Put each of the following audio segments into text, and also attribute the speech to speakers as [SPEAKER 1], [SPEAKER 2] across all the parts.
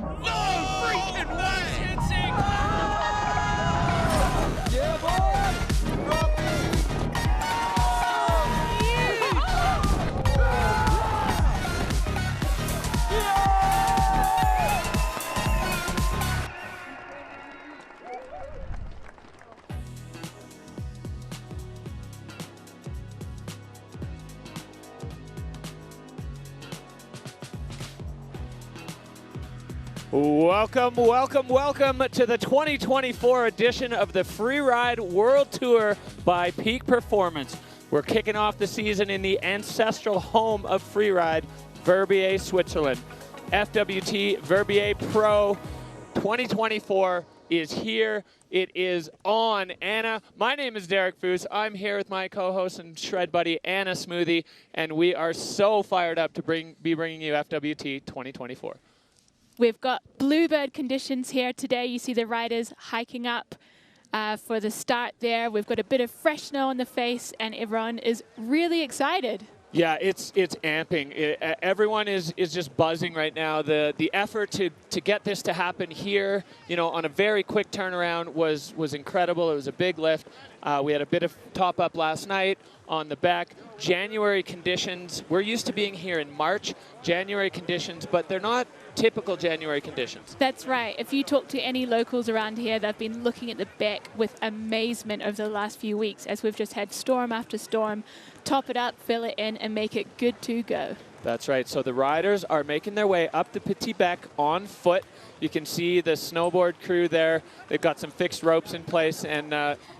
[SPEAKER 1] No freaking way!
[SPEAKER 2] Yeah, boy!
[SPEAKER 3] Welcome, welcome, welcome to the 2024 edition of the Freeride World Tour by Peak Performance. We're kicking off the season in the ancestral home of freeride, Verbier, Switzerland. FWT Verbier Pro 2024 is here. It is on. Anna, my name is Derek Foos. I'm here with my co-host and shred buddy, Anna Smoothie, and we are so fired up to be bringing you FWT 2024.
[SPEAKER 4] We've got bluebird conditions here today. You see the riders hiking up for the start there. We've got a bit of fresh snow on the face, and everyone is really excited.
[SPEAKER 3] Yeah, it's amping. Everyone is just buzzing right now. The effort to get this to happen here, on a very quick turnaround was incredible. It was a big lift. We had a bit of top up last night on the back. January conditions, we're used to being here in March, January conditions, but they're not typical January conditions.
[SPEAKER 4] That's right. If you talk to any locals around here, they've been looking at the back with amazement over the last few weeks as we've just had storm after storm. Top it up, fill it in, and make it good to go.
[SPEAKER 3] That's right. So the riders are making their way up the Petit Bec on foot. You can see the snowboard crew there. They've got some fixed ropes in place. And,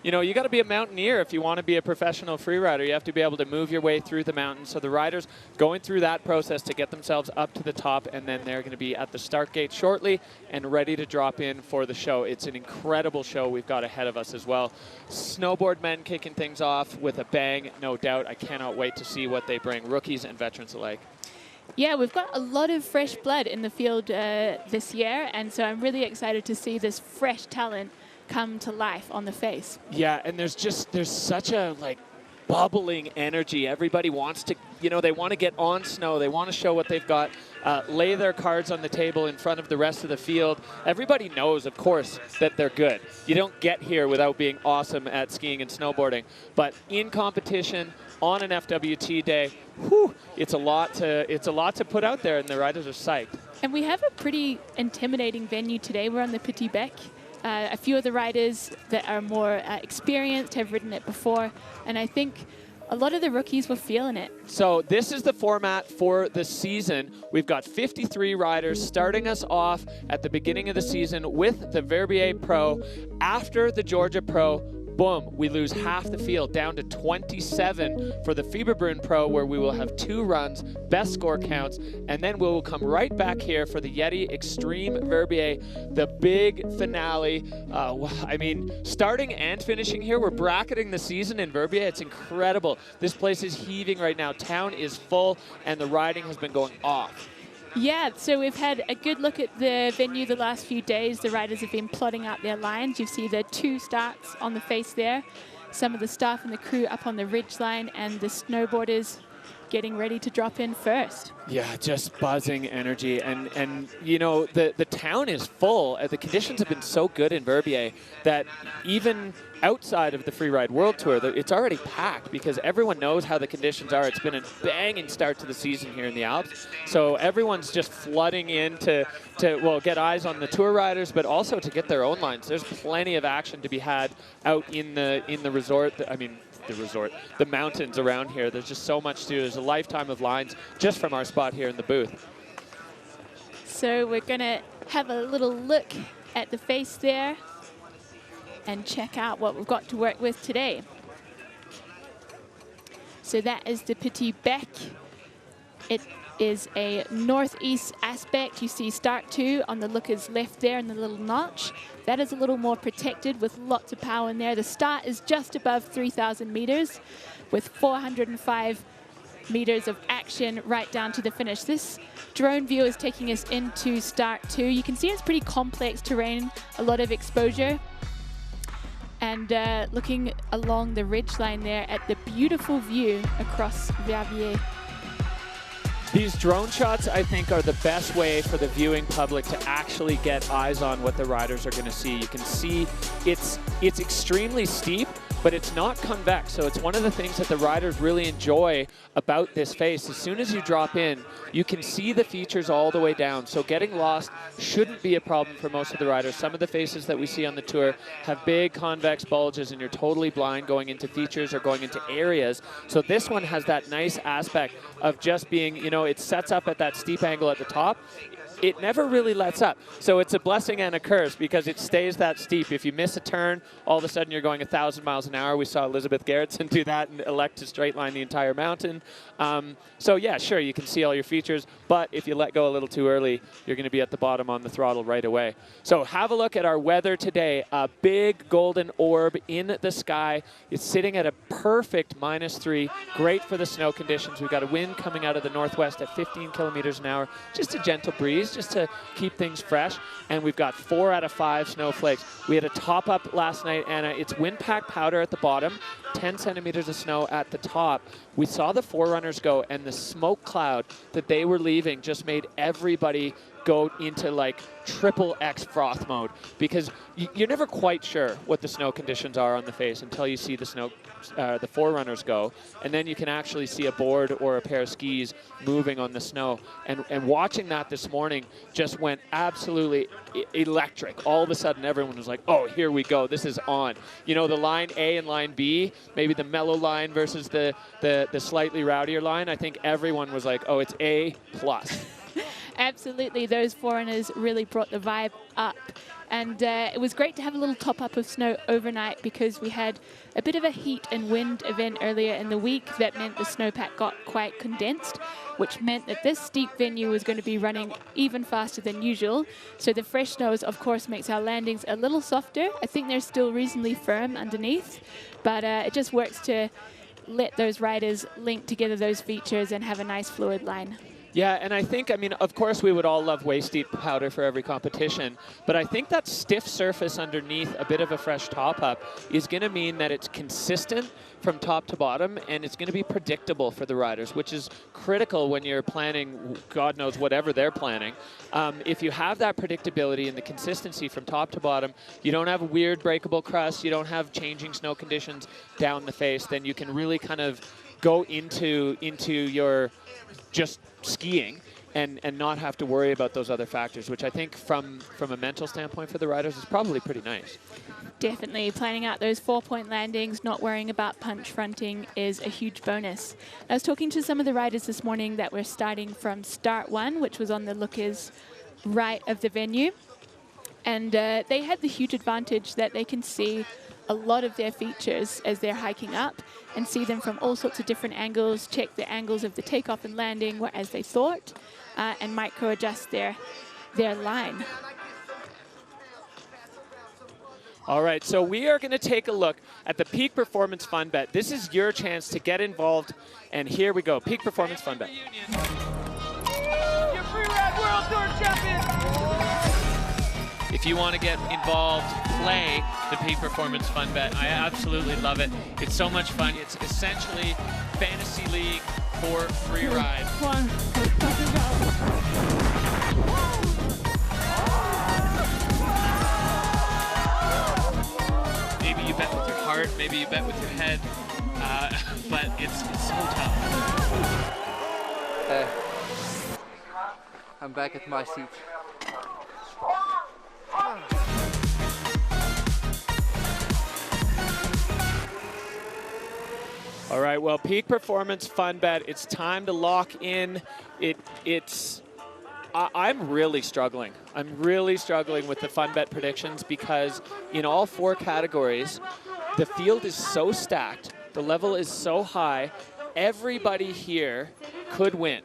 [SPEAKER 3] you got to be a mountaineer if you want to be a professional freerider. You have to be able to move your way through the mountains. So the riders going through that process to get themselves up to the top, and then they're going to be at the start gate shortly and ready to drop in for the show. It's an incredible show we've got ahead of us as well. Snowboard men kicking things off with a bang, no doubt. I cannot wait to see what they bring, rookies and veterans alike.
[SPEAKER 4] Yeah, we've got a lot of fresh blood in the field this year, and so I'm really excited to see this fresh talent come to life on the face.
[SPEAKER 3] Yeah, and there's such a bubbling energy. Everybody wants to, they want to get on snow. They want to show what they've got, lay their cards on the table in front of the rest of the field. Everybody knows, of course, that they're good. You don't get here without being awesome at skiing and snowboarding. But in competition, on an FWT day, it's a lot to put out there, and the riders are psyched.
[SPEAKER 4] And we have a pretty intimidating venue today. We're on the Petit Bec. A few of the riders that are more experienced have ridden it before, and I think a lot of the rookies were feeling it.
[SPEAKER 3] So this is the format for the season. We've got 53 riders starting us off at the beginning of the season with the Verbier Pro. After the Georgia Pro, boom, we lose half the field down to 27 for the Fieberbrunn Pro, where we will have 2 runs, best score counts, and then we will come right back here for the Yeti Extreme Verbier, the big finale. Starting and finishing here, we're bracketing the season in Verbier. It's incredible. This place is heaving right now. Town is full, and the riding has been going off.
[SPEAKER 4] Yeah, so we've had a good look at the venue the last few days. The riders have been plotting out their lines. You see the 2 starts on the face there. Some of the staff and the crew up on the ridge line, and the snowboarders getting ready to drop in first.
[SPEAKER 3] Yeah, just buzzing energy. And the town is full. The conditions have been so good in Verbier that even outside of the Freeride World Tour, it's already packed because everyone knows how the conditions are. It's been a banging start to the season here in the Alps. So everyone's just flooding in to get eyes on the tour riders, but also to get their own lines. There's plenty of action to be had out in the resort. The mountains around here. There's just so much to do. There's a lifetime of lines just from our spot here in the booth.
[SPEAKER 4] So we're going to have a little look at the face there and check out what we've got to work with today. So that is the Petit Bec. It is a northeast aspect. You see start 2 on the looker's left there in the little notch. That is a little more protected with lots of power in there. The start is just above 3,000 meters with 405 meters of action right down to the finish. This drone view is taking us into start 2. You can see it's pretty complex terrain, a lot of exposure. And looking along the ridge line there at the beautiful view across Verbier.
[SPEAKER 3] These drone shots, I think, are the best way for the viewing public to actually get eyes on what the riders are going to see. You can see it's extremely steep, but it's not convex. So it's one of the things that the riders really enjoy about this face. As soon as you drop in, you can see the features all the way down. So getting lost shouldn't be a problem for most of the riders. Some of the faces that we see on the tour have big convex bulges, and you're totally blind going into features or going into areas. So this one has that nice aspect of just being, you know, it sets up at that steep angle at the top. It never really lets up. So it's a blessing and a curse because it stays that steep. If you miss a turn, all of a sudden you're going 1,000 miles an hour. We saw Elizabeth Gerritsen do that and elect to straight line the entire mountain. So yeah, sure, you can see all your features, but if you let go a little too early, you're going to be at the bottom on the throttle right away. So have a look at our weather today. A big golden orb in the sky. It's sitting at a perfect -3. Great for the snow conditions. We've got a wind coming out of the northwest at 15 kilometers an hour. Just a gentle breeze, just to keep things fresh. And we've got 4 out of 5 snowflakes. We had a top up last night, Anna. It's wind pack powder at the bottom, 10 centimeters of snow at the top. We saw the Forerunners go, and the smoke cloud that they were leaving just made everybody go into like triple X froth mode, because you're never quite sure what the snow conditions are on the face until you see the snow, the Forerunners go, and then you can actually see a board or a pair of skis moving on the snow. And watching that this morning just went absolutely electric. All of a sudden, everyone was like, "Oh, here we go! This is on." You know, the line A and line B, maybe the mellow line versus the slightly rowdier line. I think everyone was like, "Oh, it's A plus."
[SPEAKER 4] Absolutely, those Forerunners really brought the vibe up. And it was great to have a little top-up of snow overnight because we had a bit of a heat and wind event earlier in the week that meant the snowpack got quite condensed, which meant that this steep venue was going to be running even faster than usual. So the fresh snows, of course, makes our landings a little softer. I think they're still reasonably firm underneath, but it just works to let those riders link together those features and have a nice fluid line.
[SPEAKER 3] Yeah, and I think, I mean, of course we would all love waist deep powder for every competition, but I think that stiff surface underneath a bit of a fresh top up is going to mean that it's consistent from top to bottom, and it's going to be predictable for the riders, which is critical when you're planning, God knows, whatever they're planning. If you have that predictability and the consistency from top to bottom, you don't have weird breakable crust, you don't have changing snow conditions down the face, then you can really kind of go into your just skiing and not have to worry about those other factors, which I think from a mental standpoint for the riders is probably pretty nice.
[SPEAKER 4] Definitely. Planning out those 4-point landings, not worrying about punch fronting is a huge bonus. I was talking to some of the riders this morning that were starting from start 1, which was on the lookers right of the venue. And they had the huge advantage that they can see a lot of their features as they're hiking up and see them from all sorts of different angles, check the angles of the takeoff and landing as they thought, and micro adjust their line.
[SPEAKER 3] All right, so we are going to take a look at the Peak Performance Fun Bet. This is your chance to get involved, and here we go. Peak Performance Fun Bet.
[SPEAKER 2] Your Freeride World Tour champion!
[SPEAKER 3] If you want to get involved, play the Peak Performance Fun Bet. I absolutely love it. It's so much fun. It's essentially fantasy league for freeride. Maybe you bet with your heart, maybe you bet with your head, but it's so tough.
[SPEAKER 5] I'm back at my seat.
[SPEAKER 3] All right, well, Peak Performance Fun Bet, it's time to lock in. I'm really struggling. I'm really struggling with the Fun Bet predictions because in all 4 categories, the field is so stacked, the level is so high, everybody here could win.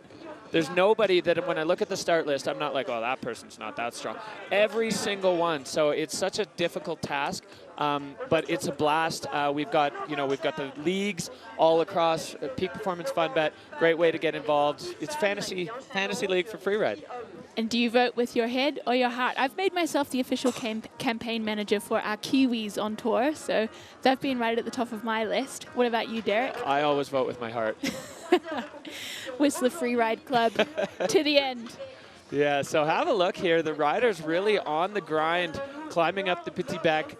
[SPEAKER 3] There's nobody that when I look at the start list, I'm not like, oh, that person's not that strong. Every single one. So it's such a difficult task, but it's a blast. We've got the leagues all across. Peak Performance Fun Bet, great way to get involved. It's fantasy league for freeride.
[SPEAKER 4] And do you vote with your head or your heart? I've made myself the official campaign manager for our Kiwis on tour, so they've been right at the top of my list. What about you, Derek?
[SPEAKER 3] I always vote with my heart.
[SPEAKER 4] Whistler Free Ride Club to the end.
[SPEAKER 3] Yeah, so have a look here. The riders really on the grind, climbing up the Petit Bec.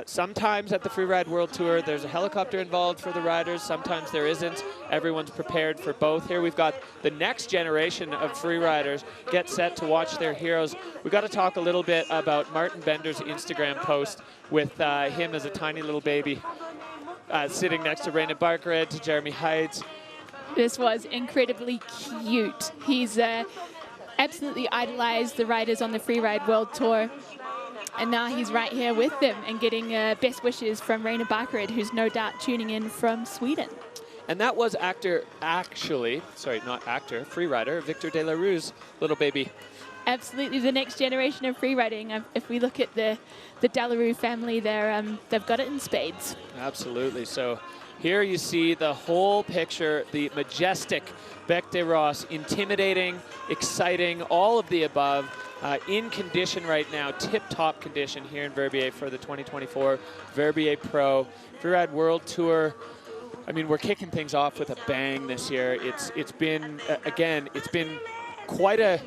[SPEAKER 3] Sometimes at the Freeride World Tour, there's a helicopter involved for the riders. Sometimes there isn't. Everyone's prepared for both. Here we've got the next generation of freeriders get set to watch their heroes. We've got to talk a little bit about Martin Bender's Instagram post with him as a tiny little baby sitting next to Reine Barkered, to Jeremy Heids.
[SPEAKER 4] This was incredibly cute. He's absolutely idolized the riders on the Freeride World Tour. And now he's right here with them and getting best wishes from Reine Barkered, who's no doubt tuning in from Sweden.
[SPEAKER 3] And that was freerider Victor De La Rue's little baby.
[SPEAKER 4] Absolutely, the next generation of freeriding. If we look at the De La Rue family, they've got it in spades.
[SPEAKER 3] Absolutely. So here you see the whole picture, the majestic Bec des Roses, intimidating, exciting, all of the above. In condition right now, tip-top condition here in Verbier for the 2024 Verbier Pro Freeride World Tour. I mean, we're kicking things off with a bang this year. It's been quite a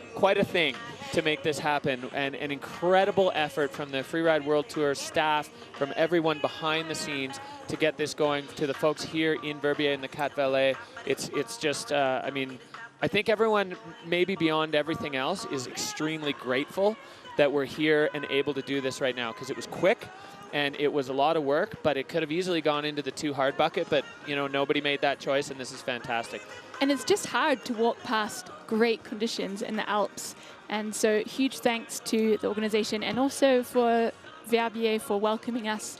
[SPEAKER 3] thing to make this happen, and an incredible effort from the Freeride World Tour staff, from everyone behind the scenes to get this going, to the folks here in Verbier in the Quatre Vallées. It's just, I mean, I think everyone, maybe beyond everything else, is extremely grateful that we're here and able to do this right now, because it was quick and it was a lot of work, but it could have easily gone into the too hard bucket, but you know, nobody made that choice, and this is fantastic.
[SPEAKER 4] And it's just hard to walk past great conditions in the Alps. And so huge thanks to the organization and also for Verbier for welcoming us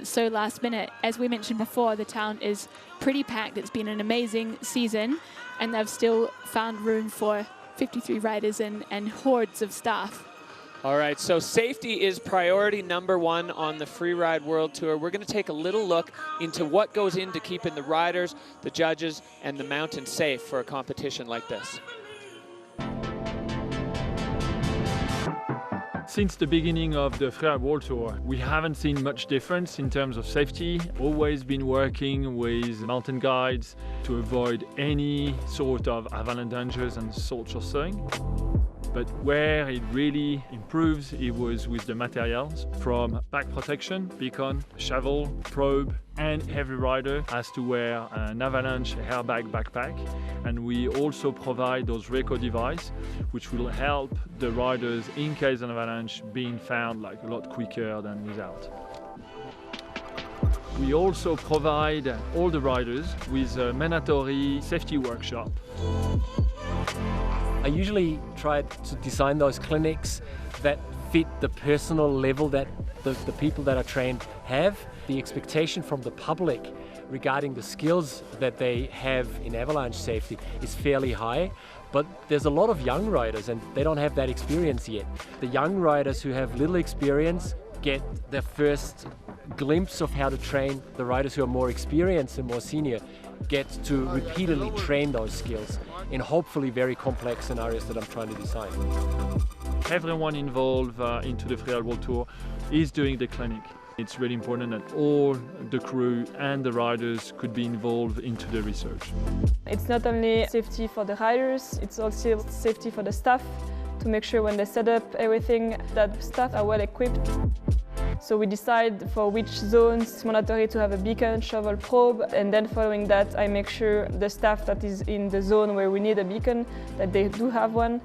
[SPEAKER 4] so last minute. As we mentioned before, the town is pretty packed. It's been an amazing season, and they've still found room for 53 riders and hordes of staff.
[SPEAKER 3] All right, so safety is priority number one on the Freeride World Tour. We're going to take a little look into what goes into keeping the riders, the judges, and the mountain safe for a competition like this.
[SPEAKER 6] Since the beginning of the Freeride World Tour, we haven't seen much difference in terms of safety. Always been working with mountain guides to avoid any sort of avalanche dangers and salt chausseuring. But where it really improves, it was with the materials, from back protection, beacon, shovel, probe, and every rider has to wear an avalanche airbag backpack. And we also provide those Reco device, which will help the riders in case of an avalanche being found like a lot quicker than without. We also provide all the riders with a mandatory safety workshop.
[SPEAKER 7] I usually try to design those clinics that fit the personal level that the people that are trained have. The expectation from the public regarding the skills that they have in avalanche safety is fairly high, but there's a lot of young riders and they don't have that experience yet. The young riders who have little experience get their first glimpse of how to train. The riders who are more experienced and more senior get to repeatedly train those skills in hopefully very complex scenarios that I'm trying to design.
[SPEAKER 6] Everyone involved into the Freeride World Tour is doing the clinic. It's really important that all the crew and the riders could be involved into the research.
[SPEAKER 8] It's not only safety for the riders, it's also safety for the staff, to make sure when they set up everything that staff are well equipped. So we decide for which zones it's mandatory to have a beacon, shovel, probe, and then following that I make sure the staff that is in the zone where we need a beacon, that they do have one.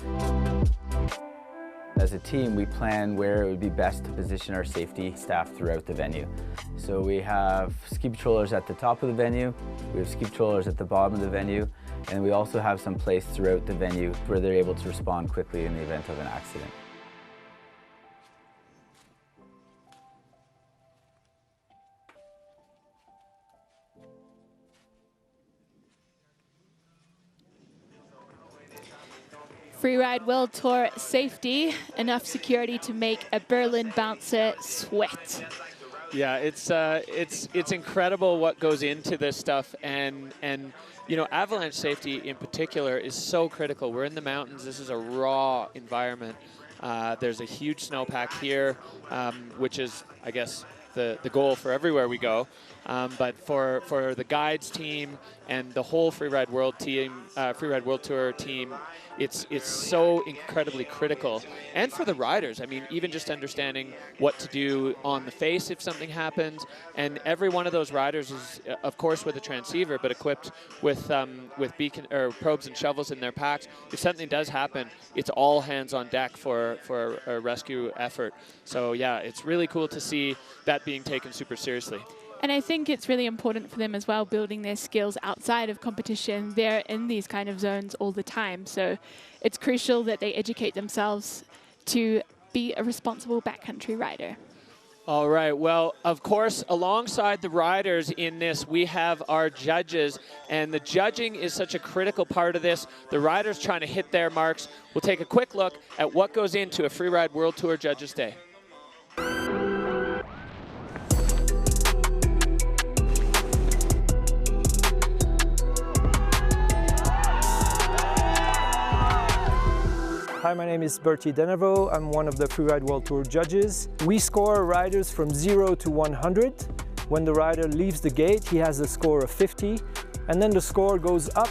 [SPEAKER 9] As a team, we plan where it would be best to position our safety staff throughout the venue. So we have ski patrollers at the top of the venue, we have ski patrollers at the bottom of the venue, and we also have some placed throughout the venue where they're able to respond quickly in the event of an accident.
[SPEAKER 4] Freeride World Tour safety, enough security to make a Berlin bouncer sweat.
[SPEAKER 3] Yeah, it's incredible what goes into this stuff, and you know, avalanche safety in particular is so critical. We're in the mountains. This is a raw environment. There's a huge snowpack here, which is, I guess, the goal for everywhere we go. But for the guides team and the whole Freeride World team, Freeride World Tour team, it's so incredibly critical. And for the riders, I mean, even just understanding what to do on the face if something happens. And every one of those riders is, of course, with a transceiver, but equipped with beacon or probes and shovels in their packs. If something does happen, it's all hands on deck for a rescue effort. So yeah, it's really cool to see that being taken super seriously.
[SPEAKER 4] And I think it's really important for them as well, building their skills outside of competition. They're in these kind of zones all the time. So it's crucial that they educate themselves to be a responsible backcountry rider.
[SPEAKER 3] All right, well, of course, alongside the riders in this, we have our judges, and the judging is such a critical part of this. The riders trying to hit their marks. We'll take a quick look at what goes into a Freeride World Tour Judges Day.
[SPEAKER 10] Hi, my name is Bertie Denevo. I'm one of the Freeride World Tour judges. We score riders from 0 to 100. When the rider leaves the gate, he has a score of 50, and then the score goes up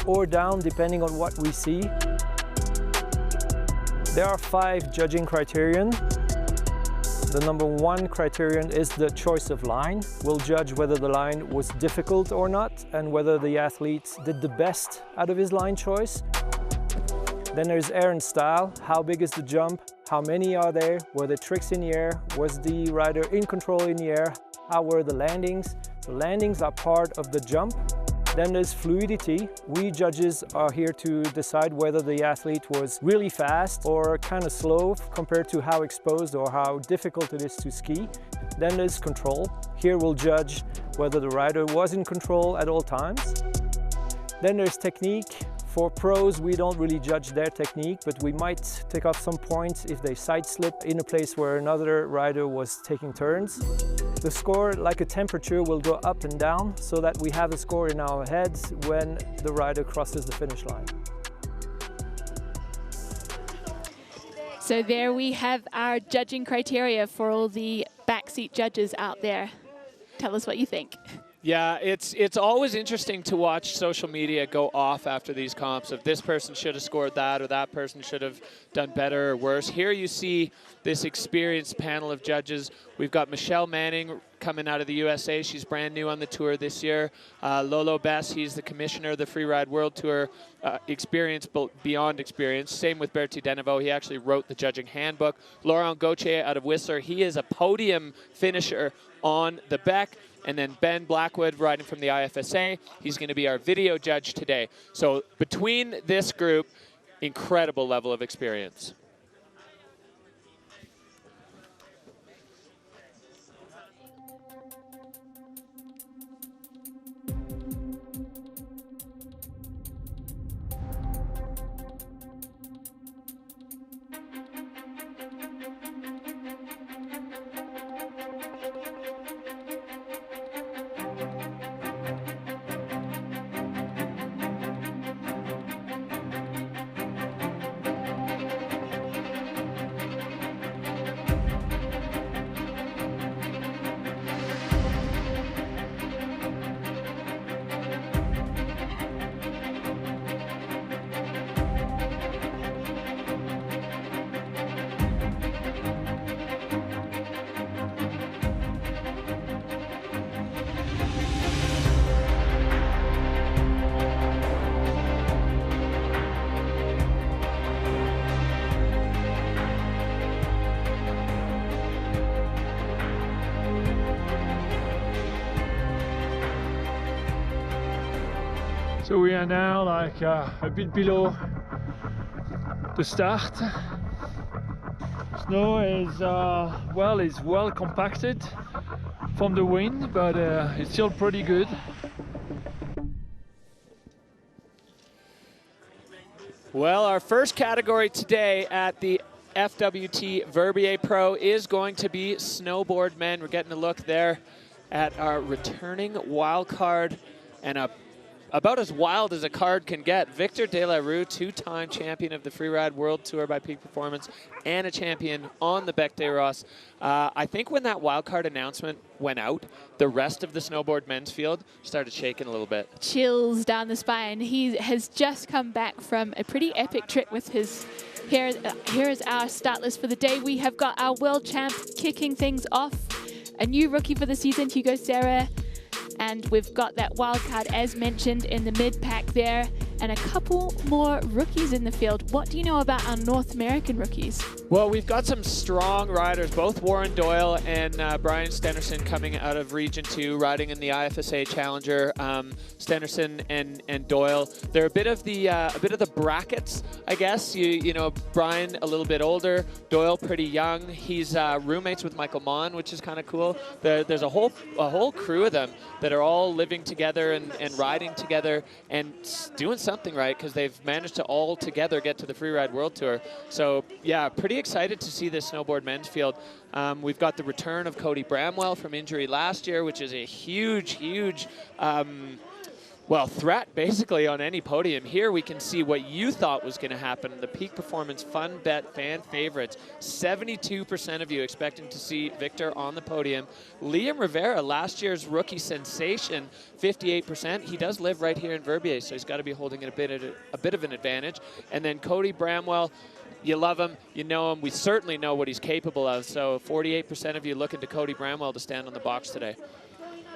[SPEAKER 10] or down depending on what we see. There are 5 judging criterion. The number 1 criterion is the choice of line. We'll judge whether the line was difficult or not and whether the athlete did the best out of his line choice. Then there's air and style. How big is the jump? How many are there? Were there tricks in the air? Was the rider in control in the air? How were the landings? The landings are part of the jump. Then there's fluidity. We judges are here to decide whether the athlete was really fast or kind of slow compared to how exposed or how difficult it is to ski. Then there's control. Here we'll judge whether the rider was in control at all times. Then there's technique. For pros, we don't really judge their technique, but we might take off some points if they side slip in a place where another rider was taking turns. The score, like a temperature, will go up and down so that we have a score in our heads when the rider crosses the finish line.
[SPEAKER 4] So there we have our judging criteria for all the backseat judges out there. Tell us what you think.
[SPEAKER 3] Yeah, it's always interesting to watch social media go off after these comps of this person should have scored that or that person should have done better or worse. Here you see this experienced panel of judges. We've got Michelle Manning coming out of the USA. She's brand new on the tour this year. Lolo Bess, he's the commissioner of the Freeride World Tour. Experience beyond experience. Same with Bertie Denevo. He actually wrote the judging handbook. Laurent Gauthier out of Whistler. He is a podium finisher on the Beck. And then Ben Blackwood riding from the IFSA. He's going to be our video judge today. So between this group, incredible level of experience.
[SPEAKER 6] So we are now like a bit below the start. Snow is well compacted from the wind, but it's still pretty good.
[SPEAKER 3] Well, our first category today at the FWT Verbier Pro is going to be snowboard men. We're getting a look there at our returning wild card, and about as wild as a card can get. Victor De La Rue, two-time champion of the Freeride World Tour by Peak Performance and a champion on the Bec des Rosses. I think when that wild card announcement went out, the rest of the snowboard men's field started shaking a little bit.
[SPEAKER 4] Chills down the spine. He has just come back from a pretty epic trip with his... Here is our start list for the day. We have got our world champ kicking things off. A new rookie for the season, Hugo Serra. And we've got that wild card, as mentioned, in the mid-pack there, and a couple more rookies in the field. What do you know about our North American rookies?
[SPEAKER 3] Well, we've got some strong riders, both Warren Doyle and Brian Stenerson coming out of Region 2, riding in the IFSA Challenger. Stenerson and Doyle, they're a bit of the brackets, I guess. You know, Brian a little bit older, Doyle pretty young. He's roommates with Michael Mann, which is kind of cool. There's a whole crew of them that are all living together and riding together and doing something right, because they've managed to all together get to the Freeride World Tour. So yeah, pretty excited to see this snowboard men's field. We've got the return of Cody Bramwell from injury last year, which is a huge well, threat basically on any podium. Here we can see what you thought was going to happen. The Peak Performance Fun Bet fan favorites. 72% of you expecting to see Victor on the podium. Liam Rivera, last year's rookie sensation, 58%. He does live right here in Verbier, so he's got to be holding it a bit of an advantage. And then Cody Bramwell, you love him, you know him. We certainly know what he's capable of. So 48% of you looking to Cody Bramwell to stand on the box today.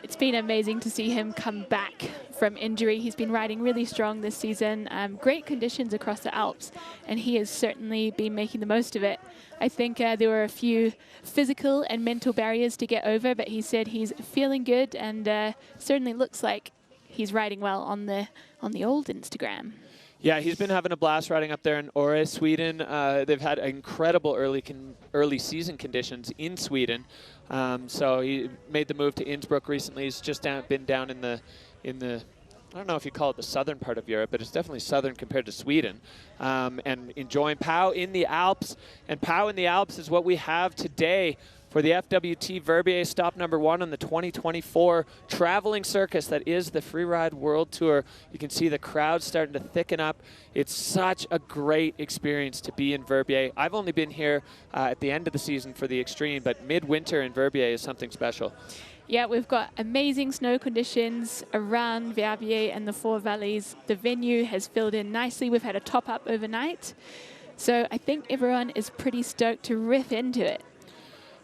[SPEAKER 4] It's been amazing to see him come back from injury. He's been riding really strong this season. Great conditions across the Alps, and he has certainly been making the most of it. I think there were a few physical and mental barriers to get over, but he said he's feeling good and certainly looks like he's riding well on the old Instagram.
[SPEAKER 3] Yeah, he's been having a blast riding up there in Åre, Sweden. They've had incredible early season conditions in Sweden. So he made the move to Innsbruck recently. He's just been down in the I don't know if you call it the southern part of Europe, but it's definitely southern compared to Sweden. And enjoying POW in the Alps. And POW in the Alps is what we have today for the FWT Verbier stop number 1 on the 2024 traveling circus that is the Freeride World Tour. You can see the crowd starting to thicken up. It's such a great experience to be in Verbier. I've only been here at the end of the season for the Extreme, but midwinter in Verbier is something special.
[SPEAKER 4] Yeah, we've got amazing snow conditions around Verbier and the Four Valleys. The venue has filled in nicely. We've had a top-up overnight. So I think everyone is pretty stoked to rip into it.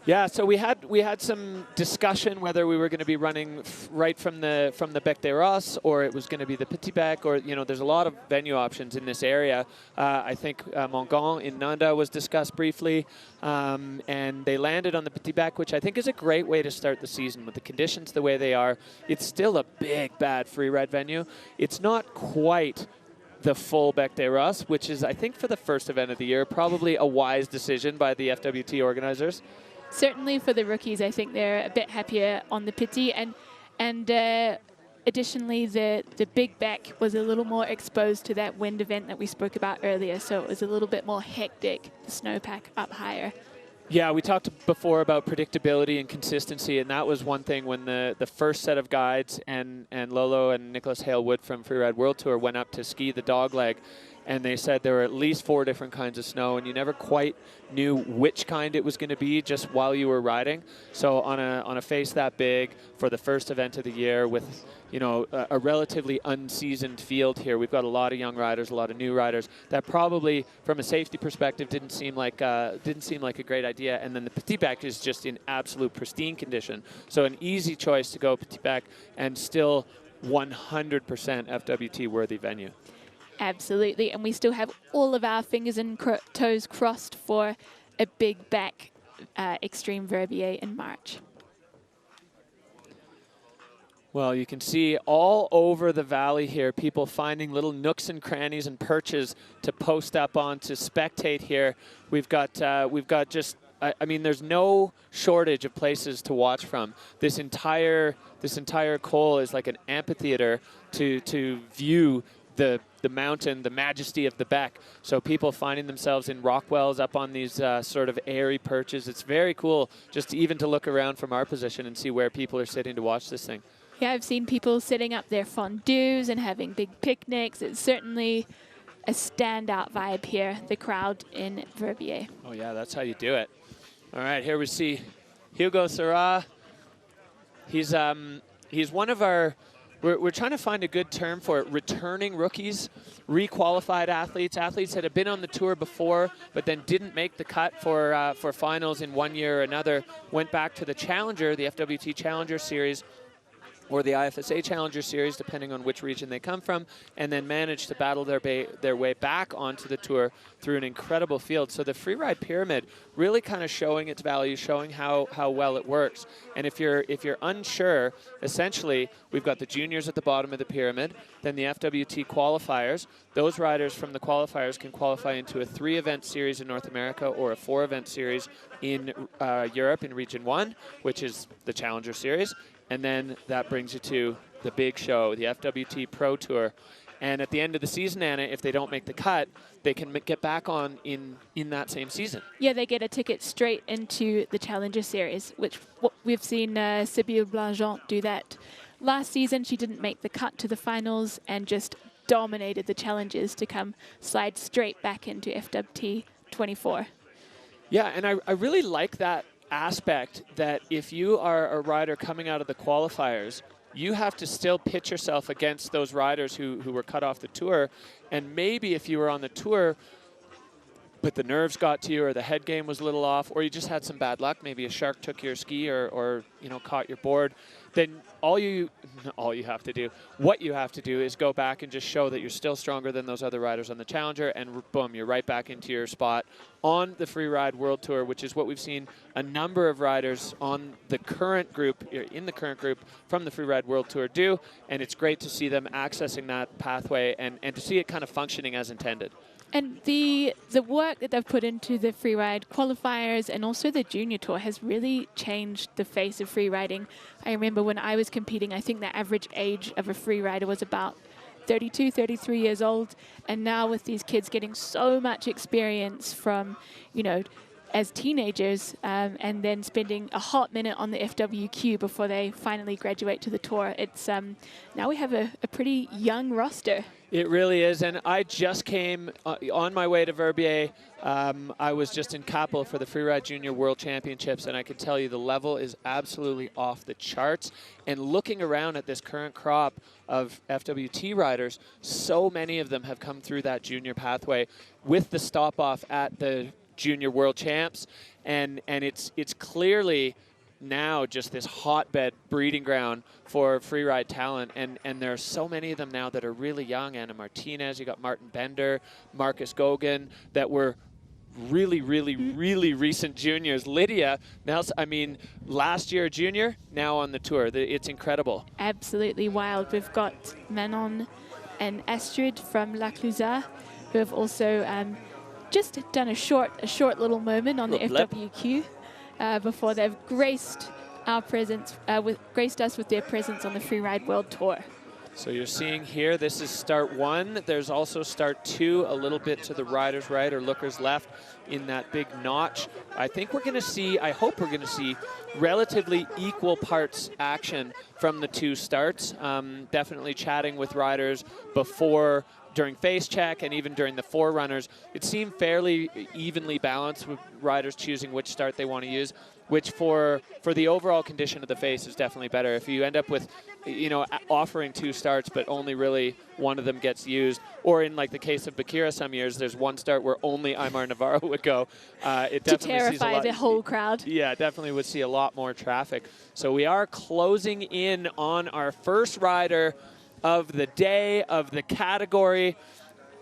[SPEAKER 3] Yeah, so we had some discussion whether we were going to be running right from the Bec des Rosses, or it was going to be the Petit Bec, or there's a lot of venue options in this area. I think Montgant in Nanda was discussed briefly, and they landed on the Petit Bec, which I think is a great way to start the season with the conditions the way they are. It's still a big bad freeride venue. It's not quite the full Bec des Rosses, which is I think for the first event of the year probably a wise decision by the FWT organizers.
[SPEAKER 4] Certainly for the rookies, I think they're a bit happier on the Petit, and additionally the Big Bec was a little more exposed to that wind event that we spoke about earlier, so it was a little bit more hectic, the snowpack up higher.
[SPEAKER 3] Yeah, we talked before about predictability and consistency, and that was one thing when the first set of guides and Lolo and Nicholas Hale-Wood from Freeride World Tour went up to ski the dogleg, and they said there were at least 4 different kinds of snow, and you never quite knew which kind it was going to be just while you were riding. So on a face that big for the first event of the year with a relatively unseasoned field here, we've got a lot of young riders, a lot of new riders that probably from a safety perspective didn't seem like a great idea. And then the Petit Bec is just in absolute pristine condition, so an easy choice to go Petit Bec and still 100% FWT worthy venue.
[SPEAKER 4] Absolutely, and we still have all of our fingers and toes crossed for a Big Bec Extreme Verbier in March.
[SPEAKER 3] Well, you can see all over the valley here, people finding little nooks and crannies and perches to post up on, to spectate here. We've got just, I mean, there's no shortage of places to watch from. This entire col is like an amphitheater to view the mountain, the majesty of the Beck. So people finding themselves in Rockwells up on these sort of airy perches. It's very cool just even to look around from our position and see where people are sitting to watch this thing.
[SPEAKER 4] Yeah, I've seen people setting up their fondues and having big picnics. It's certainly a standout vibe here, the crowd in Verbier.
[SPEAKER 3] Oh yeah, that's how you do it. All right, here we see Hugo Sarra. He's one of our, we're trying to find a good term for it, returning rookies, requalified athletes that had been on the tour before but then didn't make the cut for finals in one year or another, went back to the Challenger, the FWT Challenger Series, or the IFSA Challenger Series, depending on which region they come from, and then managed to battle their way back onto the tour through an incredible field. So the Freeride Pyramid really kind of showing its value, showing how well it works. And if you're unsure, essentially, we've got the juniors at the bottom of the pyramid, then the FWT qualifiers. Those riders from the qualifiers can qualify into a 3-event series in North America or a 4-event series in Europe in Region 1, which is the Challenger Series. And then that brings you to the big show, the FWT Pro Tour. And at the end of the season, Anna, if they don't make the cut, they can get back on in that same season.
[SPEAKER 4] Yeah, they get a ticket straight into the Challenger Series, which we've seen Sybille Blangeant do that. Last season, she didn't make the cut to the finals and just dominated the challenges to slide straight back into FWT 24.
[SPEAKER 3] Yeah, and I really like that aspect, that if you are a rider coming out of the qualifiers, you have to still pitch yourself against those riders who were cut off the tour. And maybe if you were on the tour, but the nerves got to you, or the head game was a little off, or you just had some bad luck, maybe a shark took your ski or caught your board, then what you have to do is go back and just show that you're still stronger than those other riders on the Challenger, and boom, you're right back into your spot on the Freeride World Tour, which is what we've seen a number of riders on the current group, in the current group from the Freeride World Tour do, and it's great to see them accessing that pathway and to see it kind of functioning as intended.
[SPEAKER 4] And the work that they've put into the freeride qualifiers and also the junior tour has really changed the face of freeriding. I remember when I was competing, I think the average age of a freerider was about 32, 33 years old. And now with these kids getting so much experience from, as teenagers, and then spending a hot minute on the FWQ before they finally graduate to the tour, it's now we have a pretty young roster.
[SPEAKER 3] It really is, and I just came on my way to Verbier. I was just in Kappel for the Freeride Junior World Championships, and I can tell you the level is absolutely off the charts. And looking around at this current crop of FWT riders, so many of them have come through that junior pathway with the stop-off at the Junior World Champs, and it's clearly now just this hotbed breeding ground for freeride talent, and there are so many of them now that are really young. Anna Martinez, you got Martin Bender, Marcus Gogan, that were really recent juniors. Lydia, last year junior, now on the tour. It's incredible.
[SPEAKER 4] Absolutely wild. We've got Manon and Astrid from La Clusaz, who have also just done a short little moment on the FWQ before they've graced our presence, graced us with their presence on the Freeride World Tour.
[SPEAKER 3] So you're seeing here, this is start 1. There's also start 2 a little bit to the rider's right or looker's left in that big notch. I think we're going to see, I hope we're going to see relatively equal parts action from the 2 starts. Definitely chatting with riders during face check and even during the forerunners. It seemed fairly evenly balanced with riders choosing which start they want to use, which for the overall condition of the face is definitely better. If you end up with, offering 2 starts, but only really one of them gets used, or in like the case of Bakira some years, there's one start where only Aymar Navarro would go. It definitely
[SPEAKER 4] to terrify the whole crowd.
[SPEAKER 3] Yeah, definitely would see a lot more traffic. So we are closing in on our first rider of the day, of the category,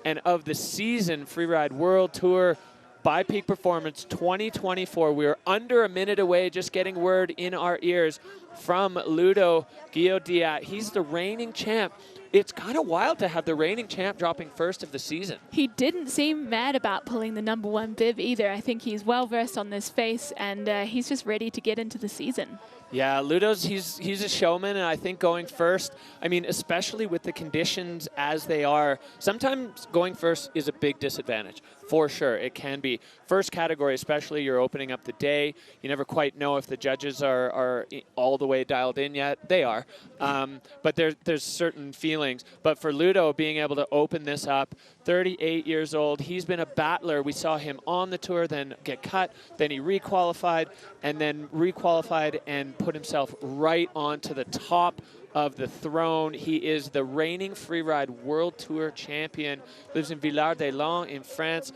[SPEAKER 3] and of the season, Freeride World Tour by Peak Performance 2024. We're under a minute away, just getting word in our ears from Ludo Guillaudiat. He's the reigning champ it's kind of wild to have the reigning champ dropping first of the season.
[SPEAKER 4] He didn't seem mad about pulling the #1 bib either. I think he's well versed on this face, and he's just ready to get into the season.
[SPEAKER 3] Yeah, Ludo's, he's a showman, and I think going first, I mean, especially with the conditions as they are, sometimes going first is a big disadvantage. For sure, it can be. First category, especially, you're opening up the day. You never quite know if the judges are all the way dialed in yet. They are. But there's certain feelings. But for Ludo, being able to open this up, 38 years old, he's been a battler. We saw him on the tour, then get cut, then he requalified, and then requalified and put himself right onto the top of the throne. He is the reigning freeride World Tour champion, lives in Villard-des-Lans in France.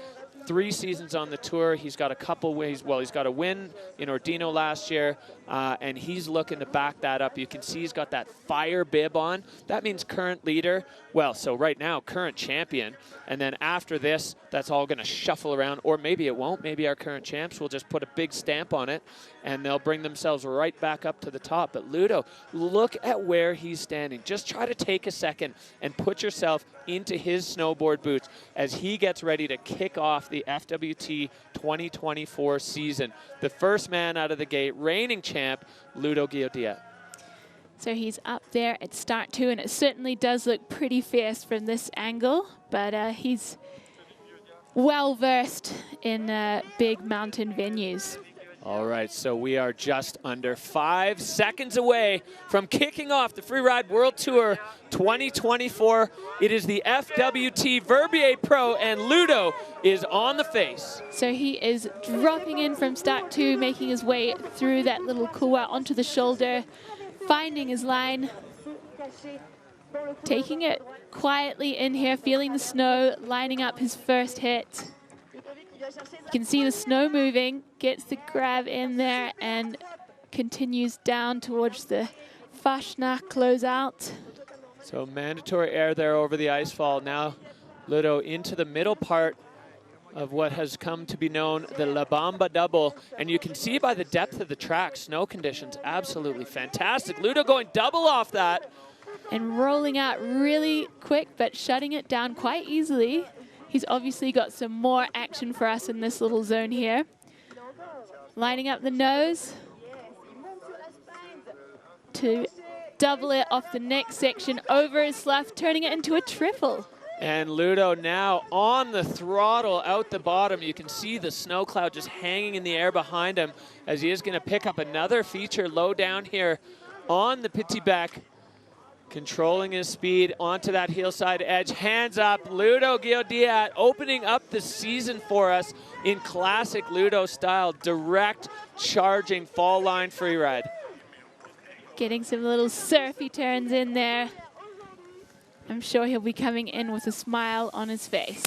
[SPEAKER 3] 3 seasons on the tour. He's got a couple ways. Well, he's got a win in Ordino last year, and he's looking to back that up. You can see he's got that fire bib on. That means current leader. Well, so right now, current champion. And then after this, that's all going to shuffle around, or maybe it won't. Maybe our current champs will just put a big stamp on it, and they'll bring themselves right back up to the top. But Ludo, look at where he's standing. Just try to take a second and put yourself into his snowboard boots as he gets ready to kick off the FWT 2024 season. The first man out of the gate, reigning champ, Ludo Guiot-Diat.
[SPEAKER 4] So he's up there at start 2, and it certainly does look pretty fierce from this angle, but he's well versed in big mountain venues.
[SPEAKER 3] All right, so we are just under 5 seconds away from kicking off the Freeride World Tour 2024. It is the FWT Verbier Pro, and Ludo is on the face.
[SPEAKER 4] So he is dropping in from start 2, making his way through that little couloir onto the shoulder, finding his line, taking it quietly in here, feeling the snow, lining up his first hit. You can see the snow moving, gets the grab in there, and continues down towards the Fashna closeout.
[SPEAKER 3] So mandatory air there over the ice fall. Now Ludo into the middle part of what has come to be known the La Bamba double. And you can see by the depth of the track, snow conditions absolutely fantastic. Ludo going double off that.
[SPEAKER 4] And rolling out really quick, but shutting it down quite easily. He's obviously got some more action for us in this little zone here. Lining up the nose to double it off the next section over his slough, turning it into a triple.
[SPEAKER 3] And Ludo now on the throttle out the bottom. You can see the snow cloud just hanging in the air behind him as he is going to pick up another feature low down here on the Petit Bec. Controlling his speed onto that heel side edge. Hands up, Ludo Guiot-Diat opening up the season for us in classic Ludo style. Direct charging fall line freeride.
[SPEAKER 4] Getting some little surfy turns in there. I'm sure he'll be coming in with a smile on his face.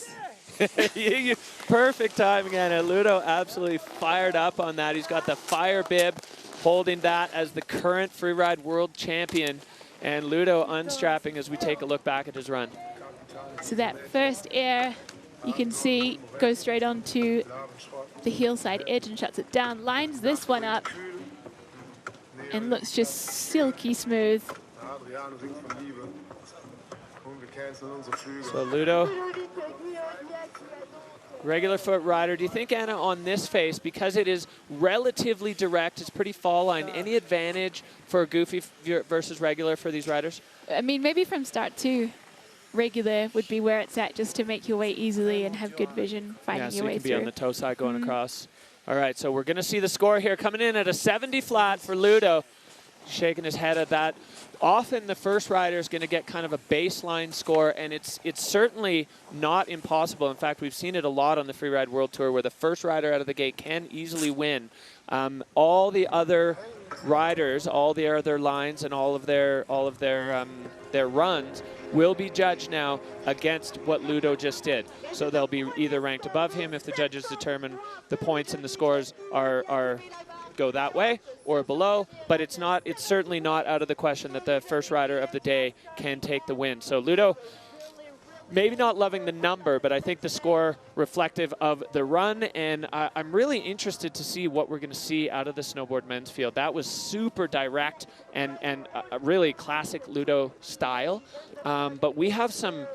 [SPEAKER 3] Perfect time again. And Ludo absolutely fired up on that. He's got the fire bib, holding that as the current freeride world champion. And Ludo unstrapping as we take a look back at his run.
[SPEAKER 4] So that first air, you can see, goes straight onto the heel side edge and shuts it down. Lines this one up and looks just silky smooth.
[SPEAKER 3] So Ludo, regular foot rider. Do you think, Anna, on this face, because it is relatively direct, it's pretty fall line, any advantage for goofy versus regular for these riders?
[SPEAKER 4] I mean, maybe from start 2, regular would be where it's at, just to make your way easily and have good vision finding your way through.
[SPEAKER 3] Yeah, so you can be on the toe side going across. All right, so we're going to see the score here coming in at a 70 flat for Ludo. Shaking his head at that. Often the first rider is going to get kind of a baseline score, and it's certainly not impossible. In fact, we've seen it a lot on the Freeride World Tour where the first rider out of the gate can easily win. All the other riders, all the other lines, and all of their runs will be judged now against what Ludo just did. So they'll be either ranked above him if the judges determine the points and the scores are go that way, or below, but it's certainly not out of the question that the first rider of the day can take the win. So Ludo, maybe not loving the number, but I think the score reflective of the run, and I'm really interested to see what we're going to see out of the snowboard men's field. That was super direct and a really classic Ludo style, but we have some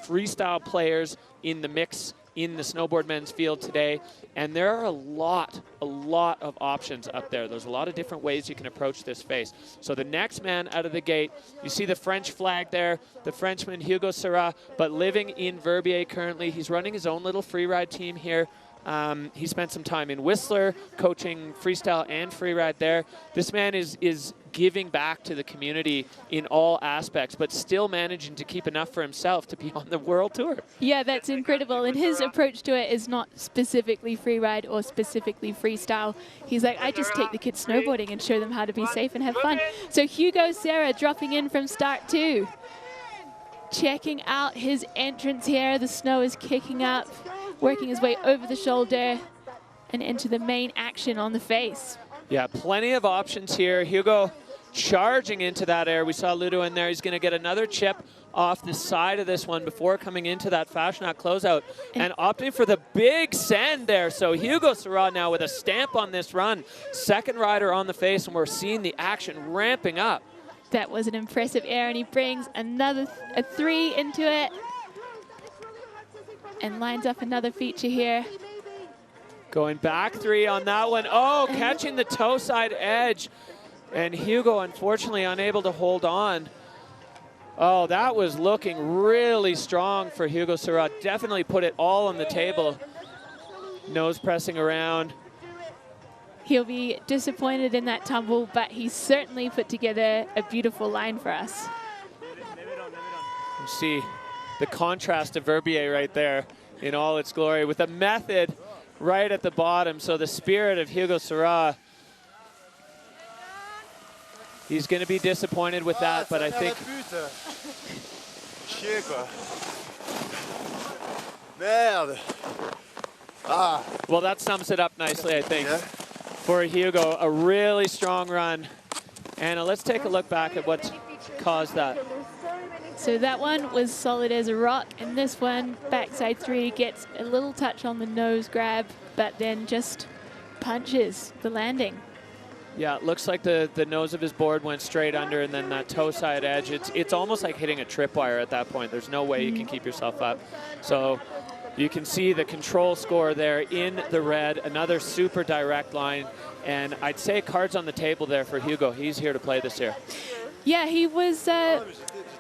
[SPEAKER 3] freestyle players in the mix in the snowboard men's field today, and there are a lot of options up there. There's a lot of different ways you can approach this face. So the next man out of the gate, you see the French flag there, the Frenchman Hugo Serra, but living in Verbier currently. He's running his own little freeride team here. He spent some time in Whistler, coaching freestyle and freeride there. This man is giving back to the community in all aspects, but still managing to keep enough for himself to be on the world tour.
[SPEAKER 4] Yeah, that's incredible. And his approach to it is not specifically freeride or specifically freestyle. He's like, I just take the kids snowboarding and show them how to be safe and have fun. So Hugo Serra dropping in from start 2. Checking out his entrance here. The snow is kicking up, working his way over the shoulder and into the main action on the face.
[SPEAKER 3] Yeah, plenty of options here. Hugo charging into that air. We saw Ludo in there. He's going to get another chip off the side of this one before coming into that Fashionat closeout and opting for the big send there. So Hugo Serra now with a stamp on this run. Second rider on the face, and we're seeing the action ramping up.
[SPEAKER 4] That was an impressive air, and he brings another a 3 into it and lines up another feature here.
[SPEAKER 3] Going back 3 on that one. Oh, catching the toe side edge. And Hugo, unfortunately, unable to hold on. Oh, that was looking really strong for Hugo Serra. Definitely put it all on the table. Nose pressing around.
[SPEAKER 4] He'll be disappointed in that tumble, but he certainly put together a beautiful line for us.
[SPEAKER 3] You see the contrast of Verbier right there in all its glory with the method right at the bottom. So the spirit of Hugo Serra, he's going to be disappointed with that, but I think... Well, that sums it up nicely, I think, for Hugo. A really strong run. Anna, let's take a look back at what caused that.
[SPEAKER 4] So that one was solid as a rock, and this one, backside 3, gets a little touch on the nose grab, but then just punches the landing.
[SPEAKER 3] Yeah, it looks like the nose of his board went straight under, and then that toe side edge, it's almost like hitting a tripwire at that point. There's no way you can keep yourself up. So you can see the control score there in the red, another super direct line, and I'd say cards on the table there for Hugo. He's here to play this year.
[SPEAKER 4] Yeah, he was,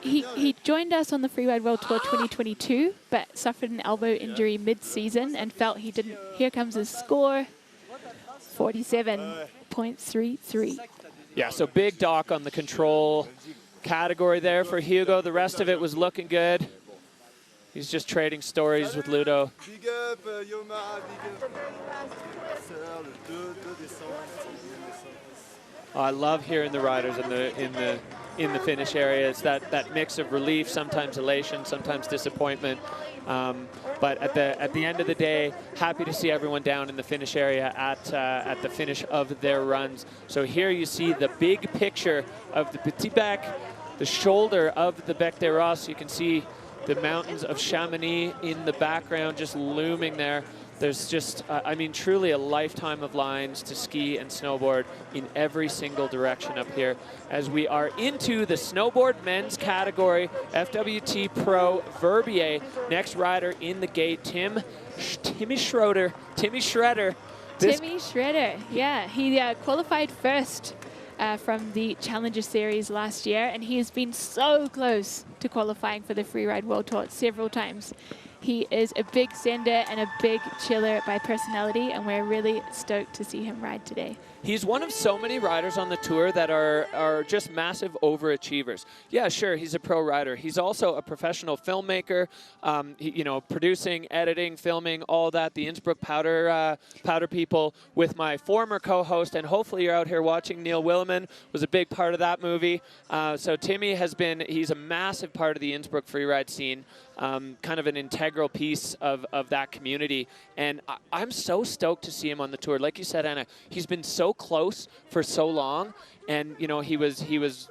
[SPEAKER 4] he joined us on the Freeride World Tour 2022, but suffered an elbow injury mid-season and felt he didn't. Here comes his score, 47.33.
[SPEAKER 3] Yeah, so big dock on the control category there for Hugo. The rest of it was looking good. He's just trading stories with Ludo.
[SPEAKER 1] Big up, Yoma, big up.
[SPEAKER 3] Oh, I love hearing the riders in the finish area. It's that mix of relief, sometimes elation, sometimes disappointment. But at the end of the day, happy to see everyone down in the finish area at the finish of their runs. So here you see the big picture of the Petit Bec, the shoulder of the Bec des Roses. You can see the mountains of Chamonix in the background just looming there. There's just, I mean, truly a lifetime of lines to ski and snowboard in every single direction up here as we are into the snowboard men's category, FWT Pro Verbier. Next rider in the gate, Timmy Schroeder. Timmy Shredder,
[SPEAKER 4] yeah. He qualified first from the Challenger Series last year, and he has been so close to qualifying for the Freeride World Tour several times. He is a big sender and a big chiller by personality, and we're really stoked to see him ride today.
[SPEAKER 3] He's one of so many riders on the tour that are just massive overachievers. Yeah, sure, he's a pro rider. He's also a professional filmmaker, you know, producing, editing, filming, all that. The Innsbruck Powder People with my former co-host, and hopefully you're out here watching, Neil Willeman, was a big part of that movie. So Timmy he's a massive part of the Innsbruck freeride scene. Kind of an integral piece of that community. And I'm so stoked to see him on the tour. Like you said, Anna, he's been so close for so long. And, you know, he was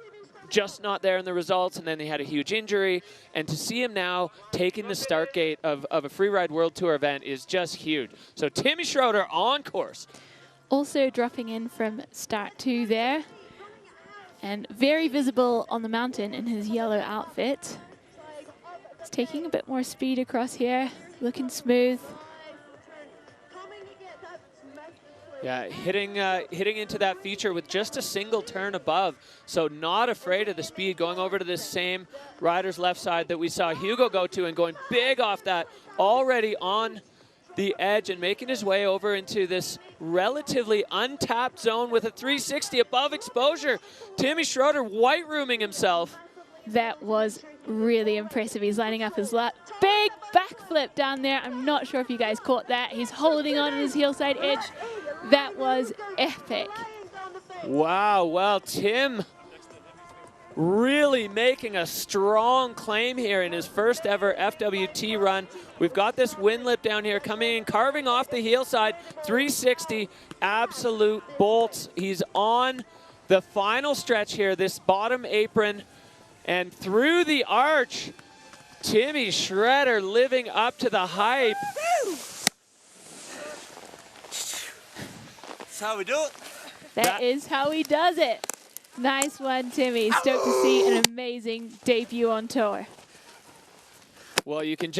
[SPEAKER 3] just not there in the results, and then he had a huge injury. And to see him now taking the start gate of a Freeride World Tour event is just huge. So Timmy Schroeder on course.
[SPEAKER 4] Also dropping in from start 2 there. And very visible on the mountain in his yellow outfit. He's taking a bit more speed across here, looking smooth.
[SPEAKER 3] Yeah, hitting into that feature with just a single turn above. So not afraid of the speed, going over to this same rider's left side that we saw Hugo go to and going big off that, already on the edge and making his way over into this relatively untapped zone with a 360 above exposure. Timmy Schroeder white rooming himself.
[SPEAKER 4] That was really impressive. He's lining up his big backflip down there. I'm not sure if you guys caught that. He's holding on his heel side edge. That was epic.
[SPEAKER 3] Wow, well, Tim really making a strong claim here in his first ever FWT run. We've got this wind lip down here coming in, carving off the heel side, 360, absolute bolts. He's on the final stretch here, this bottom apron, and through the arch, Timmy Schroeder living up to the hype.
[SPEAKER 1] That's how we do it.
[SPEAKER 4] That is how he does it. Nice one, Timmy. Stoked to see an amazing debut on tour.
[SPEAKER 3] Well, you can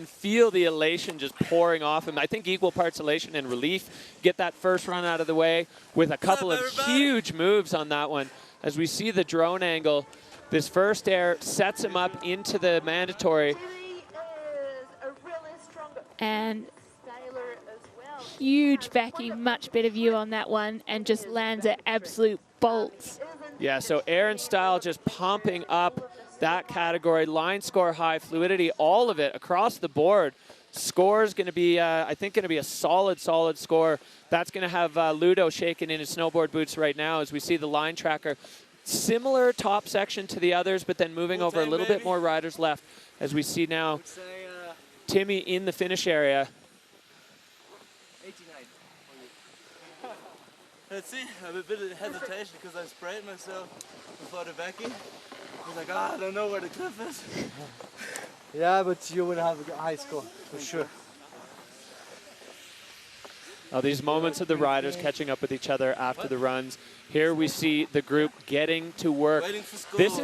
[SPEAKER 3] feel the elation just pouring off him. I think equal parts elation and relief. Get that first run out of the way with a couple of huge moves on that one. As we see the drone angle, this first air sets him up into the mandatory.
[SPEAKER 4] And huge Becky, much better view on that one, and just lands at absolute bolts.
[SPEAKER 3] Yeah, so air and style just pumping up that category. Line score high, fluidity, all of it across the board. Score is going to be, I think, going to be a solid score. That's going to have Ludo shaking in his snowboard boots right now as we see the line tracker. Similar top section to the others, but then moving over a little bit more riders left as we see now Timmy in the finish area.
[SPEAKER 1] Let's see, I have a bit of hesitation because I sprayed myself before the Becky. I was like, I don't know where the cliff is. Yeah, but you will have a high score, for sure.
[SPEAKER 3] Oh, these moments of the riders catching up with each other after the runs. Here we see the group getting to work. This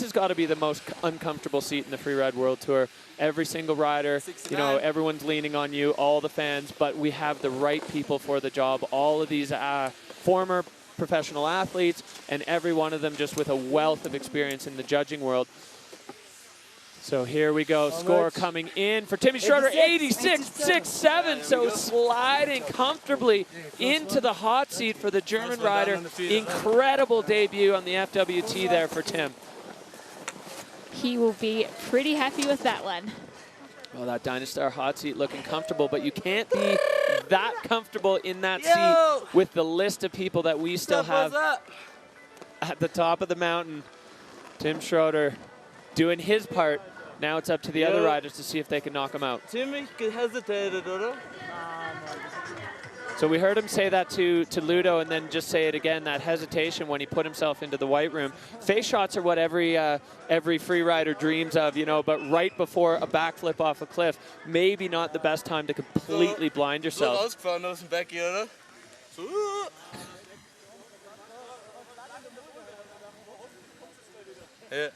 [SPEAKER 3] has got to be the most uncomfortable seat in the Freeride World Tour. Every single rider, you know, everyone's leaning on you, all the fans, but we have the right people for the job. All of these former professional athletes, and every one of them just with a wealth of experience in the judging world. So here we go, score coming in for Timmy Schroeder, 86.67, so sliding comfortably into the hot seat for the German rider. Incredible debut on the FWT there for Tim.
[SPEAKER 4] He will be pretty happy with that one.
[SPEAKER 3] Well, that Dynastar hot seat looking comfortable, but you can't be that comfortable in that seat with the list of people that we still have at the top of the mountain. Tim Schroeder doing his part. Now it's up to the other riders to see if they can knock him out.
[SPEAKER 1] Timmy hesitated, or?
[SPEAKER 3] So we heard him say that to Ludo and then just say it again, that hesitation when he put himself into the white room. Face shots are what every free rider dreams of, you know, but right before a backflip off a cliff, maybe not the best time to completely blind yourself.
[SPEAKER 1] Ausgefahren aus dem Becky, oder? Ja.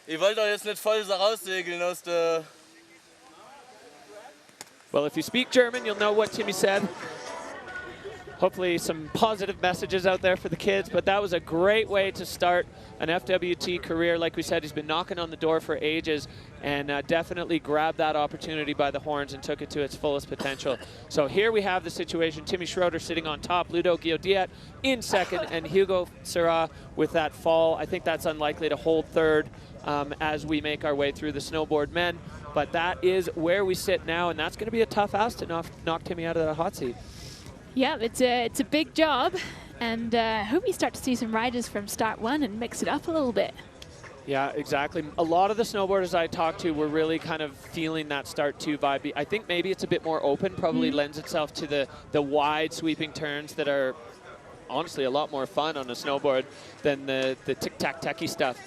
[SPEAKER 1] Ich wollte doch jetzt nicht voll raussegeln aus der...
[SPEAKER 3] Well, if you speak German, you'll know what Timmy said. Hopefully some positive messages out there for the kids, but that was a great way to start an FWT career. Like we said, he's been knocking on the door for ages and definitely grabbed that opportunity by the horns and took it to its fullest potential. So here we have the situation. Timmy Schroeder sitting on top, Ludo Guillaudiat in second, and Hugo Serra with that fall. I think that's unlikely to hold third as we make our way through the snowboard men. But that is where we sit now, and that's going to be a tough ask to knock Timmy out of the hot seat.
[SPEAKER 4] Yeah, it's a big job, and I hope we start to see some riders from start one and mix it up a little bit.
[SPEAKER 3] Yeah, exactly. A lot of the snowboarders I talked to were really kind of feeling that start two vibe. I think maybe it's a bit more open, probably lends itself to the wide sweeping turns that are honestly a lot more fun on a snowboard than the tic-tac-techy stuff.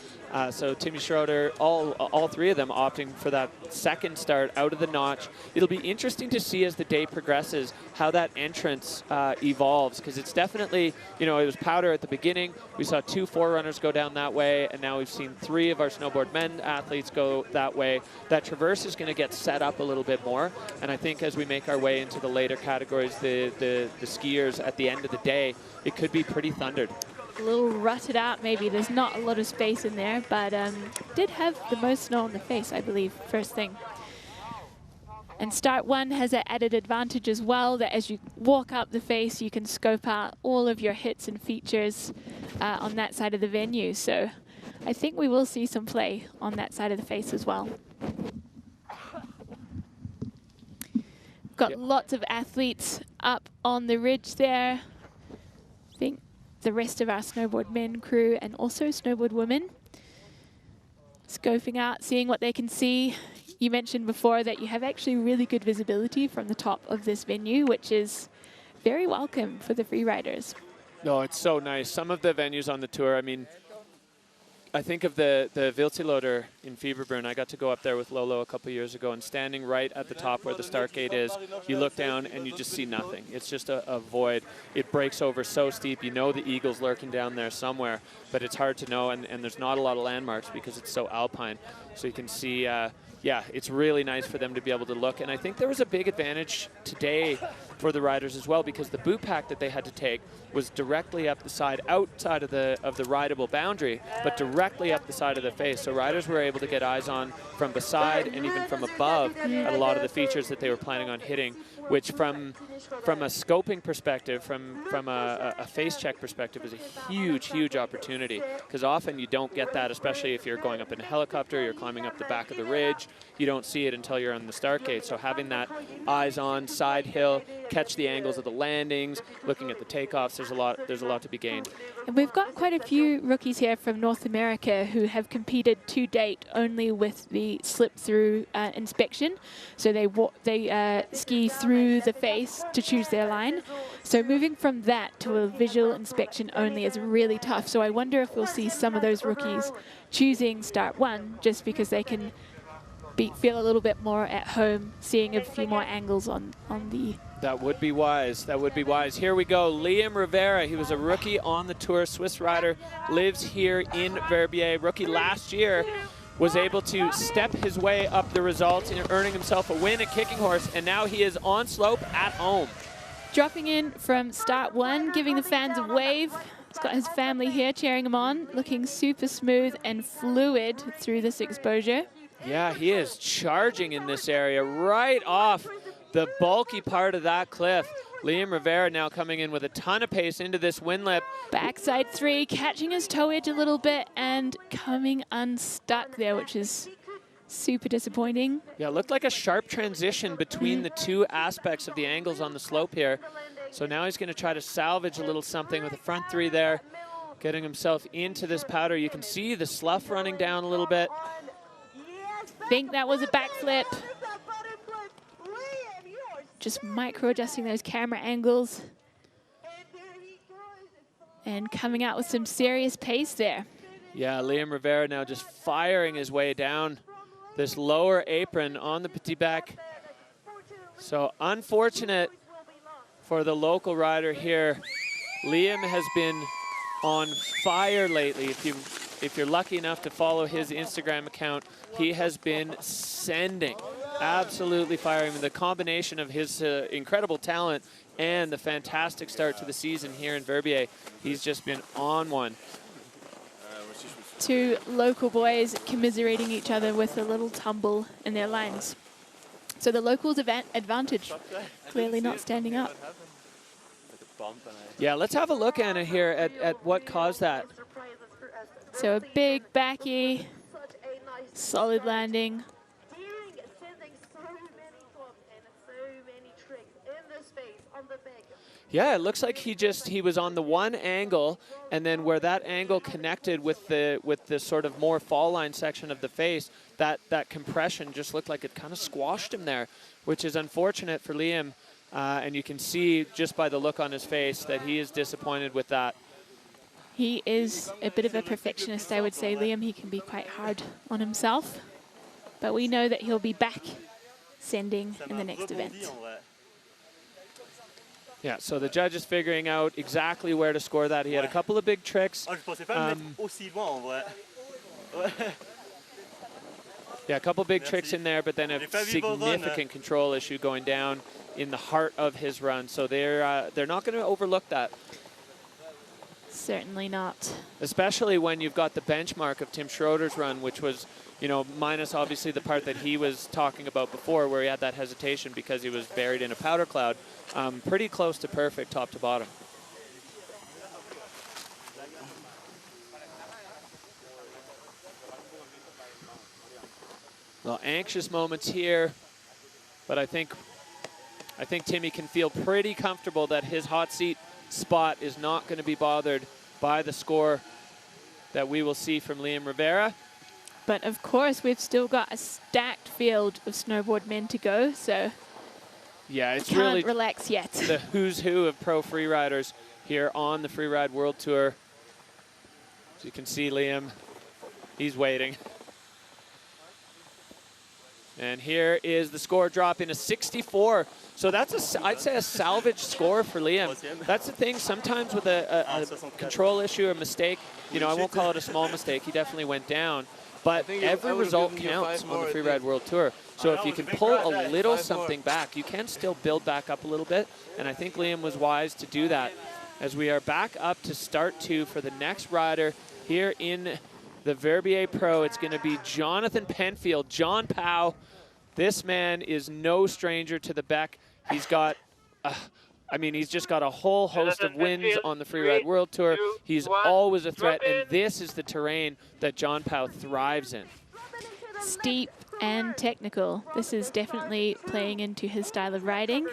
[SPEAKER 3] So Timmy Schroeder, all three of them opting for that second start out of the notch. It'll be interesting to see as the day progresses how that entrance evolves, because it's definitely, you know, it was powder at the beginning. We saw 2 forerunners go down that way, and now we've seen 3 of our snowboard men athletes go that way. That traverse is going to get set up a little bit more, and I think as we make our way into the later categories, the skiers at the end of the day, it could be pretty thundered.
[SPEAKER 4] A little rutted out maybe. There's not a lot of space in there, but did have the most snow on the face, I believe, first thing. And start 1 has an added advantage as well, that as you walk up the face, you can scope out all of your hits and features on that side of the venue. So I think we will see some play on that side of the face as well. Got lots of athletes up on the ridge there. I think the rest of our snowboard men crew and also snowboard women scoping out, seeing what they can see. You mentioned before that you have actually really good visibility from the top of this venue, which is very welcome for the free riders.
[SPEAKER 3] No, it's so nice. Some of the venues on the tour, I mean, I think of the Vilseloader in Fieberbrunn. I got to go up there with Lolo a couple years ago, and standing right at the top where the start gate is, you look down and you just see nothing. It's just a void. It breaks over so steep. You know the eagle's lurking down there somewhere, but it's hard to know, and there's not a lot of landmarks because it's so alpine. So you can see, yeah, it's really nice for them to be able to look. And I think there was a big advantage today for the riders as well, because the boot pack that they had to take was directly up the side, outside of the rideable boundary, but directly up the side of the face. So riders were able to get eyes on from beside and even from above at a lot of the features that they were planning on hitting, which from a scoping perspective, from a face check perspective, is a huge opportunity, because often you don't get that, especially if you're going up in a helicopter, you're climbing up the back of the ridge, you don't see it until you're on the start gate. So having that eyes on side hill, catch the angles of the landings, looking at the takeoffs, there's a lot to be gained.
[SPEAKER 4] And we've got quite a few rookies here from North America who have competed to date only with the slip-through inspection. So they ski through the face to choose their line. So moving from that to a visual inspection only is really tough. So I wonder if we'll see some of those rookies choosing start 1 just because they can feel a little bit more at home, seeing a few more angles on the...
[SPEAKER 3] That would be wise. That would be wise. Here we go. Liam Rivera. He was a rookie on the tour. Swiss rider, lives here in Verbier. Rookie last year, was able to step his way up the results, earning himself a win at Kicking Horse, and now he is on slope at home.
[SPEAKER 4] Dropping in from start 1, giving the fans a wave. He's got his family here cheering him on, looking super smooth and fluid through this exposure.
[SPEAKER 3] Yeah, he is charging in this area right off the bulky part of that cliff. Liam Rivera now coming in with a ton of pace into this wind lip.
[SPEAKER 4] Backside 3, catching his toe edge a little bit and coming unstuck there, which is super disappointing.
[SPEAKER 3] Yeah, it looked like a sharp transition between the two aspects of the angles on the slope here. So now he's going to try to salvage a little something with the front 3 there, getting himself into this powder. You can see the slough running down a little bit.
[SPEAKER 4] Think that was a backflip. Just micro-adjusting those camera angles. And coming out with some serious pace there.
[SPEAKER 3] Yeah, Liam Rivera now just firing his way down this lower apron on the petit bec. So unfortunate for the local rider here. Liam has been on fire lately. If you're lucky enough to follow his Instagram account, he has been sending, absolutely firing. The combination of his incredible talent and the fantastic start to the season here in Verbier, he's just been on one.
[SPEAKER 4] 2 local boys commiserating each other with a little tumble in their lines. So the locals' advantage, clearly not standing up.
[SPEAKER 3] Yeah, let's have a look, Anna, here at what caused that.
[SPEAKER 4] So a big backy, solid landing.
[SPEAKER 3] Yeah, it looks like he was on the one angle, and then where that angle connected with the sort of more fall line section of the face, that compression just looked like it kind of squashed him there, which is unfortunate for Liam. And you can see just by the look on his face that he is disappointed with that.
[SPEAKER 4] He is a bit of a perfectionist, I would say, Liam. He can be quite hard on himself. But we know that he'll be back sending in the next event.
[SPEAKER 3] Yeah, so the judge is figuring out exactly where to score that. He had a couple of big tricks. Yeah, a couple big tricks in there, but then a significant control issue going down in the heart of his run. So they're not going to overlook that.
[SPEAKER 4] Certainly not.
[SPEAKER 3] Especially when you've got the benchmark of Tim Schroeder's run, which was, you know, minus obviously the part that he was talking about before where he had that hesitation because he was buried in a powder cloud. Pretty close to perfect top to bottom. Well, anxious moments here, but I think Timmy can feel pretty comfortable that his hot seat spot is not going to be bothered by the score that we will see from Liam Rivera.
[SPEAKER 4] But of course, we've still got a stacked field of snowboard men to go, so
[SPEAKER 3] yeah, it's
[SPEAKER 4] can't
[SPEAKER 3] really
[SPEAKER 4] relax yet.
[SPEAKER 3] The who's who of pro freeriders here on the Freeride World Tour. As you can see, Liam, he's waiting. And here is the score drop in a 64. So that's I'd say a salvage score for Liam. That's the thing sometimes with a control issue or mistake. You know, I won't call it a small mistake. He definitely went down. But every result counts on the Freeride World Tour. So if you can pull a little something back, you can still build back up a little bit. And I think Liam was wise to do that. As we are back up to start 2 for the next rider here in the Verbier Pro, it's going to be Jonathan Penfield. John Powell. This man is no stranger to the Beck. He's got, he's just got a whole host of wins on the Freeride World Tour. He's always a threat, and this is the terrain that John Powell thrives in.
[SPEAKER 4] Steep and technical. This is definitely playing into his style of riding.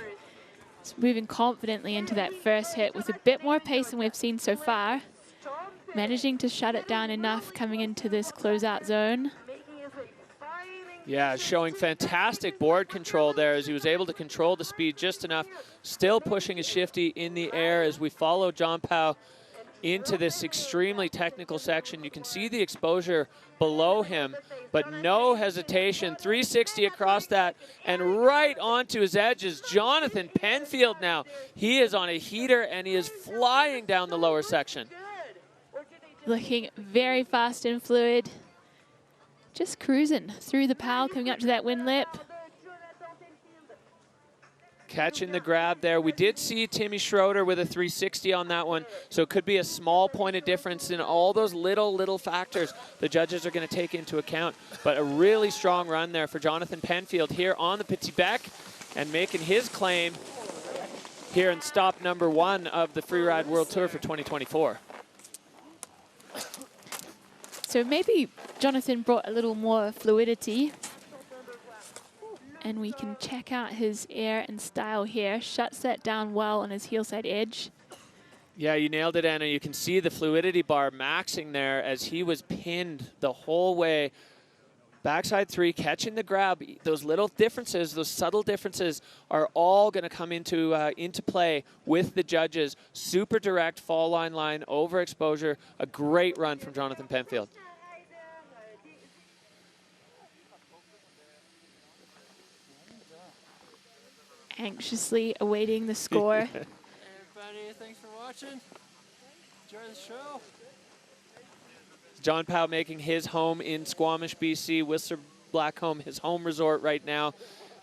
[SPEAKER 4] He's moving confidently into that first hit with a bit more pace than we've seen so far. Managing to shut it down enough coming into this closeout zone.
[SPEAKER 3] Yeah, showing fantastic board control there as he was able to control the speed just enough, still pushing his shifty in the air as we follow John Powell into this extremely technical section. You can see the exposure below him, but no hesitation. 360 across that and right onto his edges. Jonathan Penfield now. He is on a heater and he is flying down the lower section.
[SPEAKER 4] Looking very fast and fluid. Just cruising through the Powell, coming up to that wind lip.
[SPEAKER 3] Catching the grab there. We did see Timmy Schroeder with a 360 on that one, so it could be a small point of difference in all those little factors the judges are going to take into account. But a really strong run there for Jonathan Penfield here on the Petit Bec and making his claim here in stop number 1 of the Freeride World Tour for 2024.
[SPEAKER 4] So maybe Jonathan brought a little more fluidity. And we can check out his air and style here. Shuts that down well on his heel side edge.
[SPEAKER 3] Yeah, you nailed it, Anna. You can see the fluidity bar maxing there as he was pinned the whole way. Backside 3, catching the grab. Those little differences, those subtle differences are all going to come into play with the judges. Super direct fall line, overexposure. A great run from Jonathan Penfield.
[SPEAKER 4] Anxiously awaiting the score.
[SPEAKER 11] Hey everybody, thanks for watching. Enjoy the show.
[SPEAKER 3] John Powell making his home in Squamish, BC. Whistler Blackcomb, his home resort right now.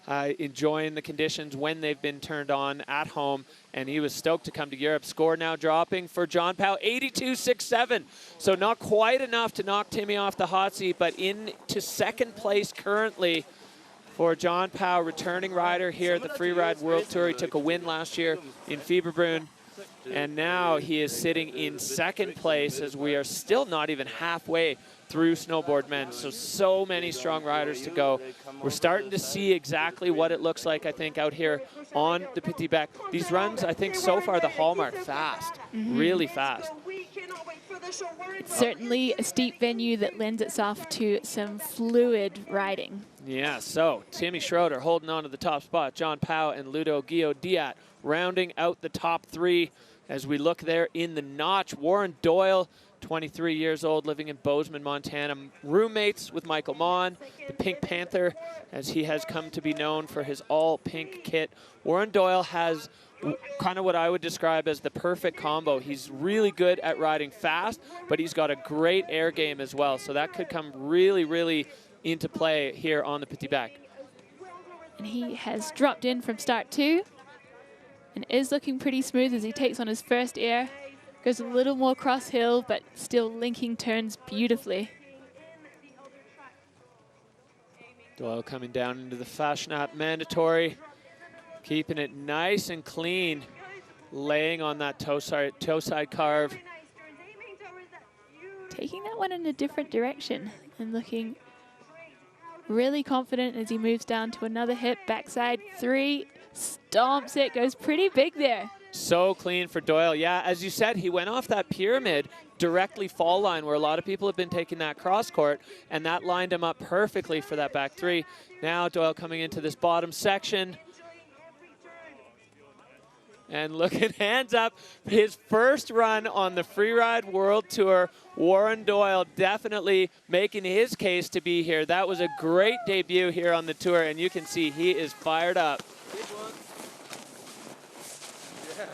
[SPEAKER 3] Enjoying the conditions when they've been turned on at home. And he was stoked to come to Europe. Score now dropping for John Powell, 82.67. So not quite enough to knock Timmy off the hot seat, but into second place currently for John Powell, returning rider here at the Freeride World Tour. He took a win last year in Fieberbrunn, and now he is sitting in second place as we are still not even halfway through snowboard men. So many strong riders to go. We're starting to see exactly what it looks like, I think, out here on the Petit Bec. These runs, I think, so far the hallmark, fast, really fast.
[SPEAKER 4] It's certainly a steep venue that lends itself to some fluid riding.
[SPEAKER 3] Yeah, so Timmy Schroeder holding on to the top spot. John Pau and Ludo Gio-Diat rounding out the top 3 as we look there in the notch. Warren Doyle, 23 years old, living in Bozeman, Montana. Roommates with Michael Maughan, the Pink Panther, as he has come to be known for his all-pink kit. Warren Doyle has kind of what I would describe as the perfect combo. He's really good at riding fast, but he's got a great air game as well. So that could come really, really into play here on the Petit Bec.
[SPEAKER 4] And he has dropped in from start 2 and is looking pretty smooth as he takes on his first air. Goes a little more cross hill, but still linking turns beautifully.
[SPEAKER 3] Doyle coming down into the Fashionat mandatory, keeping it nice and clean, laying on that toe side carve.
[SPEAKER 4] Taking that one in a different direction and looking really confident as he moves down to another hip, backside 3, stomps it, goes pretty big there.
[SPEAKER 3] So clean for Doyle. Yeah, as you said, he went off that pyramid directly fall line where a lot of people have been taking that cross court, and that lined him up perfectly for that back 3. Now Doyle coming into this bottom section. And looking hands up, his first run on the Freeride World Tour. Warren Doyle definitely making his case to be here. That was a great debut here on the tour, and you can see he is fired up.
[SPEAKER 1] Yeah.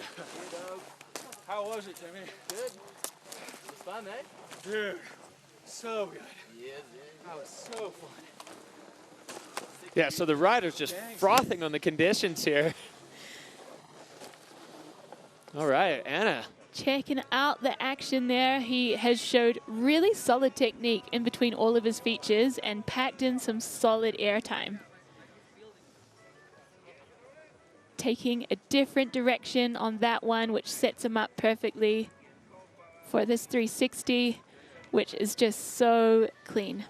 [SPEAKER 1] How was it, Jimmy? Good. It was fun, eh? Dude, so good. Yeah, that was so fun.
[SPEAKER 3] Yeah, so the rider's just frothing on the conditions here. All right, Anna.
[SPEAKER 4] Checking out the action there. He has showed really solid technique in between all of his features and packed in some solid air time. Taking a different direction on that one, which sets him up perfectly for this 360, which is just so clean.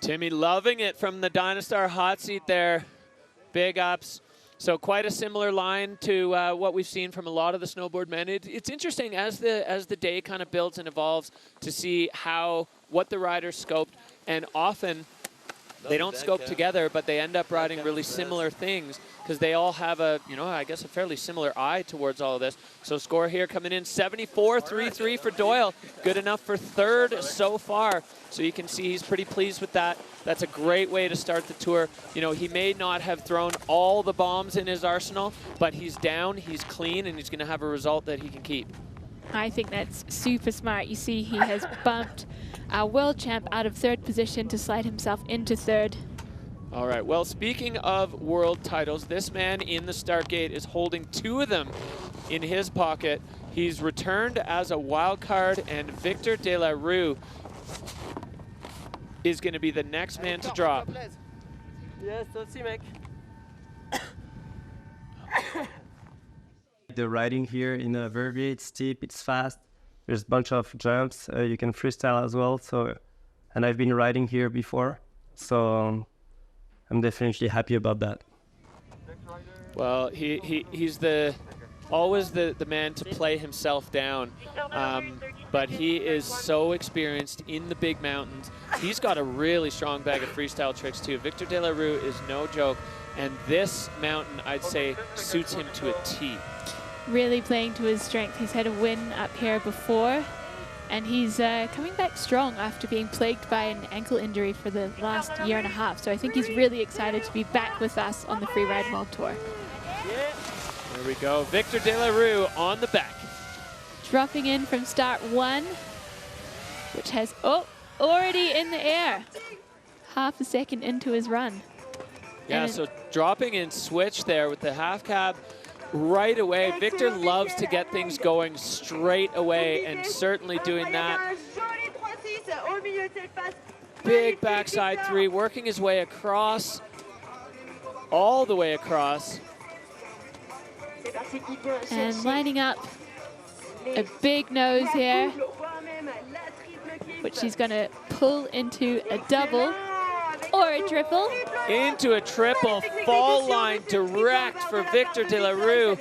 [SPEAKER 3] Timmy loving it from the Dynastar hot seat there. Big ups. So quite a similar line to what we've seen from a lot of the snowboard men. It's interesting as the day kind of builds and evolves to see what the riders scoped, and often they don't scope together, but they end up riding really similar things because they all have I guess a fairly similar eye towards all of this. So score here coming in 74.33 for Doyle. Good enough for 3rd so far. So you can see he's pretty pleased with that. That's a great way to start the tour. You know, he may not have thrown all the bombs in his arsenal, but he's down, he's clean, and he's going to have a result that he can keep.
[SPEAKER 4] I think that's super smart. You see he has bumped our world champ out of 3rd position to slide himself into 3rd.
[SPEAKER 3] All right, well, speaking of world titles, this man in the start gate is holding 2 of them in his pocket. He's returned as a wild card, and Victor De La Rue is going to be the next man to drop.
[SPEAKER 11] Yes, let's see, mec.
[SPEAKER 12] The riding here in Verbier, it's steep, it's fast. There's a bunch of jumps. You can freestyle as well. And I've been riding here before, so I'm definitely happy about that.
[SPEAKER 3] Well, he's always the man to play himself down, but he is so experienced in the big mountains. He's got a really strong bag of freestyle tricks too. Victor De La Rue is no joke, and this mountain, I'd say, suits him to a T.
[SPEAKER 4] Really playing to his strength. He's had a win up here before, and he's coming back strong after being plagued by an ankle injury for the last year and a half. So I think he's really excited to be back with us on the Freeride World Tour.
[SPEAKER 3] There we go. Victor De La Rue on the back.
[SPEAKER 4] Dropping in from start 1, which has, already in the air. Half a second into his run.
[SPEAKER 3] Yeah, so dropping in switch there with the half cab right away. Victor loves to get things going straight away, and certainly doing that. Big backside 3, working his way across, all the way across.
[SPEAKER 4] And lining up a big nose here, which he's going to pull into a double or a triple.
[SPEAKER 3] Into a triple, fall line direct for Victor De La Rue.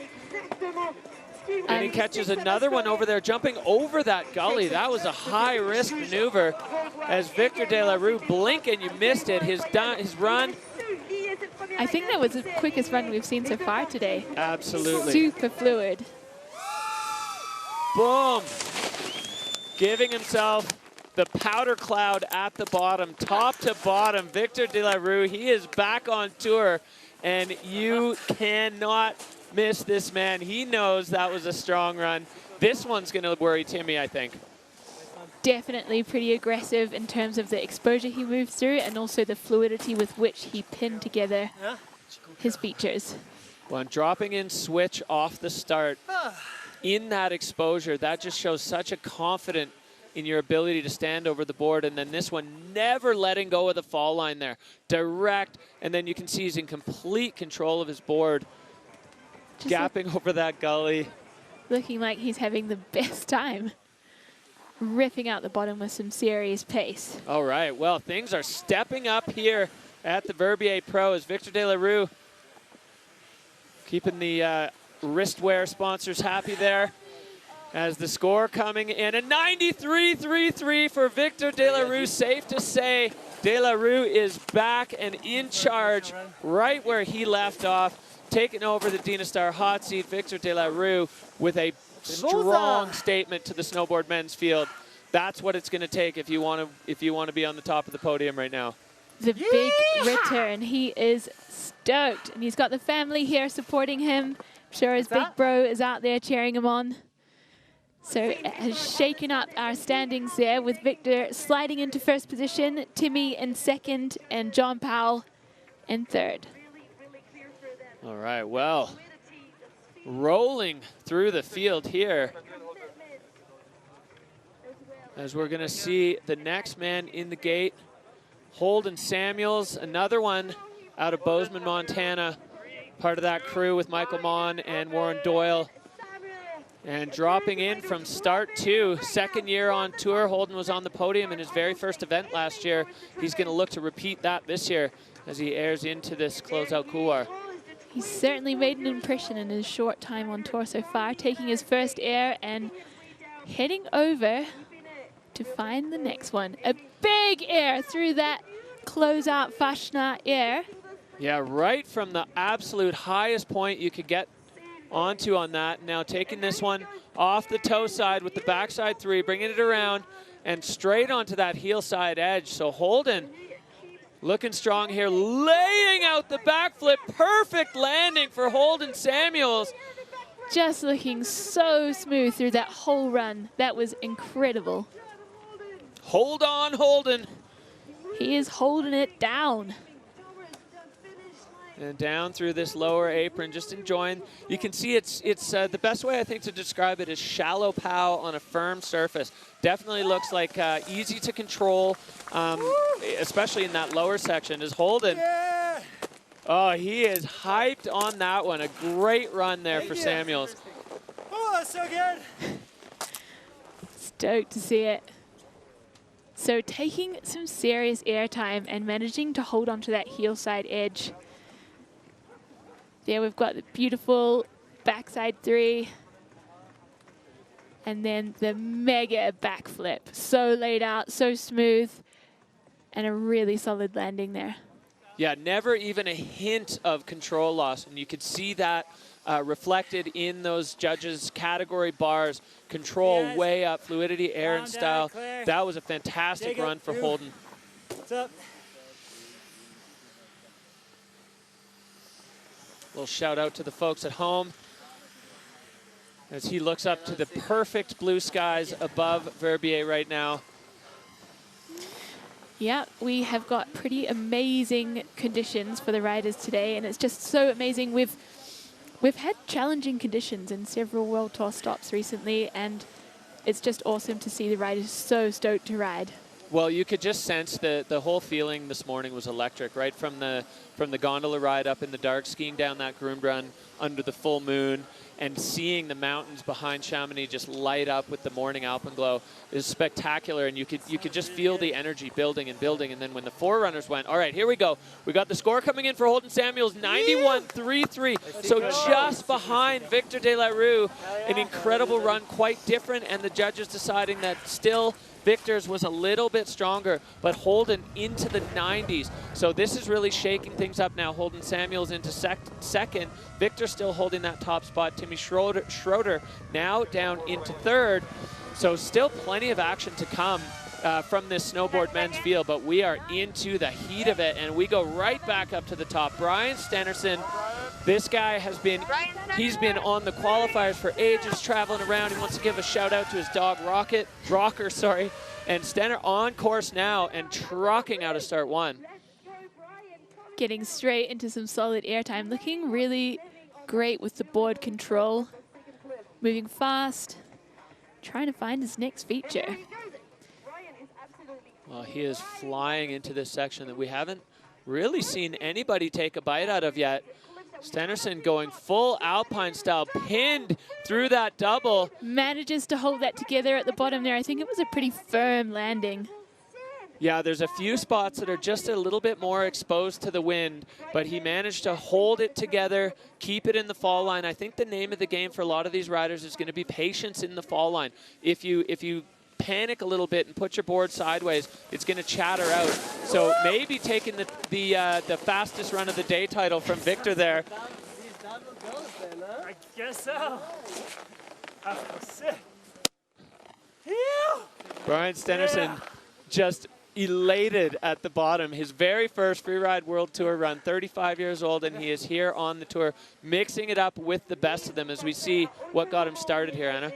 [SPEAKER 3] And he catches another one over there, jumping over that gully. That was a high-risk maneuver as Victor De La Rue blinking. You missed it. His run.
[SPEAKER 4] I think that was the quickest run we've seen so far today.
[SPEAKER 3] Absolutely.
[SPEAKER 4] Super fluid.
[SPEAKER 3] Boom. Giving himself the powder cloud at the bottom, top to bottom. Victor De La Rue, he is back on tour, and you cannot miss this man. He knows that was a strong run. This one's going to worry Timmy, I think.
[SPEAKER 4] Definitely pretty aggressive in terms of the exposure he moved through and also the fluidity with which he pinned together his features.
[SPEAKER 3] Well, dropping in switch off the start in that exposure, that just shows such a confidence in your ability to stand over the board. And then this one, never letting go of the fall line there. Direct, and then you can see he's in complete control of his board. Just gapping over that gully.
[SPEAKER 4] Looking like he's having the best time. Ripping out the bottom with some serious pace.
[SPEAKER 3] All right, well, things are stepping up here at the Verbier Pro as Victor De La Rue keeping the wristwear sponsors happy there. As the score coming in, a 93-3-3 for Victor De La Rue. Safe to say De La Rue is back and in charge right where he left off. Taking over the Dynastar hot seat, Victor De La Rue with a strong statement to the snowboard men's field. That's what it's going to take if you want to be on the top of the podium right now.
[SPEAKER 4] The big return. He is stoked, and he's got the family here supporting him. I'm sure his big bro is out there cheering him on. So it has shaken up our standings there with Victor sliding into first position, Timmy in second, and John Powell in third.
[SPEAKER 3] All right, well, rolling through the field here as we're going to see the next man in the gate, Holden Samuels, another one out of Bozeman, Montana, part of that crew with Michael Mon and Warren Doyle. And dropping in from start two, second year on tour. Holden was on the podium in his very first event last year. He's going to look to repeat that this year as he airs into this closeout couloir.
[SPEAKER 4] He's certainly made an impression in his short time on tour so far, taking his first air and heading over to find the next one. A big air through that closeout Fashna air.
[SPEAKER 3] Yeah, right from the absolute highest point you could get onto on that. Now taking this one off the toe side with the backside three, bringing it around and straight onto that heel side edge. So Holden looking strong here, laying out the backflip. Perfect landing for Holden Samuels.
[SPEAKER 4] Just looking so smooth through that whole run. That was incredible.
[SPEAKER 3] Hold on, Holden.
[SPEAKER 4] He is holding it down.
[SPEAKER 3] And down through this lower apron, just enjoying. You can see it's the best way I think to describe it is shallow pow on a firm surface. Definitely looks like easy to control, especially in that lower section. Is Holden?
[SPEAKER 11] Yeah.
[SPEAKER 3] Oh, he is hyped on that one. A great run there for Samuels.
[SPEAKER 11] Oh, that's so good.
[SPEAKER 4] Stoked to see it. So taking some serious air time and managing to hold onto that heel side edge. There we've got the beautiful backside three. And then the mega backflip. So laid out, so smooth, and a really solid landing there.
[SPEAKER 3] Yeah, never even a hint of control loss. And you could see that reflected in those judges' category bars. Control way up, fluidity, air, and style. That was a fantastic run for Holden.
[SPEAKER 11] What's up?
[SPEAKER 3] Little shout out to the folks at home as he looks up to the perfect blue skies above Verbier right now.
[SPEAKER 4] Yeah, we have got pretty amazing conditions for the riders today, and it's just so amazing. We've had challenging conditions in several World Tour stops recently, and it's just awesome to see the riders so stoked to ride.
[SPEAKER 3] Well, you could just sense the whole feeling this morning was electric, right? From the gondola ride up in the dark, skiing down that groomed run under the full moon, and seeing the mountains behind Chamonix just light up with the morning alpenglow is spectacular. And you could just feel the energy building and building. And then when the forerunners went, all right, here we go. We got the score coming in for Holden Samuels, 91.33. So just behind Victor De La Rue, an incredible run, quite different. And the judges deciding that still Victor's was a little bit stronger, but Holden into the 90s. So this is really shaking things up now. Holden Samuels into second. Victor still holding that top spot. Timmy Schroeder now down into third. So still plenty of action to come from this snowboard men's field, but we are into the heat of it, and we go right back up to the top. Brian Stenerson, this guy he's been on the qualifiers for ages, traveling around. He wants to give a shout out to his dog Rocker, and Stenner on course now and trucking out of start one.
[SPEAKER 4] Getting straight into some solid airtime, looking really great with the board control. Moving fast, trying to find his next feature.
[SPEAKER 3] Well, he is flying into this section that we haven't really seen anybody take a bite out of yet. Stenerson going full Alpine style, pinned through that double.
[SPEAKER 4] Manages to hold that together at the bottom there. I think it was a pretty firm landing.
[SPEAKER 3] Yeah, there's a few spots that are just a little bit more exposed to the wind, but he managed to hold it together, keep it in the fall line. I think the name of the game for a lot of these riders is going to be patience in the fall line. If you panic a little bit and put your board sideways, it's going to chatter out. So maybe taking the fastest run of the day title from Victor there.
[SPEAKER 11] I guess so.
[SPEAKER 3] Brian Stenerson just elated at the bottom. His very first Freeride World Tour run, 35 years old, and he is here on the tour, mixing it up with the best of them as we see what got him started here, Anna.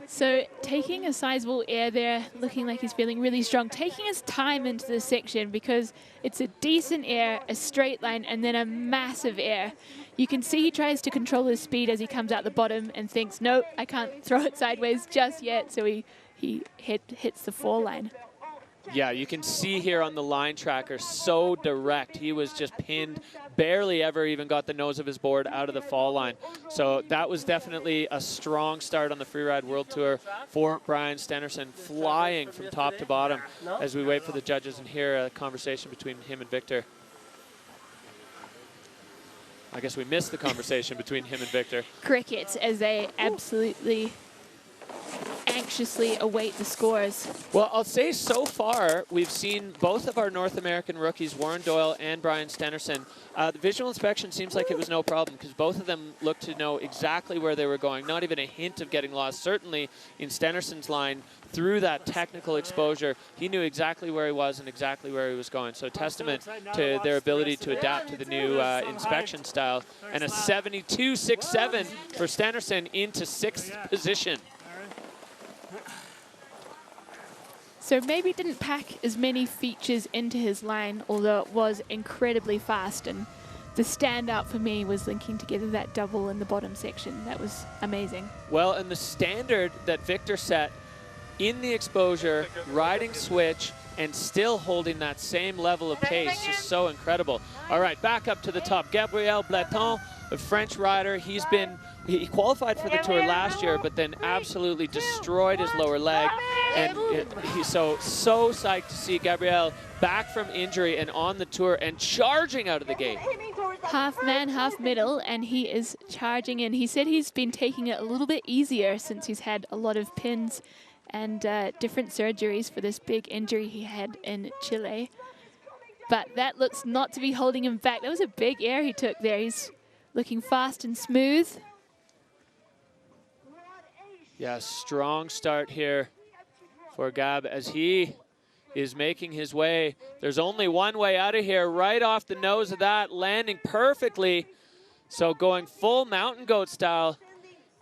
[SPEAKER 4] So taking a sizable air there, looking like he's feeling really strong, taking his time into this section because it's a decent air, a straight line, and then a massive air. You can see he tries to control his speed as he comes out the bottom and thinks, nope, I can't throw it sideways just yet, so he hits the fall line.
[SPEAKER 3] Yeah, you can see here on the line tracker, so direct. He was just pinned, barely ever even got the nose of his board out of the fall line. So that was definitely a strong start on the Freeride World Tour for Brian Stenerson, flying from top to bottom as we wait for the judges and hear a conversation between him and Victor. I guess we missed the conversation between him and Victor.
[SPEAKER 4] Crickets as they absolutely anxiously await the scores.
[SPEAKER 3] Well, I'll say so far, we've seen both of our North American rookies, Warren Doyle and Brian Stenerson. The visual inspection seems like it was no problem because both of them looked to know exactly where they were going, not even a hint of getting lost. Certainly in Stenerson's line, through that technical exposure, he knew exactly where he was and exactly where he was going. So testament to their ability to adapt to the new inspection style. And a 72.67 for Stenerson into 6th position.
[SPEAKER 4] So maybe didn't pack as many features into his line, although it was incredibly fast. And the standout for me was linking together that double in the bottom section. That was amazing.
[SPEAKER 3] Well, and the standard that Victor set in the exposure, riding switch, and still holding that same level of pace is so incredible. All right, back up to the top. Gabriel Bleton, a French rider. He qualified for the Tour last year, but then absolutely destroyed his lower leg. And he's so psyched to see Gabriel back from injury and on the Tour and charging out of the gate.
[SPEAKER 4] Half man, half middle, and he is charging in. He said he's been taking it a little bit easier since he's had a lot of pins and different surgeries for this big injury he had in Chile. But that looks not to be holding him back. That was a big air he took there. He's looking fast and smooth.
[SPEAKER 3] Yeah, strong start here for Gab as he is making his way. There's only one way out of here, right off the nose of that, landing perfectly. So going full mountain goat style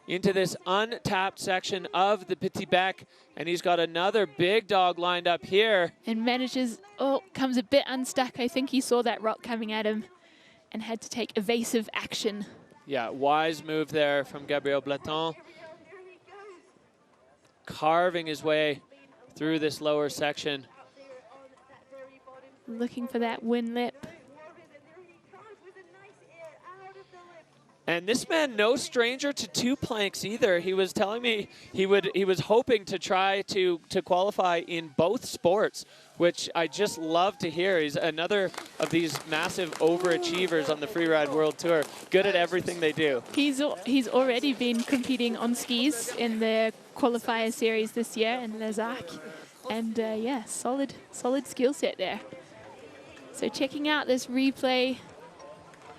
[SPEAKER 3] into this untapped section of the Petit Bec. And he's got another big dog lined up here.
[SPEAKER 4] And manages, comes a bit unstuck. I think he saw that rock coming at him and had to take evasive action.
[SPEAKER 3] Yeah, wise move there from Gabriel Bleton. Carving his way through this lower section.
[SPEAKER 4] looking for that win lip.
[SPEAKER 3] And this man, no stranger to 2 planks either. He was telling me he was hoping to try to qualify in both sports, which I just love to hear. He's another of these massive overachievers on the Freeride World Tour, good at everything they do.
[SPEAKER 4] He's already been competing on skis in the qualifier series this year in Les Arcs. And yeah, solid skill set there. So checking out this replay,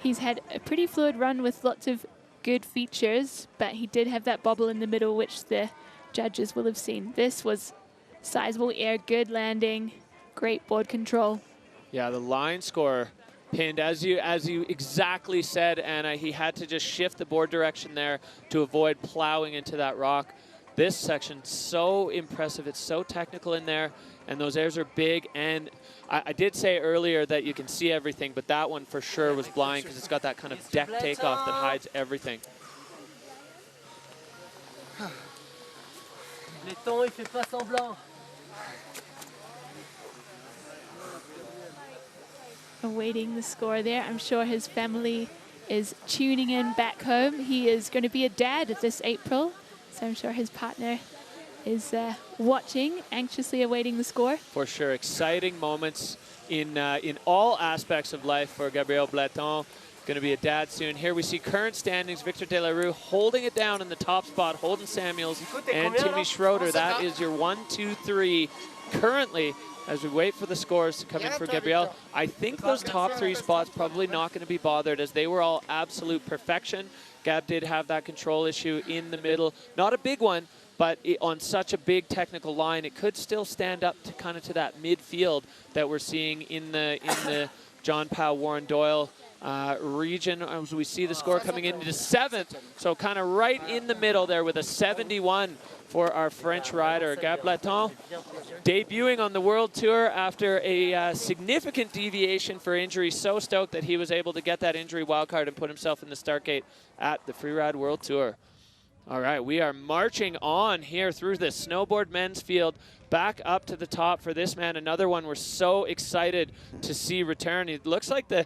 [SPEAKER 4] he's had a pretty fluid run with lots of good features, but he did have that bobble in the middle, which the judges will have seen. This was sizable air, good landing, great board control.
[SPEAKER 3] Yeah, the line score pinned, as you exactly said, Anna. He had to just shift the board direction there to avoid plowing into that rock. This section, so impressive. It's so technical in there, and those airs are big. And I did say earlier that you can see everything, but that one for sure was blind because it's got that kind of deck takeoff that hides everything.
[SPEAKER 4] Awaiting the score there. I'm sure his family is tuning in back home. He is going to be a dad this April, so I'm sure his partner is watching, anxiously awaiting the score.
[SPEAKER 3] For sure, exciting moments in all aspects of life for Gabriel Bletton. Going to be a dad soon. Here we see current standings. Victor De La Rue holding it down in the top spot. Holden Samuels and Timmy Schroeder. That is your 1, 2, 3 currently. As we wait for the scores to come in for Gabriel, I think those top 3 spots probably not going to be bothered as they were all absolute perfection. Gab did have that control issue in the middle. Not a big one, but on such a big technical line, it could still stand up to kind of to that midfield that we're seeing in the John Powell, Warren Doyle region, as we see the score coming into 7th. So kind of right in the middle there with a 71 for our French rider, Gab Bletton, debuting on the World Tour after a significant deviation for injury. So stoked that he was able to get that injury wildcard and put himself in the start gate at the Freeride World Tour. All right, we are marching on here through the snowboard men's field, back up to the top for this man. Another one we're so excited to see return. It looks like the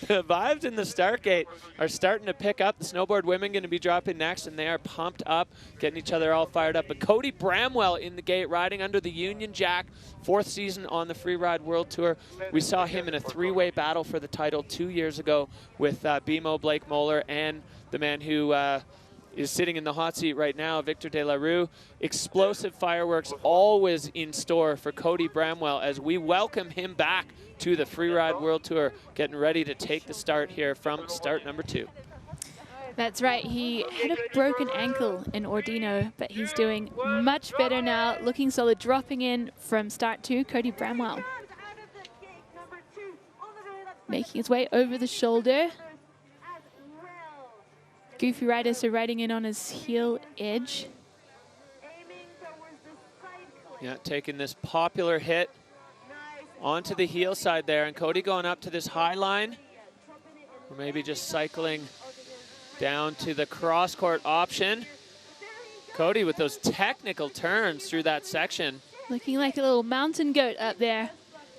[SPEAKER 3] vibes in the start gate are starting to pick up. The snowboard women going to be dropping next, and they are pumped up, getting each other all fired up. But Cody Bramwell in the gate, riding under the Union Jack, 4th season on the Freeride World Tour. We saw him in a 3-way battle for the title 2 years ago with BMO Blake Moeller and the man who is sitting in the hot seat right now, Victor De La Rue. Explosive fireworks always in store for Cody Bramwell as we welcome him back to the Freeride World Tour, getting ready to take the start here from start number 2.
[SPEAKER 4] That's right, he had a broken ankle in Ordino, but he's doing much better now, looking solid, dropping in from start 2, Cody Bramwell. Making his way over the shoulder. Goofy Rider, so riding in on his heel edge.
[SPEAKER 3] Yeah, taking this popular hit onto the heel side there, and Cody going up to this high line, or maybe just cycling down to the cross-court option. Cody with those technical turns through that section.
[SPEAKER 4] Looking like a little mountain goat up there.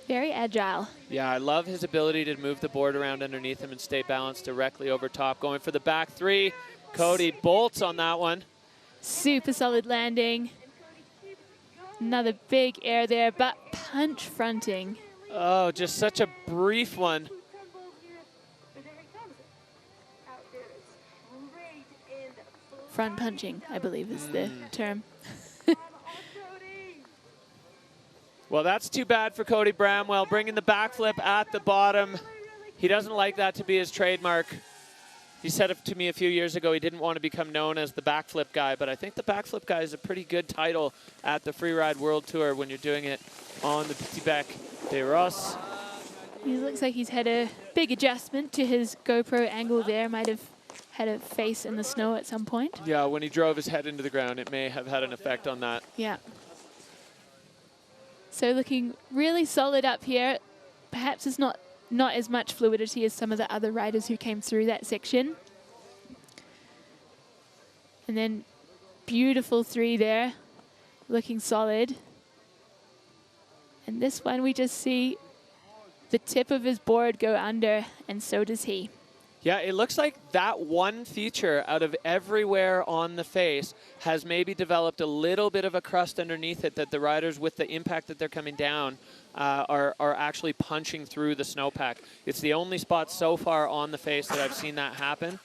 [SPEAKER 4] Very agile.
[SPEAKER 3] Yeah, I love his ability to move the board around underneath him and stay balanced directly over top. Going for the back 3. Cody bolts on that one.
[SPEAKER 4] Super solid landing. Another big air there, but punch fronting.
[SPEAKER 3] Oh, just such a brief one.
[SPEAKER 4] Front punching, I believe is the term.
[SPEAKER 3] Well, that's too bad for Cody Bramwell, bringing the backflip at the bottom. He doesn't like that to be his trademark. He said it to me a few years ago, he didn't want to become known as the backflip guy, but I think the backflip guy is a pretty good title at the Freeride World Tour when you're doing it on the Petit Bec des Rosses.
[SPEAKER 4] He looks like he's had a big adjustment to his GoPro angle there. Might have had a face in the snow at some point.
[SPEAKER 3] Yeah, when he drove his head into the ground, it may have had an effect on that.
[SPEAKER 4] Yeah. So looking really solid up here. Perhaps it's not as much fluidity as some of the other riders who came through that section. And then beautiful 3 there, looking solid. And this one we just see the tip of his board go under, and so does he.
[SPEAKER 3] Yeah, it looks like that one feature out of everywhere on the face has maybe developed a little bit of a crust underneath it that the riders, with the impact that they're coming down, are actually punching through the snowpack. It's the only spot so far on the face that I've seen that happen.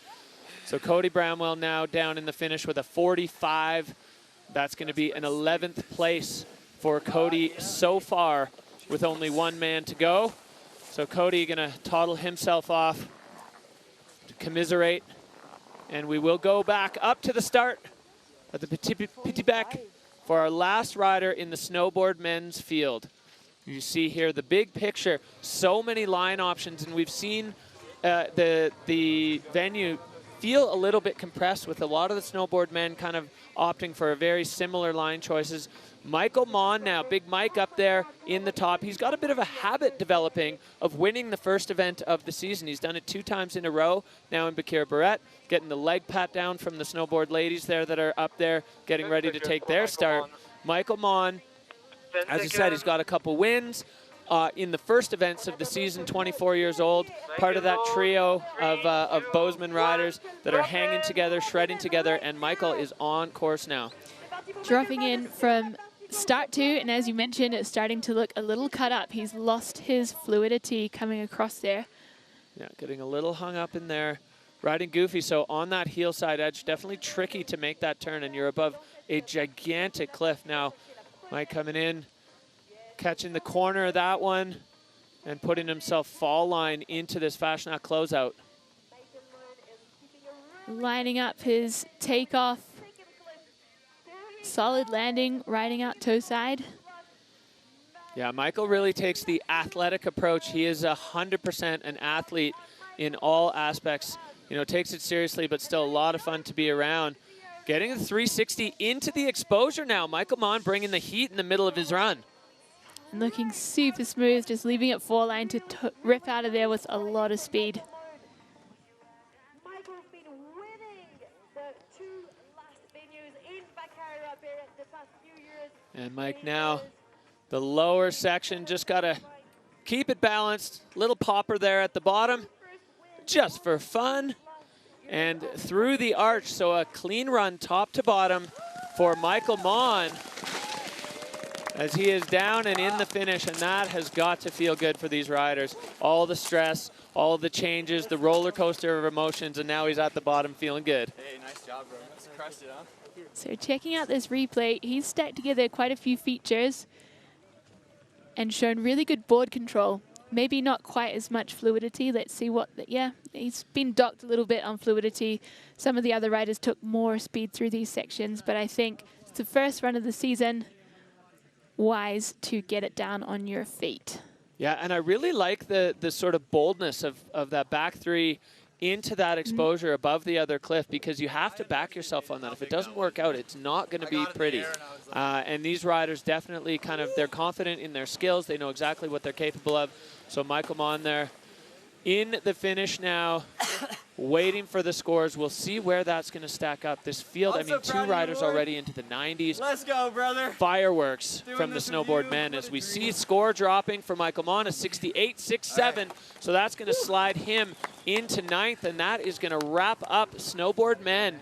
[SPEAKER 3] So Cody Bramwell now down in the finish with a 45. That's going to be an 11th place for Cody so far with only one man to go. So Cody going to toddle himself off to commiserate. And we will go back up to the start of the Petit Bec for our last rider in the snowboard men's field. You see here the big picture, so many line options, and we've seen the venue feel a little bit compressed with a lot of the snowboard men kind of opting for a very similar line choices. Michael Mon now, Big Mike up there in the top. He's got a bit of a habit developing of winning the first event of the season. He's done it 2 times in a row now in Bakir Barrette, getting the leg pat down from the snowboard ladies there that are up there getting ready to take their start. Michael Mon, as I said, he's got a couple wins. In the first events of the season, 24 years old, part of that trio of Bozeman riders that are hanging together, shredding together, and Michael is on course now.
[SPEAKER 4] Dropping in from start 2, and as you mentioned, it's starting to look a little cut up. He's lost his fluidity coming across there.
[SPEAKER 3] Yeah, getting a little hung up in there. Riding goofy, so on that heel side edge, definitely tricky to make that turn, and you're above a gigantic cliff. Now, Mike coming in, catching the corner of that one and putting himself fall line into this Fashionat closeout.
[SPEAKER 4] Lining up his takeoff. Solid landing, riding out toe side.
[SPEAKER 3] Yeah, Michael really takes the athletic approach. He is 100% an athlete in all aspects. You know, takes it seriously, but still a lot of fun to be around. Getting the 360 into the exposure now. Michael Mon bringing the heat in the middle of his run.
[SPEAKER 4] Looking super smooth, just leaving it 4 line to rip out of there with a lot of speed.
[SPEAKER 13] Michael's been winning the 2 last venues in Bakar Barrette the past few years.
[SPEAKER 3] And Mike now, the lower section, just got to keep it balanced. Little popper there at the bottom, just for fun. And through the arch, so a clean run top to bottom for Michael Mon, as he is down and in the finish, and that has got to feel good for these riders. All the stress, all the changes, the roller coaster of emotions, and now he's at the bottom feeling good.
[SPEAKER 1] Hey, nice job, bro. That's crushed it, huh?
[SPEAKER 4] So checking out this replay, he's stacked together quite a few features and shown really good board control. Maybe not quite as much fluidity. Let's see what, yeah, he's been docked a little bit on fluidity. Some of the other riders took more speed through these sections, but I think it's the first run of the season. Wise to get it down on your feet.
[SPEAKER 3] Yeah, and I really like the sort of boldness of that back 3 into that exposure above the other cliff, because you have to back yourself on that. If it doesn't work out, it's not going to be pretty. And these riders definitely they're confident in their skills. They know exactly what they're capable of. So Michael Mon there in the finish now, waiting for the scores. We'll see where that's going to stack up. This field, I mean, 2 riders already into the 90s.
[SPEAKER 1] Let's go, brother.
[SPEAKER 3] Fireworks from the snowboard men as we see score dropping for Michael Mon, a 68.67. So that's going to slide him into 9th, and that is going to wrap up snowboard men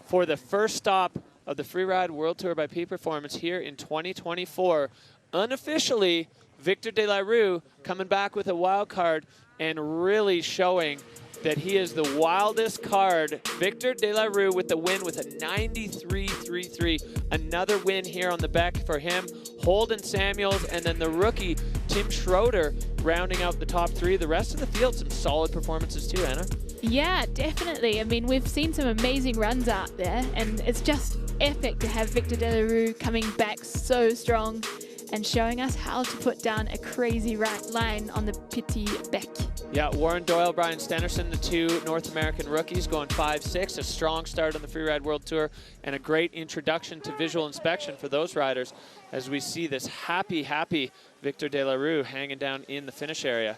[SPEAKER 3] for the first stop of the Freeride World Tour by Peak Performance here in 2024. Unofficially, Victor De La Rue coming back with a wild card and really showing that he is the wildest card. Victor De La Rue with the win with a 93.33. Another win here on the Beck for him. Holden Samuels, and then the rookie Tim Schroeder rounding out the top 3. The rest of the field, some solid performances too, Anna.
[SPEAKER 4] Yeah, definitely. I mean, we've seen some amazing runs out there, and it's just epic to have Victor De La Rue coming back so strong and showing us how to put down a crazy line on the Petit Bec.
[SPEAKER 3] Yeah, Warren Doyle, Brian Stenerson, the 2 North American rookies going 5-6, a strong start on the Freeride World Tour, and a great introduction to visual inspection for those riders as we see this happy Victor De La Rue hanging down in the finish area.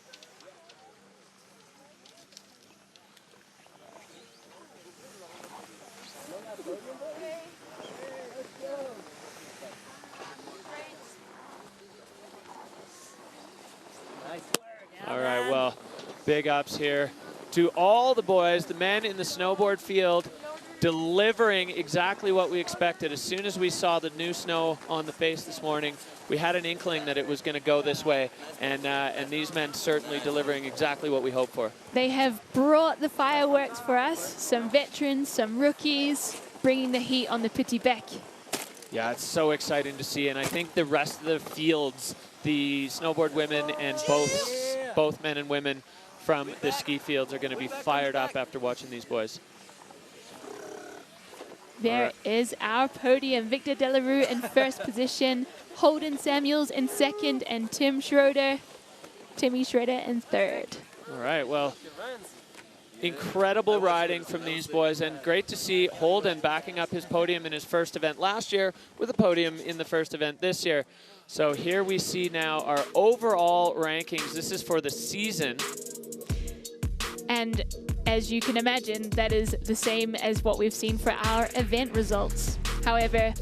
[SPEAKER 3] Big ups here to all the boys, the men in the snowboard field, delivering exactly what we expected. As soon as we saw the new snow on the face this morning, we had an inkling that it was going to go this way, and these men certainly delivering exactly what we hoped for.
[SPEAKER 4] They have brought the fireworks for us, some veterans, some rookies, bringing the heat on the Petit Bec.
[SPEAKER 3] Yeah, it's so exciting to see, and I think the rest of the fields, the snowboard women and both men and women from the ski fields are going to be fired up after watching these boys.
[SPEAKER 4] There is our podium. Victor Delarue in first position, Holden Samuels in second, and Timmy Schroeder in third.
[SPEAKER 3] All right, well, incredible riding from these boys, and great to see Holden backing up his podium in his first event last year with a podium in the first event this year. So here we see now our overall rankings. This is for the season.
[SPEAKER 4] And as you can imagine, that is the same as what we've seen for our event results. However,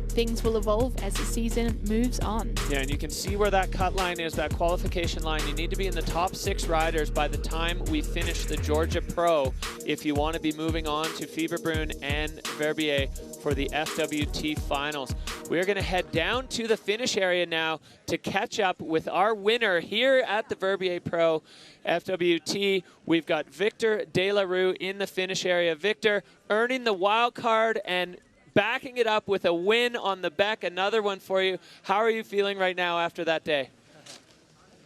[SPEAKER 4] things will evolve as the season moves on.
[SPEAKER 3] Yeah, and you can see where that cut line is, that qualification line. You need to be in the top 6 riders by the time we finish the Georgia Pro if you want to be moving on to Fieberbrunn and Verbier for the FWT finals. We're going to head down to the finish area now to catch up with our winner here at the Verbier Pro FWT. We've got Victor Delarue in the finish area. Victor earning the wild card and backing it up with a win on the Bec, another one for you. How are you feeling right now after that day?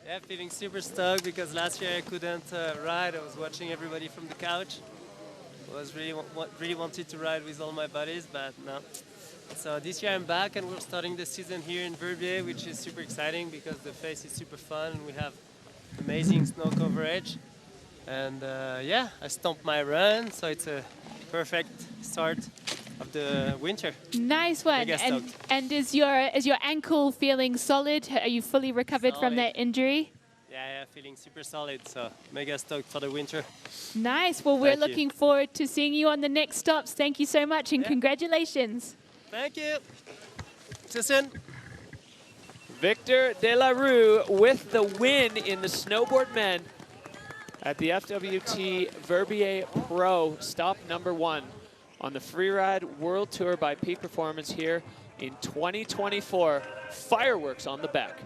[SPEAKER 11] Yeah, feeling super stoked because last year I couldn't ride. I was watching everybody from the couch. I was really wanted to ride with all my buddies, but no. So this year I'm back and we're starting the season here in Verbier, which is super exciting because the face is super fun and we have amazing snow coverage. And yeah, I stomped my run, so it's a perfect start of the winter.
[SPEAKER 4] Nice one. And is your ankle feeling solid? Are you fully recovered from that injury?
[SPEAKER 11] Yeah, feeling super solid, so mega stoked for the winter.
[SPEAKER 4] Nice. Well, we're looking forward to seeing you on the next stops. Thank you so much, and congratulations.
[SPEAKER 11] Thank you. See you soon.
[SPEAKER 3] Victor Delarue with the win in the snowboard men at the FWT Verbier Pro, stop number 1 on the Freeride World Tour by Peak Performance here in 2024. Fireworks on the back.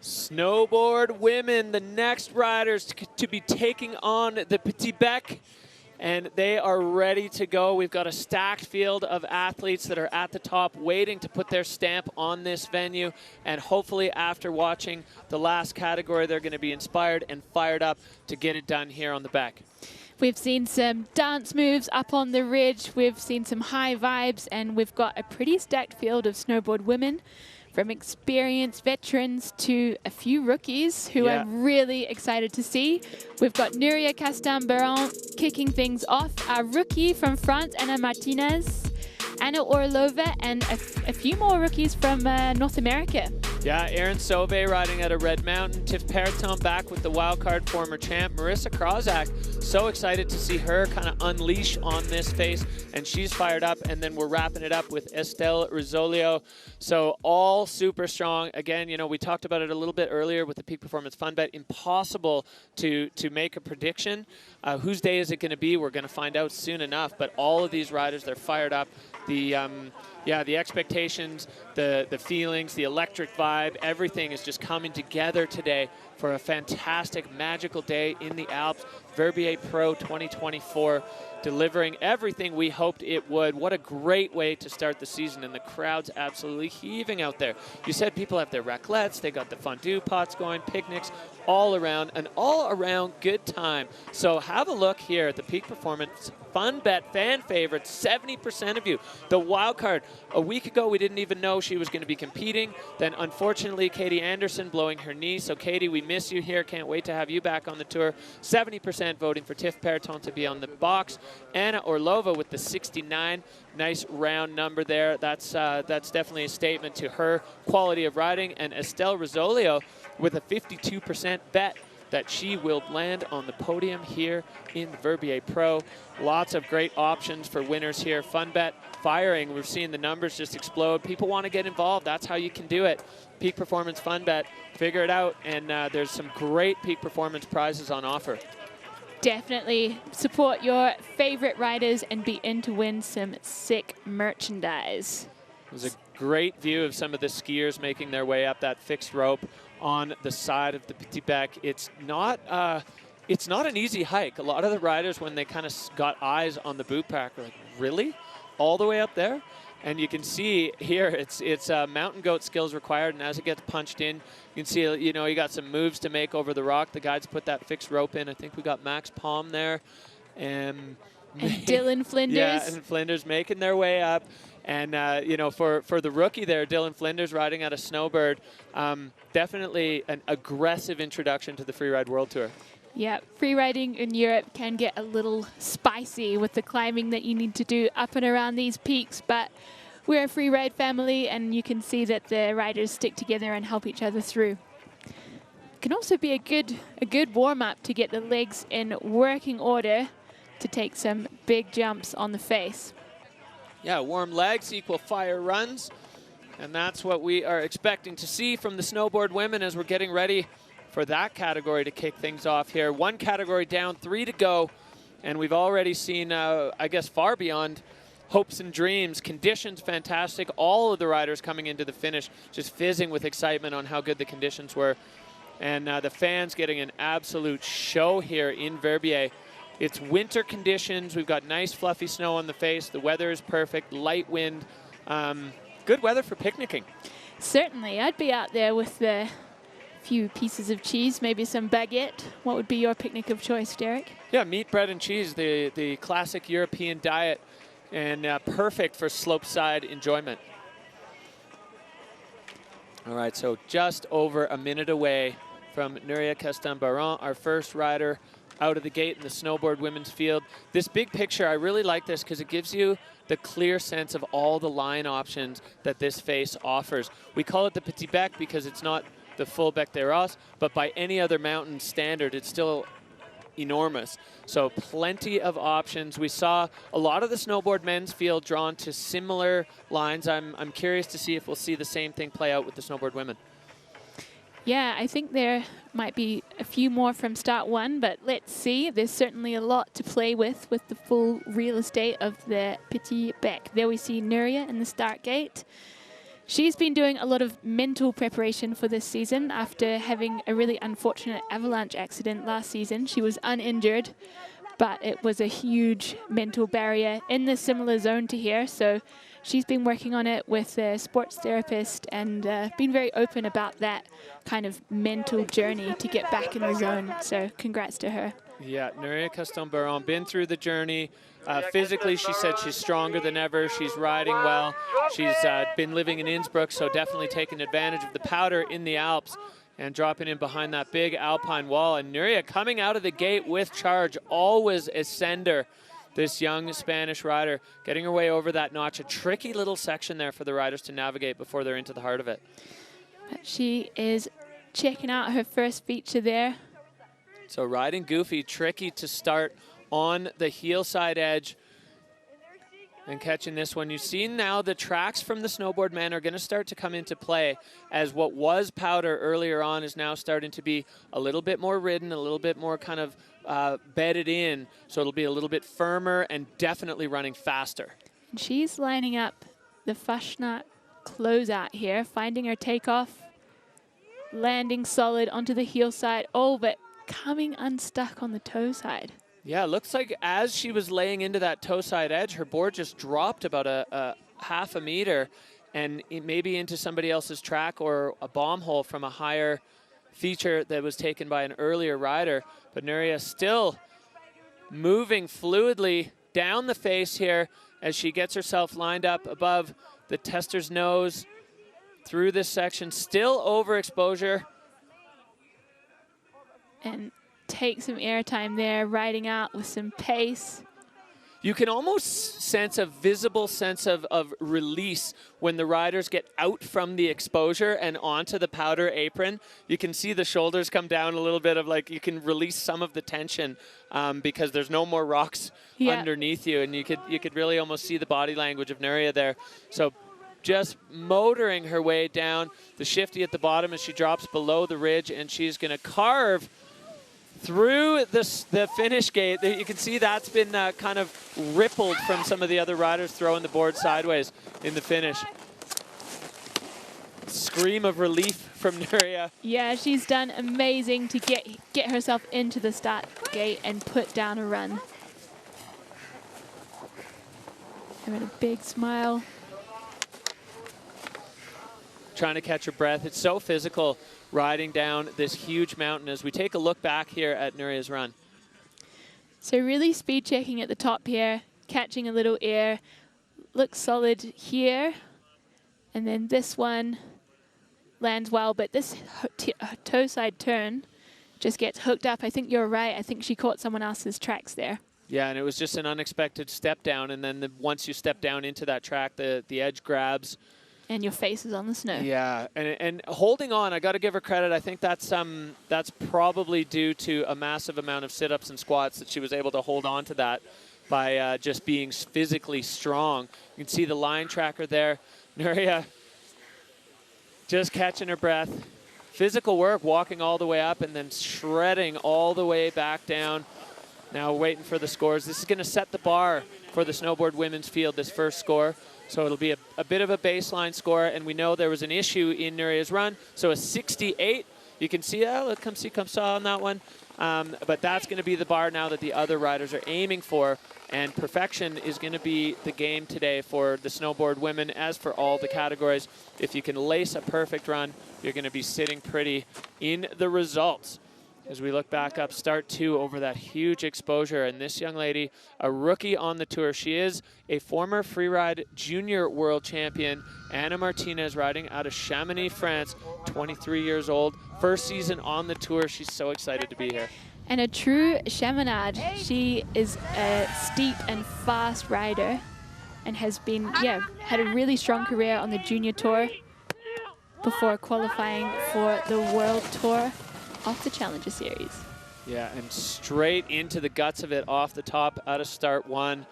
[SPEAKER 3] Snowboard women, the next riders to be taking on the Petit Bec, and they are ready to go. We've got a stacked field of athletes that are at the top waiting to put their stamp on this venue, and hopefully after watching the last category, they're going to be inspired and fired up to get it done here on the Bec.
[SPEAKER 4] We've seen some dance moves up on the ridge, we've seen some high vibes, and we've got a pretty stacked field of snowboard women, from experienced veterans to a few rookies who I'm really excited to see. We've got Nuria Castan-Baron kicking things off, our rookie from France, Anna Martinez, Anna Orlova, and a few more rookies from North America.
[SPEAKER 3] Yeah, Aaron Sauvé riding out of Red Mountain. Tiff Periton back with the wildcard former champ. Marissa Krozak, so excited to see her kind of unleash on this face, and she's fired up. And then we're wrapping it up with Estelle Rizzolio. So all super strong. Again, you know, we talked about it a little bit earlier with the Peak Performance Fun Bet. Impossible to make a prediction. Whose day is it going to be? We're going to find out soon enough. But all of these riders, they're fired up. The expectations, the feelings, the electric vibe, everything is just coming together today for a fantastic, magical day in the Alps. Verbier Pro 2024, delivering everything we hoped it would. What a great way to start the season, and the crowd's absolutely heaving out there. You said people have their raclettes, they got the fondue pots going, picnics, all around, an all-around good time. So have a look here at the Peak Performance Fun Bet fan favorites, 70% of you. The wild card, a week ago we didn't even know she was going to be competing. Then unfortunately Katie Anderson blowing her knee. So Katie, we miss you here. Can't wait to have you back on the tour. 70% voting for Tiff Periton to be on the box. Anna Orlova with the 69. Nice round number there. That's definitely a statement to her quality of riding. And Estelle Rizzolio with a 52% bet that she will land on the podium here in the Verbier Pro. Lots of great options for winners here. Fun Bet firing. We're seeing the numbers just explode. People want to get involved. That's how you can do it. Peak Performance Fun Bet. Figure it out. And there's some great Peak Performance prizes on offer.
[SPEAKER 4] Definitely support your favorite riders and be in to win some sick merchandise.
[SPEAKER 3] It was a great view of some of the skiers making their way up that fixed rope on the side of the Petit Bec. It's not an easy hike. A lot of the riders, when they kind of got eyes on the boot pack, were like, really? All the way up there? And you can see here, it's mountain goat skills required, and as it gets punched in, you can see, you know, you got some moves to make over the rock. The guides put that fixed rope in. I think we got Max Palm there. And
[SPEAKER 4] Dylan Flinders.
[SPEAKER 3] Yeah, and Flinders making their way up. And, you know, for the rookie there, Dylan Flinders riding out of Snowbird, definitely an aggressive introduction to the Freeride World Tour.
[SPEAKER 4] Yeah, free riding in Europe can get a little spicy with the climbing that you need to do up and around these peaks, but we're a free ride family, and you can see that the riders stick together and help each other through. It can also be a good warm-up to get the legs in working order to take some big jumps on the face.
[SPEAKER 3] Yeah, warm legs equal fire runs, and that's what we are expecting to see from the snowboard women as we're getting ready for that category to kick things off here. One category down, 3 to go, and we've already seen, I guess, far beyond hopes and dreams. Conditions fantastic. All of the riders coming into the finish just fizzing with excitement on how good the conditions were. And the fans getting an absolute show here in Verbier. It's winter conditions. We've got nice fluffy snow on the face. The weather is perfect, light wind. Good weather for picnicking.
[SPEAKER 4] Certainly. I'd be out there with the few pieces of cheese, maybe some baguette. What would be your picnic of choice, Derek?
[SPEAKER 3] Yeah, meat, bread, and cheese, the classic European diet, and perfect for slopeside enjoyment. All right, so just over a minute away from Nuria Castan-Baron, our first rider out of the gate in the snowboard women's field. This big picture, I really like this because it gives you the clear sense of all the line options that this face offers. We call it the Petit Bec because it's not the full Bec des Roses, but by any other mountain standard, it's still enormous. So plenty of options. We saw a lot of the snowboard men's field drawn to similar lines. I'm curious to see if we'll see the same thing play out with the snowboard women.
[SPEAKER 4] Yeah, I think there might be a few more from start one, but let's see. There's certainly a lot to play with the full real estate of the Petit Bec. There we see Nuria in the start gate. She's been doing a lot of mental preparation for this season after having a really unfortunate avalanche accident last season. She was uninjured, but it was a huge mental barrier in the similar zone to here. So she's been working on it with a sports therapist and been very open about that kind of mental journey to get back in the zone. So congrats to her.
[SPEAKER 3] Yeah, Nuria Castan-Baron, been through the journey. Physically, she said she's stronger than ever. She's riding well. She's been living in Innsbruck, so definitely taking advantage of the powder in the Alps and dropping in behind that big alpine wall. And Nuria coming out of the gate with charge, always a sender. This young Spanish rider getting her way over that notch. A tricky little section there for the riders to navigate before they're into the heart of it.
[SPEAKER 4] But she is checking out her first feature there.
[SPEAKER 3] So riding goofy, tricky to start on the heel side edge and catching this one. You see now the tracks from the snowboard men are going to start to come into play, as what was powder earlier on is now starting to be a little bit more ridden, a little bit more kind of bedded in, so it'll be a little bit firmer and definitely running faster.
[SPEAKER 4] And she's lining up the Fashionat closeout here, finding her takeoff, landing solid onto the heel side, but coming unstuck on the toe side.
[SPEAKER 3] Yeah, it looks like as she was laying into that toe side edge, her board just dropped about a half a meter and maybe into somebody else's track or a bomb hole from a higher feature that was taken by an earlier rider. But Nuria still moving fluidly down the face here as she gets herself lined up above the tester's nose through this section. Still overexposure.
[SPEAKER 4] And take some airtime there, riding out with some pace.
[SPEAKER 3] You can almost sense a visible sense of release when the riders get out from the exposure and onto the powder apron. You can see the shoulders come down a little bit, of like you can release some of the tension because there's no more rocks underneath you, and you could really almost see the body language of Nuria there. So just motoring her way down the shifty at the bottom as she drops below the ridge, and she's going to carve through the finish gate. You can see that's been kind of rippled from some of the other riders throwing the board sideways in the finish. Scream of relief from Nuria.
[SPEAKER 4] Yeah, she's done amazing to get herself into the start gate and put down a run. Give it a big smile.
[SPEAKER 3] Trying to catch her breath. It's so physical riding down this huge mountain as we take a look back here at Nuria's run.
[SPEAKER 4] So really speed checking at the top here, catching a little air, looks solid here, and then this one lands well, but this toe side turn just gets hooked up. I think you're right. I think she caught someone else's tracks there.
[SPEAKER 3] Yeah, and it was just an unexpected step down, and then once you step down into that track, the edge grabs.
[SPEAKER 4] And your face is on the snow.
[SPEAKER 3] Yeah, and holding on, I got to give her credit. I think that's probably due to a massive amount of sit-ups and squats that she was able to hold on to that by just being physically strong. You can see the line tracker there. Nuria just catching her breath. Physical work, walking all the way up and then shredding all the way back down. Now waiting for the scores. This is going to set the bar for the snowboard women's field, this first score. So it'll be a bit of a baseline score, and we know there was an issue in Nuria's run. So a 68, you can see that, come see, come saw on that one. But that's going to be the bar now that the other riders are aiming for, and perfection is going to be the game today for the snowboard women, as for all the categories. If you can lace a perfect run, you're going to be sitting pretty in the results. As we look back up, start two over that huge exposure. And this young lady, a rookie on the tour. She is a former freeride junior world champion, Anna Martinez, riding out of Chamonix, France, 23 years old. First season on the tour. She's so excited to be here.
[SPEAKER 4] And a true Chaminade. She is a steep and fast rider and has been, had a really strong career on the junior tour before qualifying for the world tour off the Challenger Series.
[SPEAKER 3] Yeah, and straight into the guts of it off the top out of start one.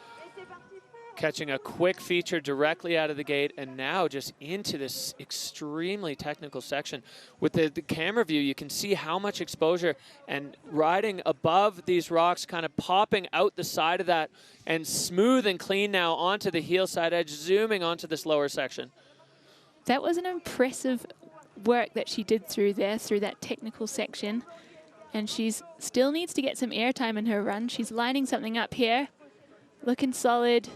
[SPEAKER 3] Catching a quick feature directly out of the gate, and now just into this extremely technical section. With the camera view, you can see how much exposure, and riding above these rocks, kind of popping out the side of that, and smooth and clean now onto the heel side edge, zooming onto this lower section.
[SPEAKER 4] That was an impressive work that she did through that technical section, and she's still needs to get some airtime in her run. She's lining something up here, looking solid,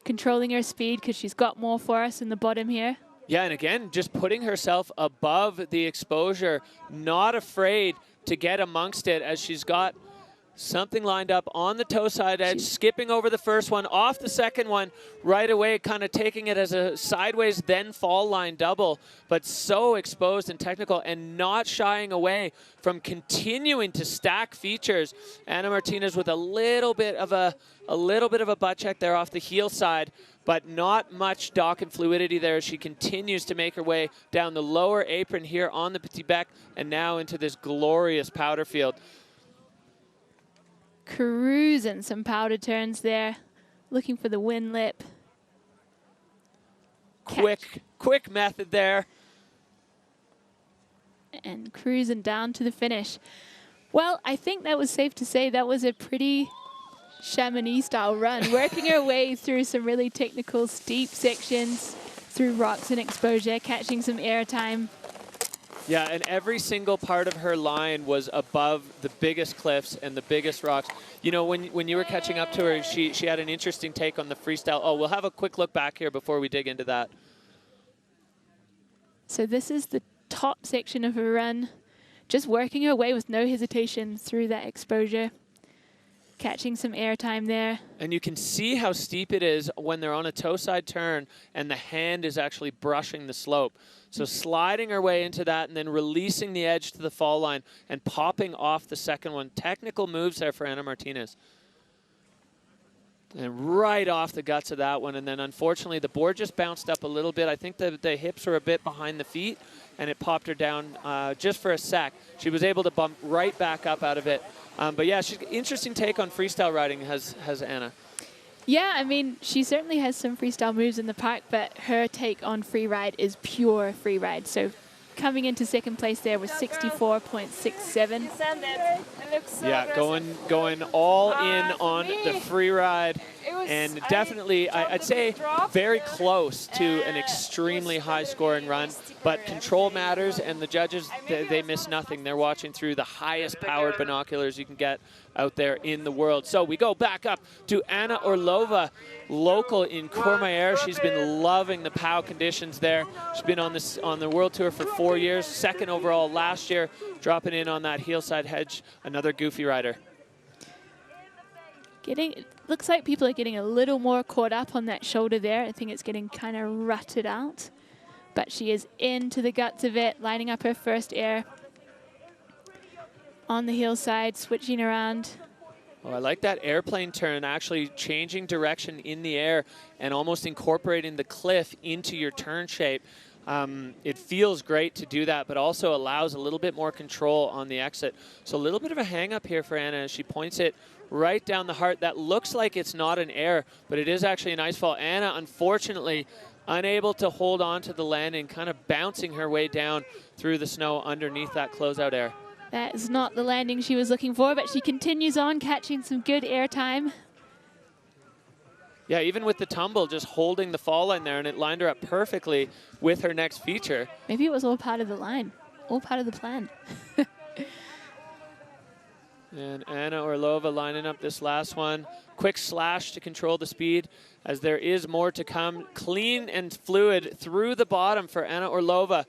[SPEAKER 4] controlling her speed because she's got more for us in the bottom here.
[SPEAKER 3] Yeah, and again, just putting herself above the exposure, not afraid to get amongst it, as she's got Something lined up on the toe side edge, skipping over the first one, off the second one right away, kind of taking it as a sideways then fall line double, but so exposed and technical and not shying away from continuing to stack features. Ana Martinez with a little bit of a butt check there off the heel side, but not much dock and fluidity there as she continues to make her way down the lower apron here on the Petit Bec and now into this glorious powder field.
[SPEAKER 4] Cruising some powder turns there, looking for the win lip.
[SPEAKER 3] Quick method there.
[SPEAKER 4] And cruising down to the finish. Well, I think that was safe to say that was a pretty Chamonix-style run, working her way through some really technical, steep sections, through rocks and exposure, catching some air time.
[SPEAKER 3] Yeah, and every single part of her line was above the biggest cliffs and the biggest rocks. You know, when you were catching up to her, she had an interesting take on the freestyle. Oh, we'll have a quick look back here before we dig into that.
[SPEAKER 4] So this is the top section of her run, just working her way with no hesitation through that exposure, catching some air time there.
[SPEAKER 3] And you can see how steep it is when they're on a toe side turn and the hand is actually brushing the slope. So sliding her way into that and then releasing the edge to the fall line and popping off the second one. Technical moves there for Ana Martinez. And right off the guts of that one. And then unfortunately the board just bounced up a little bit. I think the hips were a bit behind the feet and it popped her down just for a sec. She was able to bump right back up out of it. But yeah, she's interesting take on freestyle riding has Ana.
[SPEAKER 4] Yeah, I mean, she certainly has some freestyle moves in the park, but her take on free ride is pure free ride. So coming into second place there was 64.67.
[SPEAKER 3] Yeah, going all in on the free ride. And definitely, I'd say very close to an extremely high scoring run, but control matters and the judges, they miss nothing. They're watching through the highest powered binoculars you can get out there in the world. So we go back up to Anna Orlova, local in Courmayeur. She's been loving the POW conditions there. She's been on the World Tour for 4 years, second overall last year, dropping in on that heel side hedge, another goofy rider.
[SPEAKER 4] It looks like people are getting a little more caught up on that shoulder there. I think it's getting kind of rutted out. But she is into the guts of it, lining up her first air on the hillside, switching around.
[SPEAKER 3] Oh, I like that airplane turn, actually changing direction in the air and almost incorporating the cliff into your turn shape. It feels great to do that, but also allows a little bit more control on the exit. So a little bit of a hang up here for Anna as she points it right down the heart. That looks like it's not an air, but it is actually an ice fall. Anna, unfortunately, unable to hold on to the landing, kind of bouncing her way down through the snow underneath that closeout air.
[SPEAKER 4] That is not the landing she was looking for, but she continues on, catching some good air time.
[SPEAKER 3] Yeah, even with the tumble, just holding the fall line there, and it lined her up perfectly with her next feature.
[SPEAKER 4] Maybe it was all part of the line, all part of the plan.
[SPEAKER 3] And Anna Orlova lining up this last one. Quick slash to control the speed as there is more to come. Clean and fluid through the bottom for Anna Orlova.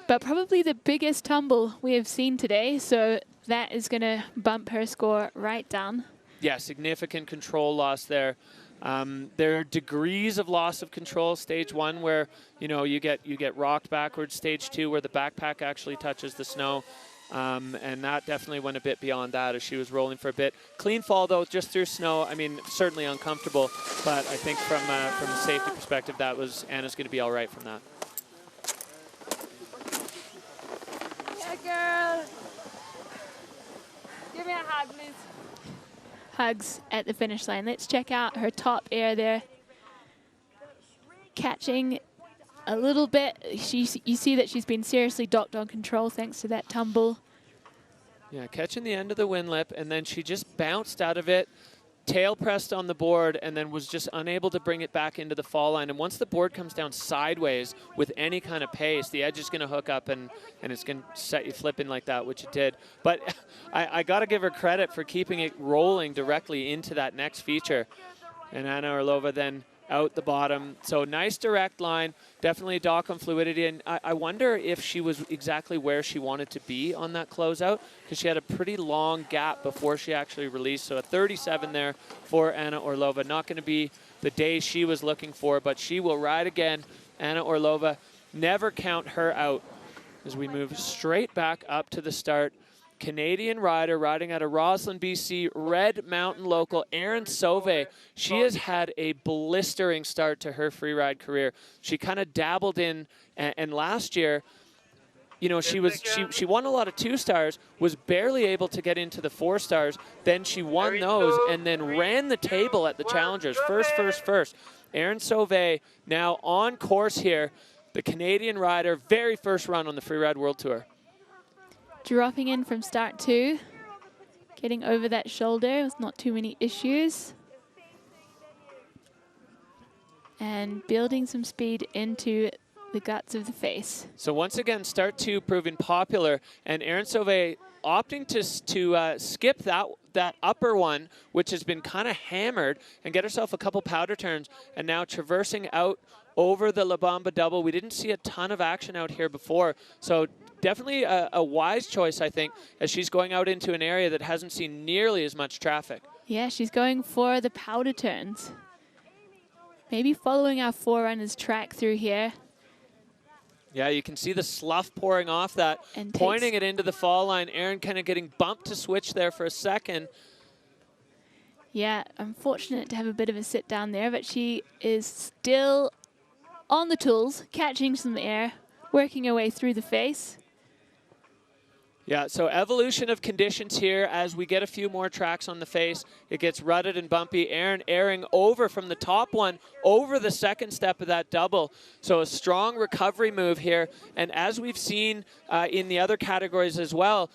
[SPEAKER 4] But probably the biggest tumble we have seen today, so that is going to bump her score right down.
[SPEAKER 3] Yeah, significant control loss there. There are degrees of loss of control. Stage 1 where you get rocked backwards. Stage 2 where the backpack actually touches the snow. And that definitely went a bit beyond that as she was rolling for a bit. Clean fall though, just through snow. I mean, certainly uncomfortable, but I think from a safety perspective, Anna's going to be all right from that.
[SPEAKER 2] Yeah, girl. Give me a hug, please.
[SPEAKER 4] Hugs at the finish line. Let's check out her top air there. Catching a little bit. You see that she's been seriously docked on control thanks to that tumble.
[SPEAKER 3] Yeah, catching the end of the wind lip, and then she just bounced out of it, tail pressed on the board, and then was just unable to bring it back into the fall line. And once the board comes down sideways with any kind of pace, the edge is going to hook up and it's going to set you flipping like that, which it did. But I got to give her credit for keeping it rolling directly into that next feature. And Anna Orlova then out the bottom. So nice direct line, definitely dock on fluidity. And I wonder if she was exactly where she wanted to be on that closeout, because she had a pretty long gap before she actually released. So a 37 there for Anna Orlova. Not going to be the day she was looking for, but she will ride again. Anna Orlova, never count her out as we move straight back up to the start. Canadian rider riding out of Roslyn, BC, Red Mountain local, Erin Sauvé. She has had a blistering start to her free ride career. She kind of dabbled in, and last year, you know, she won a lot of 2-stars, was barely able to get into the 4-stars. Then she won those and then ran the table at the Challengers. First. Erin Sauvé now on course here. The Canadian rider, very first run on the Freeride World Tour.
[SPEAKER 4] Dropping in from start 2, getting over that shoulder with not too many issues. And building some speed into the guts of the face.
[SPEAKER 3] So once again, start 2 proving popular, and Erin Sauvé opting to skip that upper one, which has been kind of hammered, and get herself a couple powder turns, and now traversing out over the La Bamba double. We didn't see a ton of action out here before, so definitely a wise choice, I think, as she's going out into an area that hasn't seen nearly as much traffic.
[SPEAKER 4] Yeah, she's going for the powder turns. Maybe following our forerunners track through here.
[SPEAKER 3] Yeah, you can see the slough pouring off that, and pointing it into the fall line. Erin kind of getting bumped to switch there for a second.
[SPEAKER 4] Yeah, unfortunate to have a bit of a sit down there, but she is still on the tools, catching some air, working her way through the face.
[SPEAKER 3] Yeah, so evolution of conditions here as we get a few more tracks on the face. It gets rutted and bumpy. Erin airing over from the top one, over the second step of that double. So a strong recovery move here. And as we've seen in the other categories as well,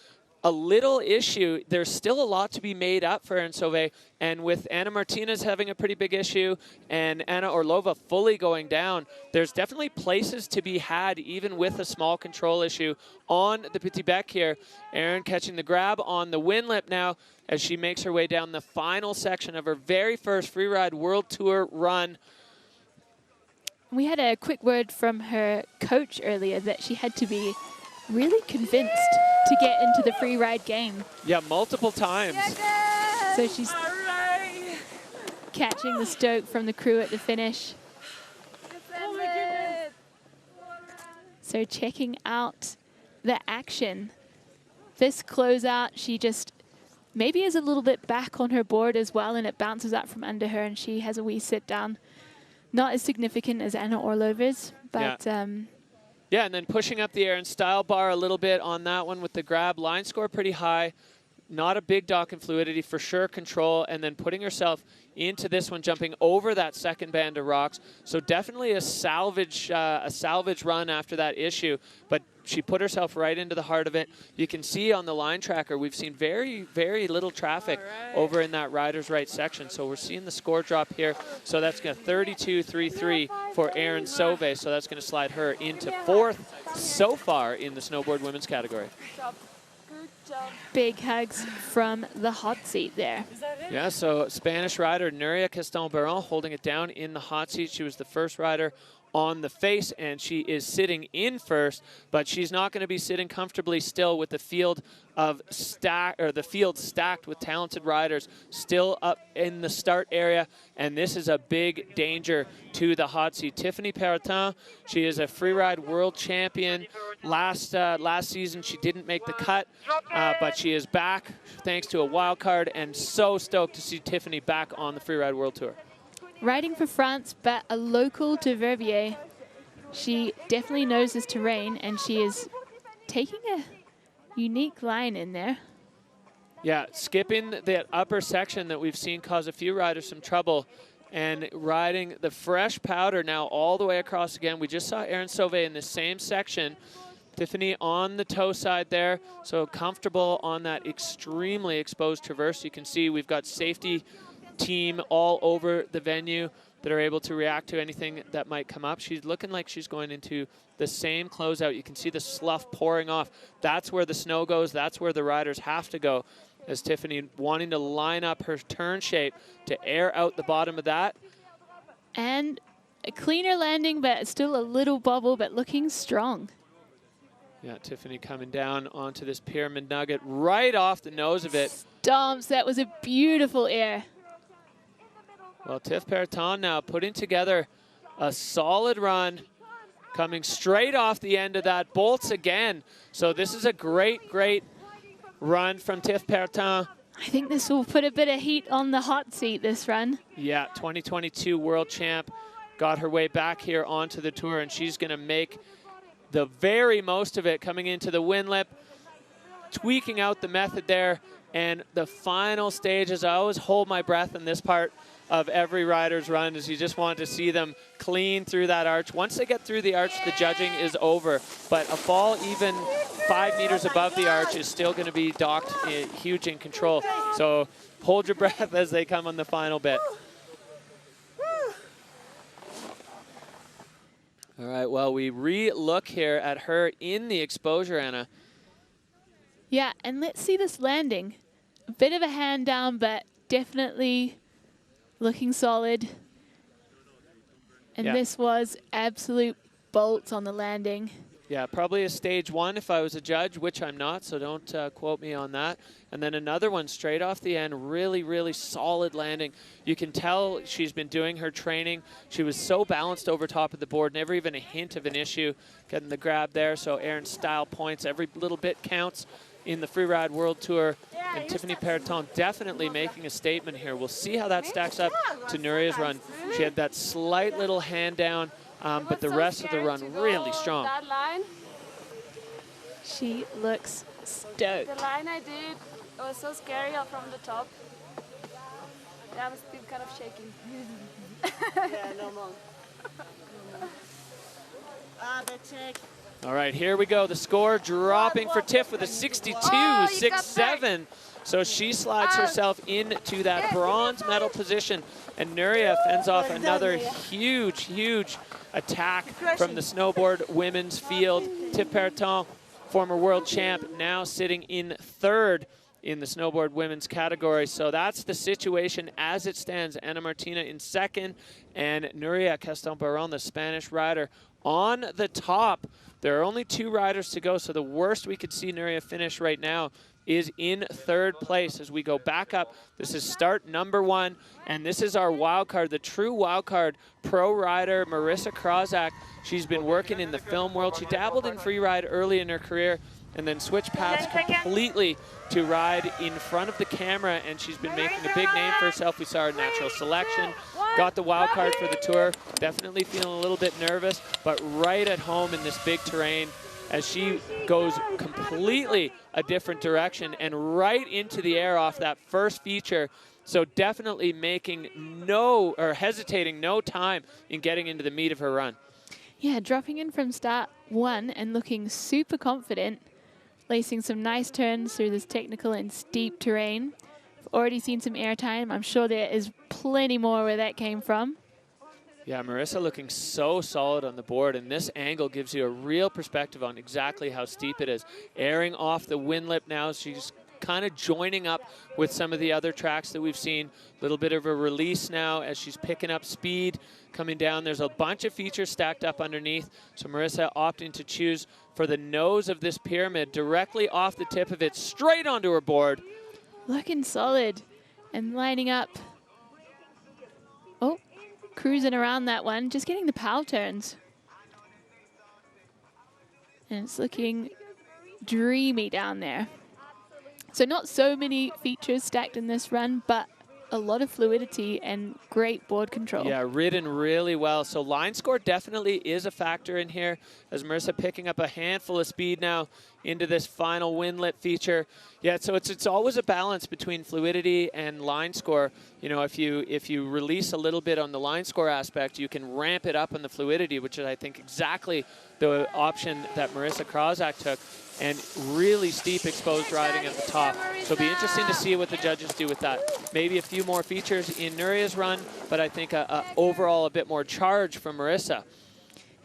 [SPEAKER 3] a little issue. There's still a lot to be made up for Erin Sauvé. And with Anna Martinez having a pretty big issue and Anna Orlova fully going down, there's definitely places to be had even with a small control issue on the Petit Bec here. Erin catching the grab on the Winlip now as she makes her way down the final section of her very first Freeride World Tour run.
[SPEAKER 4] We had a quick word from her coach earlier that she had to be really convinced to get into the free ride game.
[SPEAKER 3] Yeah, multiple times.
[SPEAKER 4] So she's catching the stoke from the crew at the finish. So checking out the action. This closeout, she just maybe is a little bit back on her board as well, and it bounces out from under her and she has a wee sit down. Not as significant as Anna Orlova's, but
[SPEAKER 3] yeah, and then pushing up the Erin style bar a little bit on that one with the grab. Line score pretty high. Not a big dock in fluidity, for sure control, and then putting herself into this one, jumping over that second band of rocks. So definitely a salvage run after that issue, but she put herself right into the heart of it. You can see on the line tracker, we've seen very, very little traffic over in that rider's right section. So we're seeing the score drop here. So that's going to 32.33 for Erin Sauvé. So that's going to slide her into 4th so far in the snowboard women's category.
[SPEAKER 4] Big hugs from the hot seat there.
[SPEAKER 3] Yeah, so Spanish rider Nuria Castan-Baron holding it down in the hot seat. She was the first rider on the face, and she is sitting in first, but she's not going to be sitting comfortably still with the field stacked with talented riders still up in the start area, and this is a big danger to the hot seat. Tiffany Perrotin, she is a freeride world champion. Last season she didn't make the cut, but she is back thanks to a wild card, and so stoked to see Tiffany back on the Freeride World Tour.
[SPEAKER 4] Riding for France, but a local to Verbier. She definitely knows this terrain, and she is taking a unique line in there.
[SPEAKER 3] Yeah, skipping that upper section that we've seen cause a few riders some trouble, and riding the fresh powder now all the way across again. We just saw Erin Sauvé in the same section. Tiffany on the toe side there, so comfortable on that extremely exposed traverse. You can see we've got safety team all over the venue that are able to react to anything that might come up. She's looking like she's going into the same closeout. You can see the slough pouring off. That's where the snow goes. That's where the riders have to go, as Tiffany wanting to line up her turn shape to air out the bottom of that.
[SPEAKER 4] And a cleaner landing, but still a little bobble, but looking strong.
[SPEAKER 3] Yeah, Tiffany coming down onto this pyramid nugget right off the nose of it.
[SPEAKER 4] Stomps, that was a beautiful air.
[SPEAKER 3] Well, Tiff Perton now putting together a solid run, coming straight off the end of that, bolts again. So this is a great, great run from Tiff Perton.
[SPEAKER 4] I think this will put a bit of heat on the hot seat, this run.
[SPEAKER 3] Yeah, 2022 world champ, got her way back here onto the tour, and she's going to make the very most of it coming into the Windlip, tweaking out the method there. And the final stages, I always hold my breath in this part of every rider's run, as you just want to see them clean through that arch. Once they get through the arch, the judging is over. But a fall even 5 meters above the arch is still going to be docked huge in control. So hold your breath as they come on the final bit. All right, well, we re-look here at her in the exposure, Anna.
[SPEAKER 4] Yeah, and let's see this landing. A bit of a hand down, but definitely looking solid. And
[SPEAKER 3] Yeah.
[SPEAKER 4] this was absolute bolts on the landing.
[SPEAKER 3] Yeah, probably a stage 1 if I was a judge, which I'm not, so don't quote me on that. And then another one straight off the end, really, really solid landing. You can tell she's been doing her training. She was so balanced over top of the board, never even a hint of an issue getting the grab there. So Erin Style points, every little bit counts in the Freeride World Tour. And Tiffany Perton definitely making a statement here. We'll see how that stacks up to Nuria's run. She had that slight little hand down, but the rest of the run really strong.
[SPEAKER 14] That line,
[SPEAKER 4] She looks stoked.
[SPEAKER 14] the line I did was so scary up from the top. Yeah, I was still kind of shaking.
[SPEAKER 13] Yeah, no more.
[SPEAKER 3] All right, here we go. The score dropping for Tiff with a 62.67. So she slides herself into that bronze medal position. And Nuria fends off another huge, huge attack from the snowboard women's field. Tiff Perton, former world champ, now sitting in 3rd in the snowboard women's category. So that's the situation as it stands. Ana Martina in 2nd and Nuria Castan-Barón, the Spanish rider, on the top. There are only 2 riders to go, so the worst we could see Nuria finish right now is in 3rd place as we go back up. This is start number 1, and this is our wild card, the true wild card, pro rider Marissa Krawczak. She's been working in the film world. She dabbled in free ride early in her career and then switched paths completely to ride in front of the camera, and she's been making a big name for herself. We saw her natural selection, got the wild card for the tour, definitely feeling a little bit nervous, but right at home in this big terrain as she goes completely a different direction and right into the air off that first feature. So definitely making hesitating no time in getting into the meat of her run.
[SPEAKER 4] Yeah, dropping in from start 1 and looking super confident, lacing some nice turns through this technical and steep terrain. I've already seen some air time. I'm sure there is plenty more where that came from.
[SPEAKER 3] Yeah, Marissa looking so solid on the board, and this angle gives you a real perspective on exactly how steep it is. Airing off the Windlip now, she's kind of joining up with some of the other tracks that we've seen. A little bit of a release now as she's picking up speed coming down. There's a bunch of features stacked up underneath, so Marissa opting to choose for the nose of this pyramid, directly off the tip of it, straight onto her board.
[SPEAKER 4] Looking solid and lining up. Oh, cruising around that one, just getting the pow turns. And it's looking dreamy down there. So not so many features stacked in this run, but a lot of fluidity and great board control.
[SPEAKER 3] Yeah, ridden really well. So line score definitely is a factor in here as Marissa picking up a handful of speed now into this final Windlip feature. Yeah, so it's always a balance between fluidity and line score. You know, if you release a little bit on the line score aspect, you can ramp it up on the fluidity, which is, I think, exactly the option that Marissa Krawczak took, and really steep exposed riding at the top. So it'll be interesting to see what the judges do with that. Maybe a few more features in Nuria's run, but I think overall a bit more charge from Marissa.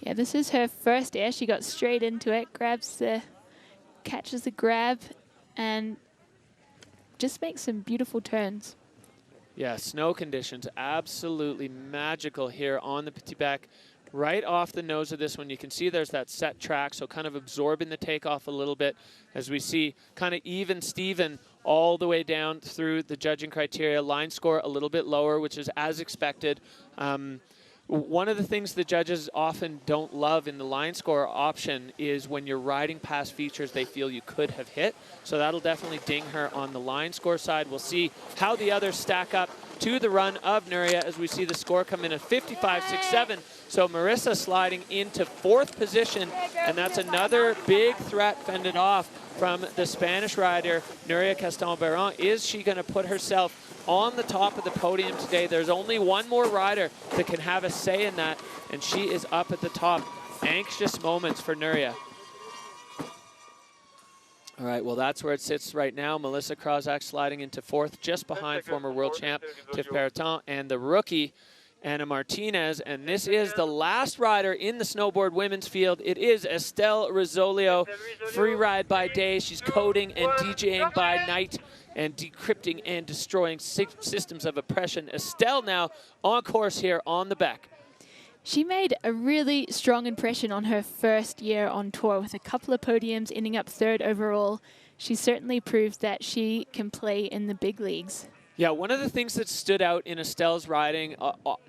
[SPEAKER 4] Yeah, this is her first air. She got straight into it, catches the grab, and just makes some beautiful turns.
[SPEAKER 3] Yeah, snow conditions absolutely magical here on the Petit Bec. Right off the nose of this one, you can see there's that set track, so kind of absorbing the takeoff a little bit as we see kind of even Steven all the way down through the judging criteria. Line score a little bit lower, which is as expected. One of the things the judges often don't love in the line score option is when you're riding past features they feel you could have hit. So that'll definitely ding her on the line score side. We'll see how the others stack up to the run of Nuria as we see the score come in at 55.67. So Marissa sliding into 4th position, and that's another big threat fended off from the Spanish rider, Nuria Castan-Berron. Is she going to put herself on the top of the podium today? There's only one more rider that can have a say in that, and she is up at the top. Anxious moments for Nuria. All right, well, that's where it sits right now. Melissa Krozak sliding into 4th, just behind former world champ Tiff Pereton and the rookie Anna Martinez. And this is the last rider in the snowboard women's field. It is Estelle Rizzolio, free ride by day. She's coding and DJing by night and decrypting and destroying systems of oppression. Estelle now on course here on the Bec.
[SPEAKER 4] She made a really strong impression on her first year on tour with a couple of podiums, ending up 3rd overall. She certainly proved that she can play in the big leagues.
[SPEAKER 3] Yeah, one of the things that stood out in Estelle's riding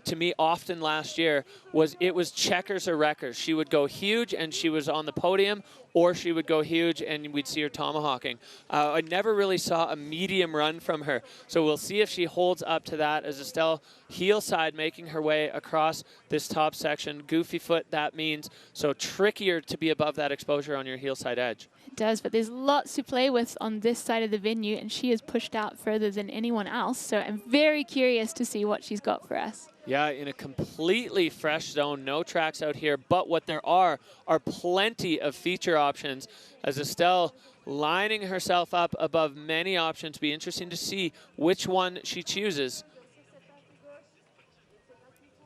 [SPEAKER 3] to me often last year was it was checkers or wreckers. She would go huge and she was on the podium, or she would go huge and we'd see her tomahawking. I never really saw a medium run from her. So we'll see if she holds up to that as Estelle heel side making her way across this top section. Goofy foot, that means. So trickier to be above that exposure on your heel side edge.
[SPEAKER 4] It does, but there's lots to play with on this side of the venue, and she is pushed out further than anyone else. So I'm very curious to see what she's got for us.
[SPEAKER 3] Yeah, in a completely fresh zone, no tracks out here, but what there are plenty of feature options as Estelle lining herself up above many options. Be interesting to see which one she chooses.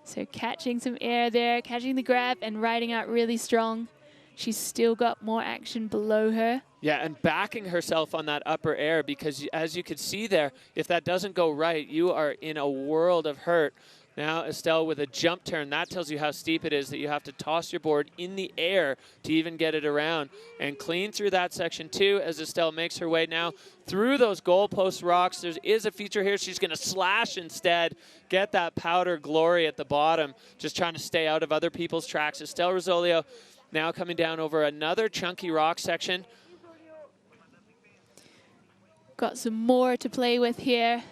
[SPEAKER 4] So catching some air there, catching the grab and riding out really strong. She's still got more action below her.
[SPEAKER 3] Yeah, and backing herself on that upper air, because as you can see there, if that doesn't go right, you are in a world of hurt. Now Estelle with a jump turn, that tells you how steep it is that you have to toss your board in the air to even get it around. And clean through that section too as Estelle makes her way now through those goalpost rocks. There is a feature here. She's going to slash instead, get that powder glory at the bottom, just trying to stay out of other people's tracks. Estelle Rizzolio now coming down over another chunky rock section.
[SPEAKER 4] Got some more to play with here.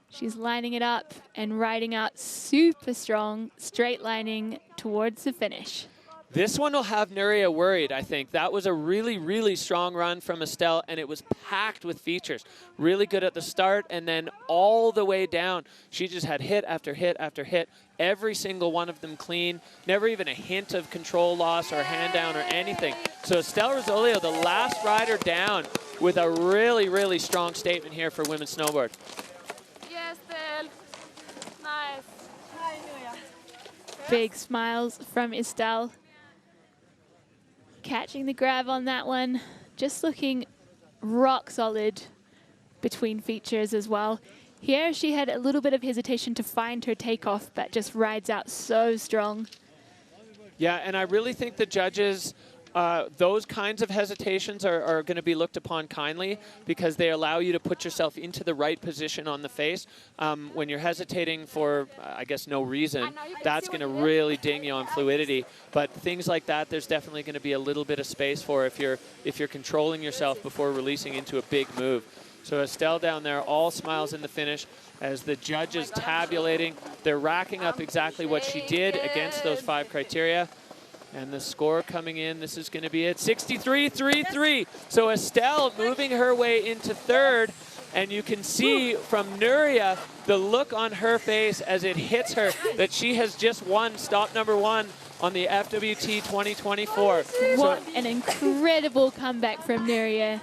[SPEAKER 4] She's lining it up and riding out super strong, straight lining towards the finish.
[SPEAKER 3] This one will have Nuria worried, I think. That was a really, really strong run from Estelle, and it was packed with features. Really good at the start, and then all the way down. She just had hit after hit after hit. Every single one of them clean. Never even a hint of control loss or hand down or anything. So Estelle Rizzolio, the last rider down, with a really, really strong statement here for women's snowboard.
[SPEAKER 14] Yes, Estelle. Nice. Hi, Nuria.
[SPEAKER 4] Big smiles from Estelle. Catching the grab on that one. Just looking rock solid between features as well. Here she had a little bit of hesitation to find her takeoff, but just rides out so strong.
[SPEAKER 3] Yeah, and I really think the judges, those kinds of hesitations are going to be looked upon kindly because they allow you to put yourself into the right position on the face. When you're hesitating for, I guess, no reason, that's going to really ding you on fluidity. But things like that, there's definitely going to be a little bit of space for if you're controlling yourself before releasing into a big move. So Estelle down there, all smiles in the finish as the judges tabulating. They're racking up exactly what she did against those 5 criteria. And the score coming in, this is going to be it, 63.33. So Estelle moving her way into 3rd. And you can see from Nuria the look on her face as it hits her that she has just won stop number 1 on the FWT 2024.
[SPEAKER 4] What an incredible comeback from Nuria.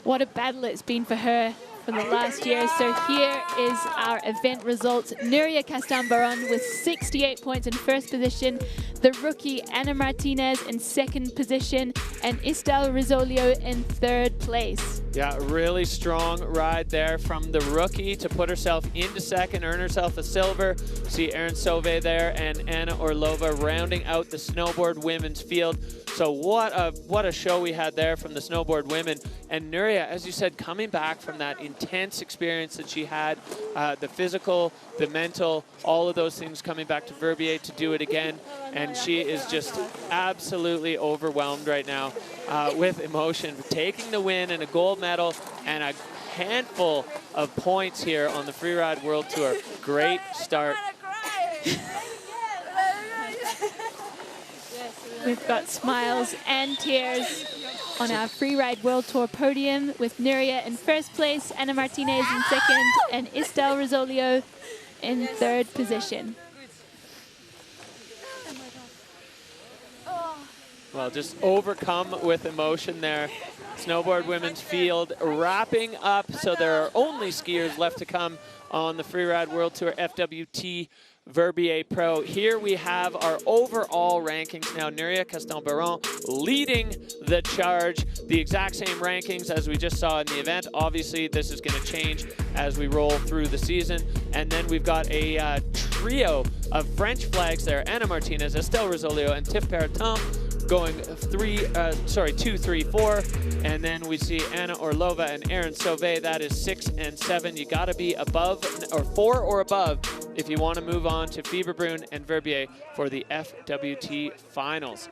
[SPEAKER 4] What a battle it's been for her for the last year. So here is our event results. Nuria Castan-Berron with 68 points in 1st position. The rookie Anna Martinez in 2nd position. And Estelle Rizzolio in 3rd place.
[SPEAKER 3] Yeah, a really strong ride there from the rookie to put herself into second, earn herself a silver. See Erin Sauvé there and Anna Orlova rounding out the snowboard women's field. So what a show we had there from the snowboard women. And Nuria, as you said, coming back from that intense experience that she had, the physical, the mental, all of those things coming back to Verbier to do it again. And she is just absolutely overwhelmed right now with emotion, taking the win and a gold medal and a handful of points here on the Freeride World Tour. Great start.
[SPEAKER 4] We've got smiles and tears on our Freeride World Tour podium with Nuria in first place, Ana Martinez in second, and Estelle Rosolio in third position.
[SPEAKER 3] Well, just overcome with emotion there. Snowboard women's field wrapping up, so there are only skiers left to come on the Freeride World Tour FWT Verbier Pro. Here we have our overall rankings now. Nuria Castan-Baron leading the charge. The exact same rankings as we just saw in the event. Obviously, this is going to change as we roll through the season. And then we've got a trio of French flags there. Ana Martinez, Estelle Rosolio, and Tiff Periton going 2, 3, 4. And then we see Anna Orlova and Erin Sauvé. That is 6 and 7. You got to be above, or 4 or above, if you want to move on to Fieberbrunn and Verbier for the FWT finals.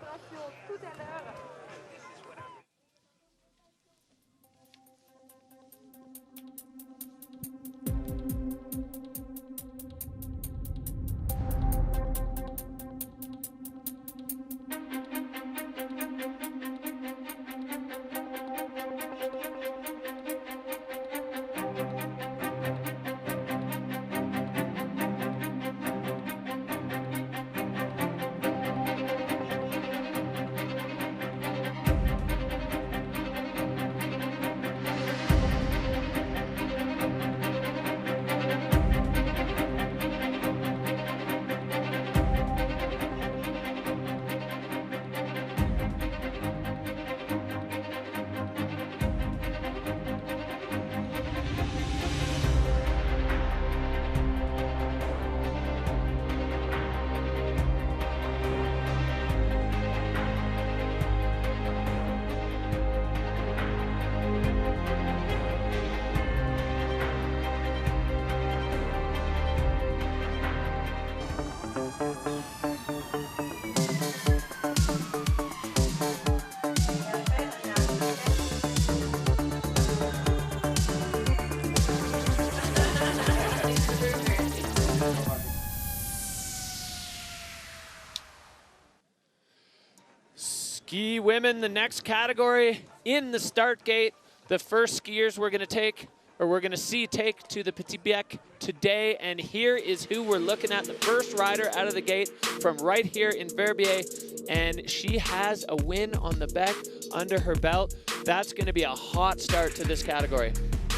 [SPEAKER 3] Ski women, the next category in the start gate. The first skiers we're going to see take to the Petit Bec today. And here is who we're looking at. The first rider out of the gate from right here in Verbier. And she has a win on the Bec under her belt. That's going to be a hot start to this category.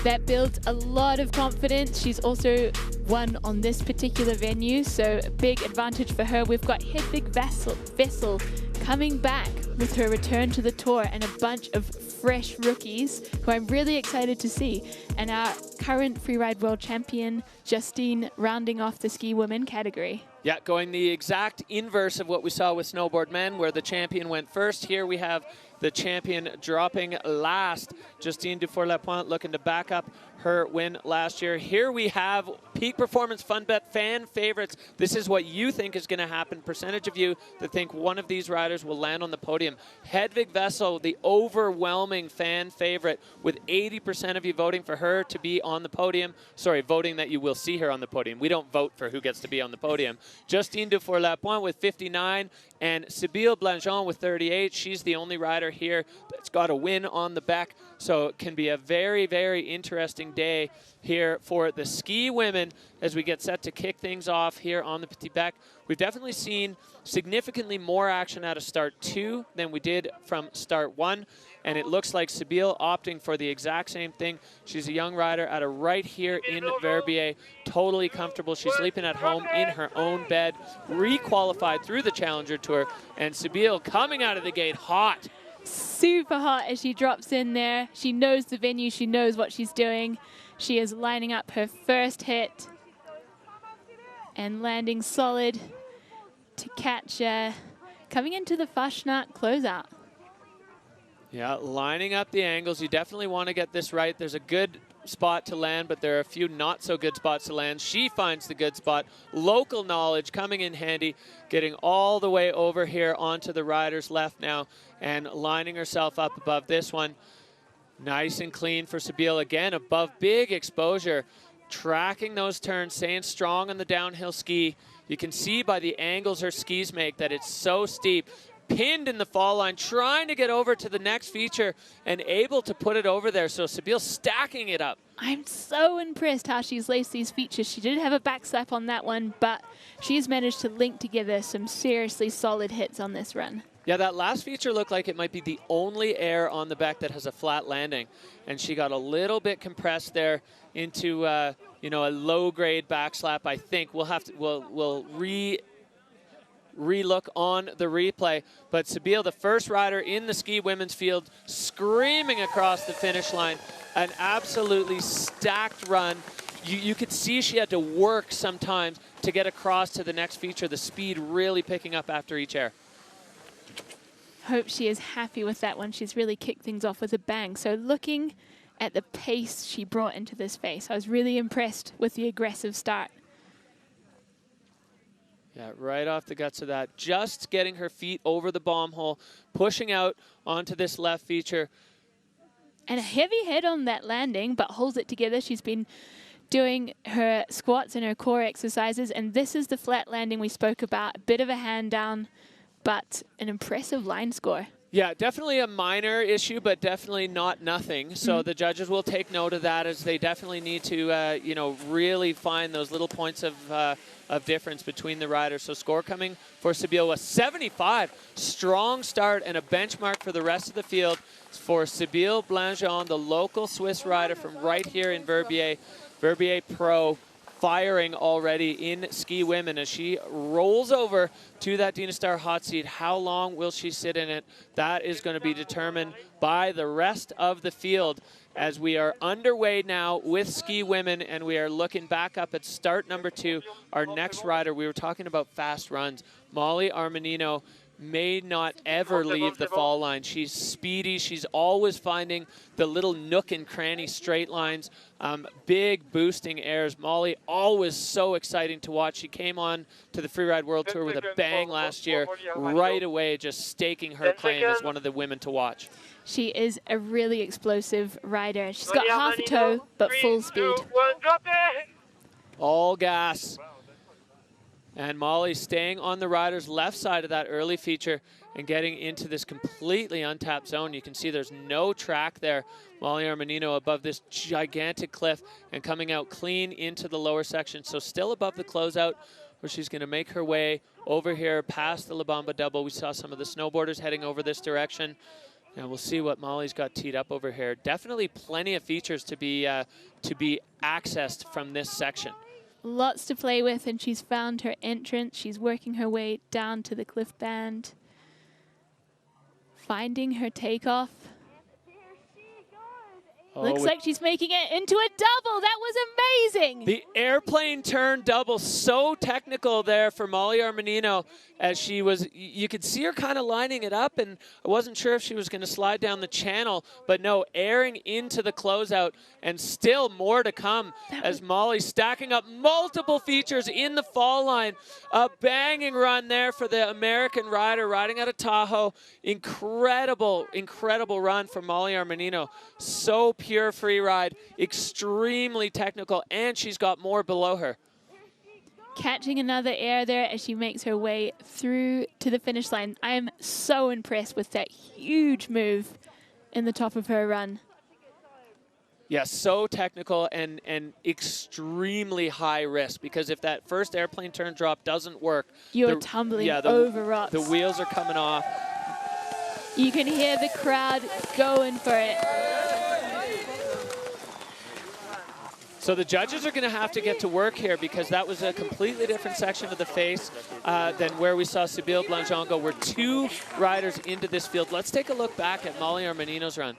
[SPEAKER 4] That builds a lot of confidence. She's also won on this particular venue, so a big advantage for her. We've got Hedvig Vessel coming back with her return to the tour and a bunch of fresh rookies who I'm really excited to see. And our current Freeride World Champion, Justine, rounding off the ski women category.
[SPEAKER 3] Yeah, going the exact inverse of what we saw with snowboard men, where the champion went first. Here we have the champion dropping last. Justine Dufour-Lapointe looking to back up her win last year. Here we have Peak Performance FunBet fan favorites. This is what you think is going to happen. Percentage of you that think one of these riders will land on the podium. Hedvig Vessel, the overwhelming fan favorite, with 80% of you voting for her to be on the podium. Sorry, voting that you will see her on the podium. We don't vote for who gets to be on the podium. Justine Dufour-Lapointe with 59, and Sybille Blangeon with 38. She's the only rider here that's got a win on the Bec. So it can be a very, very interesting day here for the ski women as we get set to kick things off here on the Petit Bec. We've definitely seen significantly more action out of start 2 than we did from start 1. And it looks like Sybille opting for the exact same thing. She's a young rider out of right here in Verbier, totally comfortable. She's sleeping at home in her own bed, re-qualified through the Challenger Tour. And Sybille coming out of the gate hot.
[SPEAKER 4] super hot as she drops in there. She knows the venue. She knows what she's doing. She is lining up her first hit and landing solid to catch coming into the Fastnacht closeout.
[SPEAKER 3] Yeah, lining up the angles. You definitely want to get this right. There's a good spot to land, but there are a few not so good spots to land. She finds the good spot. Local knowledge coming in handy, getting all the way over here onto the rider's left now and lining herself up above this one. Nice and clean for Sabile. Again, above big exposure, tracking those turns, staying strong on the downhill ski. You can see by the angles her skis make that it's so steep. Pinned in the fall line, trying to get over to the next feature and able to put it over there. So Sabile stacking it up.
[SPEAKER 4] I'm so impressed how she's laced these features. She did have a back slap on that one, but she's managed to link together some seriously solid hits on this run.
[SPEAKER 3] Yeah, that last feature looked like it might be the only air on the back that has a flat landing. And she got a little bit compressed there into, you know, a low-grade back slap, I think. We'll have to, we'll re-look on the replay. But Sabile, the first rider in the ski women's field, screaming across the finish line. An absolutely stacked run. You could see she had to work sometimes to get across to the next feature, the speed really picking up after each air.
[SPEAKER 4] Hope she is happy with that one. She's really kicked things off with a bang. So looking at the pace she brought into this face, I was really impressed with the aggressive start.
[SPEAKER 3] Yeah, right off the guts of that. Just getting her feet over the bomb hole, pushing out onto this left feature.
[SPEAKER 4] And a heavy head on that landing, but holds it together. She's been doing her squats and her core exercises, and this is the flat landing we spoke about. A bit of a hand down, but an impressive line score.
[SPEAKER 3] Yeah, definitely a minor issue, but definitely not nothing. So the judges will take note of that, as they definitely need to, you know, really find those little points of difference between the riders. So score coming for Sabile was 75. Strong start and a benchmark for the rest of the field for Sabile Blangeon, the local Swiss rider from right here in Verbier. Verbier Pro firing already in ski women as she rolls over to that Dynastar hot seat. How long will she sit in it? That is going to be determined by the rest of the field as we are underway now with ski women, and we are looking back up at start number 2. Our next rider, we were talking about fast runs. Molly Armanino may not ever leave the fall line. She's speedy. She's always finding the little nook and cranny straight lines. Big boosting airs. Molly, always so exciting to watch. She came on to the Freeride World Tour with a bang last year, right away just staking her claim as one of the women to watch.
[SPEAKER 4] She is a really explosive rider. She's got half a toe, but full speed.
[SPEAKER 3] All gas. And Molly staying on the rider's left side of that early feature and getting into this completely untapped zone. You can see there's no track there. Molly Armanino above this gigantic cliff and coming out clean into the lower section. So still above the closeout, where she's going to make her way over here past the La Bamba double. We saw some of the snowboarders heading over this direction. And we'll see what Molly's got teed up over here. Definitely plenty of features to be accessed from this section.
[SPEAKER 4] Lots to play with, and she's found her entrance. She's working her way down to the cliff band, finding her takeoff. Looks like she's making it into a double. That was amazing.
[SPEAKER 3] The airplane turn double, so technical there for Molly Armanino, as she was, you could see her kind of lining it up, and I wasn't sure if she was going to slide down the channel, but no, airing into the closeout, and still more to come as Molly stacking up multiple features in the fall line. A banging run there for the American rider riding out of Tahoe. Incredible, incredible run for Molly Armanino. So pure free ride, extremely technical, and she's got more below her.
[SPEAKER 4] Catching another air there as she makes her way through to the finish line. I am so impressed with that huge move in the top of her run.
[SPEAKER 3] Yeah, so technical and extremely high risk, because if that first airplane turn drop doesn't work,
[SPEAKER 4] you're tumbling over rocks.
[SPEAKER 3] The wheels are coming off.
[SPEAKER 4] You can hear the crowd going for it.
[SPEAKER 3] So the judges are going to have to get to work here because that was a completely different section of the face than where we saw Sybille Blanchon go. We're 2 riders into this field. Let's take a look back at Molly Armanino's run.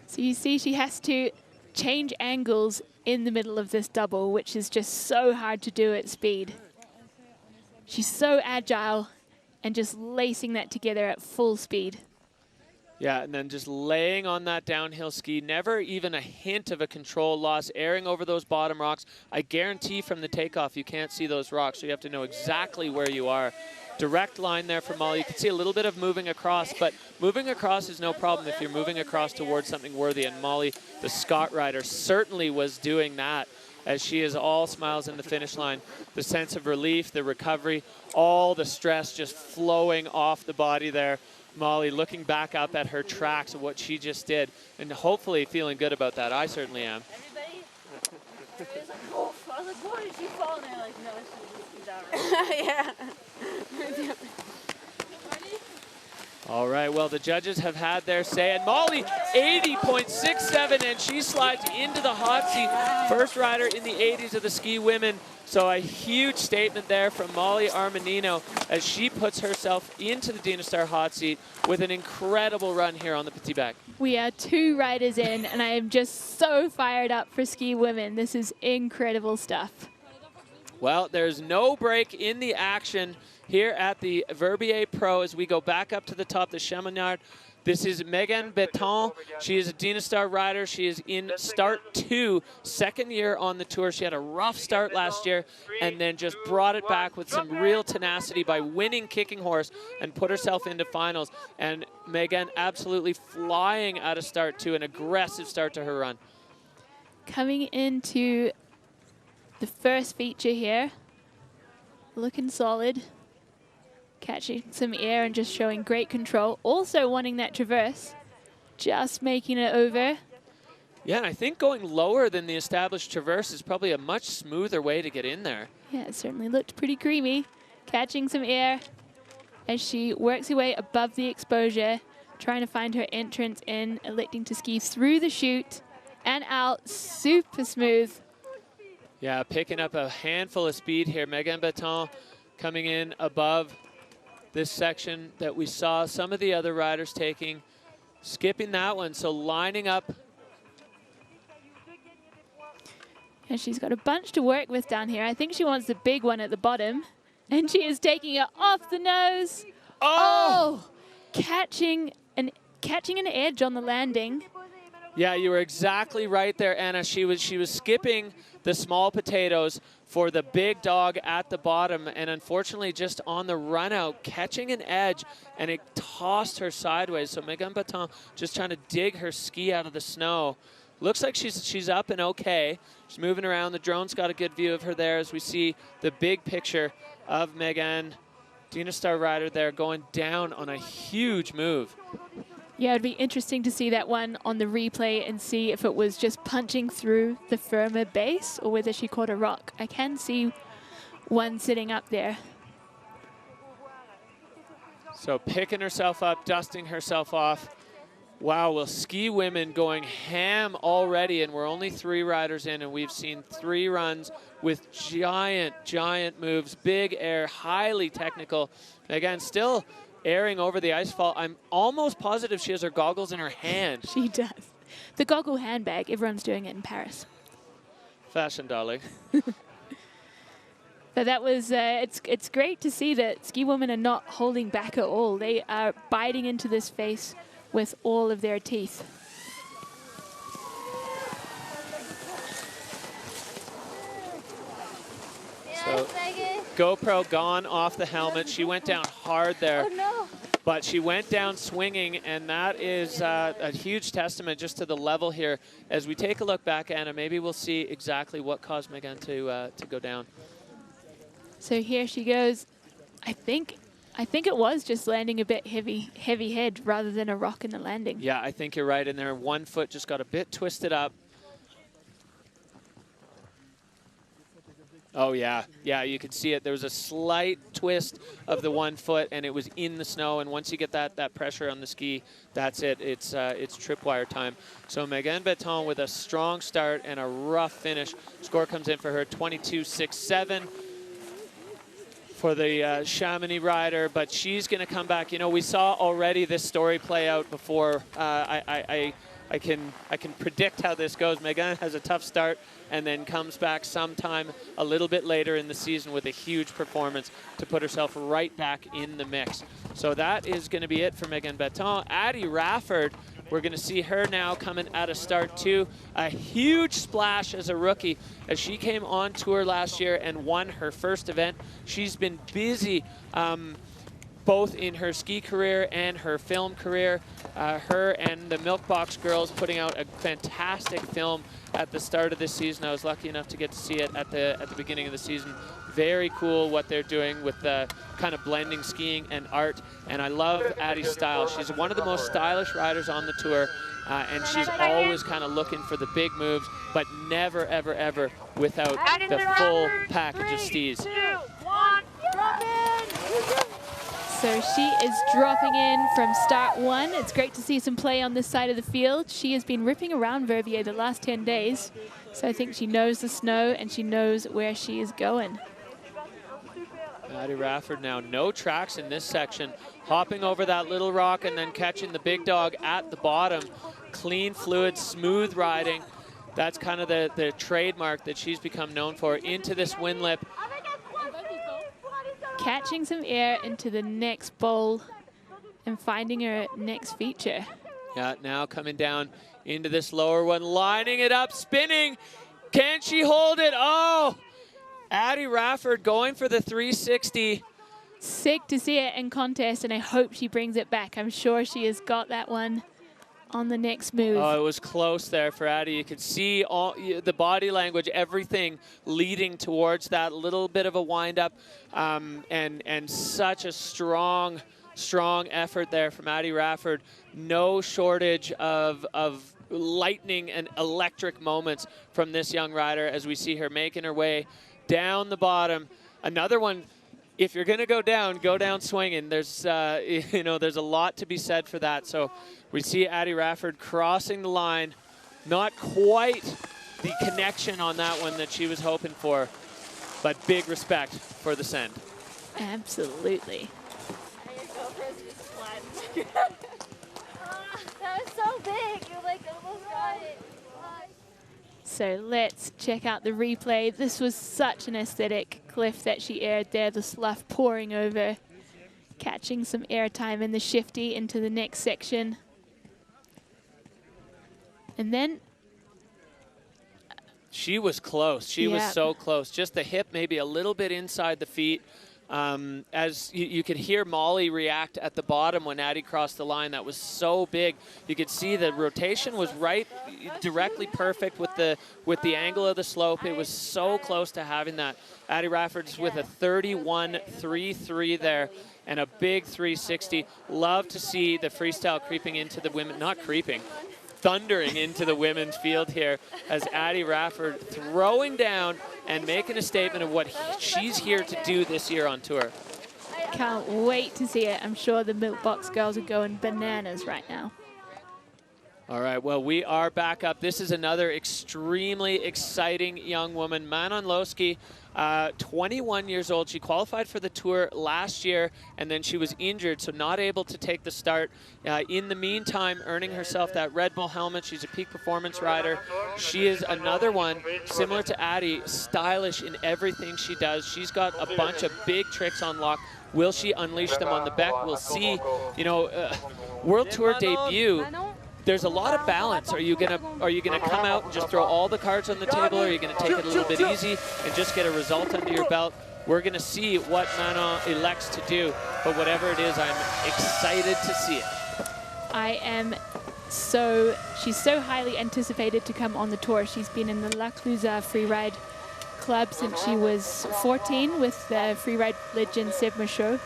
[SPEAKER 4] So you see she has to change angles in the middle of this double, which is just so hard to do at speed. She's so agile and just lacing that together at full speed.
[SPEAKER 3] Yeah, and then just laying on that downhill ski, never even a hint of a control loss, airing over those bottom rocks. I guarantee from the takeoff you can't see those rocks, so you have to know exactly where you are. Direct line there for Molly. You can see a little bit of moving across, but moving across is no problem if you're moving across towards something worthy, and Molly, the Scott rider, certainly was doing that as she is all smiles in the finish line. The sense of relief, the recovery, all the stress just flowing off the body there. Molly looking back up at her tracks of what she just did and hopefully feeling good about that. I certainly am.
[SPEAKER 14] Everybody? It was like, oh, I was like, whoa, did she fall? And they're like, no, she's out right. Yeah.
[SPEAKER 3] All right, well, the judges have had their say, and Molly, 80.67, and she slides into the hot seat. First rider in the 80s of the ski women. So a huge statement there from Molly Armanino as she puts herself into the Dina Star hot seat with an incredible run here on the Petit Bec.
[SPEAKER 4] We are 2 riders in, and I am just so fired up for ski women. This is incredible stuff.
[SPEAKER 3] Well, there's no break in the action here at the Verbier Pro as we go back up to the top, the Chamonix. This is Megan Beton. She is a Dina Star rider. She is in start 2, second year on the tour. She had a rough start last year and then just brought it back with some real tenacity by winning Kicking Horse and put herself into finals. And Megan absolutely flying out of start 2, an aggressive start to her run.
[SPEAKER 4] Coming into the first feature here, looking solid. Catching some air and just showing great control. Also wanting that traverse, just making it over.
[SPEAKER 3] Yeah, and I think going lower than the established traverse is probably a much smoother way to get in there.
[SPEAKER 4] Yeah, it certainly looked pretty creamy. Catching some air as she works her way above the exposure, trying to find her entrance in, electing to ski through the chute and out, super smooth.
[SPEAKER 3] Yeah, picking up a handful of speed here. Megan Beton coming in above this section that we saw some of the other riders taking, skipping that one, so lining up.
[SPEAKER 4] And she's got a bunch to work with down here. I think she wants the big one at the bottom, and she is taking it off the nose. Oh! Catching an edge on the landing.
[SPEAKER 3] Yeah, you were exactly right there, Anna. She was skipping the small potatoes for the big dog at the bottom, and unfortunately just on the run out, catching an edge, and it tossed her sideways. So Megan Beton just trying to dig her ski out of the snow. Looks like she's up and okay. She's moving around. The drone's got a good view of her there as we see the big picture of Megan, Dina Star rider there, going down on a huge move.
[SPEAKER 4] Yeah, it'd be interesting to see that one on the replay and see if it was just punching through the firmer base or whether she caught a rock. I can see one sitting up there.
[SPEAKER 3] So picking herself up, dusting herself off. Wow, well, ski women going ham already, and we're only 3 riders in, and we've seen 3 runs with giant moves, big air, highly technical. Again, still airing over the ice fall. I'm almost positive she has her goggles in her hand.
[SPEAKER 4] She does. The goggle handbag, everyone's doing it in Paris.
[SPEAKER 3] Fashion, darling.
[SPEAKER 4] But that was, it's great to see that ski women are not holding back at all. They are biting into this face with all of their teeth.
[SPEAKER 3] So GoPro gone off the helmet. She went down hard there.
[SPEAKER 14] Oh, no.
[SPEAKER 3] But she went down swinging, and that is a huge testament just to the level here. As we take a look back, Anna, maybe we'll see exactly what caused Megan to go down.
[SPEAKER 4] So here she goes. I think it was just landing a bit heavy head rather than a rock in the landing.
[SPEAKER 3] Yeah, I think you're right in there. One foot just got a bit twisted up. Oh, yeah. Yeah, you could see it. There was a slight twist of the 1 foot, and it was in the snow. And once you get that pressure on the ski, that's it. It's tripwire time. So Megan Beton with a strong start and a rough finish. Score comes in for her 22.67 for the Chamonix rider, but she's going to come back. You know, we saw already this story play out before. I can predict how this goes. Megan has a tough start and then comes back sometime a little bit later in the season with a huge performance to put herself right back in the mix. So that is going to be it for Megan Beton. Addie Rafford, we're going to see her now coming at a start too. A huge splash as a rookie as she came on tour last year and won her first event. She's been busy both in her ski career and her film career. Her and the Milkbox Girls putting out a fantastic film at the start of this season. I was lucky enough to get to see it at the beginning of the season. Very cool what they're doing with the kind of blending skiing and art. And I love Addie's style. She's one of the most stylish riders on the tour. And she's always kind of looking for the big moves, but never, ever, ever without the full package of steez.
[SPEAKER 13] 3, 2, 1, drop in!
[SPEAKER 4] So she is dropping in from start 1. It's great to see some play on this side of the field. She has been ripping around Verbier the last 10 days. So I think she knows the snow and she knows where she is going.
[SPEAKER 3] Addie Rafford now, no tracks in this section. Hopping over that little rock and then catching the big dog at the bottom. Clean, fluid, smooth riding. That's kind of the trademark that she's become known for. Into this wind lip.
[SPEAKER 4] Catching some air into the next bowl and finding her next feature.
[SPEAKER 3] Yeah, now coming down into this lower one, lining it up, spinning. Can she hold it? Oh, Addie Rafford going for the 360.
[SPEAKER 4] Sick to see it in contest, and I hope she brings it back. I'm sure she has got that one on the next move.
[SPEAKER 3] Oh, it was close there for Addie. You could see all the body language, everything leading towards that little bit of a wind-up, and such a strong effort there from Addie Rafford. No shortage of lightning and electric moments from this young rider as we see her making her way down the bottom. Another one. If you're going to go down swinging. There's, you know, there's a lot to be said for that. So we see Addie Rafford crossing the line. Not quite the connection on that one that she was hoping for, but big respect for the send.
[SPEAKER 4] Absolutely.
[SPEAKER 14] That was so big. You like almost got it.
[SPEAKER 4] So let's check out the replay. This was such an aesthetic cliff that she aired there, the slough pouring over, catching some air time in the shifty into the next section. And then
[SPEAKER 3] she was close. She was so close. Just the hip maybe a little bit inside the feet. As you could hear Molly react at the bottom when Addie crossed the line. That was so big. You could see the rotation was right, directly perfect with the angle of the slope. It was so close to having that. Addie Rafford's with a 31.33 there and a big 360. Love to see the freestyle creeping into the women, not creeping, thundering into the women's field here as Addie Rafford throwing down and making a statement of what she's here to do this year on tour.
[SPEAKER 4] Can't wait to see it. I'm sure the Milkbox Girls are going bananas right now.
[SPEAKER 3] All right, well, we are back up. This is another extremely exciting young woman, Manon Losky, 21 years old. She qualified for the tour last year, and then she was injured, so not able to take the start. In the meantime, earning herself that Red Bull helmet. She's a peak performance rider. She is another one, similar to Addie, stylish in everything she does. She's got a bunch of big tricks on lock. Will she unleash them on the Beck? We'll see. You know, World Tour debut. There's a lot of balance. Are you gonna come out and just throw all the cards on the table, or are you gonna take it a little bit easy and just get a result under your belt? We're gonna see what Manon elects to do, but whatever it is, I'm excited to see it.
[SPEAKER 4] I am she's so highly anticipated to come on the tour. She's been in the La Clusaz Freeride Club since she was 14 with the freeride legend Seb Michaud,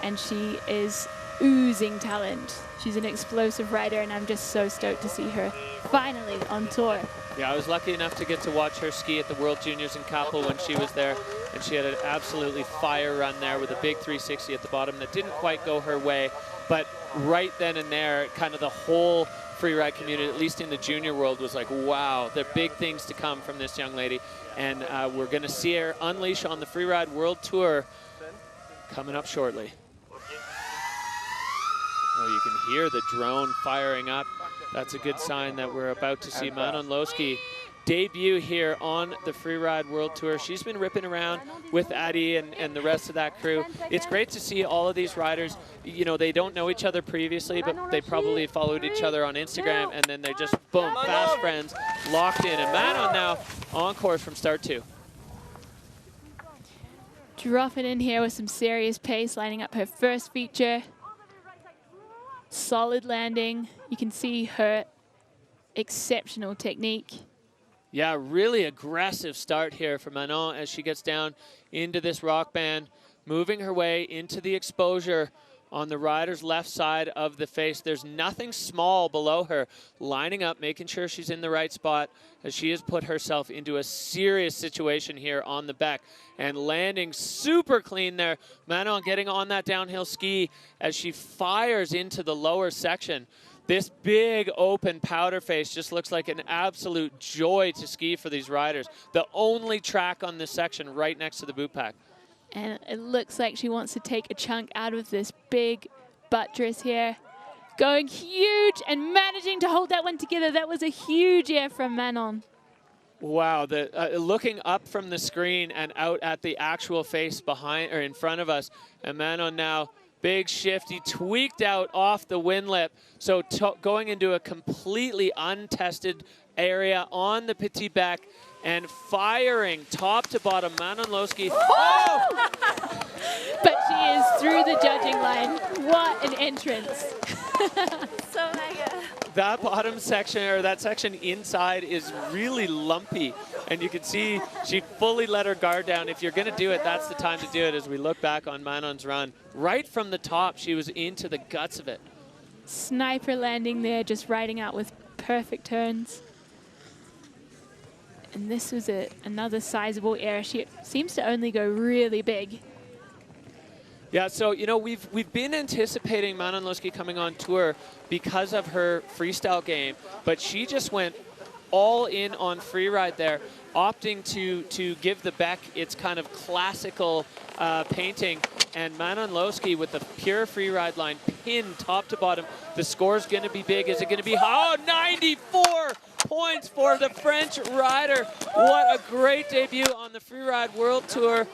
[SPEAKER 4] and she is oozing talent. She's an explosive rider, and I'm just so stoked to see her finally on tour.
[SPEAKER 3] Yeah, I was lucky enough to get to watch her ski at the World Juniors in Kappel when she was there, and she had an absolutely fire run there with a big 360 at the bottom that didn't quite go her way, but right then and there, kind of the whole freeride community, at least in the junior world, was like, wow, there are big things to come from this young lady, and we're going to see her unleash on the Freeride World Tour coming up shortly. Oh, you can hear the drone firing up. That's a good sign that we're about to see Manon Loeschke debut here on the Freeride World Tour. She's been ripping around with Adi and the rest of that crew. It's great to see all of these riders. You know, they don't know each other previously, but they probably followed each other on Instagram, and then they just, boom, fast friends, locked in. And Manon now on course from start 2.
[SPEAKER 4] Dropping in here with some serious pace, lining up her first feature. Solid landing. You can see her exceptional technique.
[SPEAKER 3] Yeah, really aggressive start here for Manon as she gets down into this rock band, moving her way into the exposure on the rider's left side of the face. There's nothing small below her, lining up, making sure she's in the right spot as she has put herself into a serious situation here on the back and landing super clean there. Manon getting on that downhill ski as she fires into the lower section. This big open powder face just looks like an absolute joy to ski for these riders. The only track on this section right next to the boot pack.
[SPEAKER 4] And it looks like she wants to take a chunk out of this big buttress here. Going huge and managing to hold that one together. That was a huge air from Manon.
[SPEAKER 3] Wow, looking up from the screen and out at the actual face behind or in front of us. And Manon now, big shifty, tweaked out off the wind lip. So going into a completely untested area on the Petit Bec and firing top to bottom. Manon Loeschke. Oh!
[SPEAKER 4] But she is through the judging line. What an entrance.
[SPEAKER 14] So mega.
[SPEAKER 3] That bottom section, or that section inside, is really lumpy. And you can see she fully let her guard down. If you're going to do it, that's the time to do it as we look back on Manon's run. Right from the top, she was into the guts of it.
[SPEAKER 4] Sniper landing there, just riding out with perfect turns. And this was another sizable air. She seems to only go really big.
[SPEAKER 3] Yeah, so, you know, we've been anticipating Manon Loeschke coming on tour because of her freestyle game, but she just went all in on freeride there, opting to give the Bec its kind of classical painting. And Manon Loeschke with the pure freeride line pinned top to bottom. The score's going to be big. Is it going to be, oh, 94 points for the French rider. What a great debut on the Freeride World Tour.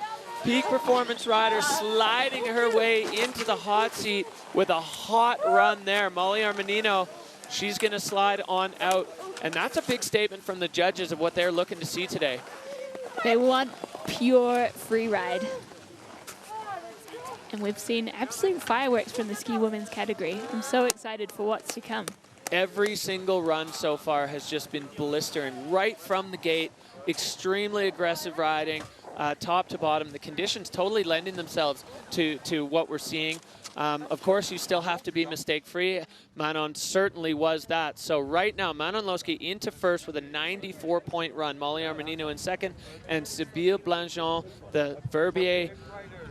[SPEAKER 3] Peak performance rider sliding her way into the hot seat with a hot run there. Molly Armanino, she's going to slide on out. And that's a big statement from the judges of what they're looking to see today.
[SPEAKER 4] They want pure freeride. And we've seen absolute fireworks from the ski women's category. I'm so excited for what's to come.
[SPEAKER 3] Every single run so far has just been blistering right from the gate. Extremely aggressive riding, top to bottom. The conditions totally lending themselves to what we're seeing. Of course, you still have to be mistake-free. Manon certainly was that. So right now, Manon Loeschke into first with a 94-point run. Molly Armanino in second, and Sybille Blangeon, the Verbier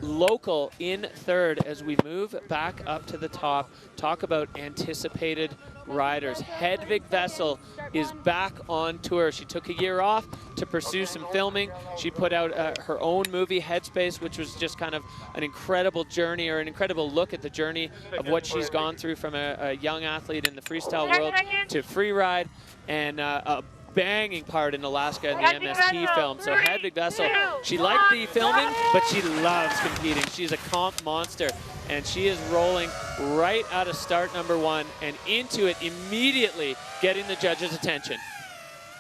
[SPEAKER 3] local, in third as we move back up to the top. Talk about anticipated riders. Hedvig Vessel is back on tour. She took a year off to pursue some filming. She put out her own movie, Headspace, which was just kind of an incredible journey, or an incredible look at the journey of what she's gone through from a young athlete in the freestyle world to freeride, and a banging part in Alaska in the MST film. So Hedvig Vessel, she liked the filming, but she loves competing. She's a comp monster, and she is rolling right out of start number 1 and into it immediately, getting the judges' attention.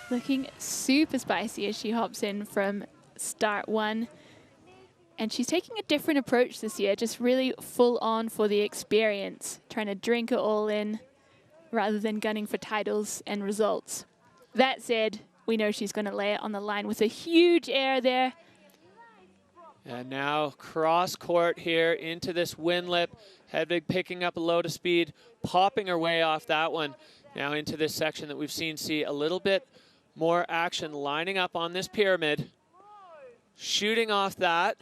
[SPEAKER 4] Looking super spicy as she hops in from start 1. And she's taking a different approach this year, just really full on for the experience, trying to drink it all in rather than gunning for titles and results. That said, we know she's going to lay it on the line with a huge air there.
[SPEAKER 3] And now cross court here into this wind lip. Hedvig picking up a load of speed, popping her way off that one. Now into this section that we've see a little bit more action lining up on this pyramid. Shooting off that.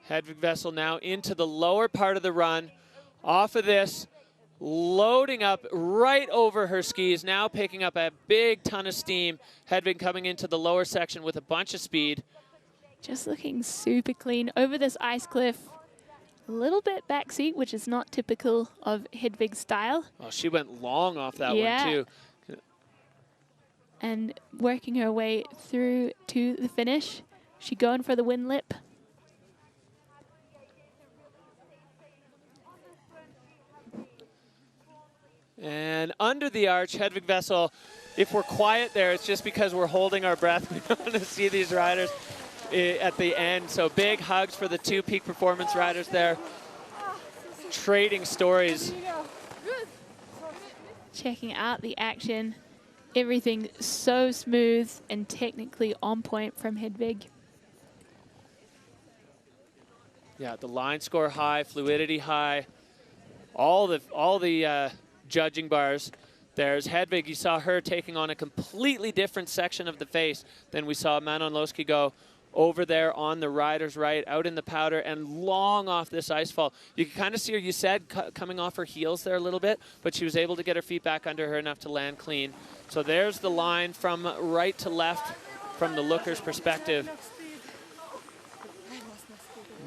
[SPEAKER 3] Hedvig Wessel now into the lower part of the run. Off of this, loading up right over her skis, now picking up a big ton of steam. Hedvig coming into the lower section with a bunch of speed.
[SPEAKER 4] Just looking super clean over this ice cliff. A little bit backseat, which is not typical of Hedvig's style.
[SPEAKER 3] Oh, she went long off that one too.
[SPEAKER 4] And working her way through to the finish. She going for the wind lip.
[SPEAKER 3] And under the arch, Hedvig Wessel, if we're quiet there, it's just because we're holding our breath. We don't want to see these riders at the end. So big hugs for the two peak performance riders there. Trading stories.
[SPEAKER 4] Checking out the action. Everything so smooth and technically on point from Hedvig.
[SPEAKER 3] Yeah, the line score high, fluidity high. All the judging bars. There's Hedvig. You saw her taking on a completely different section of the face than we saw Manon Loeschke go over there on the rider's right, out in the powder, and long off this ice fall. You can kind of see her, you said, coming off her heels there a little bit, but she was able to get her feet back under her enough to land clean. So there's the line from right to left from the looker's perspective.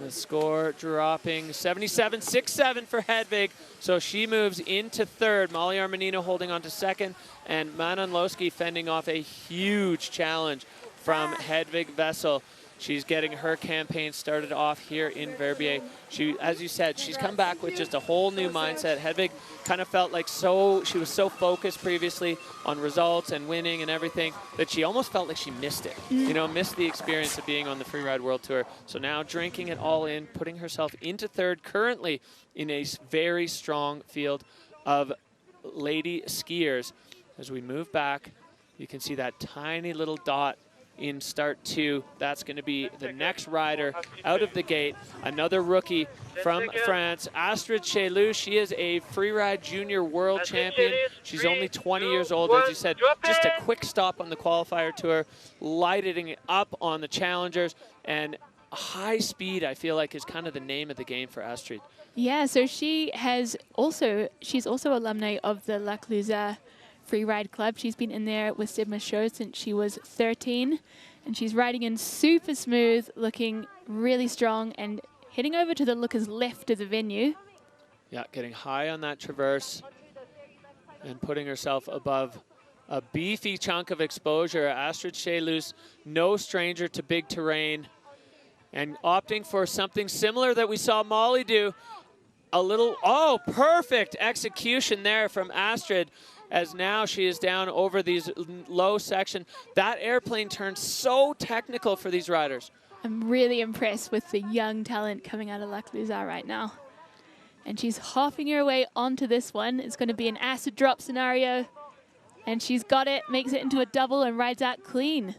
[SPEAKER 3] The score dropping 77-6-7 for Hedvig. So she moves into third. Molly Armanino holding on to second, and Manon Loeschke fending off a huge challenge from Hedvig Wessel. She's getting her campaign started off here in Verbier. She, as you said, she's come back with just a whole new mindset. Hedvig kind of felt like she was so focused previously on results and winning and everything that she almost felt like she missed it. You know, missed the experience of being on the Freeride World Tour. So now drinking it all in, putting herself into third, currently in a very strong field of lady skiers. As we move back, you can see that tiny little dot in start two. That's going to be the next rider out of the gate. Another rookie from France, Astrid Chelou. She is a freeride junior world champion. She's only 20 years old, as you said. Just a quick stop on the qualifier tour, lighting it up on the challengers, and high speed, I feel like, is kind of the name of the game for Astrid.
[SPEAKER 4] Yeah, so she's also alumni of the La Clusaz Freeride Club. She's been in there with Seb Michaud since she was 13, and she's riding in super smooth, looking really strong, and heading over to the looker's left of the venue.
[SPEAKER 3] Yeah, getting high on that traverse and putting herself above a beefy chunk of exposure. Astrid Chelou, no stranger to big terrain, and opting for something similar that we saw Molly do. Perfect execution there from Astrid, as now she is down over these low section. That airplane turns so technical for these riders.
[SPEAKER 4] I'm really impressed with the young talent coming out of La Clusaz right now. And she's hopping her way onto this one. It's going to be an acid drop scenario. And she's got it, makes it into a double, and rides out clean.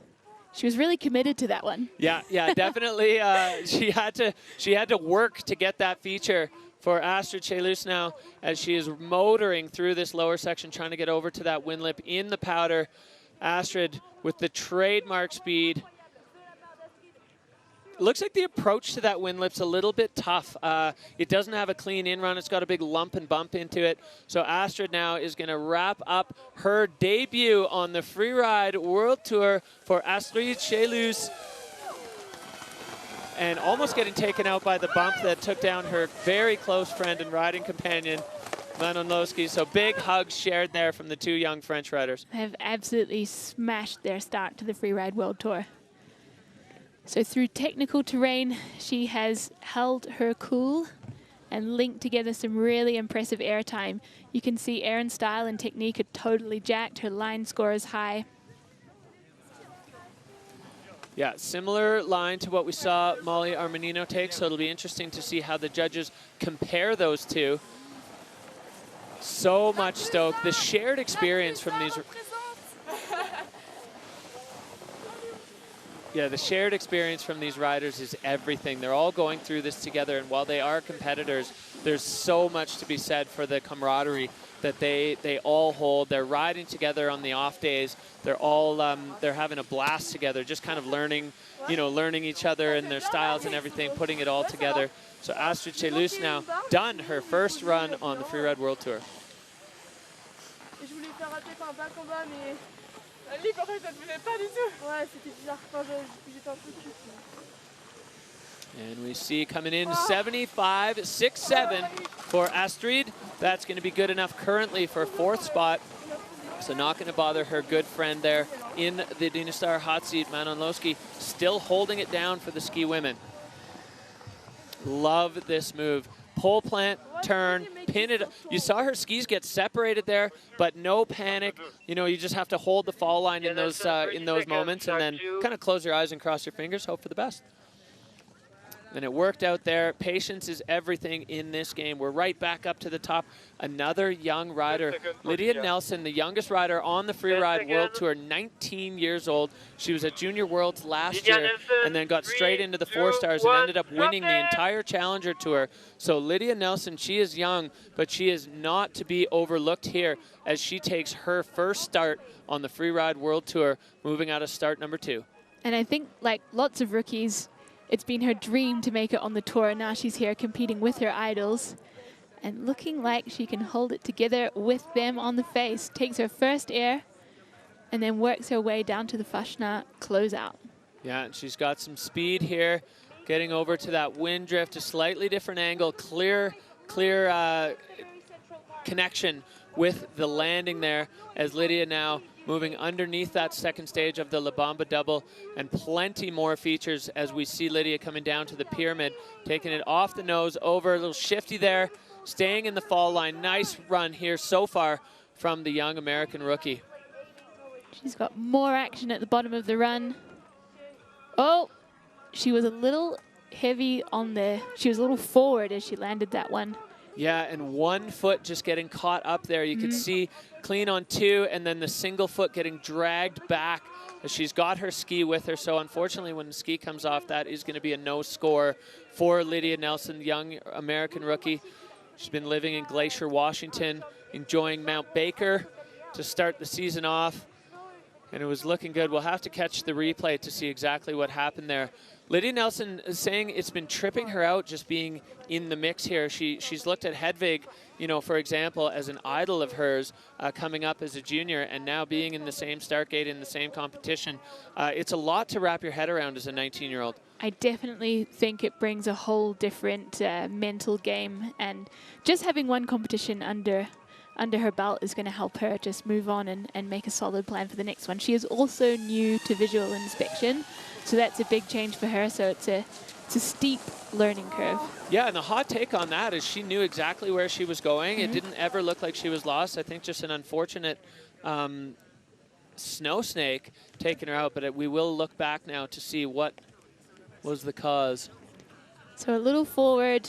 [SPEAKER 4] She was really committed to that one.
[SPEAKER 3] Yeah, definitely. She had to work to get that feature for Astrid Chelou now, as she is motoring through this lower section, trying to get over to that wind lip in the powder. Astrid with the trademark speed. Looks like the approach to that wind lip's a little bit tough. It doesn't have a clean in-run. It's got a big lump and bump into it. So Astrid now is going to wrap up her debut on the Freeride World Tour for Astrid Chelou, and almost getting taken out by the bump that took down her very close friend and riding companion, Manon Loeschke. So big hugs shared there from the two young French riders.
[SPEAKER 4] They have absolutely smashed their start to the Freeride World Tour. So through technical terrain, she has held her cool and linked together some really impressive air time. You can see Erin's style and technique are totally jacked. Her line score is high.
[SPEAKER 3] Yeah, similar line to what we saw Molly Armanino take, so it'll be interesting to see how the judges compare those two. So much stoke. The shared experience from these... Yeah, the shared experience from these riders is everything. They're all going through this together, and while they are competitors, there's so much to be said for the camaraderie that they all hold. They're riding together on the off days. They're all they're having a blast together, just kind of learning, learning each other and their styles and everything, putting it all together. So Astrid Chelus now done her first run on the Freeride World Tour. And we see coming in 75.67 for Astrid. That's going to be good enough currently for 4th spot. So not going to bother her good friend there in the Dynastar hot seat, Manon Loeschke, still holding it down for the ski women. Love this move. Pole plant, turn, pin it. You saw her skis get separated there, but no panic. You just have to hold the fall line in those moments, and then kind of close your eyes and cross your fingers, hope for the best. And it worked out there. Patience is everything in this game. We're right back up to the top. Another young rider, Lydia Nelson, the youngest rider on the Freeride World Tour, 19 years old. She was at Junior Worlds last year and then got straight into the 4 stars and ended up winning the entire Challenger Tour. So Lydia Nelson, she is young, but she is not to be overlooked here as she takes her first start on the Freeride World Tour, moving out of start number 2.
[SPEAKER 4] And I think, like lots of rookies, it's been her dream to make it on the tour, and now she's here competing with her idols and looking like she can hold it together with them on the face. Takes her first air and then works her way down to the Fashna closeout.
[SPEAKER 3] Yeah, and she's got some speed here, getting over to that wind drift, a slightly different angle, clear connection with the landing there as Lydia now moving underneath that second stage of the La Bamba double, and plenty more features as we see Lydia coming down to the pyramid, taking it off the nose, over, a little shifty there, staying in the fall line. Nice run here so far from the young American rookie.
[SPEAKER 4] She's got more action at the bottom of the run. Oh, she was a little heavy on she was a little forward as she landed that one.
[SPEAKER 3] Yeah, and 1 foot just getting caught up there. You could see clean on 2, and then the single foot getting dragged back as she's got her ski with her. So unfortunately, when the ski comes off, that is going to be a no score for Lydia Nelson, young American rookie. She's been living in Glacier, Washington, enjoying Mount Baker to start the season off. And it was looking good. We'll have to catch the replay to see exactly what happened there. Lydia Nelson is saying it's been tripping her out just being in the mix here. She's looked at Hedvig, for example, as an idol of hers coming up as a junior, and now being in the same start gate in the same competition. It's a lot to wrap your head around as a 19-year-old.
[SPEAKER 4] I definitely think it brings a whole different mental game, and just having one competition under her belt is going to help her just move on and make a solid plan for the next one. She is also new to visual inspection, so that's a big change for her. So it's a steep learning curve.
[SPEAKER 3] Yeah, and the hot take on that is she knew exactly where she was going. It didn't ever look like she was lost. I think just an unfortunate snow snake taking her out, but we will look back now to see what was the cause.
[SPEAKER 4] So a little forward,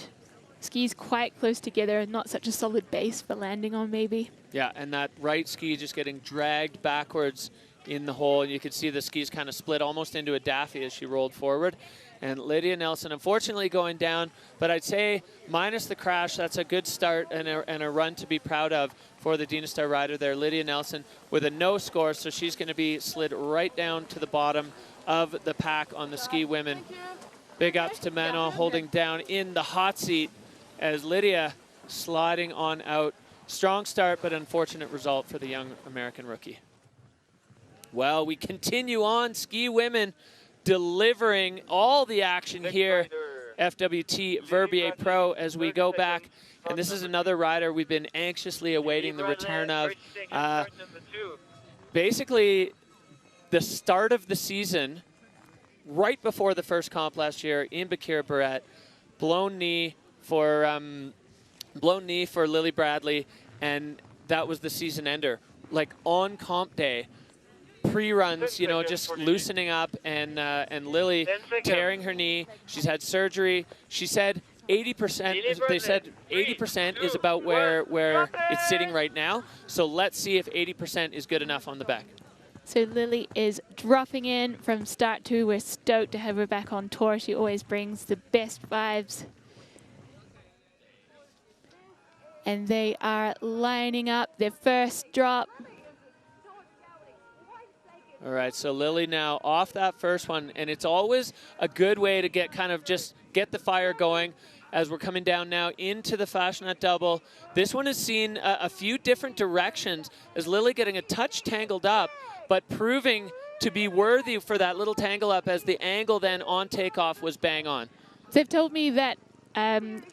[SPEAKER 4] skis quite close together, and not such a solid base for landing on maybe.
[SPEAKER 3] Yeah, and that right ski just getting dragged backwards in the hole, and you could see the skis kind of split almost into a daffy as she rolled forward. And Lydia Nelson, unfortunately, going down, but I'd say minus the crash, that's a good start and a run to be proud of for the Dynastar rider there. Lydia Nelson with a no score, so she's going to be slid right down to the bottom of the pack on the ski women. Big ups to Manon holding down in the hot seat as Lydia sliding on out. Strong start, but unfortunate result for the young American rookie. Well, we continue on. Ski women delivering all the action here. FWT Verbier Pro as we go back. And this is another rider we've been anxiously awaiting the return of. Basically, the start of the season, right before the first comp last year in Bakira Barrett, blown knee for Lily Bradley, and that was the season ender. Like on comp day, pre-runs, just loosening up, and Lily tearing her knee. She's had surgery. She said 80%. They said 80% is about where it's sitting right now. So let's see if 80% is good enough on the back.
[SPEAKER 4] So Lily is dropping in from start 2. We're stoked to have her back on tour. She always brings the best vibes. And they are lining up their first drop.
[SPEAKER 3] All right, so Lily now off that first one, and it's always a good way to get get the fire going as we're coming down now into the Fashionette double. This one has seen a few different directions as Lily getting a touch tangled up, but proving to be worthy for that little tangle up as the angle then on takeoff was bang on.
[SPEAKER 4] They've told me that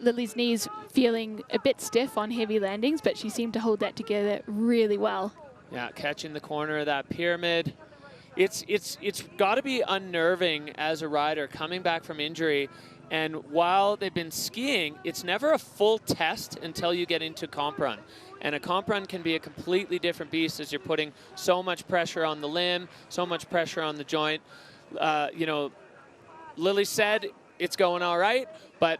[SPEAKER 4] Lily's knees feeling a bit stiff on heavy landings, but she seemed to hold that together really well.
[SPEAKER 3] Yeah, catching the corner of that pyramid. It's got to be unnerving as a rider coming back from injury. And while they've been skiing, it's never a full test until you get into comp run. And a comp run can be a completely different beast as you're putting so much pressure on the limb, so much pressure on the joint. You know, Lily said it's going all right, but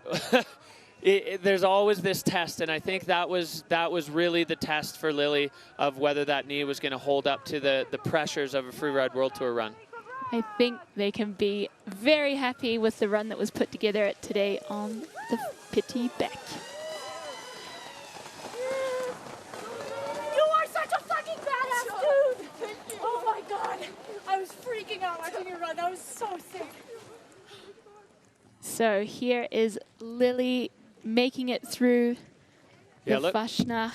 [SPEAKER 3] there's always this test, and I think that was really the test for Lily of whether that knee was going to hold up to the pressures of a Freeride World Tour run.
[SPEAKER 4] I think they can be very happy with the run that was put together today on the Petit Bec.
[SPEAKER 14] You are such a fucking badass dude! Oh my god, I was freaking out watching you run. That was so sick.
[SPEAKER 4] So here is Lily making it through the Fashionette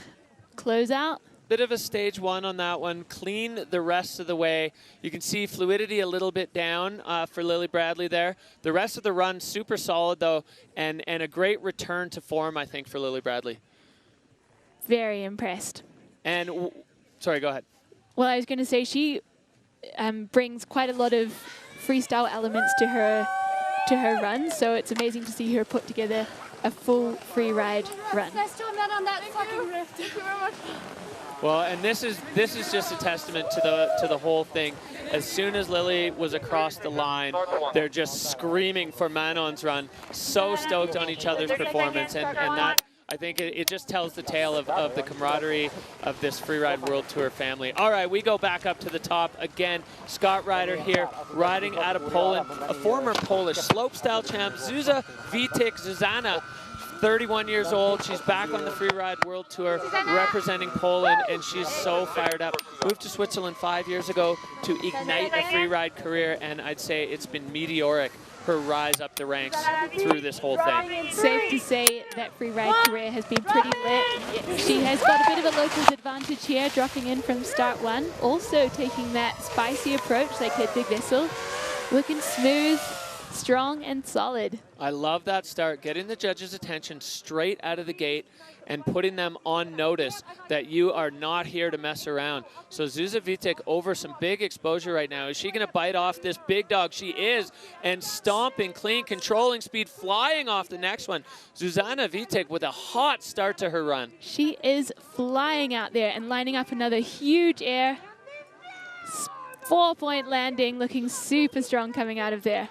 [SPEAKER 4] closeout.
[SPEAKER 3] Bit of a stage 1 on that one, clean the rest of the way. You can see fluidity a little bit down for Lily Bradley there. The rest of the run super solid though, and a great return to form I think for Lily Bradley.
[SPEAKER 4] Very impressed.
[SPEAKER 3] And sorry, go ahead.
[SPEAKER 4] Well, I was going to say she brings quite a lot of freestyle elements to her run, so it's amazing to see her put together a full free ride run.
[SPEAKER 14] Best time not on that fucking rift. Thank you very much.
[SPEAKER 3] Well, and this is just a testament to the whole thing. As soon as Lily was across the line, they're just screaming for Manon's run. So stoked on each other's performance, and that I think it just tells the tale of the camaraderie of this Freeride World Tour family. All right, we go back up to the top again. Scott Ryder here, riding out of Poland, a former Polish slopestyle champ, Zuzanna Witek. Zuzanna, 31 years old. She's back on the Freeride World Tour representing Poland, and she's so fired up. Moved to Switzerland 5 years ago to ignite a freeride career, and I'd say it's been meteoric, her rise up the ranks through this whole thing.
[SPEAKER 4] Safe to say that freeride career has been pretty lit. She has got a bit of a locals advantage here, dropping in from start 1. Also taking that spicy approach like Hedvig Wessel. Looking smooth, strong and solid.
[SPEAKER 3] I love that start, getting the judges' attention straight out of the gate and putting them on notice that you are not here to mess around. So Zuzanna Witek over some big exposure right now. Is she going to bite off this big dog? She is, and stomping, clean, controlling speed, flying off the next one. Zuzanna Witek with a hot start to her run.
[SPEAKER 4] She is flying out there and lining up another huge air. 4-point landing, looking super strong coming out of there.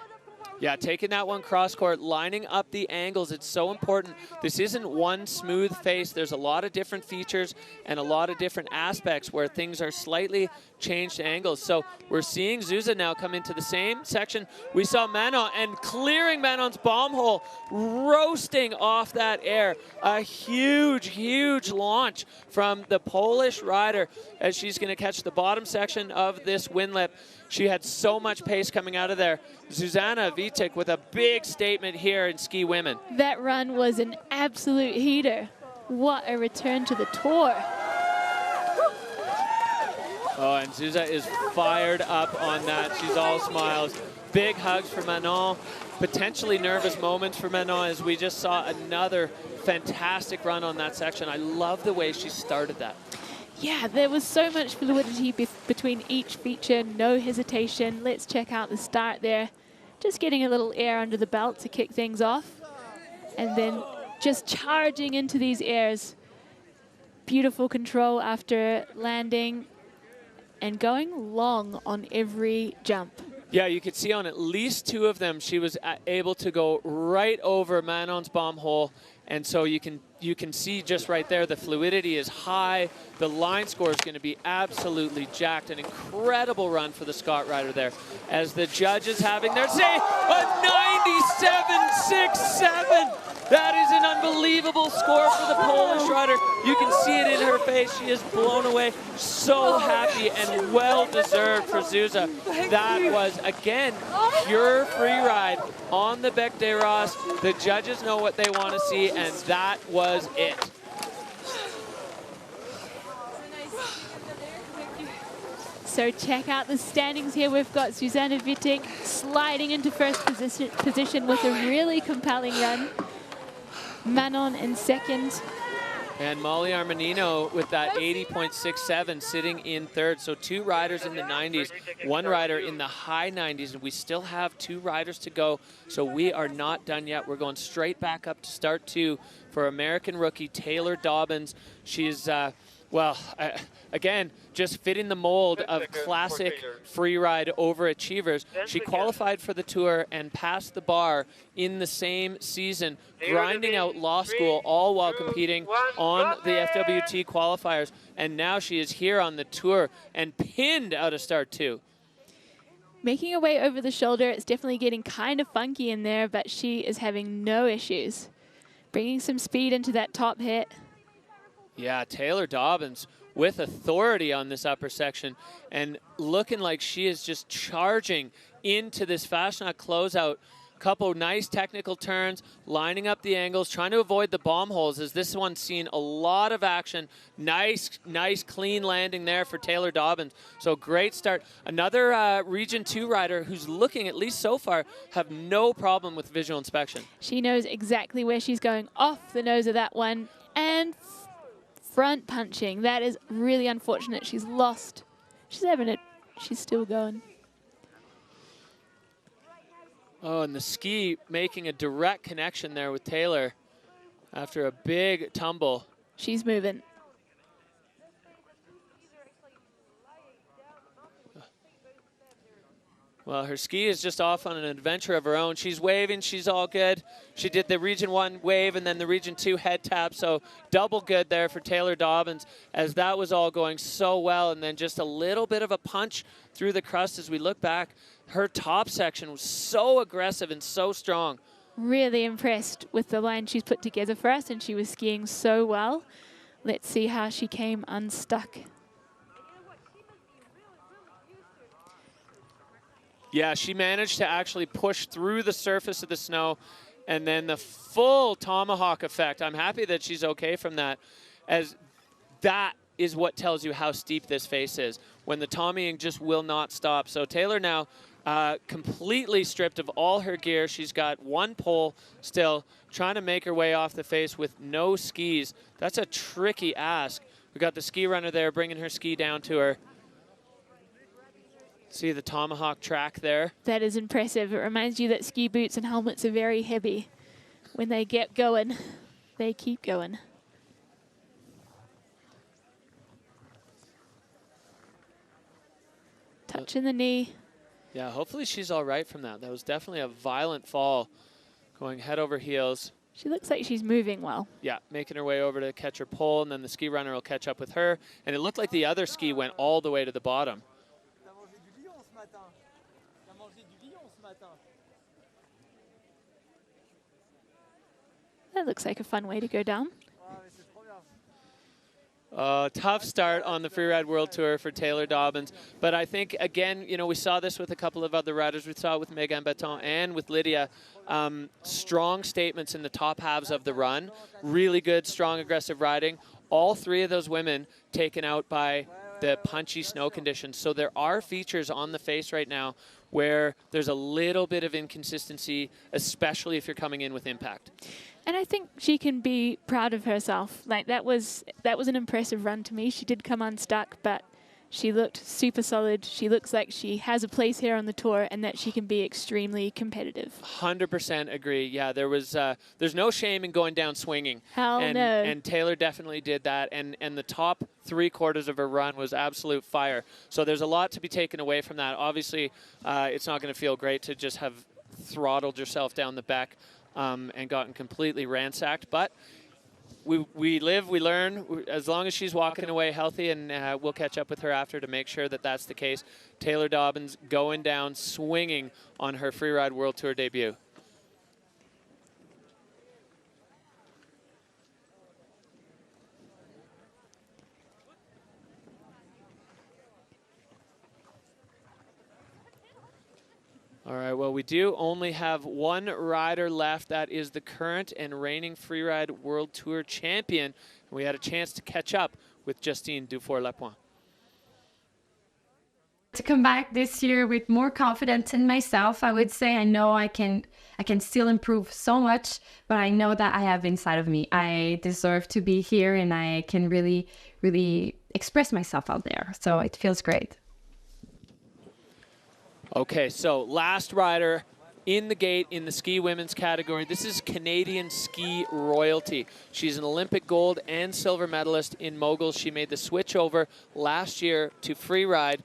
[SPEAKER 3] Yeah, taking that one cross court, lining up the angles. It's so important. This isn't one smooth face. There's a lot of different features and a lot of different aspects where things are slightly changed angles. So we're seeing Zuzanna now come into the same section. We saw Manon and clearing Manon's bomb hole, roasting off that air. A huge, huge launch from the Polish rider as she's going to catch the bottom section of this windlip. She had so much pace coming out of there. Zuzanna Witek with a big statement here in ski women.
[SPEAKER 4] That run was an absolute heater. What a return to the tour.
[SPEAKER 3] Oh, and Zuzanna is fired up on that. She's all smiles. Big hugs for Manon. Potentially nervous moments for Manon as we just saw another fantastic run on that section. I love the way she started that.
[SPEAKER 4] Yeah, there was so much fluidity between each feature, no hesitation. Let's check out the start there. Just getting a little air under the belt to kick things off. And then just charging into these airs. Beautiful control after landing and going long on every jump.
[SPEAKER 3] Yeah, you could see on at least 2 of them, she was able to go right over Manon's bomb hole. And so you can see just right there, the fluidity is high. The line score is going to be absolutely jacked. An incredible run for the Scott rider there. As the judges having their say, a 97.67. That is an unbelievable score for the Polish rider. You can see it in her face. She is blown away. So happy and well-deserved for Zuzia. That was, again, pure free ride on the Bec des Ros. The judges know what they want to see, and that was it.
[SPEAKER 4] So check out the standings here. We've got Zuzana Wittig sliding into first position with a really compelling run. Manon in second.
[SPEAKER 3] And Molly Armanino with that 80.67 sitting in third. So 2 riders in the 90s, 1 rider in the high 90s, and we still have 2 riders to go. So we are not done yet. We're going straight back up to start 2 for American rookie Taylor Dobbins. She's, again, just fitting the mold of classic free ride overachievers. She qualified for the Tour and passed the bar in the same season, grinding out law school, all while competing on the FWT qualifiers. And now she is here on the Tour and pinned out of start 2.
[SPEAKER 4] Making her way over the shoulder. It's definitely getting kind of funky in there, but she is having no issues. Bringing some speed into that top hit.
[SPEAKER 3] Yeah, Taylor Dobbins with authority on this upper section and looking like she is just charging into this Fashionat closeout. Couple nice technical turns, lining up the angles, trying to avoid the bomb holes, as this one's seen a lot of action. Nice clean landing there for Taylor Dobbins. So great start. Another Region 2 rider who's looking, at least so far, have no problem with visual inspection.
[SPEAKER 4] She knows exactly where she's going off the nose of that one. And front punching. That is really unfortunate. She's lost. She's having it. She's still going.
[SPEAKER 3] Oh, and the ski making a direct connection there with Taylor after a big tumble.
[SPEAKER 4] She's moving.
[SPEAKER 3] Well, her ski is just off on an adventure of her own. She's waving, she's all good. She did the Region 1 wave and then the Region 2 head tap, so double good there for Taylor Dobbins, as that was all going so well, and then just a little bit of a punch through the crust as we look back. Her top section was so aggressive and so strong.
[SPEAKER 4] Really impressed with the line she's put together for us, and she was skiing so well. Let's see how she came unstuck.
[SPEAKER 3] Yeah, she managed to actually push through the surface of the snow, and then the full tomahawk effect. I'm happy that she's okay from that, as that is what tells you how steep this face is, when the tommying just will not stop. So Taylor now completely stripped of all her gear. She's got 1 pole still, trying to make her way off the face with no skis. That's a tricky ask. We got the ski runner there bringing her ski down to her. See the tomahawk track there.
[SPEAKER 4] That is impressive. It reminds you that ski boots and helmets are very heavy. When they get going, they keep going. Touching the knee.
[SPEAKER 3] Yeah, hopefully she's all right from that. That was definitely a violent fall, going head over heels.
[SPEAKER 4] She looks like she's moving well.
[SPEAKER 3] Yeah, making her way over to catch her pole, and then the ski runner will catch up with her. And it looked like the other ski went all the way to the bottom.
[SPEAKER 4] That looks like a fun way to go down.
[SPEAKER 3] Tough start on the Freeride World Tour for Taylor Dobbins. But I think, again, you know, we saw this with a couple of other riders. We saw it with Megan Baton and with Lydia. Strong statements in the top halves of the run. Really good, strong, aggressive riding. All 3 of those women taken out by the punchy snow conditions. So there are features on the face right now where there's a little bit of inconsistency, especially if you're coming in with impact.
[SPEAKER 4] And I think she can be proud of herself. Like that was an impressive run to me. She did come unstuck, but She looked super solid. She looks like she has a place here on the tour and that she can be extremely competitive.
[SPEAKER 3] 100% agree. Yeah, there's no shame in going down swinging.
[SPEAKER 4] Hell
[SPEAKER 3] and,
[SPEAKER 4] no.
[SPEAKER 3] And Taylor definitely did that. And the top 3/4 of her run was absolute fire. So there's a lot to be taken away from that. Obviously, it's not going to feel great to just have throttled yourself down the back and gotten completely ransacked. But we live, we learn. As long as she's walking away healthy, and we'll catch up with her after to make sure that that's the case. Taylor Dobbins going down swinging on her Freeride World Tour debut. All right, well, we do only have one rider left. That is the current and reigning Freeride World Tour champion. And we had a chance to catch up with Justine Dufour-Lapointe.
[SPEAKER 15] To come back this year with more confidence in myself, I would say I know I can still improve so much, but I know that I have inside of me. I deserve to be here, and I can really, really express myself out there. So it feels great.
[SPEAKER 3] Okay, so last rider in the gate in the ski women's category. This is Canadian ski royalty. She's an Olympic gold and silver medalist in moguls. She made the switch over last year to freeride.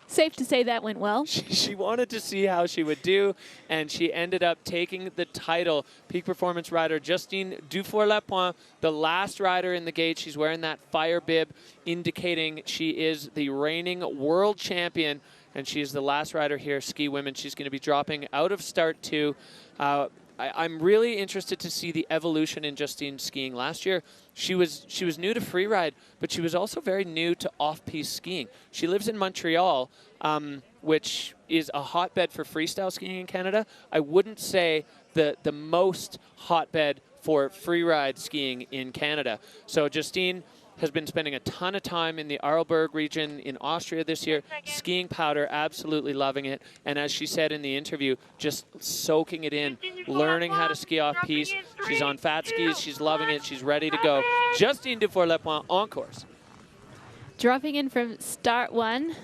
[SPEAKER 4] Safe to say that went well.
[SPEAKER 3] She wanted to see how she would do, and she ended up taking the title. Peak performance rider Justine Dufour-Lapointe, the last rider in the gate. She's wearing that fire bib, indicating she is the reigning world champion. And she's the last rider here, ski women. She's going to be dropping out of start 2. I'm really interested to see the evolution in Justine skiing. Last year, she was new to freeride, but she was also very new to off-piste skiing. She lives in Montreal, which is a hotbed for freestyle skiing in Canada. I wouldn't say the most hotbed for freeride skiing in Canada. So Justine has been spending a ton of time in the Arlberg region in Austria this year, skiing powder, absolutely loving it. And as she said in the interview, just soaking it in, learning how to ski off-piste. She's on fat skis, she's loving it, she's ready to go. Justine Dufour-Lapointe on course.
[SPEAKER 4] Dropping in from start 1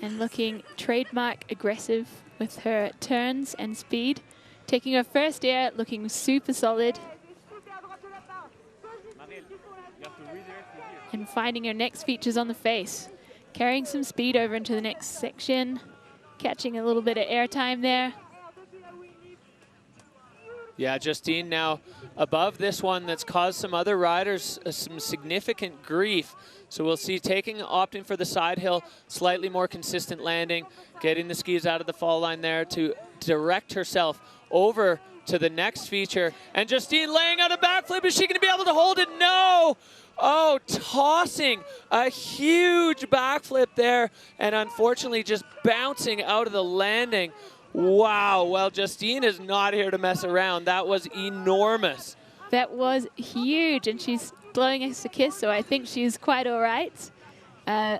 [SPEAKER 4] and looking trademark aggressive with her turns and speed. Taking her first air, looking super solid. And finding her next features on the face. Carrying some speed over into the next section. Catching a little bit of airtime there.
[SPEAKER 3] Yeah, Justine now above this one that's caused some other riders some significant grief. So we'll see opting for the side hill, slightly more consistent landing, getting the skis out of the fall line there to direct herself over to the next feature. And Justine laying out a backflip. Is she going to be able to hold it? No! Oh, tossing a huge backflip there, and unfortunately just bouncing out of the landing. Wow, well, Justine is not here to mess around. That was enormous.
[SPEAKER 4] That was huge, and she's blowing us a kiss, so I think she's quite all right.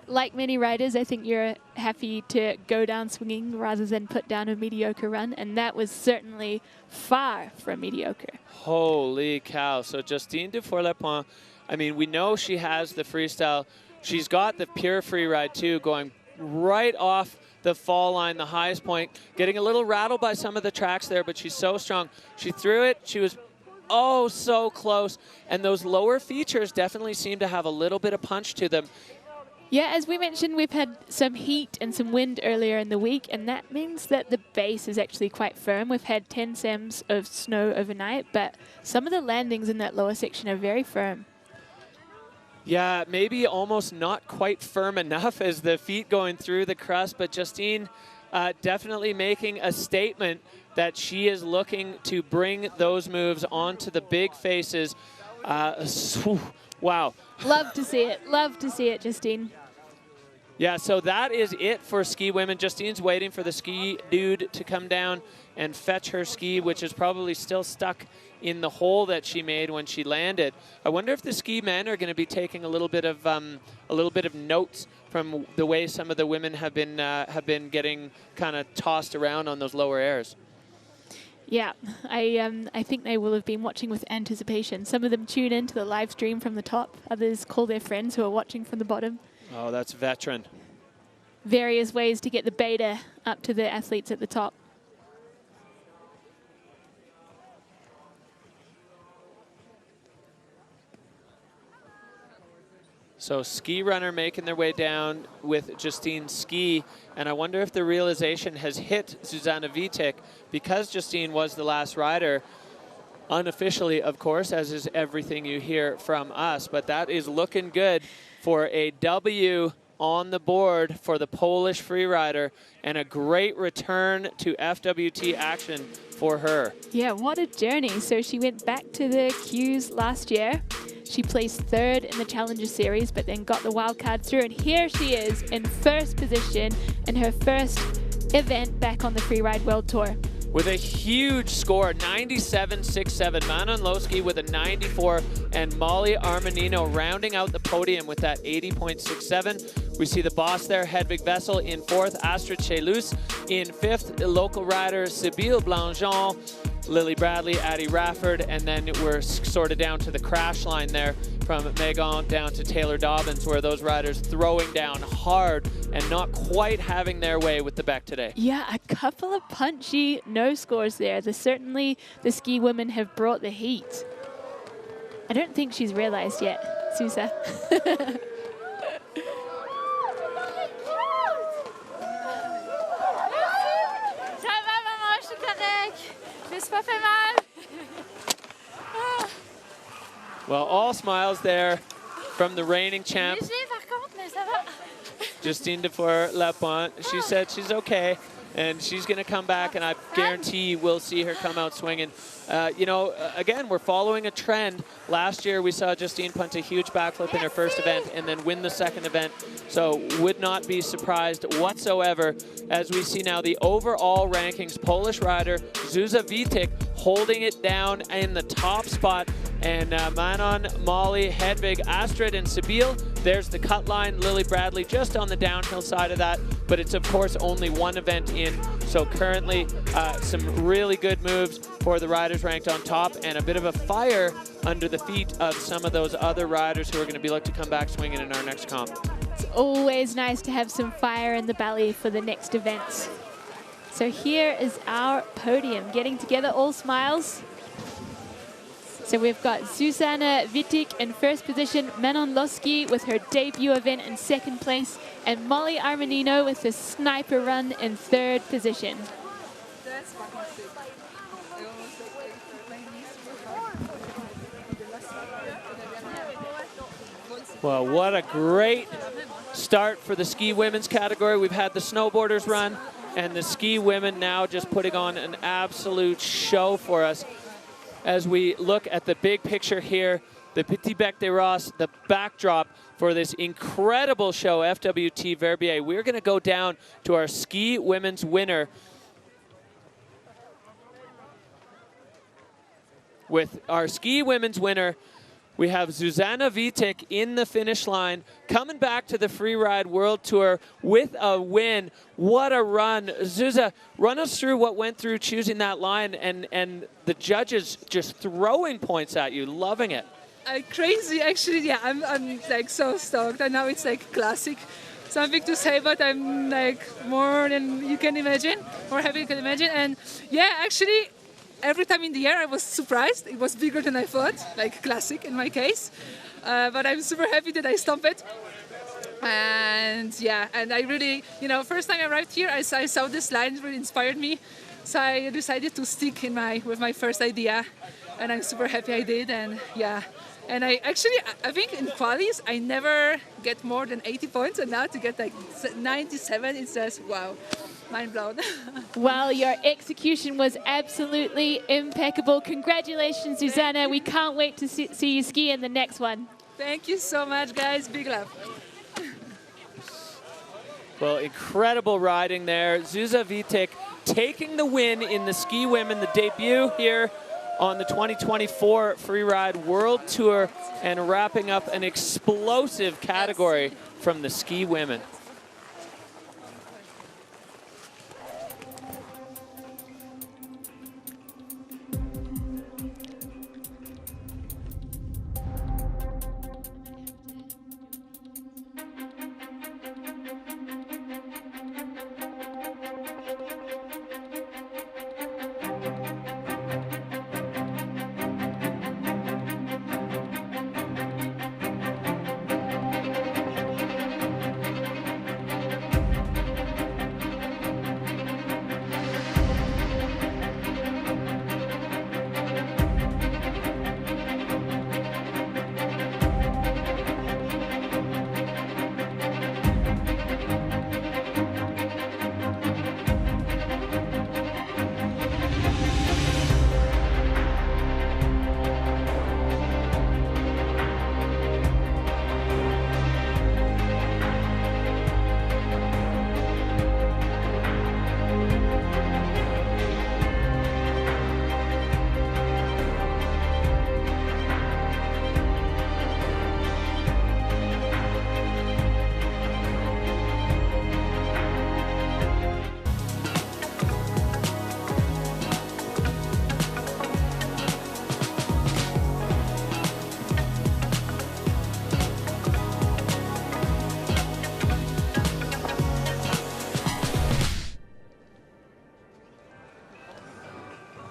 [SPEAKER 4] Like many riders, I think you're happy to go down swinging rather than put down a mediocre run, and that was certainly far from mediocre.
[SPEAKER 3] Holy cow. So Justine Dufour-Lapointe, I mean, we know she has the freestyle. She's got the pure freeride too, going right off the fall line, the highest point, getting a little rattled by some of the tracks there, but she's so strong. She threw it. She was oh so close, and those lower features definitely seem to have a little bit of punch to them.
[SPEAKER 4] Yeah, as we mentioned, we've had some heat and some wind earlier in the week, and that means that the base is actually quite firm. We've had 10 cms of snow overnight, but some of the landings in that lower section are very firm.
[SPEAKER 3] Yeah, maybe almost not quite firm enough as the feet going through the crust, but Justine definitely making a statement that she is looking to bring those moves onto the big faces. Wow.
[SPEAKER 4] Love to see it, Justine.
[SPEAKER 3] Yeah, so that is it for ski women. Justine's waiting for the ski dude to come down and fetch her ski, which is probably still stuck in the hole that she made when she landed. I wonder if the ski men are going to be taking a little bit of notes from the way some of the women have been getting kind of tossed around on those lower airs.
[SPEAKER 4] Yeah, I think they will have been watching with anticipation. Some of them tune into the live stream from the top. Others call their friends who are watching from the bottom.
[SPEAKER 3] Oh, that's veteran.
[SPEAKER 4] Various ways to get the beta up to the athletes at the top.
[SPEAKER 3] So ski runner making their way down with Justine Ski, and I wonder if the realization has hit Zuzana Vitek, because Justine was the last rider, unofficially, of course, as is everything you hear from us, but that is looking good for a W on the board for the Polish freerider, and a great return to FWT action for her.
[SPEAKER 4] Yeah, what a journey. So she went back to the Qs last year. She placed third in the Challenger Series, but then got the wild card through. And here she is in first position in her first event back on the Freeride World Tour.
[SPEAKER 3] With a huge score, 97.67. Manon Loski with a 94, and Molly Armanino rounding out the podium with that 80.67. We see the boss there, Hedvig Vessel, in fourth, Astrid Chelus in fifth, local rider Sybille Blangeon, Lily Bradley, Addie Rafford, and then we're sorted down to the crash line there from Megan down to Taylor Dobbins, where those riders throwing down hard and not quite having their way with the Beck today.
[SPEAKER 4] Yeah, a couple of punchy no scores there. Certainly the ski women have brought the heat. I don't think she's realized yet, Susa.
[SPEAKER 3] Well, all smiles there from the reigning champ, Justine Dufour-Lapointe. She said she's okay, and she's going to come back, and I guarantee we'll see her come out swinging. You know, again, we're following a trend. Last year, we saw Justine punt a huge backflip in her first event and then win the second event. So would not be surprised whatsoever as we see now the overall rankings. Polish rider Zuza Vitek holding it down in the top spot. And Manon, Molly, Hedvig, Astrid, and Sybille. There's the cut line. Lily Bradley just on the downhill side of that. But it's, of course, only one event in. So currently, some really good moves for the riders ranked on top, and a bit of a fire under the feet of some of those other riders who are going to be looking to come back swinging in our next comp.
[SPEAKER 4] It's always nice to have some fire in the belly for the next events. So here is our podium, getting together, all smiles. So we've got Zuzana Vitek in first position, Manon Loski with her debut event in second place, and Molly Armanino with the sniper run in third position.
[SPEAKER 3] Well, what a great start for the ski women's category. We've had the snowboarders run, and the ski women now just putting on an absolute show for us. As we look at the big picture here, the Petit Bec des Rosses, the backdrop for this incredible show, FWT Verbier. We're going to go down to our ski women's winner. With our ski women's winner, we have Zuzana Vitek in the finish line, coming back to the Freeride World Tour with a win. What a run. Zuza, run us through what went through choosing that line and the judges just throwing points at you, loving it.
[SPEAKER 16] Crazy, actually, yeah, I'm like so stoked. And now it's like classic. Something to say, but I'm like more than you can imagine, more happy you can imagine. And yeah, actually, every time in the air I was surprised. It was bigger than I thought, like classic in my case. But I'm super happy that I stomped it. And yeah, and I really, you know, first time I arrived here, I saw this line, really inspired me. So I decided to stick with my first idea. And I'm super happy I did, and yeah. And I think in qualies, I never get more than 80 points, and now to get like 97, it's just, wow. Mind blown.
[SPEAKER 4] Well, your execution was absolutely impeccable. Congratulations, Zuzana. We can't wait to see you ski in the next one.
[SPEAKER 16] Thank you so much, guys. Big love.
[SPEAKER 3] Well, incredible riding there. Zuza Vitek taking the win in the ski women, the debut here on the 2024 Freeride World Tour, and wrapping up an explosive category from the ski women.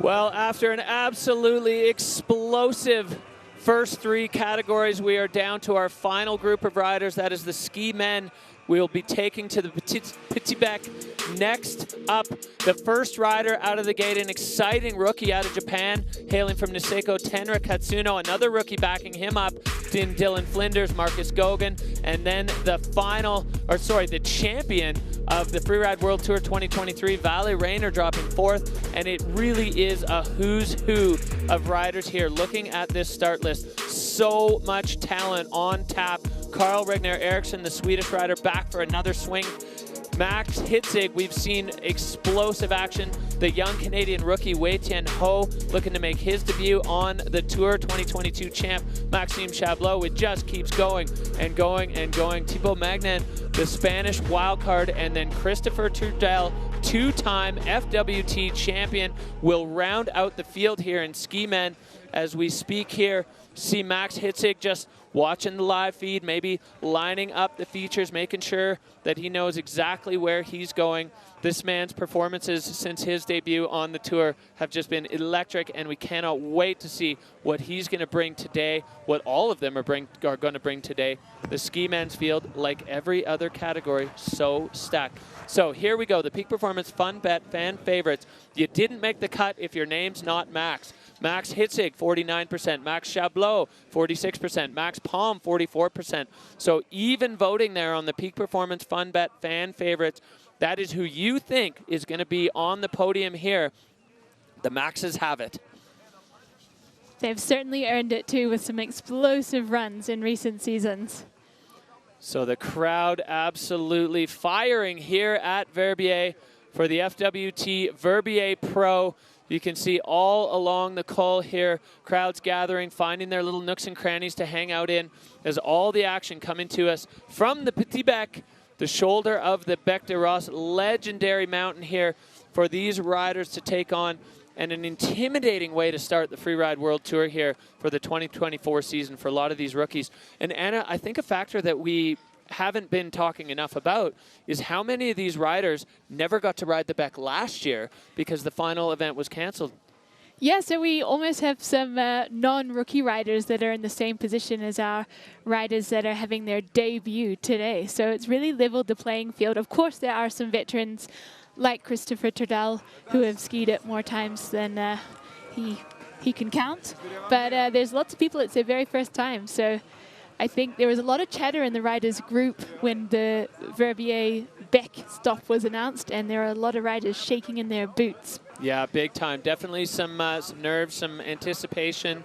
[SPEAKER 3] Well, after an absolutely explosive first 3 categories, we are down to our final group of riders. That is the ski men. We'll be taking to the Petit Bec. Next up, the first rider out of the gate, an exciting rookie out of Japan, hailing from Niseko, Tenra Katsuno. Another rookie backing him up, Dylan Flinders, Marcus Goguen. And then the champion of the Freeride World Tour 2023, Vale Rayner, dropping 4th. And it really is a who's who of riders here. Looking at this start list, so much talent on tap. Carl Regner Eriksson, the Swedish rider, back for another swing. Max Hitzig, we've seen explosive action. The young Canadian rookie Wei Tian Ho looking to make his debut on the Tour. 2022 champ Maxime Chablot. It just keeps going and going and going. Thibaut Magnan, the Spanish wildcard, and then Christopher Trudel, 2-time FWT champion, will round out the field here in ski men. As we speak here, see Max Hitzig just watching the live feed, maybe lining up the features, making sure that he knows exactly where he's going. This man's performances since his debut on the Tour have just been electric, and we cannot wait to see what he's going to bring today, what all of them are going to bring today. The ski men's field, like every other category, so stacked. So here we go, the Peak Performance Fun Bet fan favorites. You didn't make the cut if your name's not Max. Max Hitzig, 49%. Max Chablot, 46%. Max Palm, 44%. So even voting there on the Peak Performance Fun Bet fan favorites. That is who you think is going to be on the podium here. The Maxes have it.
[SPEAKER 4] They've certainly earned it too, with some explosive runs in recent seasons.
[SPEAKER 3] So the crowd absolutely firing here at Verbier for the FWT Verbier Pro. You can see all along the col here, crowds gathering, finding their little nooks and crannies to hang out in as all the action coming to us from the Petit Bec, the shoulder of the Bec de Ros, legendary mountain here for these riders to take on, and an intimidating way to start the Freeride World Tour here for the 2024 season for a lot of these rookies. And Anna, I think a factor that we haven't been talking enough about is how many of these riders never got to ride the Bec last year because the final event was canceled.
[SPEAKER 4] Yeah, so we almost have some non-rookie riders that are in the same position as our riders that are having their debut today. So it's really leveled the playing field. Of course, there are some veterans like Christopher Trudel who have skied it more times than he can count. But there's lots of people, it's their very first time. So I think there was a lot of chatter in the riders group when the Verbier Bec stop was announced, and there are a lot of riders shaking in their boots.
[SPEAKER 3] Yeah, big time. Definitely some nerves, some anticipation,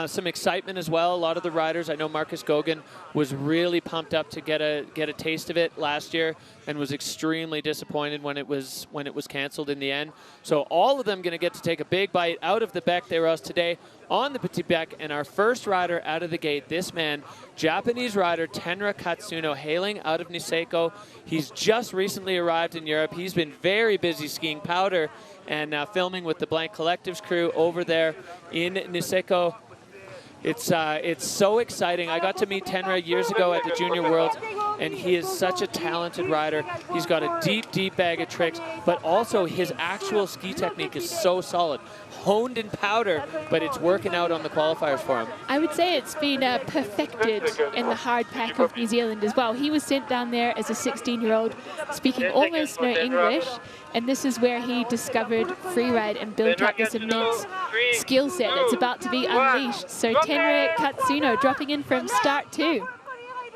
[SPEAKER 3] some excitement as well. A lot of the riders, I know Marcus Goguen was really pumped up to get a taste of it last year, and was extremely disappointed when it was canceled in the end. So all of them going to get to take a big bite out of the Bec de Ros today on the Petit Bec. And our first rider out of the gate, this man, Japanese rider Tenra Katsuno, hailing out of Niseko. He's just recently arrived in Europe. He's been very busy skiing powder and filming with the Blank Collectives crew over there in Niseko. It's so exciting. I got to meet Tenra years ago at the Junior Worlds, and he is such a talented rider. He's got a deep, deep bag of tricks, but also his actual ski technique is so solid. Honed in powder, but it's working out on the qualifiers for him.
[SPEAKER 4] I would say it's been perfected in the hard pack of New Zealand as well. He was sent down there as a 16-year-old, speaking almost no English, and this is where he discovered freeride and built up this immense skill set that's about to be unleashed. So Tenra Katsuno dropping in from start 2.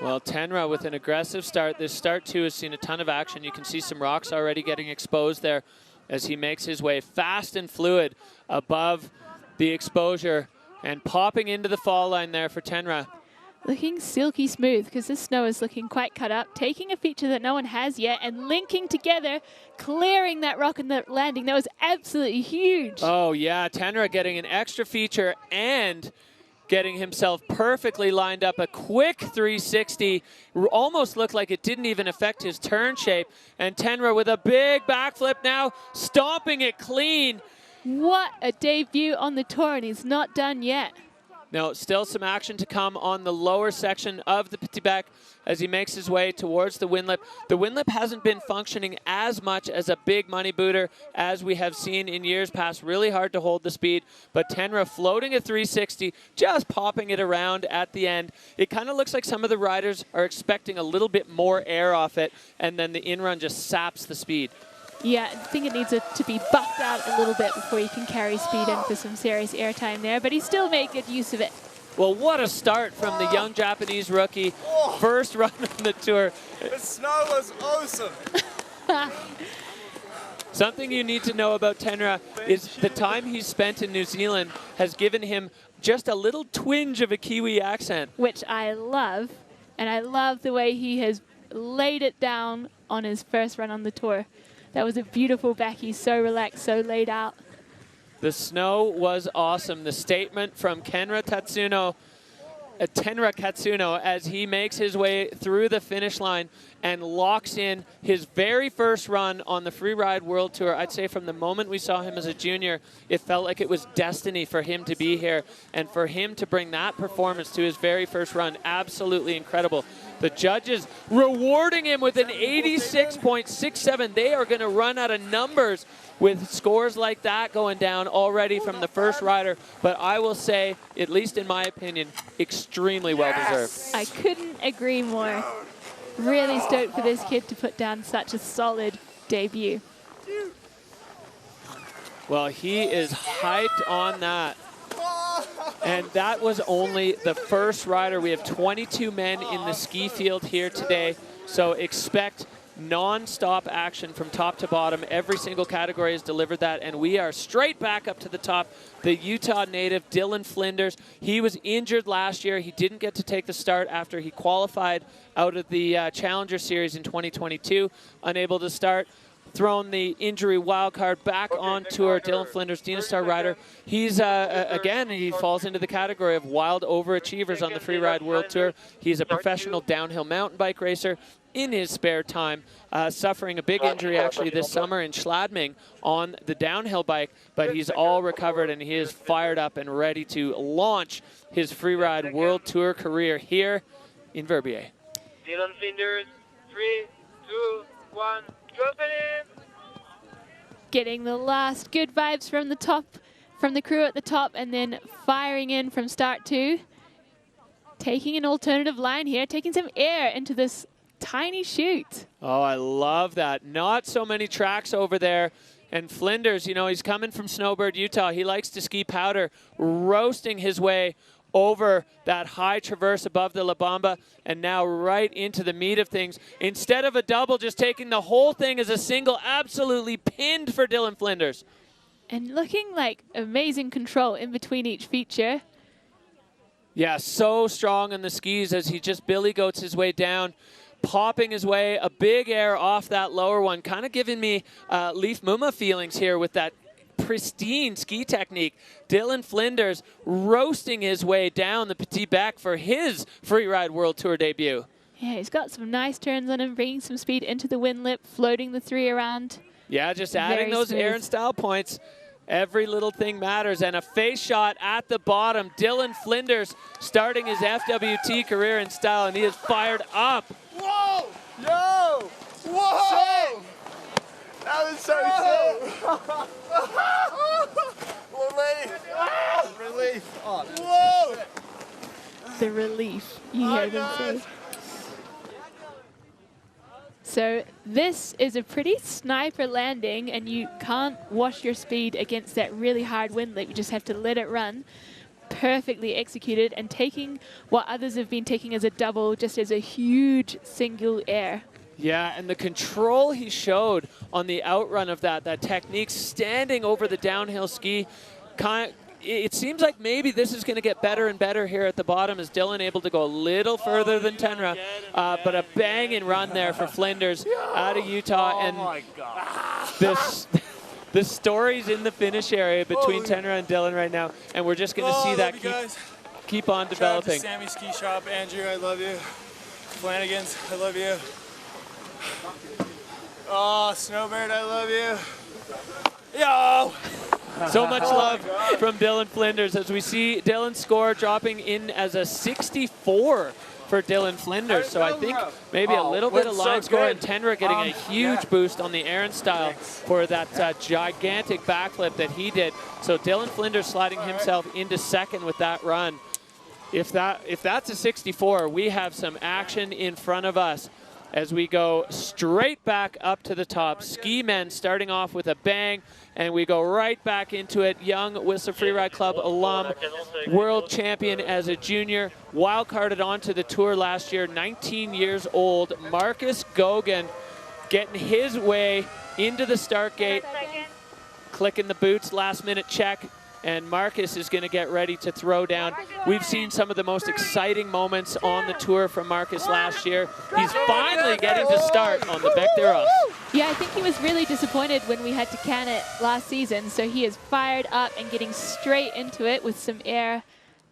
[SPEAKER 3] Well, Tenra with an aggressive start. This start 2 has seen a ton of action. You can see some rocks already getting exposed there as he makes his way fast and fluid above the exposure and popping into the fall line there for Tenra.
[SPEAKER 4] Looking silky smooth because this snow is looking quite cut up, taking a feature that no one has yet and linking together, clearing that rock in the landing. That was absolutely huge.
[SPEAKER 3] Oh yeah, Tenra getting an extra feature and getting himself perfectly lined up. A quick 360, almost looked like it didn't even affect his turn shape. And Tenra with a big backflip now, stomping it clean.
[SPEAKER 4] What a debut on the tour, and he's not done yet.
[SPEAKER 3] Now, still some action to come on the lower section of the Petit Bec as he makes his way towards the Windlip. The Windlip hasn't been functioning as much as a big money booter as we have seen in years past. Really hard to hold the speed, but Tenra floating a 360, just popping it around at the end. It kind of looks like some of the riders are expecting a little bit more air off it, and then the in-run just saps the speed.
[SPEAKER 4] Yeah, I think it needs to be buffed out a little bit before you can carry speed in for some serious airtime there, but he still made good use of it.
[SPEAKER 3] Well, what a start from the young Japanese rookie. First run on the tour.
[SPEAKER 1] The snow was awesome.
[SPEAKER 3] Something you need to know about Tenra is the time he's spent in New Zealand has given him just a little twinge of a Kiwi accent.
[SPEAKER 4] Which I love, and I love the way he has laid it down on his first run on the tour. That was a beautiful back. He's so relaxed, so laid out.
[SPEAKER 3] The snow was awesome. The statement from Tenra Katsuno as he makes his way through the finish line and locks in his very first run on the Freeride World Tour. I'd say from the moment we saw him as a junior, it felt like it was destiny for him to be here, and for him to bring that performance to his very first run, absolutely incredible. The judges rewarding him with an 86.67. They are going to run out of numbers with scores like that going down already from the first rider. But I will say, at least in my opinion, extremely well-deserved.
[SPEAKER 4] I couldn't agree more. Really stoked for this kid to put down such a solid debut.
[SPEAKER 3] Well, he is hyped on that. And that was only the first rider. We have 22 men in the ski field here today, so expect non-stop action from top to bottom. Every single category has delivered that, and we are straight back up to the top. The Utah native, Dylan Flinders, he was injured last year. He didn't get to take the start after he qualified out of the Challenger Series in 2022, unable to start. Thrown the injury wild card back on tour. Dylan Flinders, Dina Star rider. He's, again, he falls into the category of wild overachievers on the Freeride World Tour. He's a professional downhill mountain bike racer in his spare time, suffering a big injury actually this summer in Schladming on the downhill bike, but he's all recovered and he is fired up and ready to launch his Freeride World Tour career here in Verbier.
[SPEAKER 2] Dylan Flinders, 3, 2, 1.
[SPEAKER 4] Getting the last good vibes from the top, from the crew at the top, and then firing in from start 2. Taking an alternative line here, taking some air into this tiny chute.
[SPEAKER 3] Oh, I love that. Not so many tracks over there. And Flinders, you know, he's coming from Snowbird, Utah. He likes to ski powder, roasting his way over that high traverse above the La Bamba, and now right into the meat of things. Instead of a double, just taking the whole thing as a single, absolutely pinned for Dylan Flinders.
[SPEAKER 4] And looking like amazing control in between each feature.
[SPEAKER 3] Yeah, so strong on the skis as he just billy goats his way down, popping his way, a big air off that lower one, kind of giving me Leif Muma feelings here with that pristine ski technique. Dylan Flinders roasting his way down the Petit Bec for his Freeride World Tour debut.
[SPEAKER 4] Yeah, he's got some nice turns on him, bringing some speed into the Windlip, floating the 3 around.
[SPEAKER 3] Yeah, just adding those air and style points. Every little thing matters. And a face shot at the bottom. Dylan Flinders starting his FWT career in style, and he is fired up.
[SPEAKER 1] Whoa! Yo! Whoa! Sick. That was so sick. Relief. Oh, whoa!
[SPEAKER 4] The relief, you hear them say. So this is a pretty sniper landing, and you can't wash your speed against that really hard Windlip. You just have to let it run. Perfectly executed, and taking what others have been taking as a double, just as a huge single air.
[SPEAKER 3] Yeah, and the control he showed on the outrun of that technique, standing over the downhill ski, it seems like maybe this is going to get better and better here at the bottom as Dylan able to go a little further than Tenra, but a banging run there for Flinders out of Utah. And the stories in the finish area between Tenra and Dylan right now, and we're just going to see that keep on developing.
[SPEAKER 1] Sammy Ski Shop, Andrew, I love you. Flanagan's, I love you. Oh, Snowbird, I love you. Yo!
[SPEAKER 3] So much love from Dylan Flinders as we see Dylan's score dropping in as a 64 for Dylan Flinders. So I think maybe a little bit of line score and Tenra getting a huge boost on the Aaron style for that gigantic backflip that he did. So Dylan Flinders sliding himself into second with that run. If that's a 64, we have some action in front of us as we go straight back up to the top. Ski men starting off with a bang, and we go right back into it. Young Whistler Freeride Club alum, world champion as a junior, wildcarded onto the tour last year, 19 years old. Marcus Goguen getting his way into the start gate, clicking the boots, last minute check. And Marcus is going to get ready to throw down. We've seen some of the most exciting moments on the tour from Marcus last year. He's finally getting to start on the Bec des Roses.
[SPEAKER 4] Yeah, I think he was really disappointed when we had to can it last season, so he is fired up and getting straight into it with some air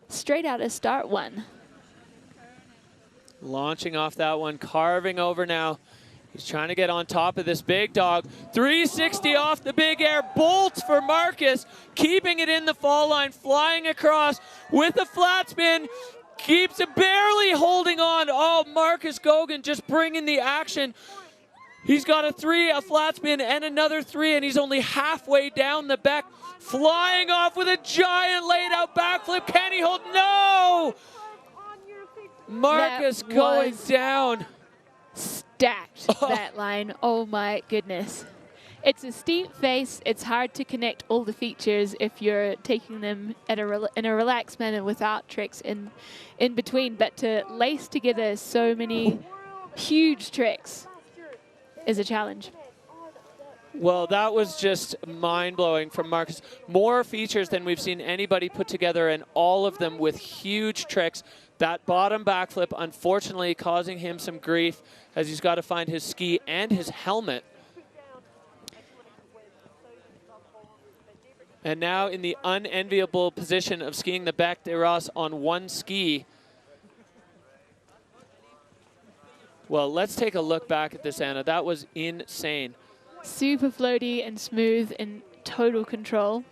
[SPEAKER 4] straight out of start one.
[SPEAKER 3] Launching off that one, carving over now. He's trying to get on top of this big dog. 360 off the big air, bolts for Marcus, keeping it in the fall line, flying across with a flat spin, keeps it barely holding on. Oh, Marcus Goguen just bringing the action. He's got a 3, a flat spin, and another 3, and he's only halfway down the Bec, flying off with a giant laid out backflip. Can he hold? No! Marcus going down.
[SPEAKER 4] Stacked that line. Oh my goodness. It's a steep face. It's hard to connect all the features if you're taking them at in a relaxed manner without tricks in between. But to lace together so many huge tricks is a challenge.
[SPEAKER 3] Well, that was just mind-blowing from Marcus. More features than we've seen anybody put together, and all of them with huge tricks. That bottom backflip, unfortunately, causing him some grief as he's got to find his ski and his helmet. And now in the unenviable position of skiing the Bec des Roses on one ski. Well, let's take a look back at this, Anna. That was insane.
[SPEAKER 4] Super floaty and smooth and total control.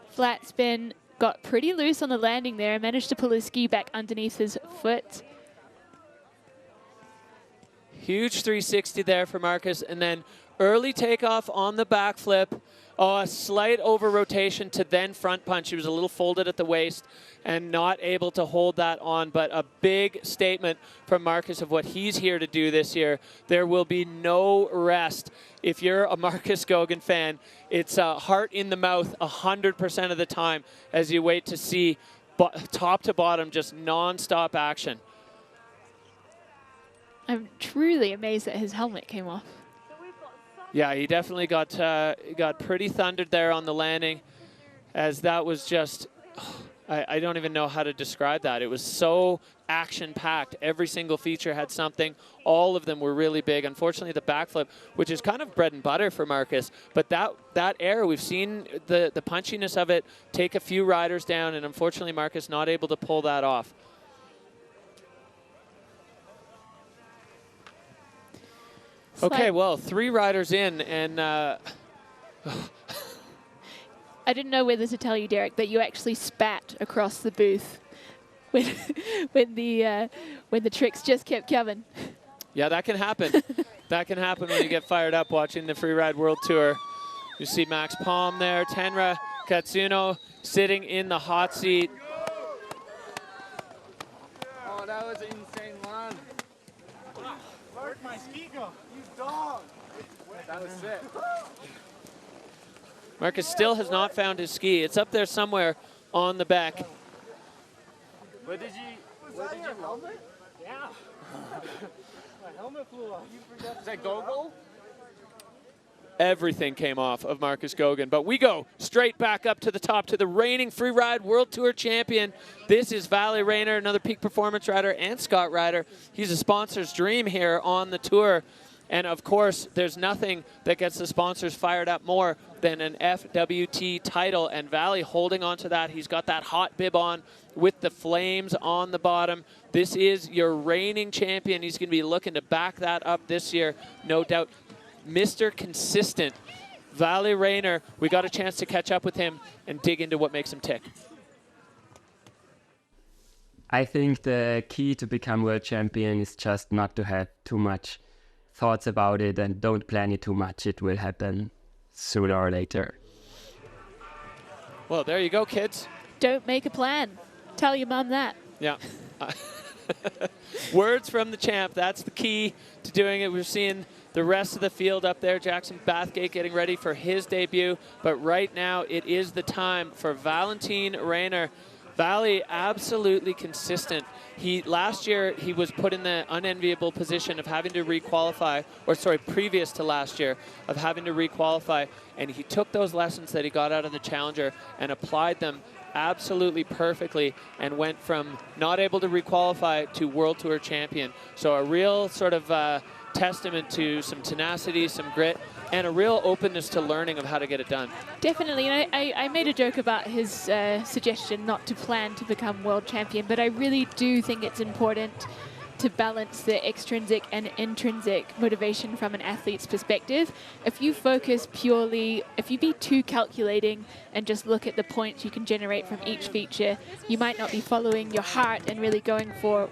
[SPEAKER 4] Flat spin. Got pretty loose on the landing there, managed to pull his ski back underneath his foot.
[SPEAKER 3] Huge 360 there for Marcus, and then early takeoff on the backflip. Oh, a slight over rotation to then front punch. He was a little folded at the waist and not able to hold that on, but a big statement from Marcus of what he's here to do this year. There will be no rest. If you're a Marcus Goguen fan, it's heart in the mouth 100% of the time as you wait to see top to bottom just non-stop action.
[SPEAKER 4] I'm truly amazed that his helmet came off.
[SPEAKER 3] Yeah, he definitely got pretty thundered there on the landing, as that was just, I don't even know how to describe that. It was so action-packed. Every single feature had something. All of them were really big. Unfortunately, the backflip, which is kind of bread and butter for Marcus, but that air, we've seen the punchiness of it take a few riders down, and unfortunately, Marcus not able to pull that off. Okay, well, 3 riders in, and
[SPEAKER 4] I didn't know whether to tell you, Derek, that you actually spat across the booth when the tricks just kept coming.
[SPEAKER 3] Yeah, that can happen. That can happen when you get fired up watching the Freeride World Tour. You see Max Palm there, Tenra Katsuno sitting in the hot seat.
[SPEAKER 1] Oh, that was an insane run. Where'd my ski go? You dog. That was sick.
[SPEAKER 3] Marcus still has not found his ski. It's up there somewhere on the back.
[SPEAKER 1] Where did your helmet? Yeah. My helmet flew off. You forgot. Is that Gogol?
[SPEAKER 3] Everything came off of Marcus Goguen, but we go straight back up to the top to the reigning Freeride World Tour champion. This is Vali Rayner, another peak performance rider, and Scott Ryder. He's a sponsor's dream here on the tour. And of course, there's nothing that gets the sponsors fired up more than an FWT title, and Vali holding on to that. He's got that hot bib on with the flames on the bottom. This is your reigning champion. He's going to be looking to back that up this year, no doubt. Mr. Consistent Vali Rayner, we got a chance to catch up with him and dig into what makes him tick.
[SPEAKER 12] I think the key to become world champion is just not to have too much thoughts about it and don't plan it too much. It will happen sooner or later.
[SPEAKER 3] Well, there you go, kids.
[SPEAKER 4] Don't make a plan. Tell your mom that.
[SPEAKER 3] Yeah. Words from the champ. That's the key to doing it. We're seeing the rest of the field up there. Jackson Bathgate getting ready for his debut. But right now, it is the time for Valentin Rayner. Vali, absolutely consistent. Last year, he was put in the unenviable position of having to requalify, or sorry, previous to last year, of having to requalify. And he took those lessons that he got out of the Challenger and applied them absolutely perfectly and went from not able to requalify to World Tour champion. So a real sort of testament to some tenacity, some grit, and a real openness to learning of how to get it done.
[SPEAKER 4] Definitely. And I made a joke about his suggestion not to plan to become world champion, but I really do think it's important to balance the extrinsic and intrinsic motivation from an athlete's perspective. If you focus purely, if you be too calculating and just look at the points you can generate from each feature, you might not be following your heart and really going for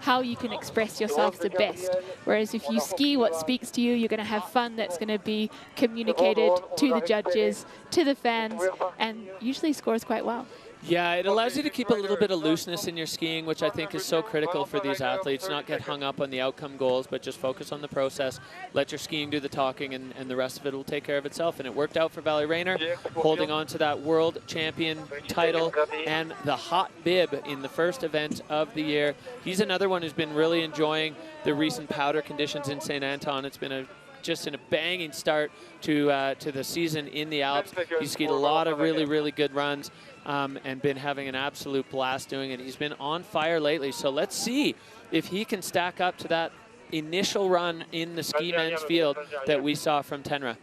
[SPEAKER 4] how you can express yourself the best. Whereas if you ski what speaks to you, you're going to have fun that's going to be communicated to the judges, to the fans, and usually scores quite well.
[SPEAKER 3] Yeah, it allows you to keep a little bit of looseness in your skiing, which I think is so critical for these athletes, not get hung up on the outcome goals, but just focus on the process, let your skiing do the talking, and the rest of it will take care of itself. And it worked out for Vali Rayner, holding on to that world champion title and the hot bib in the first event of the year. He's another one who's been really enjoying the recent powder conditions in St. Anton. It's been just a banging start to the season in the Alps. He's skied a lot of really, really good runs. And been having an absolute blast doing it. He's been on fire lately, so let's see if he can stack up to that initial run in the ski men's field that we saw from Tenra.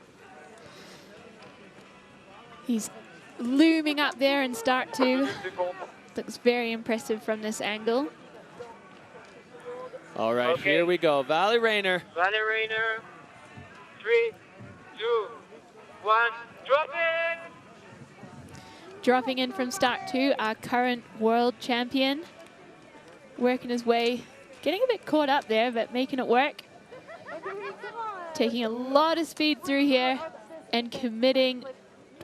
[SPEAKER 4] He's looming up there in start 2. Looks very impressive from this angle.
[SPEAKER 3] All right, here we go. Vali Rayner.
[SPEAKER 2] Vali Rayner. 3, 2, 1, drop in!
[SPEAKER 4] Dropping in from start 2, our current world champion. Working his way, getting a bit caught up there, but making it work. Taking a lot of speed through here and committing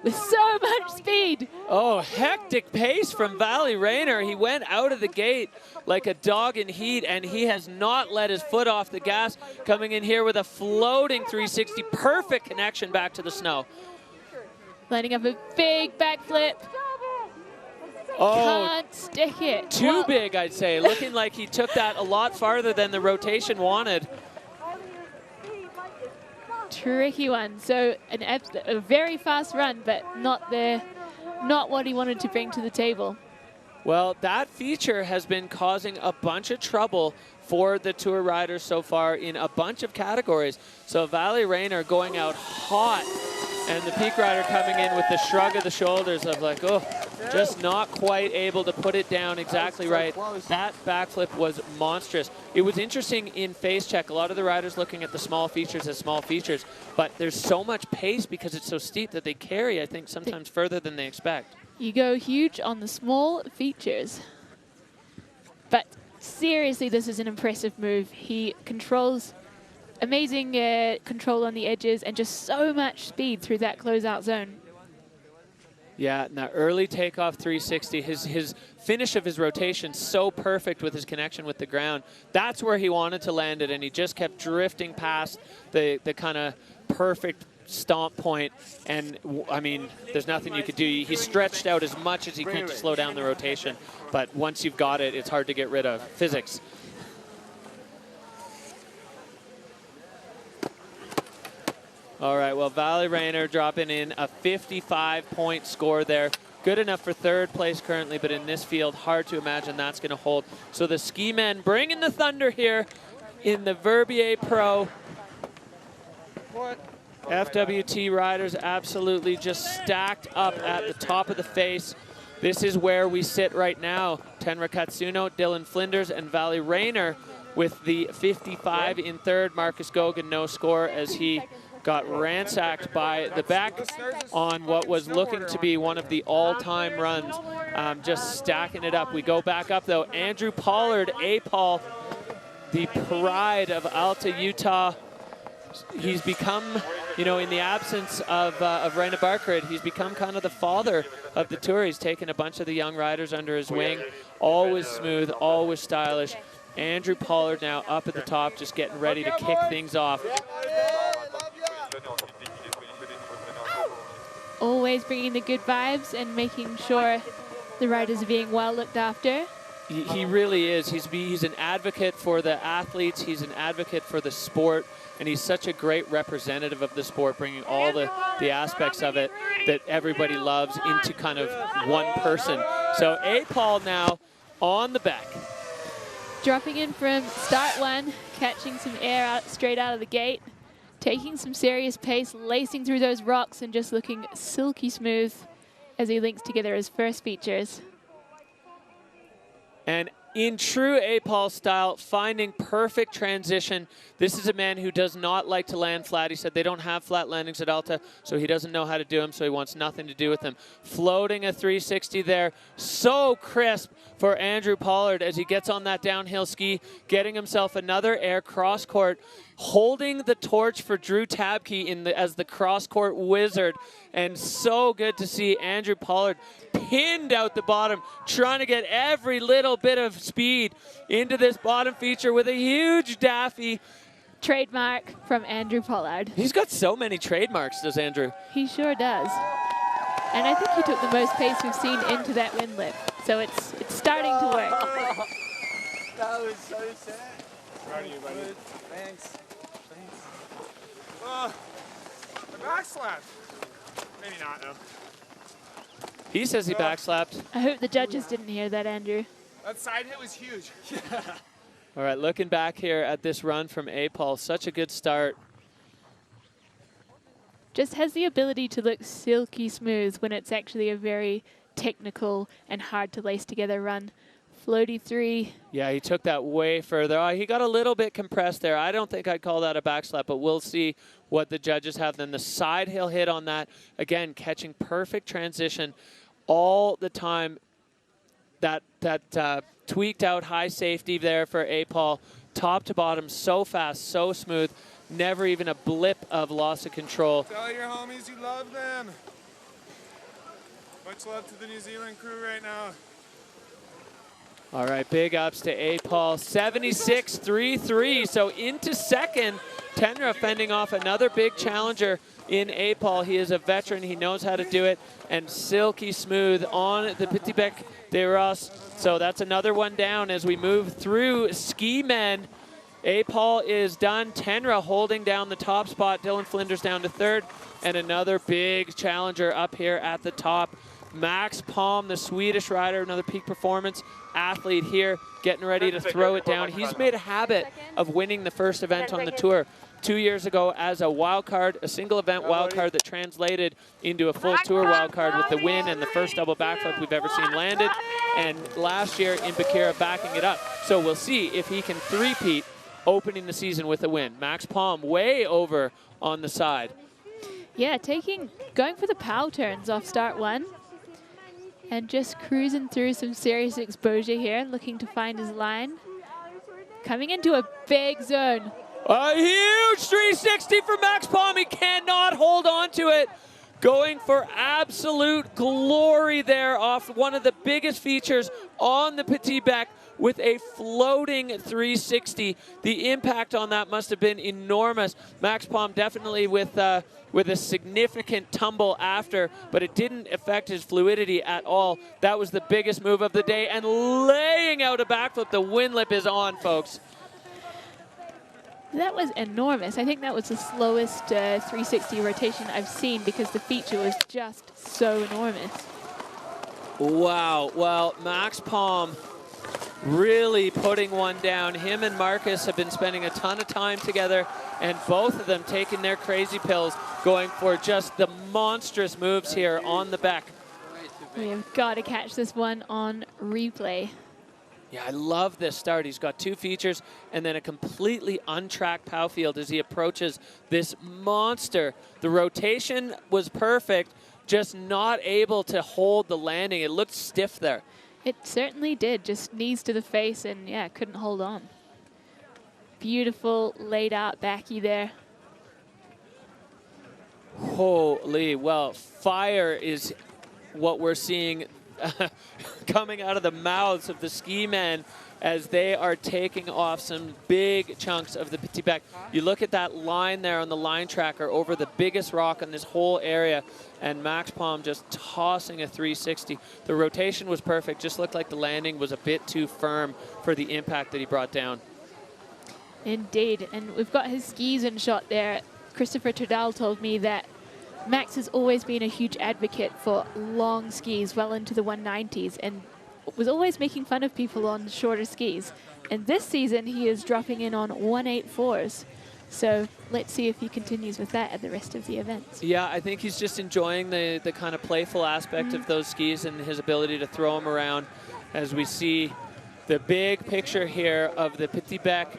[SPEAKER 4] with so much speed.
[SPEAKER 3] Oh, hectic pace from Vali Rayner. He went out of the gate like a dog in heat, and he has not let his foot off the gas, coming in here with a floating 360. Perfect connection back to the snow.
[SPEAKER 4] Lining up a big backflip.
[SPEAKER 3] Oh,
[SPEAKER 4] can't stick it.
[SPEAKER 3] Too big, I'd say. Looking like he took that a lot farther than the rotation wanted.
[SPEAKER 4] Tricky one. So a very fast run, but not what he wanted to bring to the table.
[SPEAKER 3] Well, that feature has been causing a bunch of trouble for the Tour riders so far in a bunch of categories. So Vali Rayner going out hot, and the peak rider coming in with the shrug of the shoulders of like, oh, just not quite able to put it down exactly right. That backflip was monstrous. It was interesting in face check. A lot of the riders looking at the small features as small features, but there's so much pace because it's so steep that they carry, I think, sometimes further than they expect.
[SPEAKER 4] You go huge on the small features. But seriously, this is an impressive move. He controls amazing control on the edges and just so much speed through that closeout zone.
[SPEAKER 3] Yeah, and that early takeoff 360, his finish of his rotation so perfect with his connection with the ground. That's where he wanted to land it, and he just kept drifting past the kind of perfect stomp point. And I mean, there's nothing you could do. He stretched out as much as he could to slow down the rotation, but once you've got it, it's hard to get rid of. Physics. All right, well, Vali Rayner dropping in a 55-point score there. Good enough for third place currently, but in this field, hard to imagine that's going to hold. So the ski men bringing the thunder here in the Verbier Pro. FWT riders absolutely just stacked up at the top of the face. This is where we sit right now. Tenra Katsuno, Dylan Flinders, and Vali Rayner with the 55 in third. Marcus Gogan, no score as he got ransacked by the back on what was looking to be one of the all-time runs, just stacking it up. We go back up, though. Andrew Pollard, A-Paul, the pride of Alta, Utah. He's become, you know, in the absence of Reine Barkerud, he's become kind of the father of the tour. He's taken a bunch of the young riders under his wing. Always smooth, always stylish. Andrew Pollard now up at the top, just getting ready to kick things off.
[SPEAKER 4] Always bringing the good vibes and making sure the riders are being well looked after.
[SPEAKER 3] He really is. He's an advocate for the athletes. He's an advocate for the sport. And he's such a great representative of the sport, bringing all the aspects of it that everybody loves into kind of one person. So A-Paul now on the back.
[SPEAKER 4] Dropping in from start one, catching some air out straight out of the gate, taking some serious pace, lacing through those rocks and just looking silky smooth as he links together his first features.
[SPEAKER 3] And in true A-Paul style, finding perfect transition. This is a man who does not like to land flat. He said they don't have flat landings at Alta, so he doesn't know how to do them, so he wants nothing to do with them. Floating a 360 there. So crisp for Andrew Pollard as he gets on that downhill ski, getting himself another air cross court, holding the torch for Drew Tabke as the cross court wizard. And so good to see Andrew Pollard pinned out the bottom, trying to get every little bit of speed into this bottom feature with a huge Daffy.
[SPEAKER 4] Trademark from Andrew Pollard.
[SPEAKER 3] He's got so many trademarks, does Andrew?
[SPEAKER 4] He sure does. And I think he took the most pace we've seen into that wind lip. So it's starting to work.
[SPEAKER 1] That was so sad.
[SPEAKER 17] Proud of you, buddy.
[SPEAKER 1] Thanks.
[SPEAKER 17] I backslapped. Maybe not, though.
[SPEAKER 3] He says he backslapped.
[SPEAKER 4] I hope the judges didn't hear that, Andrew.
[SPEAKER 17] That side hit was huge.
[SPEAKER 3] All right, looking back here at this run from A-Paul, such a good start.
[SPEAKER 4] Just has the ability to look silky smooth when it's actually a very technical and hard to lace together run. Floaty 3.
[SPEAKER 3] Yeah, he took that way further. He got a little bit compressed there. I don't think I'd call that a backslap, but we'll see what the judges have. Then the side hill hit on that. Again, catching perfect transition all the time. That tweaked out high safety there for A-Paul. Top to bottom, so fast, so smooth. Never even a blip of loss of control.
[SPEAKER 17] Tell your homies you love them. Much love to the New Zealand crew right now.
[SPEAKER 3] All right, big ups to A-Paul, 76.33. So into second, Tenra fending off another big challenger in A-Paul. He is a veteran, he knows how to do it, and silky smooth on the Petit Bec des Rosses. So that's another one down as we move through ski men. A-Paul is done. Tenra holding down the top spot. Dylan Flinders down to third, and another big challenger up here at the top. Max Palm, the Swedish rider, another peak performance athlete here, getting ready to throw it down. He's made a habit of winning the first event on the tour. 2 years ago as a wild card, a single event wild card that translated into a full tour wild card with the win and the first double backflip we've ever seen landed. And last year in Bakira backing it up. So we'll see if he can three-peat opening the season with a win. Max Palm way over on the side.
[SPEAKER 4] Yeah, going for the pow turns off start one. And just cruising through some serious exposure here, looking to find his line. Coming into a big zone.
[SPEAKER 3] A huge 360 for Max Palm. He cannot hold on to it. Going for absolute glory there off one of the biggest features on the Petit Bec with a floating 360. The impact on that must have been enormous. Max Palm definitely with a significant tumble after, but it didn't affect his fluidity at all. That was the biggest move of the day, and laying out a backflip. The wind lip is on, folks.
[SPEAKER 4] That was enormous. I think that was the slowest 360 rotation I've seen because the feature was just so enormous.
[SPEAKER 3] Wow. Well, Max Palm really putting one down. Him and Marcus have been spending a ton of time together, and both of them taking their crazy pills, going for just the monstrous moves here on the back.
[SPEAKER 4] We have got to catch this one on replay.
[SPEAKER 3] Yeah, I love this start. He's got 2 features and then a completely untracked pow field as he approaches this monster. The rotation was perfect, just not able to hold the landing. It looked stiff there.
[SPEAKER 4] It certainly did, just knees to the face and yeah, couldn't hold on. Beautiful laid out backy there.
[SPEAKER 3] Holy, well, fire is what we're seeing coming out of the mouths of the ski men as they are taking off some big chunks of the Petit Bec. You look at that line there on the line tracker over the biggest rock in this whole area, and Max Palm just tossing a 360. The rotation was perfect, just looked like the landing was a bit too firm for the impact that he brought down.
[SPEAKER 4] Indeed, and we've got his skis in shot there. Christopher Trudal told me that Max has always been a huge advocate for long skis well into the 190s and was always making fun of people on shorter skis. And this season he is dropping in on 184s. So let's see if he continues with that at the rest of the events.
[SPEAKER 3] Yeah, I think he's just enjoying the kind of playful aspect of those skis and his ability to throw them around as we see the big picture here of the Petit Bec.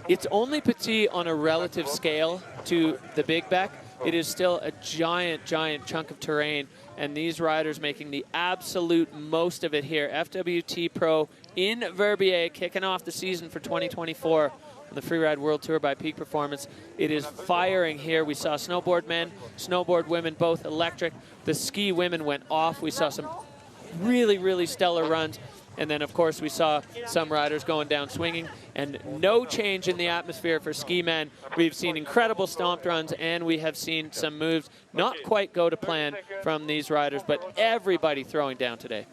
[SPEAKER 3] It's only petit on a relative scale to the Big Bec. It is still a giant, giant chunk of terrain, and these riders making the absolute most of it here. FWT Pro in Verbier, kicking off the season for 2024 on the Freeride World Tour by Peak Performance. It is firing here. We saw snowboard men, snowboard women, both electric. The ski women went off. We saw some really, really stellar runs. And then, of course, we saw some riders going down swinging, and no change in the atmosphere for ski men. We've seen incredible stomped runs, and we have seen some moves not quite go to plan from these riders, but everybody throwing down today.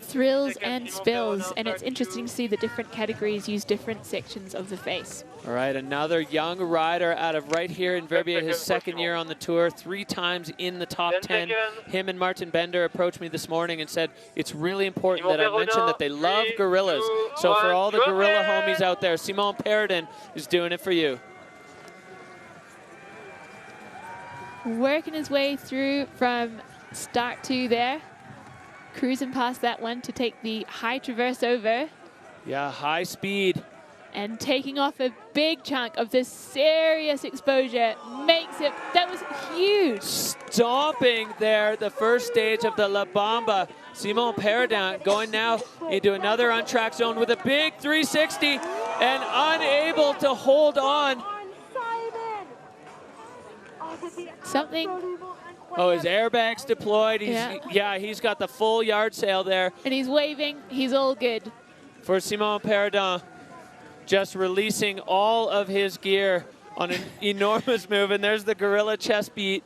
[SPEAKER 4] Thrills and spills, and it's interesting to see the different categories use different sections of the face.
[SPEAKER 3] All right, another young rider out of right here in Verbier, his second year on the tour, 3 times in the top 10. Him and Martin Bender approached me this morning and said, it's really important that I mention that they love gorillas. So for all the gorilla homies out there, Simon Paradin is doing it for you.
[SPEAKER 4] Working his way through from start 2 there. Cruising past that one to take the high traverse over.
[SPEAKER 3] Yeah, high speed.
[SPEAKER 4] And taking off a big chunk of this serious exposure makes it, that was huge.
[SPEAKER 3] Stomping there, the first stage of the La Bamba. Simon Paradin going now into another untracked zone with a big 360 and unable to hold on.
[SPEAKER 4] Something.
[SPEAKER 3] Oh, his airbag's deployed. He's got the full yard sail there.
[SPEAKER 4] And he's waving. He's all good.
[SPEAKER 3] For Simon Paradin, just releasing all of his gear on an enormous move. And there's the gorilla chest beat.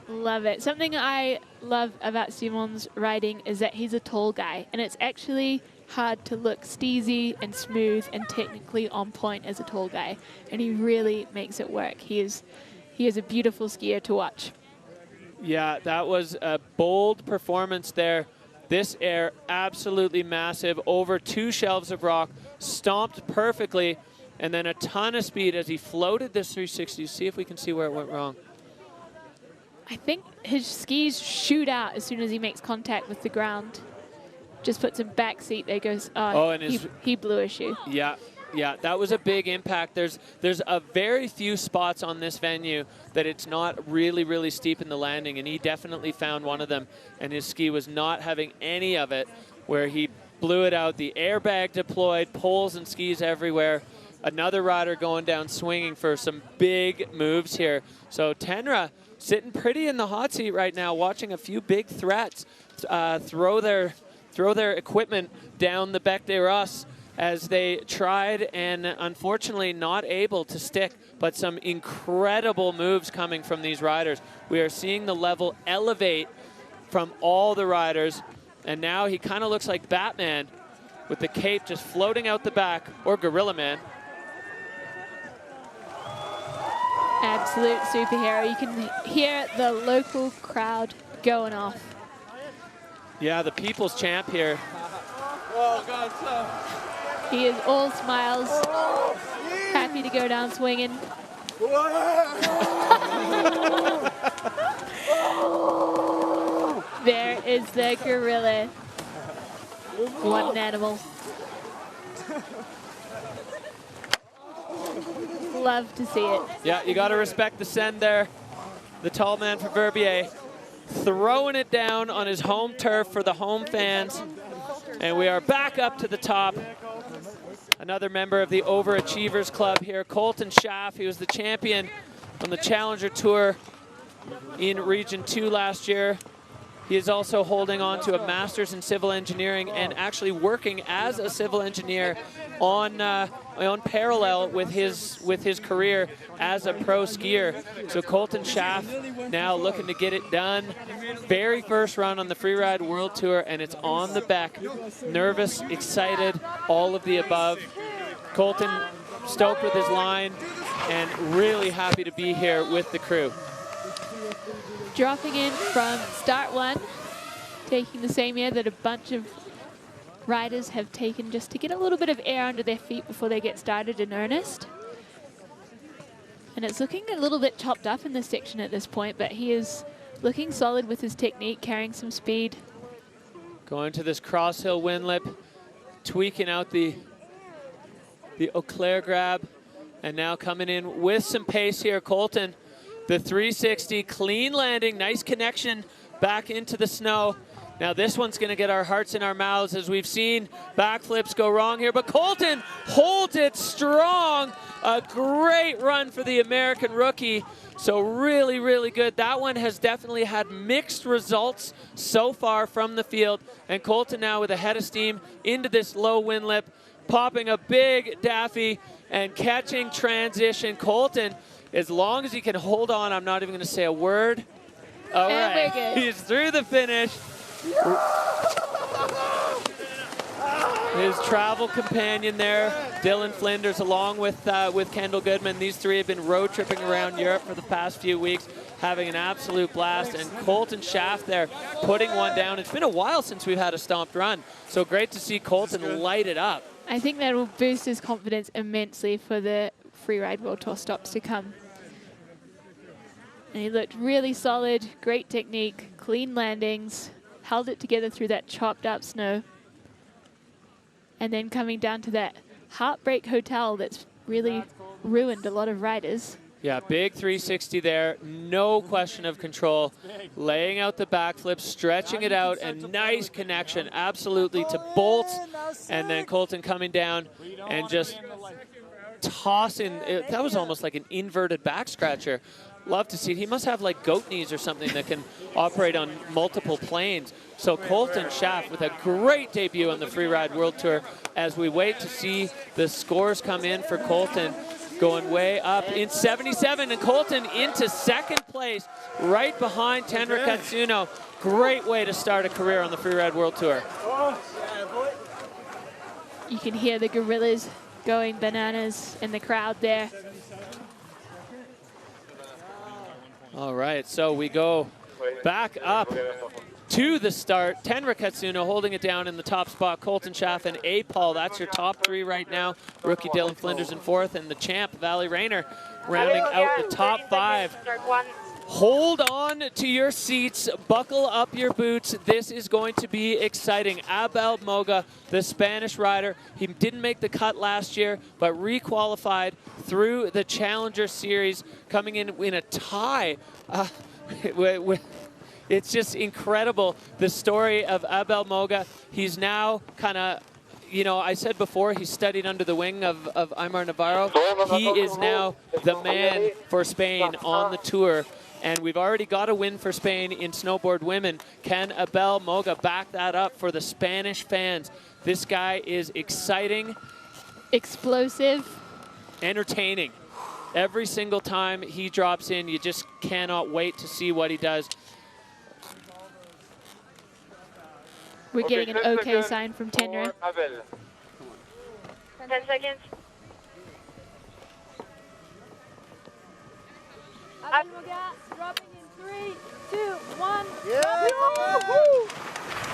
[SPEAKER 4] Love it. Something I love about Simon's riding is that he's a tall guy. And it's actually hard to look steezy and smooth and technically on point as a tall guy. And he really makes it work. He is a beautiful skier to watch.
[SPEAKER 3] Yeah, that was a bold performance there. This air, absolutely massive. Over 2 shelves of rock, stomped perfectly, and then a ton of speed as he floated this 360. See if we can see where it went wrong.
[SPEAKER 4] I think his skis shoot out as soon as he makes contact with the ground. Just puts him back seat. There goes, he blew a shoe.
[SPEAKER 3] Yeah, that was a big impact. There's a very few spots on this venue that it's not really, really steep in the landing, and he definitely found one of them, and his ski was not having any of it, where he blew it out. The airbag deployed, poles and skis everywhere. Another rider going down swinging for some big moves here. So Tenra sitting pretty in the hot seat right now, watching a few big threats throw their equipment down the Bec des Rosses as they tried and unfortunately not able to stick, but some incredible moves coming from these riders. We are seeing the level elevate from all the riders, and now he kind of looks like Batman with the cape just floating out the back, or Gorilla Man.
[SPEAKER 4] Absolute superhero. You can hear the local crowd going off.
[SPEAKER 3] Yeah, the people's champ here.
[SPEAKER 1] Oh, God, so.
[SPEAKER 4] He is all smiles, happy to go down swinging. There is the gorilla. What an animal. Love to see it.
[SPEAKER 3] Yeah, you got to respect the send there. The tall man for Verbier throwing it down on his home turf for the home fans. And we are back up to the top. Another member of the Overachievers Club here, Colton Schaff. He was the champion on the Challenger Tour in Region 2 last year. He is also holding on to a master's in civil engineering and actually working as a civil engineer on parallel with his career as a pro skier. So Colton Schaff now looking to get it done. Very first run on the Freeride World Tour, and it's on the back. Nervous, excited, all of the above. Colton stoked with his line and really happy to be here with the crew.
[SPEAKER 4] Dropping in from start one, taking the same air that a bunch of riders have taken just to get a little bit of air under their feet before they get started in earnest. And it's looking a little bit chopped up in this section at this point, but he is looking solid with his technique, carrying some speed.
[SPEAKER 3] Going to this cross hill wind lip, tweaking out the Eau Claire grab, and now coming in with some pace here, Colton. The 360, clean landing, nice connection back into the snow. Now this one's gonna get our hearts in our mouths as we've seen backflips go wrong here, but Colton holds it strong. A great run for the American rookie. So really, really good. That one has definitely had mixed results so far from the field. And Colton now with a head of steam into this low wind lip, popping a big Daffy and catching transition. Colton, as long as he can hold on, I'm not even going to say a word. All right, he's through the finish. His travel companion there, Dylan Flinders, along with Kendall Goodman. These three have been road tripping around Europe for the past few weeks, having an absolute blast. And Colton Schaff there putting one down. It's been a while since we've had a stomped run, so great to see Colton light it up.
[SPEAKER 4] I think that will boost his confidence immensely for the Freeride World Tour stops to come. And he looked really solid, great technique, clean landings, held it together through that chopped up snow. And then coming down to that Heartbreak Hotel that's really ruined a lot of riders.
[SPEAKER 3] Yeah, big 360 there, no question of control. Laying out the backflip, stretching it out, and nice connection absolutely to bolts. And then Colton coming down and just tossing, that was almost like an inverted back scratcher. Love to see it. He must have like goat knees or something that can operate on multiple planes. So Colton Schaff with a great debut on the Freeride World Tour as we wait to see the scores come in for Colton. Going way up in 77, and Colton into second place right behind Tenra Katsuno. Great way to start a career on the Freeride World Tour.
[SPEAKER 4] You can hear the gorillas going bananas in the crowd there.
[SPEAKER 3] All right, so we go back up to the start. Tenra Katsuno holding it down in the top spot. Colton Schaff and A-Paul, that's your top three right now. Rookie Dylan Flinders in fourth, and the champ, Valley Rayner, rounding out the top five. Hold on to your seats, buckle up your boots. This is going to be exciting. Abel Moga, the Spanish rider, he didn't make the cut last year, but re-qualified through the Challenger Series, coming in a tie. It's just incredible, the story of Abel Moga. He's now kind of, you know, I said before, he studied under the wing of Aymar Navarro. He is now the man for Spain on the tour. And we've already got a win for Spain in snowboard women. Can Abel Moga back that up for the Spanish fans? This guy is exciting.
[SPEAKER 4] Explosive.
[SPEAKER 3] Entertaining. Every single time he drops in, you just cannot wait to see what he does.
[SPEAKER 4] We're getting an okay sign from Tenra.
[SPEAKER 2] 10 seconds.
[SPEAKER 13] Abel Moga dropping in 3, 2, 1.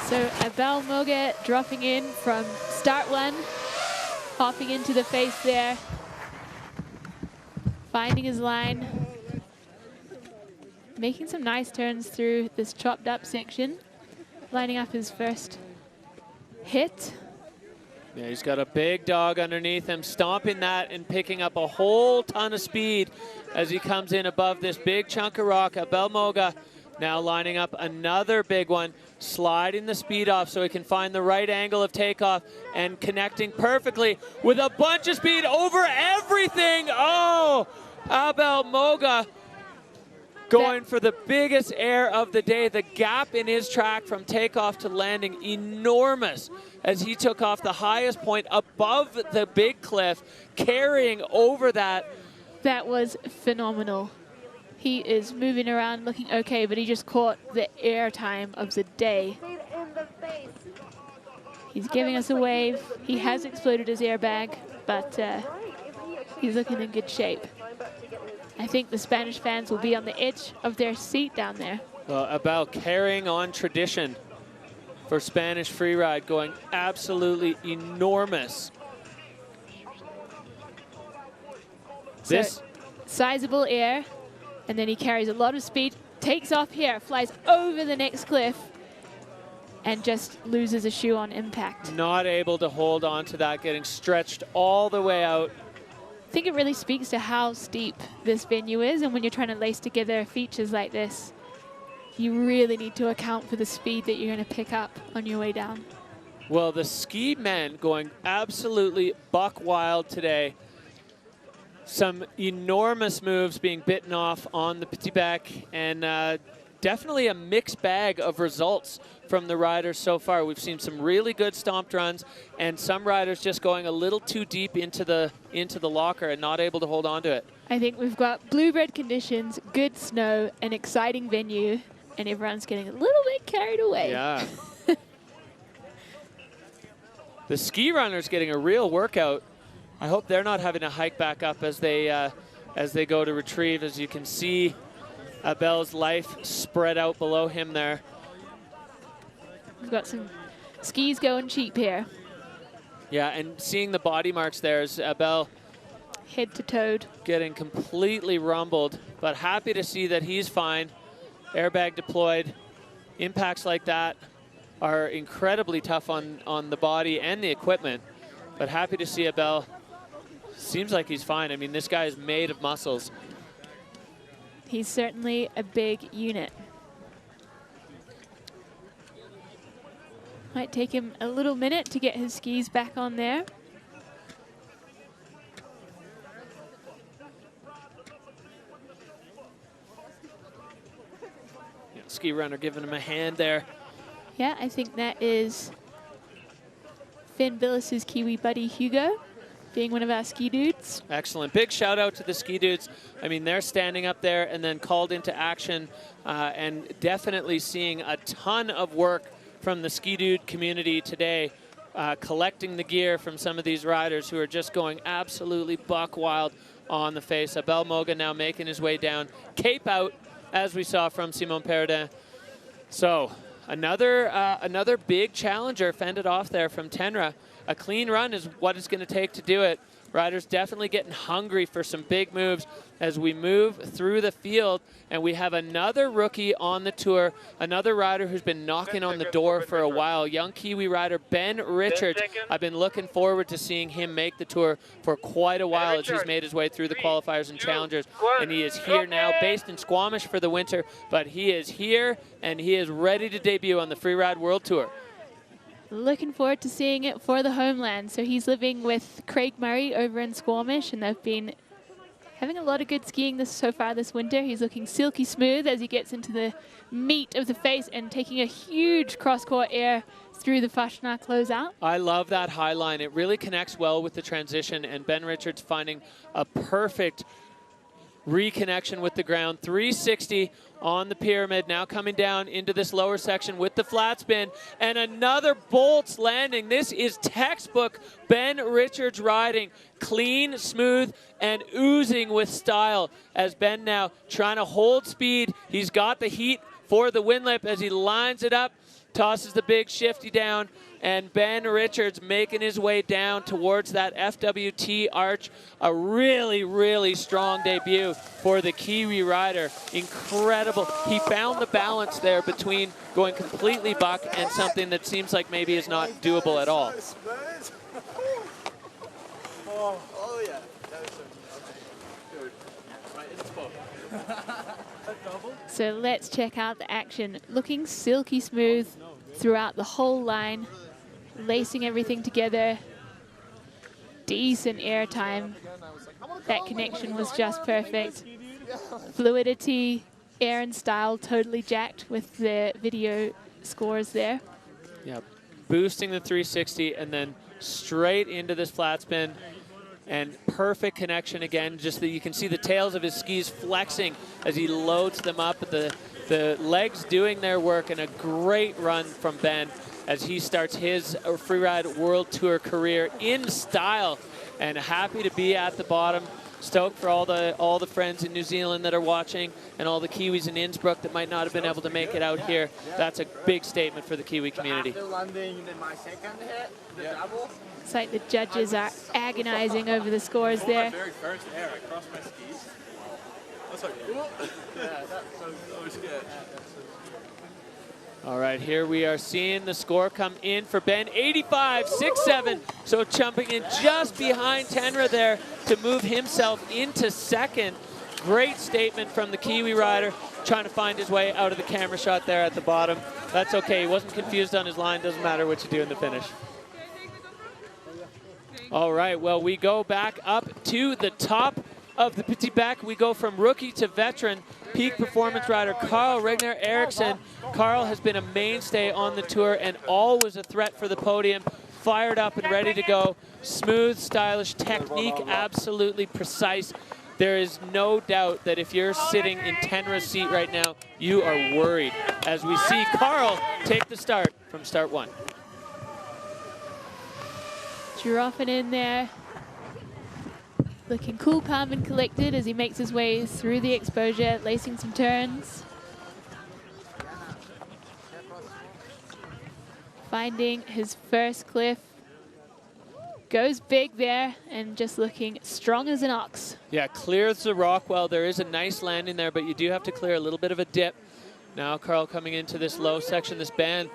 [SPEAKER 4] So Abel Moga dropping in from start one, hopping into the face there, finding his line, making some nice turns through this chopped up section, lining up his first hit.
[SPEAKER 3] Yeah, he's got a big dog underneath him, stomping that and picking up a whole ton of speed as he comes in above this big chunk of rock. Abel Moga now lining up another big one, sliding the speed off so he can find the right angle of takeoff and connecting perfectly with a bunch of speed over everything. Oh, Abel Moga going for the biggest air of the day. The gap in his track from takeoff to landing enormous as he took off the highest point above the big cliff, carrying over that.
[SPEAKER 4] That was phenomenal. He is moving around looking okay, but he just caught the air time of the day. He's giving us a wave. He has exploded his airbag, but he's looking in good shape. I think the Spanish fans will be on the edge of their seat down there.
[SPEAKER 3] Well, Abel carrying on tradition for Spanish freeride, going absolutely enormous. This
[SPEAKER 4] sizable air, and then he carries a lot of speed, takes off here, flies over the next cliff, and just loses a shoe on impact.
[SPEAKER 3] Not able to hold on to that, getting stretched all the way out.
[SPEAKER 4] I think it really speaks to how steep this venue is, and when you're trying to lace together features like this, you really need to account for the speed that you're going to pick up on your way down.
[SPEAKER 3] Well, the ski men going absolutely buck wild today. Some enormous moves being bitten off on the Petit Bec, and definitely a mixed bag of results from the riders so far. We've seen some really good stomped runs, and some riders just going a little too deep into the locker and not able to hold on to it.
[SPEAKER 4] I think we've got bluebird conditions, good snow, an exciting venue, and everyone's getting a little bit carried away.
[SPEAKER 3] Yeah. The ski runners getting a real workout. I hope they're not having to hike back up as they go to retrieve. As you can see, Abel's life spread out below him there.
[SPEAKER 4] We've got some skis going cheap here.
[SPEAKER 3] Yeah, and seeing the body marks there is Abel
[SPEAKER 4] head to toed,
[SPEAKER 3] getting completely rumbled, but happy to see that he's fine. Airbag deployed. Impacts like that are incredibly tough on the body and the equipment, but happy to see Abel. Seems like he's fine. I mean, this guy is made of muscles.
[SPEAKER 4] He's certainly a big unit. Might take him a little minute to get his skis back on there.
[SPEAKER 3] Yeah, ski runner giving him a hand there.
[SPEAKER 4] Yeah, I think that is Finn Billis's Kiwi buddy Hugo, being one of our ski dudes.
[SPEAKER 3] Excellent. Big shout out to the ski dudes. I mean, they're standing up there and then called into action, and definitely seeing a ton of work from the ski dude community today, collecting the gear from some of these riders who are just going absolutely buck wild on the face. Abel Moga now making his way down, cape out, as we saw from Simon Perrodin. So another big challenger fended off there from Tenra. A clean run is what it's going to take to do it. Riders definitely getting hungry for some big moves as we move through the field, and we have another rookie on the tour, another rider who's been knocking on the door for a while, young Kiwi rider Ben Richards. I've been looking forward to seeing him make the tour for quite a while as he's made his way through the qualifiers and challengers, and he is here now, based in Squamish for the winter, but he is here and he is ready to debut on the Freeride World Tour.
[SPEAKER 4] Looking forward to seeing it for the homeland. So he's living with Craig Murray over in Squamish, and they've been having a lot of good skiing so far this winter. He's looking silky smooth as he gets into the meat of the face and taking a huge cross-court air through the Fashna closeout.
[SPEAKER 3] I love that high line. It really connects well with the transition, and Ben Richards finding a perfect reconnection with the ground. 360 on the pyramid, now coming down into this lower section with the flat spin, and another bolts landing. This is textbook Ben Richards riding, clean, smooth, and oozing with style as Ben now trying to hold speed. He's got the heat for the Winlip as he lines it up tosses the big shifty down, and Ben Richards making his way down towards that FWT arch. A really, really strong debut for the Kiwi rider. Incredible. He found the balance there between going completely buck and something that seems like maybe is not doable at all.
[SPEAKER 1] Oh yeah. That was so good. Right in the spot.
[SPEAKER 4] So let's check out the action. Looking silky smooth throughout the whole line, lacing everything together. Decent air time. That connection was just perfect. Fluidity, air and style totally jacked with the video scores there.
[SPEAKER 3] Yep. Boosting the 360 and then straight into this flat spin. And perfect connection again, just that you can see the tails of his skis flexing as he loads them up. The legs doing their work, and a great run from Ben as he starts his Freeride World Tour career in style. And happy to be at the bottom. Stoked for all the friends in New Zealand that are watching, and all the Kiwis in Innsbruck that might not have been able to make it out here. That's a big statement for the Kiwi community.
[SPEAKER 1] After landing in my second hit, the double.
[SPEAKER 4] It's like the judges are agonizing over the scores there.
[SPEAKER 1] Very first air, I crossed my skis. That's like, yeah, that was good.
[SPEAKER 3] All right, here we are seeing the score come in for Ben, 85.67. So jumping in just behind Tenra there to move himself into second. Great statement from the Kiwi rider, trying to find his way out of the camera shot there at the bottom. That's okay, he wasn't confused on his line, doesn't matter what you do in the finish. All right, well, we go back up to the top of the Petit Bec. We go from rookie to veteran. Peak performance rider Carl Regner Eriksson. Carl has been a mainstay on the tour and always a threat for the podium. Fired up and ready to go. Smooth, stylish technique, absolutely precise. There is no doubt that if you're sitting in Tenra's seat right now, you are worried as we see Carl take the start from start one.
[SPEAKER 4] Dropping in there. Looking cool, calm and collected as he makes his way through the exposure, lacing some turns. Finding his first cliff. Goes big there and just looking strong as an ox.
[SPEAKER 3] Yeah, clears the rock well. There is a nice landing there, but you do have to clear a little bit of a dip. Now Carl coming into this low section, this bend.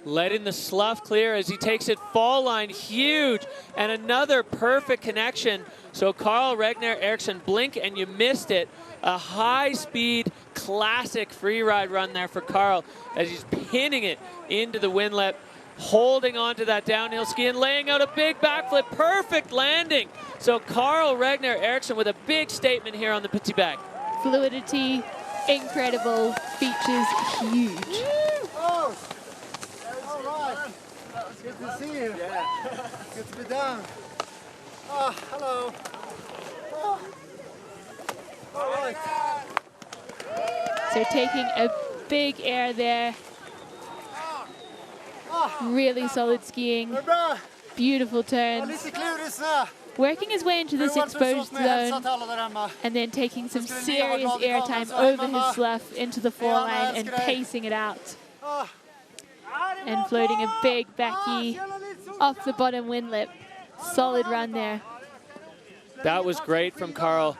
[SPEAKER 3] Letting the slough clear as he takes it fall line, huge, and another perfect connection. So Carl Regner Eriksson, blink and you missed it. A high-speed, classic free ride run there for Carl as he's pinning it into the windlip, holding on to that downhill ski and laying out a big backflip. Perfect landing. So Carl Regner Eriksson with a big statement here on the Petit Bec.
[SPEAKER 4] Fluidity, incredible, features huge.
[SPEAKER 1] Good to see you. Yeah. Good to be down. Oh, hello. Oh. All right.
[SPEAKER 4] So taking a big air there. Really solid skiing. Beautiful turns. Working his way into this exposed zone and then taking some serious air time over his slough into the fall line and pacing it out. And floating a big backy off the bottom windlip. Solid run there.
[SPEAKER 3] That was great from Carl.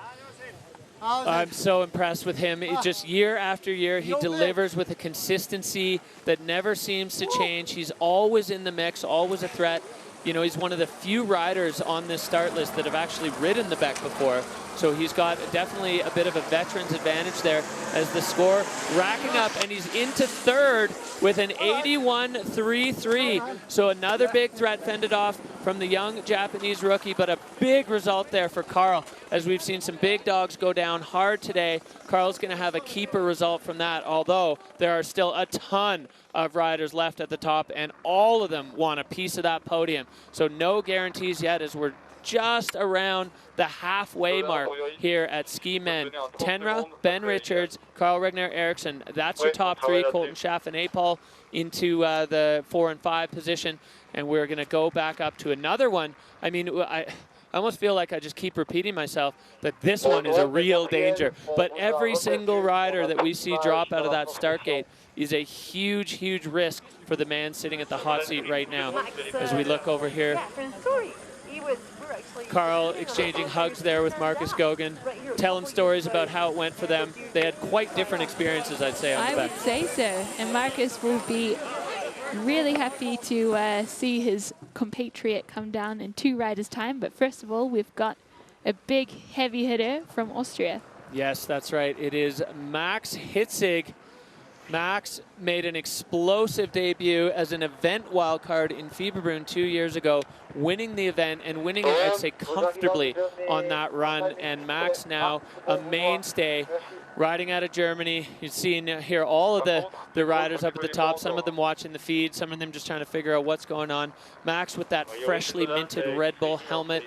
[SPEAKER 3] I'm so impressed with him. It just year after year, he delivers with a consistency that never seems to change. He's always in the mix, always a threat. You know, he's one of the few riders on this start list that have actually ridden the Bec before. So he's got definitely a bit of a veteran's advantage there as the score racking up, and he's into third with an 81.33. So another big threat fended off from the young Japanese rookie, but a big result there for Carl as we've seen some big dogs go down hard today. Carl's going to have a keeper result from that, although there are still a ton of riders left at the top, and all of them want a piece of that podium. So no guarantees yet as we're just around the halfway mark here at Ski Men. Tenra, Ben Richards, Carl Regner Eriksson. That's your top three. Colton Schaff and Apol into the 4 and 5 position. And we're going to go back up to another one. I mean, I I almost feel like I just keep repeating myself that this one is a real danger. But every single rider that we see drop out of that start gate is a huge, huge risk for the man sitting at the hot seat right now. As we look over here, Carl exchanging hugs there with Marcus Goguen, telling stories about how it went for them. They had quite different experiences, I'd say, on the back.
[SPEAKER 4] I would say so. And Marcus will be really happy to see his compatriot come down in 2 riders' time. But first of all, we've got a big heavy hitter from Austria.
[SPEAKER 3] Yes, that's right. It is Max Hitzig. Max made an explosive debut as an event wildcard in Fieberbrunn 2 years ago, winning the event and winning it, I'd say, comfortably on that run. And Max now a mainstay riding out of Germany. You've seen here all of the riders up at the top, some of them watching the feed, some of them just trying to figure out what's going on. Max with that freshly minted Red Bull helmet,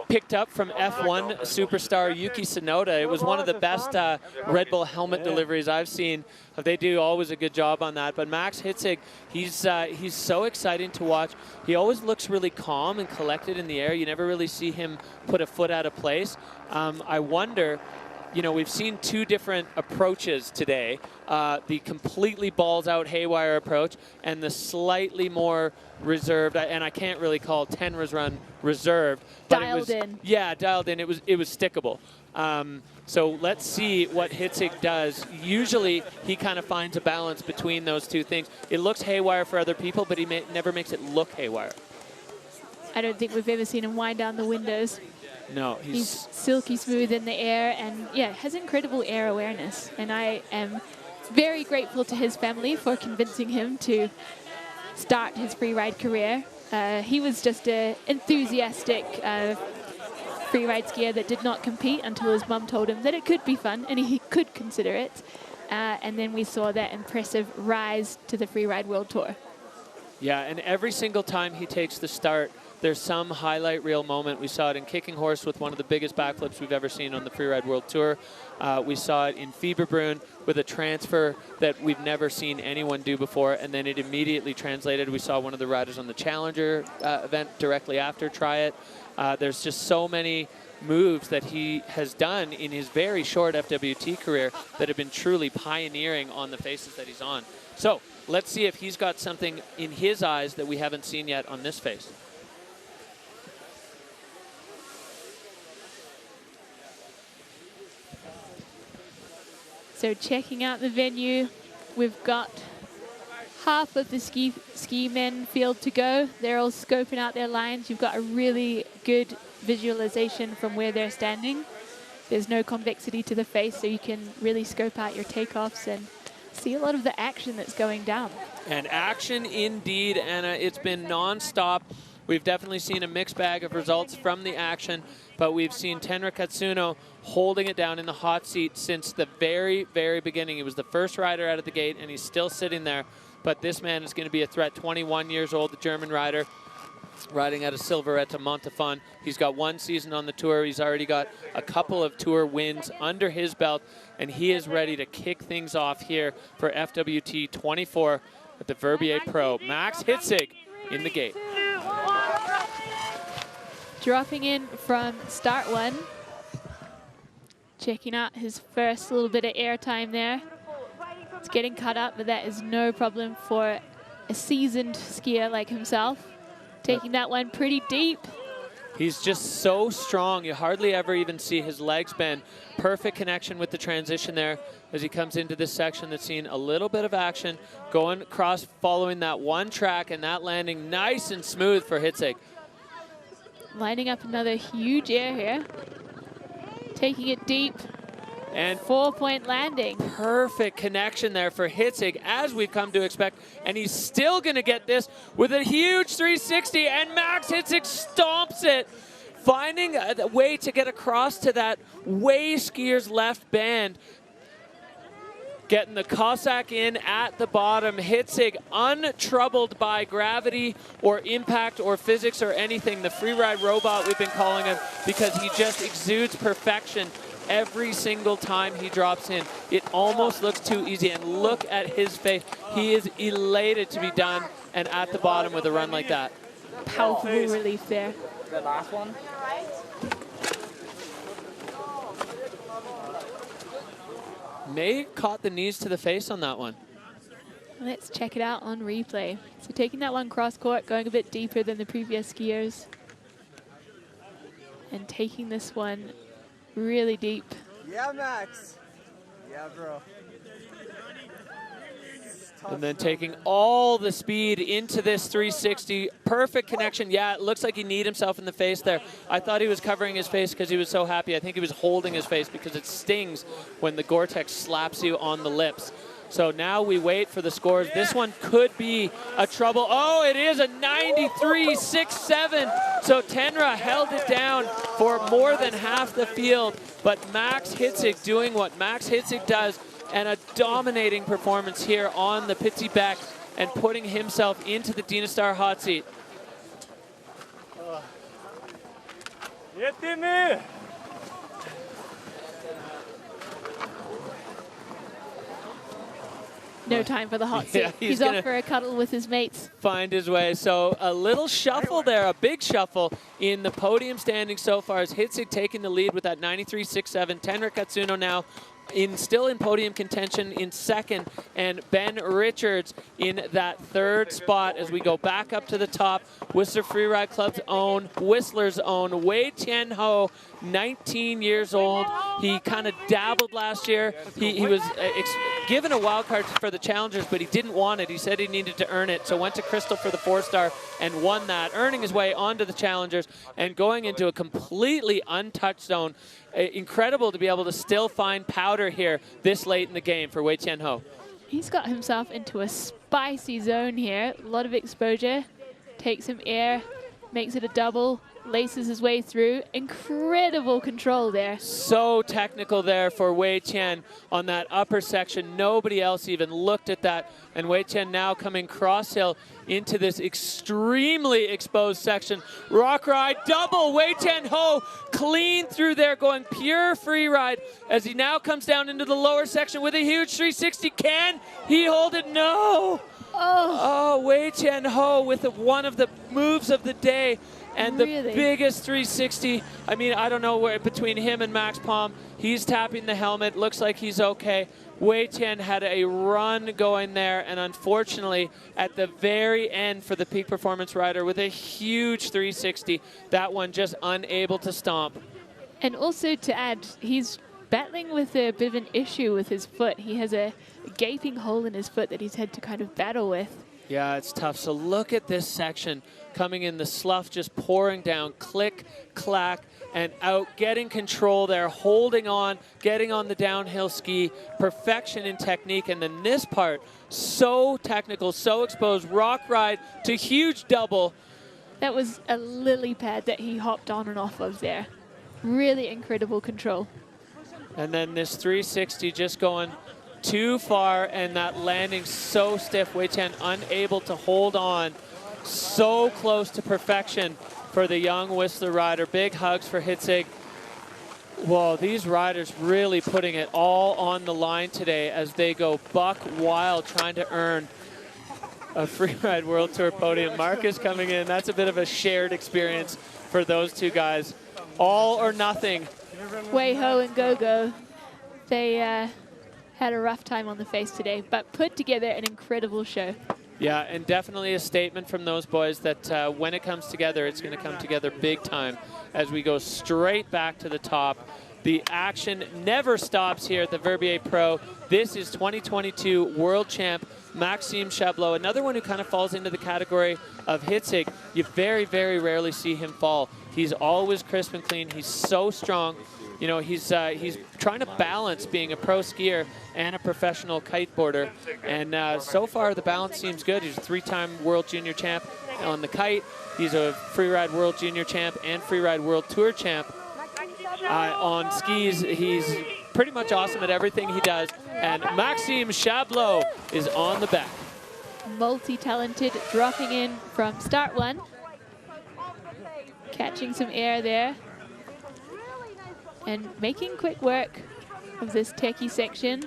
[SPEAKER 3] picked up from F1 superstar Yuki Tsunoda. It was one of the best Red Bull helmet deliveries I've seen. They do always a good job on that. But Max Hitzig, he's so exciting to watch. He always looks really calm and collected in the air. You never really see him put a foot out of place. I wonder, you know, we've seen 2 different approaches today. The completely balls out haywire approach and the slightly more reserved, and I can't really call Tenra's run reserved. But
[SPEAKER 4] Dialed in.
[SPEAKER 3] Yeah, dialed in. It was stickable. So let's see what Hitzig does. Usually he kind of finds a balance between those 2 things. It looks haywire for other people, but he never makes it look haywire.
[SPEAKER 4] I don't think we've ever seen him wind down the windows.
[SPEAKER 3] No,
[SPEAKER 4] he's silky smooth in the air, and yeah, has incredible air awareness. And I am very grateful to his family for convincing him to start his free ride career. He was just an enthusiastic free ride skier that did not compete until his mum told him that it could be fun and he could consider it. And then we saw that impressive rise to the Free Ride World Tour.
[SPEAKER 3] Yeah, and every single time he takes the start, there's some highlight reel moment. We saw it in Kicking Horse with one of the biggest backflips we've ever seen on the Free Ride World Tour. We saw it in Fieberbrunn with a transfer that we've never seen anyone do before, and then it immediately translated. We saw one of the riders on the Challenger event directly after try it. There's just so many moves that he has done in his very short FWT career that have been truly pioneering on the faces that he's on. So let's see if he's got something in his eyes that we haven't seen yet on this face.
[SPEAKER 4] So checking out the venue, we've got half of the ski men field to go. They're all scoping out their lines. You've got a really good visualization from where they're standing. There's no convexity to the face, so you can really scope out your takeoffs and see a lot of the action that's going down.
[SPEAKER 3] And action indeed, Anna. It's been non-stop. We've definitely seen a mixed bag of results from the action, but we've seen Tenra Katsuno holding it down in the hot seat since the very, very beginning. He was the first rider out of the gate, and he's still sitting there. But this man is going to be a threat. 21 years old, the German rider, riding out of Silveretta Montafon. He's got 1 season on the tour. He's already got a couple of tour wins under his belt, and he is ready to kick things off here for FWT 24 at the Verbier Pro. Max Hitzig in the gate.
[SPEAKER 4] Dropping in from start 1. Checking out his first little bit of air time there. It's getting cut up, but that is no problem for a seasoned skier like himself. Taking that one pretty deep.
[SPEAKER 3] He's just so strong. You hardly ever even see his legs bend. Perfect connection with the transition there as he comes into this section that's seen a little bit of action. Going across, following that one track, and that landing nice and smooth for Hitzig.
[SPEAKER 4] Lining up another huge air here. Taking it deep.
[SPEAKER 3] And
[SPEAKER 4] 4-point landing.
[SPEAKER 3] Perfect connection there for Hitzig, as we've come to expect. And he's still going to get this with a huge 360. And Max Hitzig stomps it, finding a way to get across to that way skier's left band. Getting the Cossack in at the bottom. Hitzig untroubled by gravity or impact or physics or anything. The free ride robot we've been calling him, because he just exudes perfection every single time he drops in. It almost looks too easy, and look at his face. He is elated to be done and at the bottom with a run like that.
[SPEAKER 4] Palpable relief there.
[SPEAKER 1] The last one.
[SPEAKER 3] May caught the knees to the face on that one.
[SPEAKER 4] Let's check it out on replay. So taking that one cross court, going a bit deeper than the previous skiers. And taking this one really deep.
[SPEAKER 1] Yeah, Max. Yeah, bro.
[SPEAKER 3] And then taking all the speed into this 360. Perfect connection. Yeah, it looks like he kneed himself in the face there. I thought he was covering his face because he was so happy. I think he was holding his face because it stings when the Gore-Tex slaps you on the lips. So now we wait for the scores. This one could be a trouble. Oh, it is a 93.67. So Tenra held it down for more than half the field. But Max Hitzig doing what Max Hitzig does, and a dominating performance here on the Pizzi Beck and putting himself into the Dynastar hot seat.
[SPEAKER 4] No time for the hot seat.
[SPEAKER 3] Yeah,
[SPEAKER 4] he's off for a cuddle with his mates.
[SPEAKER 3] Find his way. So a little shuffle there, a big shuffle in the podium standing so far as Hitzig taking the lead with that 93.67. Tenra Katsuno now still in podium contention in second, and Ben Richards in that third spot as we go back up to the top. Whistler Freeride Club's own, Whistler's own, Wei Tian Ho, 19 years old. He kind of dabbled last year. He was given a wild card for the Challengers, but he didn't want it. He said he needed to earn it, so went to Crystal for the 4-star and won that, earning his way onto the Challengers and going into a completely untouched zone. Incredible to be able to still find powder here this late in the game for Wei Tian Ho.
[SPEAKER 4] He's got himself into a spicy zone here. A lot of exposure. Takes some air, makes it a double, laces his way through. Incredible control there.
[SPEAKER 3] So technical there for Wei Tian on that upper section. Nobody else even looked at that. And Wei Tian now coming cross-hill into this extremely exposed section. Rock ride, double, Wei Tian Ho clean through there, going pure free ride as he now comes down into the lower section with a huge 360. Can he hold it? No! Oh, Wei Tian Ho with one of the moves of the day and the biggest 360. I mean, I don't know where between him and Max Palm. He's tapping the helmet. Looks like he's okay. Wei Tian had a run going there, and unfortunately, at the very end for the peak performance rider with a huge 360, that one just unable to stomp.
[SPEAKER 4] And also to add, he's battling with a bit of an issue with his foot. He has a gaping hole in his foot that he's had to kind of battle with.
[SPEAKER 3] Yeah, it's tough. So look at this section coming in, the slough just pouring down, click, clack, and out, getting control there, holding on, getting on the downhill ski, perfection in technique, and then this part, so technical, so exposed, rock ride to huge double.
[SPEAKER 4] That was a lily pad that he hopped on and off of there. Really incredible control.
[SPEAKER 3] And then this 360 just going too far, and that landing so stiff, Wei Tian unable to hold on. So close to perfection for the young Whistler rider. Big hugs for Hitzig. Whoa, these riders really putting it all on the line today as they go buck wild trying to earn a Freeride World Tour podium. Marcus coming in, that's a bit of a shared experience for those two guys. All or nothing.
[SPEAKER 4] Wei Ho and Gogo, they had a rough time on the face today, but put together an incredible show.
[SPEAKER 3] Yeah, and definitely a statement from those boys that when it comes together, it's going to come together big time as we go straight back to the top. The action never stops here at the Verbier Pro. This is 2022 World Champ Maxime Chablot, another one who kind of falls into the category of Hitzig. You very, very rarely see him fall. He's always crisp and clean. He's so strong. You know, he's trying to balance being a pro skier and a professional kiteboarder. And so far, the balance seems good. He's a 3-time World Junior Champ on the kite. He's a Freeride World Junior Champ and Freeride World Tour Champ. On skis, he's pretty much awesome at everything he does. And Maxime Chablot is on the back.
[SPEAKER 4] Multi-talented, dropping in from start one. Catching some air there. And making quick work of this techie section.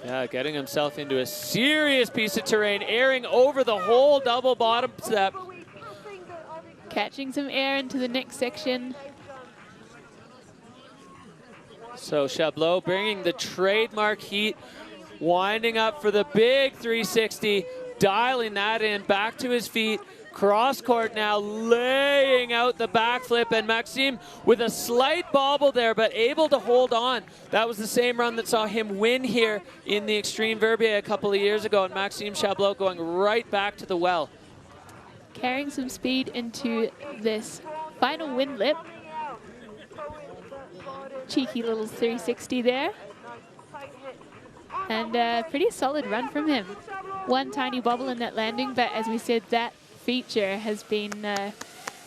[SPEAKER 3] Yeah, getting himself into a serious piece of terrain, airing over the whole double bottom step.
[SPEAKER 4] Catching some air into the next section.
[SPEAKER 3] So Chablot bringing the trademark heat, winding up for the big 360, dialing that in, back to his feet, cross court now, laying out the backflip, and Maxime with a slight bobble there, but able to hold on. That was the same run that saw him win here in the Extreme Verbier a couple of years ago, and Maxime Chablot going right back to the well.
[SPEAKER 4] Carrying some speed into this final wind lip. Cheeky little 360 there. And a pretty solid run from him. One tiny bobble in that landing, but as we said, that feature has been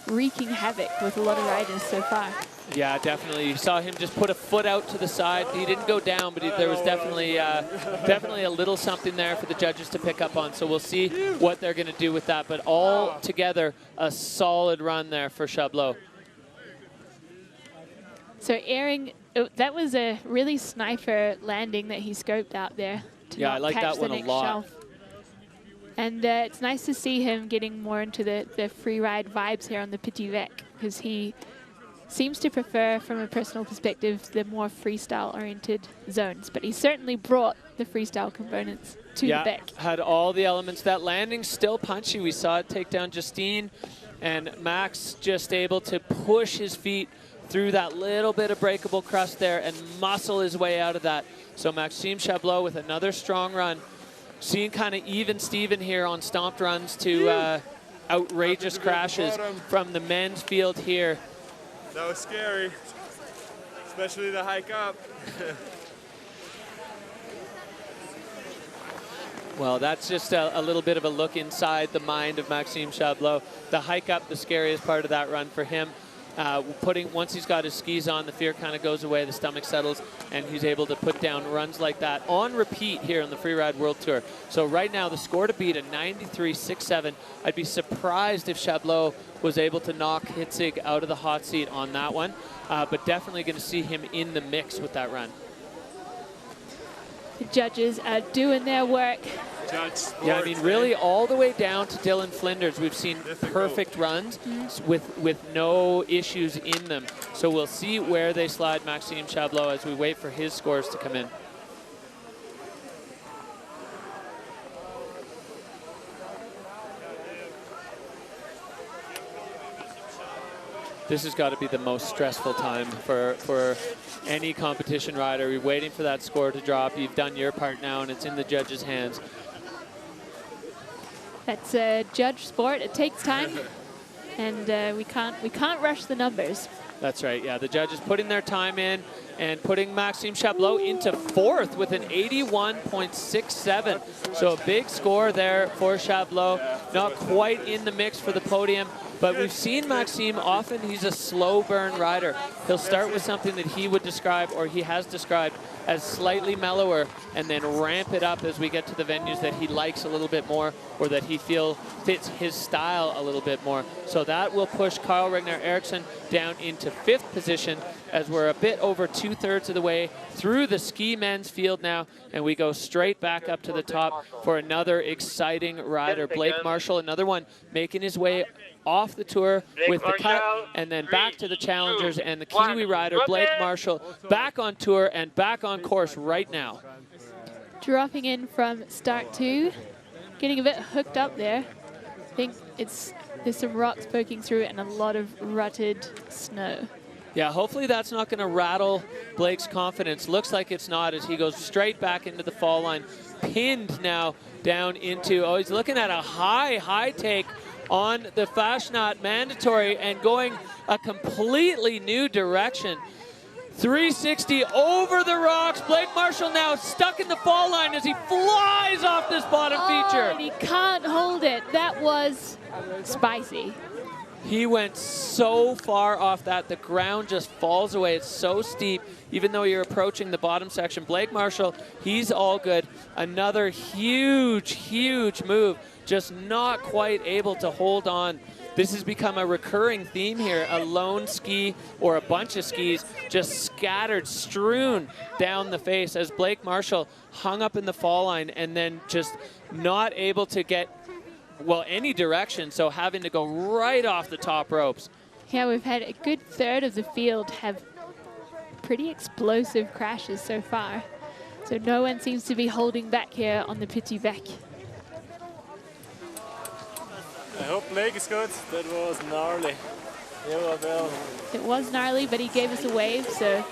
[SPEAKER 4] wreaking havoc with a lot of riders so far.
[SPEAKER 3] Yeah, definitely. You saw him just put a foot out to the side. He didn't go down, but there was definitely a little something there for the judges to pick up on. So we'll see what they're going to do with that. But all together, a solid run there for Chablot.
[SPEAKER 4] So airing, that was a really sniper landing that he scoped out there to
[SPEAKER 3] Yeah, I like that one a lot.
[SPEAKER 4] Shelf. And it's nice to see him getting more into the free ride vibes here on the Petit Vec, because he seems to prefer, from a personal perspective, the more freestyle-oriented zones. But he certainly brought the freestyle components to the Bec.
[SPEAKER 3] Had all the elements. That landing's still punchy. We saw it take down Justine, and Max just able to push his feet through that little bit of breakable crust there and muscle his way out of that. So Maxime Chablot with another strong run. Seeing kind of even Steven here on stomped runs to outrageous crashes from the men's field here.
[SPEAKER 17] That was scary, especially the hike up.
[SPEAKER 3] Well, that's just a little bit of a look inside the mind of Maxime Chablot. The hike up, the scariest part of that run for him. Once he's got his skis on, the fear kind of goes away, the stomach settles, and he's able to put down runs like that on repeat here on the Freeride World Tour. So right now, the score to beat at 93.67. I'd be surprised if Chablot was able to knock Hitzig out of the hot seat on that one, but definitely going to see him in the mix with that run.
[SPEAKER 4] The judges are doing their work.
[SPEAKER 3] Yeah, I mean, really all the way down to Dylan Flinders, we've seen perfect runs with no issues in them. So we'll see where they slide Maxime Chablot as we wait for his scores to come in. This has got to be the most stressful time for any competition rider. You're waiting for that score to drop. You've done your part now, and it's in the judges' hands.
[SPEAKER 4] That's a judge sport. It takes time, and we can't rush the numbers.
[SPEAKER 3] That's right. Yeah, the judges putting their time in and putting Maxime Chablot into fourth with an 81.67. So a big score there for Chablot. Not quite in the mix for the podium, but we've seen Maxime often, he's a slow burn rider. He'll start with something that he would describe, or he has described, as slightly mellower, and then ramp it up as we get to the venues that he likes a little bit more, or that he feels fits his style a little bit more. So that will push Carl Regner Eriksson down into fifth position, as we're a bit over 2/3 of the way through the ski men's field now, and we go straight back up to the top for another exciting rider. Blake Marshall, another one making his way off the tour with the cut, and then back to the challengers, and the Kiwi rider Blake Marshall back on tour and back on course right now.
[SPEAKER 4] Dropping in from start 2, getting a bit hooked up there. I think there's some rocks poking through it and a lot of rutted snow.
[SPEAKER 3] Yeah, hopefully that's not going to rattle Blake's confidence. Looks like it's not, as he goes straight back into the fall line. Pinned now down into, oh, he's looking at a high take on the Fashionat mandatory and going a completely new direction. 360 over the rocks. Blake Marshall now stuck in the fall line as he flies off this bottom feature.
[SPEAKER 4] And he can't hold it. That was spicy.
[SPEAKER 3] He went so far off that the ground just falls away. It's so steep, even though you're approaching the bottom section. Blake Marshall, he's all good. Another huge move, just not quite able to hold on. This has become a recurring theme here, a lone ski or a bunch of skis just scattered, strewn down the face as Blake Marshall hung up in the fall line and then just not able to get, well, any direction, so having to go right off the top ropes.
[SPEAKER 4] Yeah, we've had a good third of the field have pretty explosive crashes so far. So no one seems to be holding back here on the Petit Bec.
[SPEAKER 17] I hope Blake is good. That was gnarly. Yeah, well.
[SPEAKER 4] It was gnarly, but he gave us a wave, so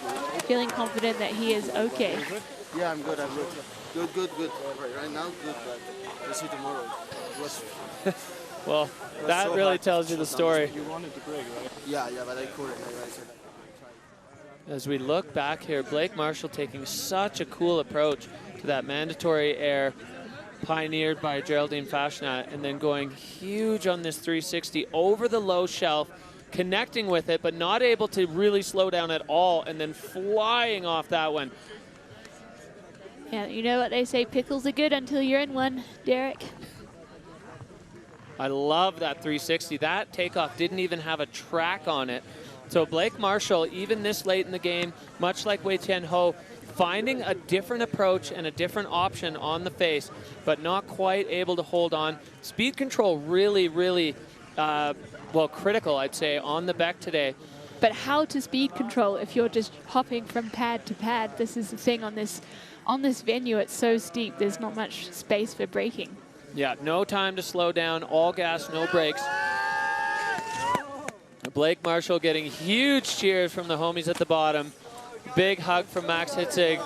[SPEAKER 4] feeling confident that he is okay.
[SPEAKER 1] Yeah, I'm good. Good. Right now, good, but we'll see tomorrow.
[SPEAKER 3] Well, that
[SPEAKER 1] so
[SPEAKER 3] really
[SPEAKER 1] hard
[SPEAKER 3] tells you the story.
[SPEAKER 17] You wanted to break, right?
[SPEAKER 1] Yeah, but I couldn't. I said
[SPEAKER 3] As we look back here, Blake Marshall taking such a cool approach to that mandatory air pioneered by Geraldine Fashnat, and then going huge on this 360 over the low shelf, connecting with it, but not able to really slow down at all, and then flying off that one.
[SPEAKER 4] Yeah, you know what they say, pickles are good until you're in one, Derek.
[SPEAKER 3] I love that 360. That takeoff didn't even have a track on it. So Blake Marshall, even this late in the game, much like Wei Tian Ho, finding a different approach and a different option on the face, but not quite able to hold on. Speed control really, really, well, critical, I'd say, on the Beck today.
[SPEAKER 4] But how to speed control if you're just hopping from pad to pad? This is the thing on this venue. It's so steep. There's not much space for braking.
[SPEAKER 3] Yeah, no time to slow down. All gas, no brakes. Blake Marshall getting huge cheers from the homies at the bottom. Big hug from Max Hitzig.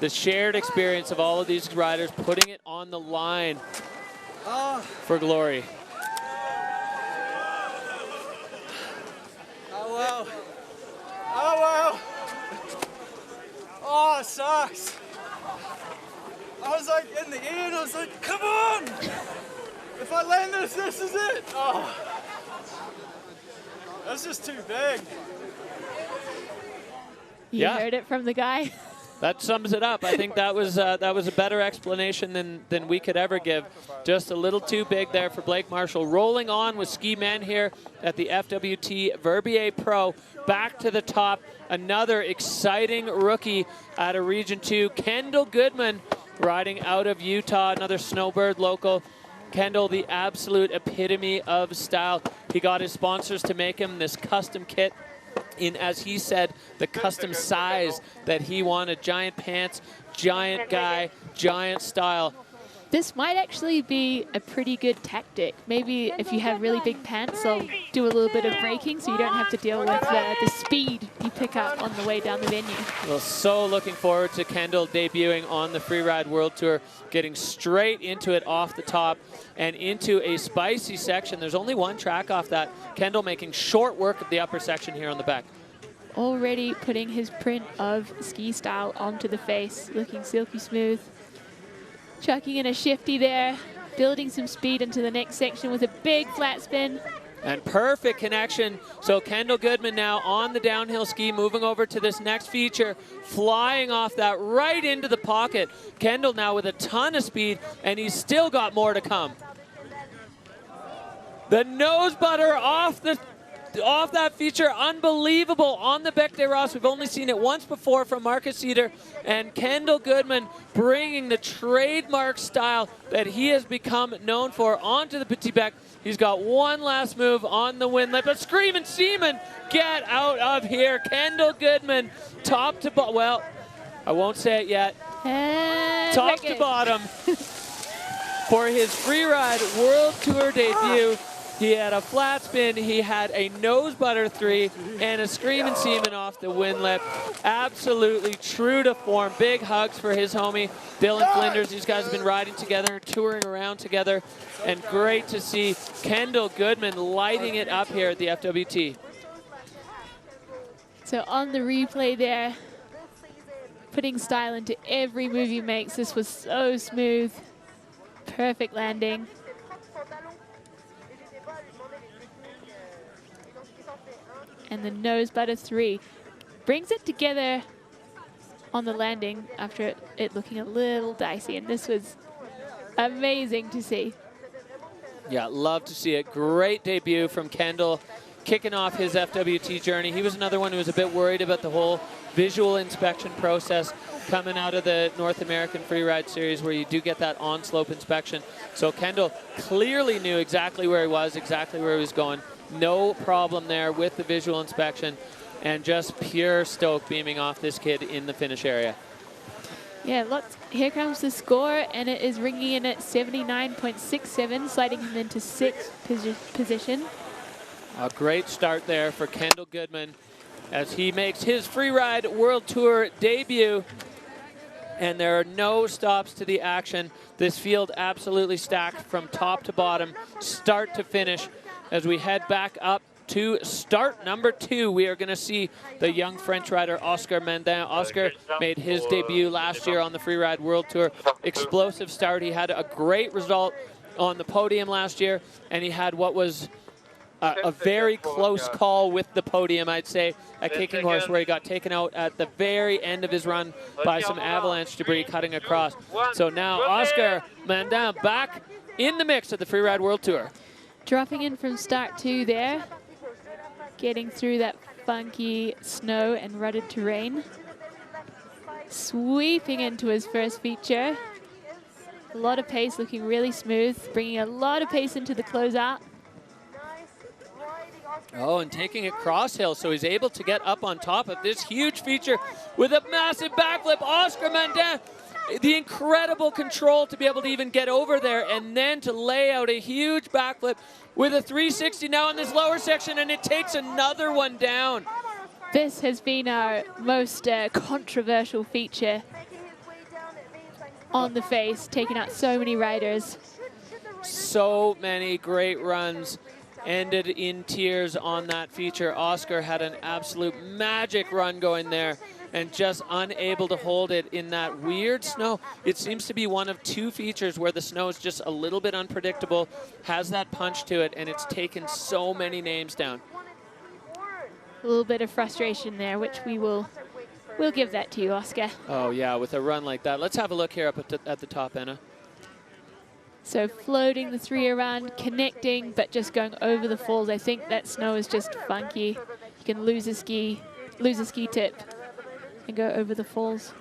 [SPEAKER 3] The shared experience of all of these riders putting it on the line for glory.
[SPEAKER 1] Oh, wow. Oh, wow. Oh, it sucks. I was like in the air and I was like, come on. If I land this is it. Oh. That's just too big.
[SPEAKER 4] You heard it from the guy.
[SPEAKER 3] That sums it up. I think that was a better explanation than we could ever give. Just a little too big there for Blake Marshall. Rolling on with Ski Men here at the FWT Verbier Pro. Back to the top. Another exciting rookie out of Region 2. Kendall Goodman riding out of Utah. Another Snowbird local. Kendall, the absolute epitome of style. He got his sponsors to make him this custom kit in, as he said, the custom size that he wanted. Giant pants, giant guy, giant style.
[SPEAKER 4] This might actually be a pretty good tactic. Maybe if you have really big pants, they'll do a little bit of braking so you don't have to deal with the speed you pick up on the way down the venue.
[SPEAKER 3] Well, so looking forward to Kendall debuting on the Freeride World Tour, getting straight into it off the top and into a spicy section. There's only one track off that. Kendall making short work of the upper section here on the back.
[SPEAKER 4] Already putting his print of ski style onto the face, looking silky smooth. Chucking in a shifty there, building some speed into the next section with a big flat spin.
[SPEAKER 3] And perfect connection. So Kendall Goodman now on the downhill ski, moving over to this next feature, flying off that right into the pocket. Kendall now with a ton of speed, and he's still got more to come. The nose butter off that feature, unbelievable on the Bec des Roses. We've only seen it once before from Marcus Cedar, and Kendall Goodman bringing the trademark style that he has become known for onto the Petit Bec. He's got one last move on the windlet, but Screaming Seaman, get out of here. Kendall Goodman, top to bottom, well, I won't say it yet, top to bottom for his Freeride World Tour debut. He had a flat spin, he had a nose butter 3, and a Screaming Seaman off the windlip. Absolutely true to form. Big hugs for his homie, Dylan Flinders. These guys have been riding together, touring around together, and great to see Kendall Goodman lighting it up here at the FWT.
[SPEAKER 4] So on the replay there, putting style into every move he makes. This was so smooth. Perfect landing. And the nose butter 3 brings it together on the landing after it looking a little dicey, and this was amazing to see.
[SPEAKER 3] Yeah, love to see it. Great debut from Kendall, kicking off his FWT journey. He was another one who was a bit worried about the whole visual inspection process coming out of the North American Freeride Series, where you do get that on-slope inspection. So Kendall clearly knew exactly where he was, exactly where he was going. No problem there with the visual inspection. and just pure stoke beaming off this kid in the finish area.
[SPEAKER 4] Yeah, lots. Here comes the score, and it is ringing in at 79.67, sliding him into 6th position.
[SPEAKER 3] A great start there for Kendall Goodman as he makes his Freeride World Tour debut. And there are no stops to the action. This field absolutely stacked from top to bottom, start to finish. As we head back up to start number 2, we are going to see the young French rider Oscar Mandin. Oscar made his debut last year on the Freeride World Tour. Explosive start. He had a great result on the podium last year, and he had what was a very close call with the podium, I'd say, at Kicking Horse, where he got taken out at the very end of his run by some avalanche debris cutting across. So now Oscar Mandin back in the mix at the Freeride World Tour.
[SPEAKER 4] Dropping in from start 2 there, getting through that funky snow and rutted terrain. Sweeping into his first feature. A lot of pace, looking really smooth, bringing a lot of pace into the closeout.
[SPEAKER 3] Oh, and taking it cross hill, so he's able to get up on top of this huge feature with a massive backflip. Oscar Mandin, the incredible control to be able to even get over there and then to lay out a huge backflip with a 360 now in this lower section, and it takes another one down.
[SPEAKER 4] This has been our most controversial feature on the face, taking out so many riders.
[SPEAKER 3] So many great runs ended in tears on that feature. Oscar had an absolute magic run going there and just unable to hold it in that weird snow. It seems to be one of 2 features where the snow is just a little bit unpredictable, has that punch to it, and it's taken so many names down.
[SPEAKER 4] A little bit of frustration there, which we'll give that to you, Oscar.
[SPEAKER 3] Oh yeah, with a run like that. Let's have a look here up at the top, Anna.
[SPEAKER 4] So floating the 3 around, connecting, but just going over the falls. I think that snow is just funky. You can lose a ski tip and go over the falls.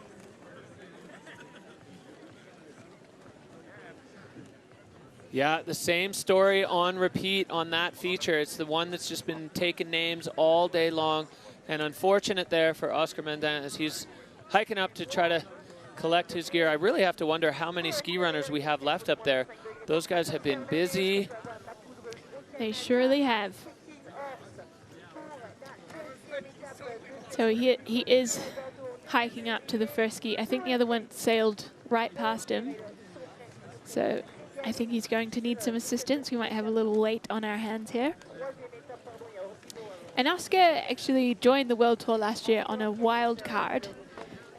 [SPEAKER 3] Yeah, the same story on repeat on that feature. It's the one that's just been taking names all day long. And unfortunate there for Oscar Mandin as he's hiking up to try to collect his gear. I really have to wonder how many ski runners we have left up there. Those guys have been busy.
[SPEAKER 4] They surely have. So he is hiking up to the first ski. I think the other one sailed right past him. So I think he's going to need some assistance. We might have a little wait on our hands here. And Oscar actually joined the World Tour last year on a wild card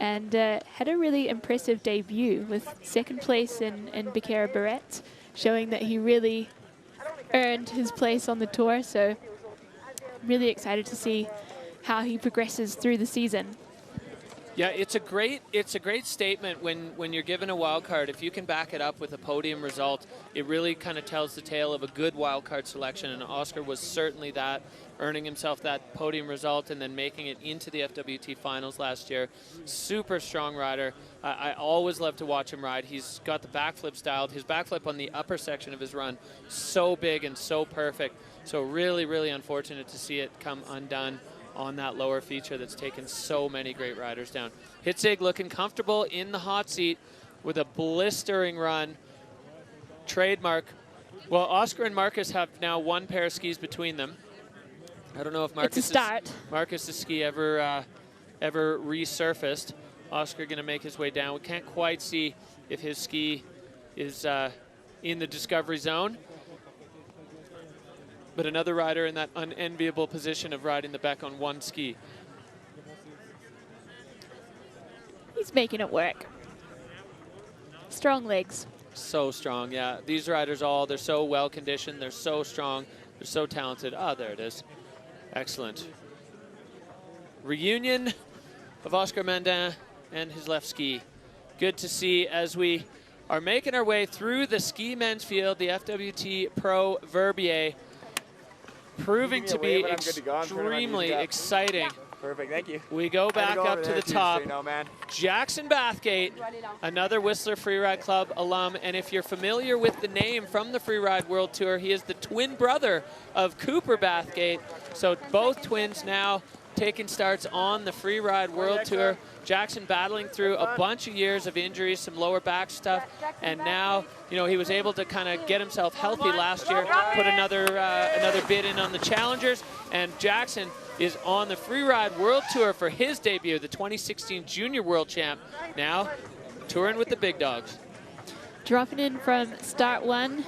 [SPEAKER 4] and had a really impressive debut with 2nd place in Becerra Barrett, showing that he really earned his place on the tour. So really excited to see how he progresses through the season.
[SPEAKER 3] Yeah, it's a great statement when you're given a wild card. If you can back it up with a podium result, it really kind of tells the tale of a good wild card selection, and Oscar was certainly that, earning himself that podium result and then making it into the FWT finals last year. Super strong rider. I always love to watch him ride. He's got the backflip styled. His backflip on the upper section of his run, so big and so perfect. So really, really unfortunate to see it come undone on that lower feature that's taken so many great riders down. Hitzig looking comfortable in the hot seat with a blistering run. Trademark. Well, Oscar and Marcus have now 1 pair of skis between them. I don't know if Marcus's ski ever resurfaced. Oscar going to make his way down. We can't quite see if his ski is in the discovery zone. But another rider in that unenviable position of riding the back on 1 ski.
[SPEAKER 4] He's making it work. Strong legs.
[SPEAKER 3] So strong, yeah. These riders they're so well conditioned, they're so strong, they're so talented. Ah, there it is. Excellent. Reunion of Oscar Mandin and his left ski. Good to see as we are making our way through the ski men's field, the FWT Pro Verbier. Proving to be extremely exciting.
[SPEAKER 18] Perfect, thank you.
[SPEAKER 3] We go back up to the top. Jackson Bathgate, another Whistler Freeride Club alum, and if you're familiar with the name from the Freeride World Tour, he is the twin brother of Cooper Bathgate. So both twins now taking starts on the Freeride World Tour. Jackson battling through a bunch of years of injuries, some lower back stuff, and now, you know, he was able to kind of get himself healthy last year, put another bid in on the Challengers, and Jackson is on the Freeride World Tour for his debut, the 2016 Junior World Champ, now touring with the big dogs.
[SPEAKER 4] Dropping in from start 1,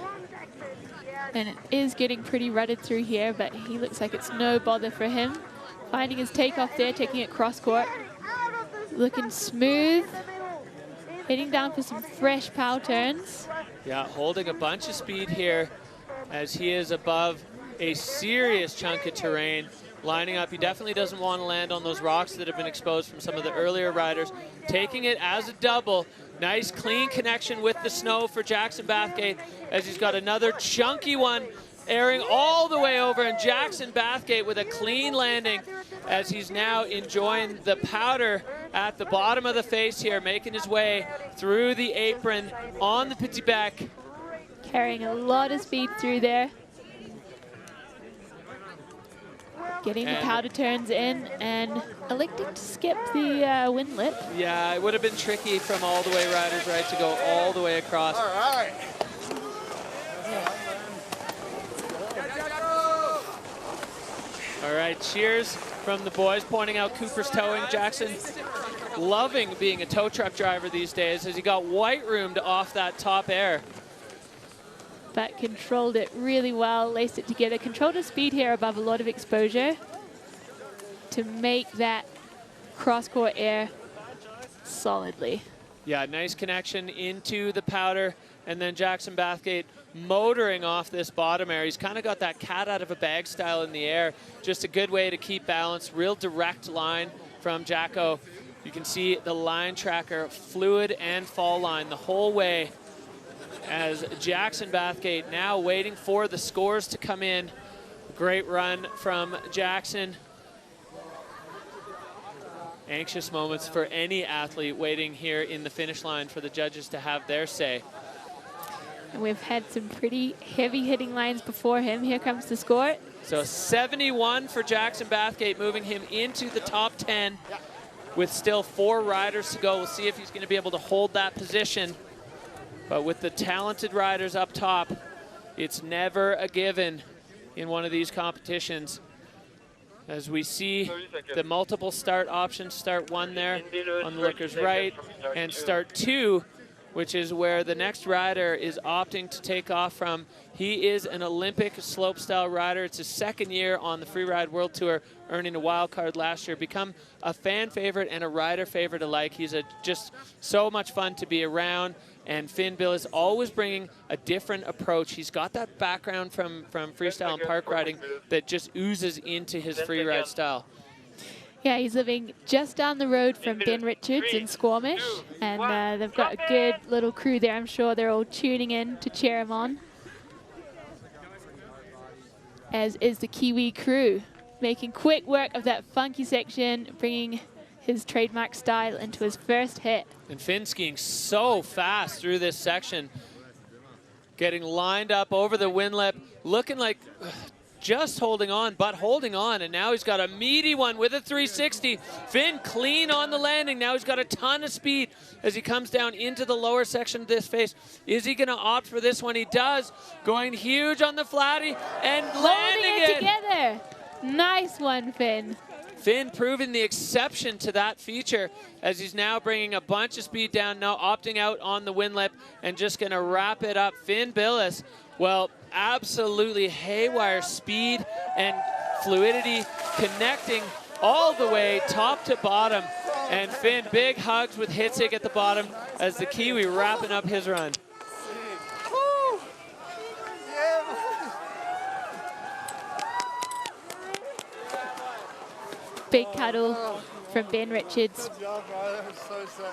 [SPEAKER 4] and it is getting pretty rutted through here, but he looks like it's no bother for him. Finding his takeoff there, taking it cross court. Looking smooth. Heading down for some fresh pow turns.
[SPEAKER 3] Yeah, holding a bunch of speed here as he is above a serious chunk of terrain. Lining up, he definitely doesn't want to land on those rocks that have been exposed from some of the earlier riders. Taking it as a double. Nice clean connection with the snow for Jackson Bathgate as he's got another chunky one airing all the way over, and Jackson Bathgate with a clean landing as he's now enjoying the powder at the bottom of the face here, making his way through the apron on the Petit Bec.
[SPEAKER 4] Carrying a lot of speed through there. Getting the powder turns in and electing to skip the windlet.
[SPEAKER 3] Yeah, it would have been tricky from all the way riders, right, to go all the way across.
[SPEAKER 1] All right.
[SPEAKER 3] All right, cheers from the boys, pointing out Cooper's towing. Jackson loving being a tow truck driver these days as he got white roomed off that top air.
[SPEAKER 4] But controlled it really well, laced it together, controlled his speed here above a lot of exposure to make that cross-court air solidly.
[SPEAKER 3] Yeah, nice connection into the powder, and then Jackson Bathgate motoring off this bottom air. He's kind of got that cat out of a bag style in the air. Just a good way to keep balance. Real direct line from Jacko. You can see the line tracker, fluid and fall line the whole way as Jackson Bathgate now waiting for the scores to come in. Great run from Jackson. Anxious moments for any athlete waiting here in the finish line for the judges to have their say.
[SPEAKER 4] And we've had some pretty heavy hitting lines before him. Here comes the score.
[SPEAKER 3] So 71 for Jackson Bathgate, moving him into the top 10 with still 4 riders to go. We'll see if he's going to be able to hold that position. But with the talented riders up top, it's never a given in one of these competitions. As we see the multiple start options, start 1 there on the looker's right, and start 2, which is where the next rider is opting to take off from. He is an Olympic slopestyle rider. It's his 2nd year on the Freeride World Tour, earning a wild card last year. Become a fan favorite and a rider favorite alike. He's just so much fun to be around. And Finn Billis always bringing a different approach. He's got that background from freestyle and park riding that just oozes into his freeride style.
[SPEAKER 4] Yeah, he's living just down the road from Ben Richards in Squamish, and they've got a good little crew there. I'm sure they're all tuning in to cheer him on, as is the Kiwi crew, making quick work of that funky section, bringing his trademark style into his first hit.
[SPEAKER 3] And Finn skiing so fast through this section, getting lined up over the windlip, looking like just holding on, but holding on, and now he's got a meaty one with a 360. Finn clean on the landing. Now he's got a ton of speed as he comes down into the lower section of this face. Is he going to opt for this one? He does. Going huge on the flatty and landing it
[SPEAKER 4] together. Nice one, Finn.
[SPEAKER 3] Finn proving the exception to that feature as he's now bringing a bunch of speed down, now opting out on the windlip and just going to wrap it up. Finn Billis, well, absolutely haywire speed and fluidity, connecting all the way top to bottom. And Finn, big hugs with Hitzig at the bottom as the Kiwi wrapping up his run.
[SPEAKER 4] Big cuddle from Ben Richards.
[SPEAKER 1] Good job, brother. So sick.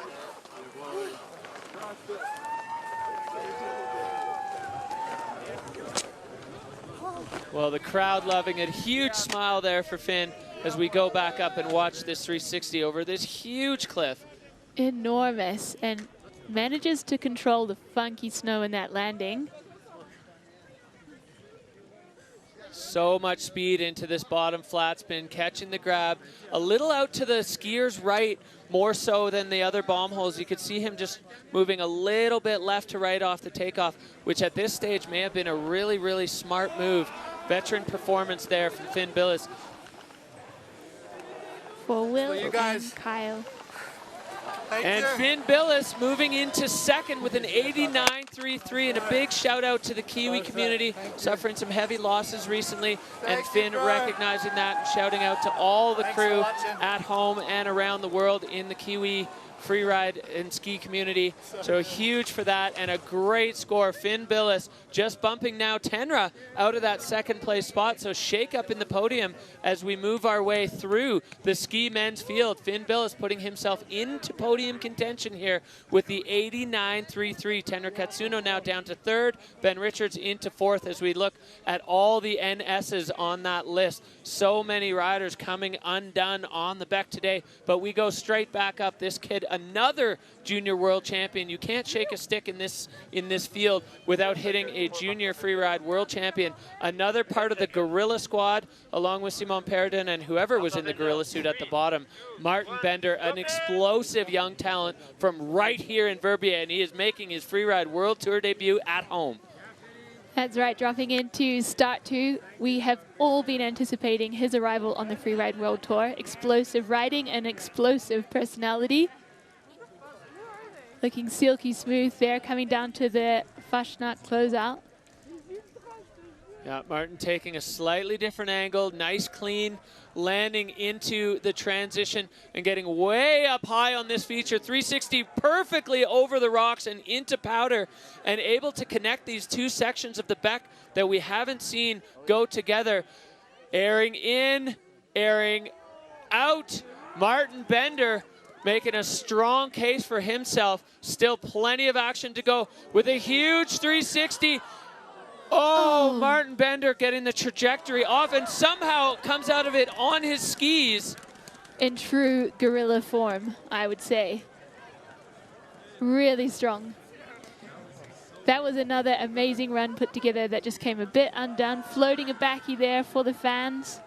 [SPEAKER 3] Well, the crowd loving it. Huge smile there for Finn as we go back up and watch this 360 over this huge cliff.
[SPEAKER 4] Enormous, and manages to control the funky snow in that landing.
[SPEAKER 3] So much speed into this bottom flat spin, catching the grab. A little out to the skier's right, more so than the other bomb holes. You could see him just moving a little bit left to right off the takeoff, which at this stage may have been a really, really smart move. Veteran performance there from Finn Billis.
[SPEAKER 4] For Will
[SPEAKER 1] you guys.
[SPEAKER 4] and Kyle.
[SPEAKER 3] And Finn Billis moving into second with an 89.33, and a big shout out to the Kiwi community, suffering some heavy losses recently, and Finn recognizing that and shouting out to all the crew at home and around the world in the Kiwi freeride and ski community. So huge for that, and a great score. Finn Billis just bumping now Tenra out of that second place spot. So shake up in the podium as we move our way through the ski men's field. Finn Billis putting himself into podium contention here with the 89.33. Tenra Katsuno now down to third. Ben Richards into fourth as we look at all the NSs on that list. So many riders coming undone on the Beck today, but we go straight back up. This kid, another junior world champion. You can't shake a stick in this field without hitting a junior freeride world champion. Another part of the Gorilla squad, along with Simon Peridon and whoever was in the Gorilla suit at the bottom. Martin Bender, an explosive young talent from right here in Verbier, and he is making his freeride world tour debut at home.
[SPEAKER 4] That's right, dropping into start 2. We have all been anticipating his arrival on the Freeride World Tour. Explosive riding and explosive personality. Looking silky smooth there, coming down to the Fasnacht closeout.
[SPEAKER 3] Yeah, Martin taking a slightly different angle, nice clean landing into the transition and getting way up high on this feature. 360 perfectly over the rocks and into powder, and able to connect these two sections of the Beck that we haven't seen go together. Airing in, airing out. Martin Bender making a strong case for himself. Still plenty of action to go with a huge 360. Oh, Martin Bender getting the trajectory off and somehow comes out of it on his skis.
[SPEAKER 4] In true gorilla form, I would say. Really strong. That was another amazing run put together that just came a bit undone. Floating a backy there for the fans.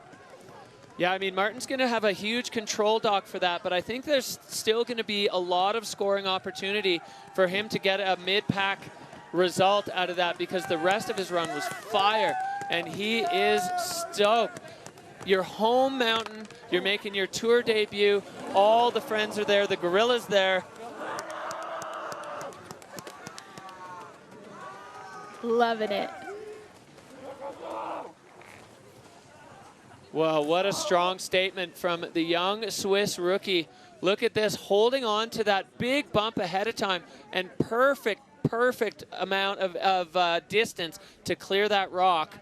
[SPEAKER 3] Yeah, I mean, Martin's going to have a huge control dock for that, but I think there's still going to be a lot of scoring opportunity for him to get a mid-pack result out of that, because the rest of his run was fire, and he is stoked. Your home mountain, you're making your tour debut, all the friends are there, the Gorilla's there.
[SPEAKER 4] Loving it.
[SPEAKER 3] Well, what a strong statement from the young Swiss rookie. Look at this, holding on to that big bump ahead of time, and perfect amount of distance to clear that rock.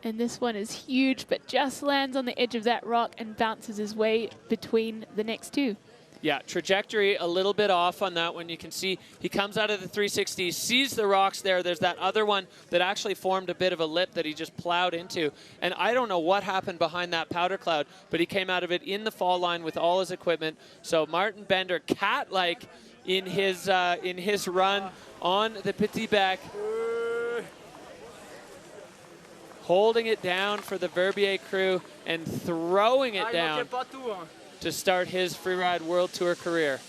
[SPEAKER 4] And this one is huge, but just lands on the edge of that rock and bounces his way between the next two.
[SPEAKER 3] Yeah, trajectory a little bit off on that one. You can see he comes out of the 360, sees the rocks there. There's that other one that actually formed a bit of a lip that he just plowed into. And I don't know what happened behind that powder cloud, but he came out of it in the fall line with all his equipment. So Martin Bender, cat-like in his run on the Petit Bec. Holding it down for the Verbier crew and throwing it down to start his freeride world tour career.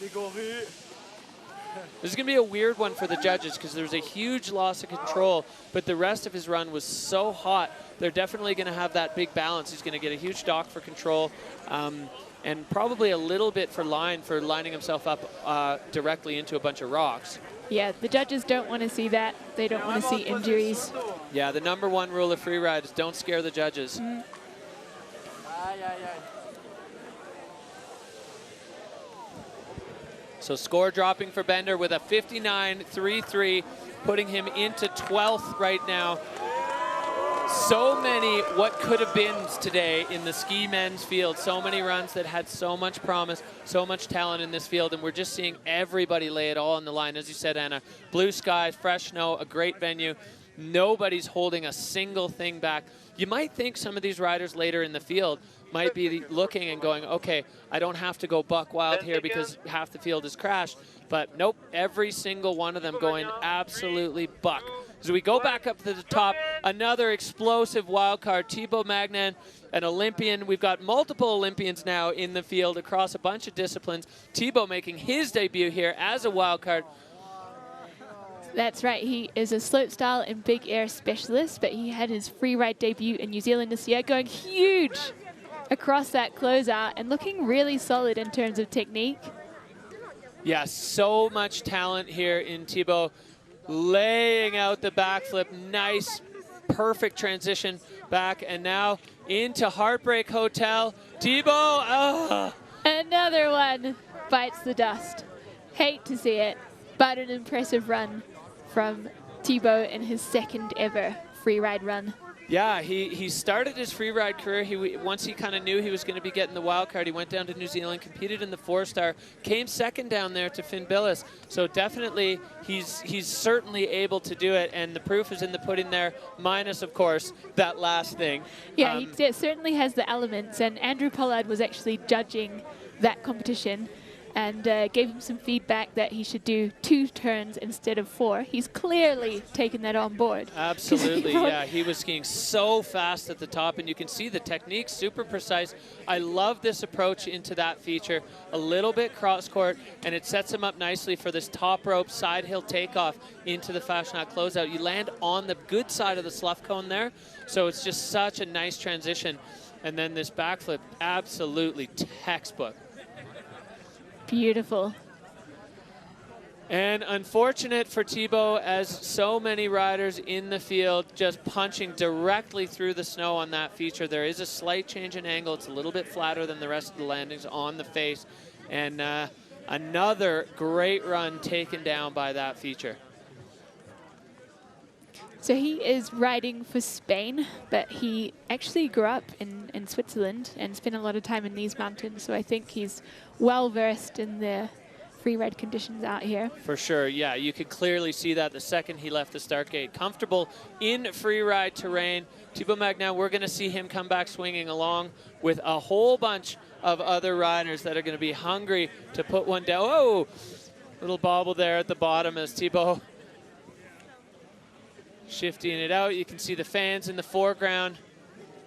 [SPEAKER 3] This is going to be a weird one for the judges because there's a huge loss of control, but the rest of his run was so hot. They're definitely going to have that big balance. He's going to get a huge dock for control, and probably a little bit for lining himself up directly into a bunch of rocks.
[SPEAKER 4] Yeah, the judges don't want to see that. They don't want to see injuries.
[SPEAKER 3] Yeah, the #1 rule of freeride is don't scare the judges. So score dropping for Bender with a 59.33, putting him into 12th right now. So many what could have been today in the ski men's field. So many runs that had so much promise, so much talent in this field, and we're just seeing everybody lay it all on the line. As you said, Anna, blue sky, fresh snow, a great venue. Nobody's holding a single thing back. You might think some of these riders later in the field might be looking and going, okay, I don't have to go buck wild here because half the field is crashed. But nope, every single one of them going absolutely buck. As we go back up to the top, another explosive wild card, Thibaut Magnan, an Olympian. We've got multiple Olympians now in the field across a bunch of disciplines. Thibaut making his debut here as a wild card.
[SPEAKER 4] That's right, he is a slopestyle and big air specialist, but he had his free ride debut in New Zealand this year, going huge across that closeout and looking really solid in terms of technique.
[SPEAKER 3] Yeah, so much talent here in Thibaut, laying out the backflip. Nice, perfect transition back, and now into Heartbreak Hotel. Thibaut,
[SPEAKER 4] Another one bites the dust. Hate to see it, but an impressive run from Thibaut in his second ever free ride run.
[SPEAKER 3] Yeah, he started his free ride career. Once he kind of knew he was going to be getting the wild card, he went down to New Zealand, competed in the 4-star, came second down there to Finn Billis. So definitely he's certainly able to do it, and the proof is in the pudding there, minus, of course, that last thing.
[SPEAKER 4] Yeah, he certainly has the elements, and Andrew Pollard was actually judging that competition and gave him some feedback that he should do 2 turns instead of 4. He's clearly taken that on board.
[SPEAKER 3] Absolutely, yeah. He was skiing so fast at the top, and you can see the technique, super precise. I love this approach into that feature. A little bit cross court, and it sets him up nicely for this top rope side hill takeoff into the Fashionat closeout. You land on the good side of the slough cone there, so it's just such a nice transition. And then this backflip, absolutely textbook.
[SPEAKER 4] Beautiful.
[SPEAKER 3] And unfortunate for Thibaut, as so many riders in the field just punching directly through the snow on that feature. There is a slight change in angle. It's a little bit flatter than the rest of the landings on the face. And another great run taken down by that feature.
[SPEAKER 4] So he is riding for Spain, but he actually grew up in Switzerland and spent a lot of time in these mountains. So I think he's well versed in the free ride conditions out here.
[SPEAKER 3] For sure, yeah. You could clearly see that the second he left the start gate. Comfortable in free ride terrain. Thibaut Magnan, we're going to see him come back swinging along with a whole bunch of other riders that are going to be hungry to put one down. Oh, little bobble there at the bottom as Thibaut shifting it out. You can see the fans in the foreground,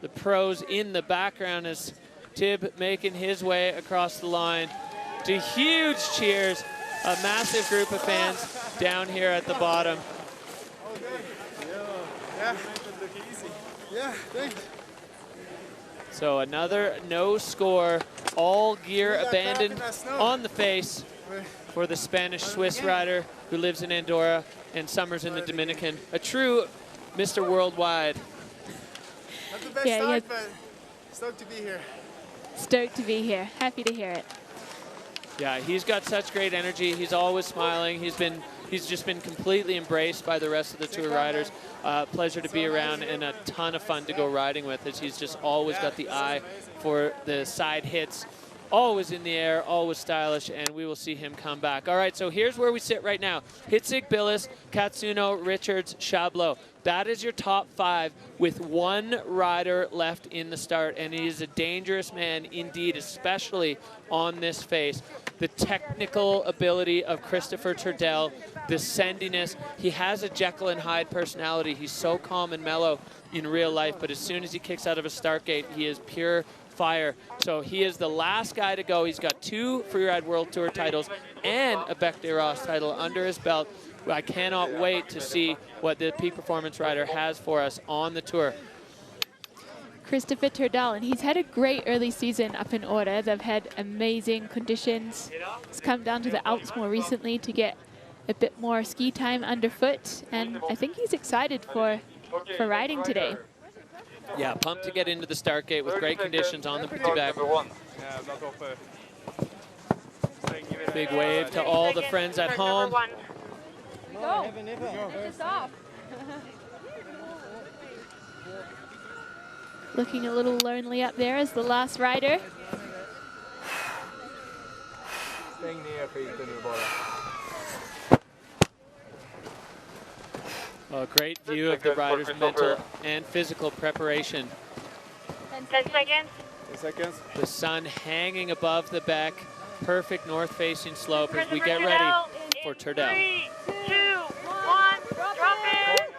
[SPEAKER 3] the pros in the background as Tib making his way across the line. To huge cheers, a massive group of fans down here at the bottom.
[SPEAKER 1] Yeah, thanks.
[SPEAKER 3] So another no score, all gear abandoned on the face for the Spanish-Swiss rider who lives in Andorra and summers in the Dominican. A true Mr. Worldwide.
[SPEAKER 1] Not the best start, but stoked to be here.
[SPEAKER 4] Stoked to be here. Happy to hear it.
[SPEAKER 3] Yeah, he's got such great energy. He's always smiling. He's just been completely embraced by the rest of the tour riders. Pleasure to be around and a ton of fun to go riding with, as he's just always got the eye for the side hits. Always in the air, always stylish, and we will see him come back. All right, so here's where we sit right now. Hitzig, Billis, Katsuno, Richards, Chablot. That is your top 5 with 1 rider left in the start, and he is a dangerous man indeed, especially on this face. The technical ability of Christopher Turdell, the sendiness. He has a Jekyll and Hyde personality. He's so calm and mellow in real life, but as soon as he kicks out of a start gate, he is pure fire. So he is the last guy to go. He's got 2 Freeride World Tour titles and a Bec des Ross title under his belt. I cannot wait to see what the Peak Performance rider has for us on the tour.
[SPEAKER 4] Christopher Turdell, and he's had a great early season up in Order. They've had amazing conditions. He's come down to the Alps more recently to get a bit more ski time underfoot, and I think he's excited for riding today.
[SPEAKER 3] Yeah, pumped to get into the start gate with great conditions on the Petit Bec. Big wave to all the friends at home.
[SPEAKER 4] Go. It's off. Looking a little lonely up there as the last rider.
[SPEAKER 3] A great view of the rider's mental and physical preparation.
[SPEAKER 2] 10 seconds.
[SPEAKER 1] 10 seconds.
[SPEAKER 3] The sun hanging above the Bec. Perfect north-facing slope as we get ready for Turdell.
[SPEAKER 2] 3, 2, 1, drop it.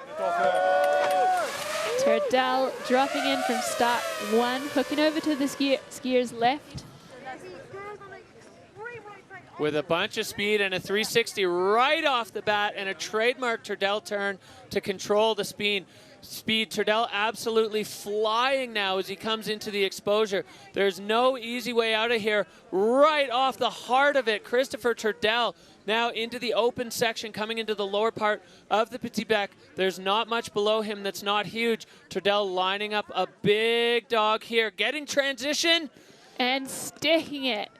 [SPEAKER 4] Turdell dropping in from start 1, hooking over to the skier's left.
[SPEAKER 3] With a bunch of speed and a 360 right off the bat and a trademark Turdell turn to control the speed. Turdell absolutely flying now as he comes into the exposure. There's no easy way out of here. Right off the heart of it, Christopher Turdell now into the open section, coming into the lower part of the Petit Bec. There's not much below him that's not huge. Turdell lining up a big dog here, getting transition.
[SPEAKER 4] And sticking it.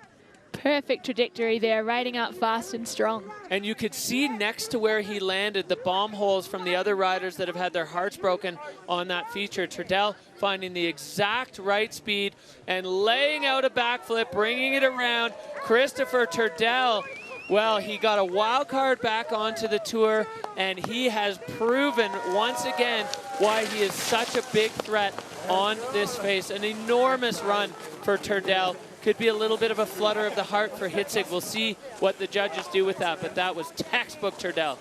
[SPEAKER 4] Perfect trajectory there, riding out fast and strong.
[SPEAKER 3] And you could see next to where he landed the bomb holes from the other riders that have had their hearts broken on that feature. Turdell finding the exact right speed and laying out a backflip, bringing it around. Christopher Turdell, well, he got a wild card back onto the tour, and he has proven once again why he is such a big threat on this face. An enormous run for Turdell. Could be a little bit of a flutter of the heart for Hitzig. We'll see what the judges do with that, but that was textbook Turdell.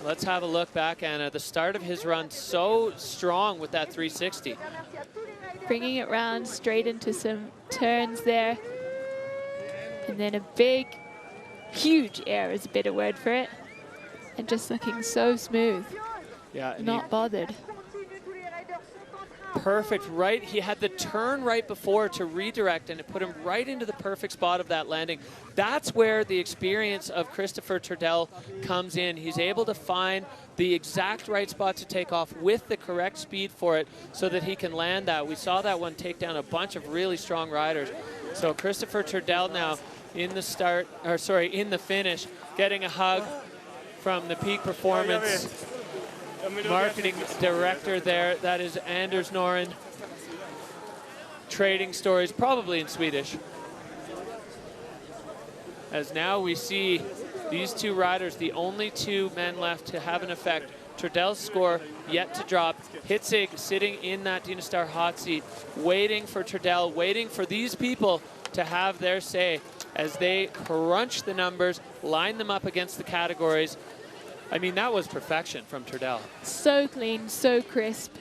[SPEAKER 3] Let's have a look back, Anna. The start of his run so strong with that 360.
[SPEAKER 4] Bringing it round straight into some turns there. And then a big, huge air is a better word for it. And just looking so smooth.
[SPEAKER 3] Yeah,
[SPEAKER 4] not bothered.
[SPEAKER 3] Perfect, right? He had the turn right before to redirect, and it put him right into the perfect spot of that landing. That's where the experience of Christopher Turdell comes in. He's able to find the exact right spot to take off with the correct speed for it so that he can land that. We saw that one take down a bunch of really strong riders. So Christopher Turdell now in the start, or sorry, in the finish, getting a hug from the Peak Performance marketing director there. That is Anders Noren. Trading stories, probably in Swedish. As now we see these two riders, the only two men left to have an effect. Turdell's score yet to drop. Hitzig sitting in that Dynastar hot seat, waiting for Turdell, waiting for these people to have their say as they crunch the numbers, line them up against the categories. I mean, that was perfection from Turdell.
[SPEAKER 4] So clean, so crisp,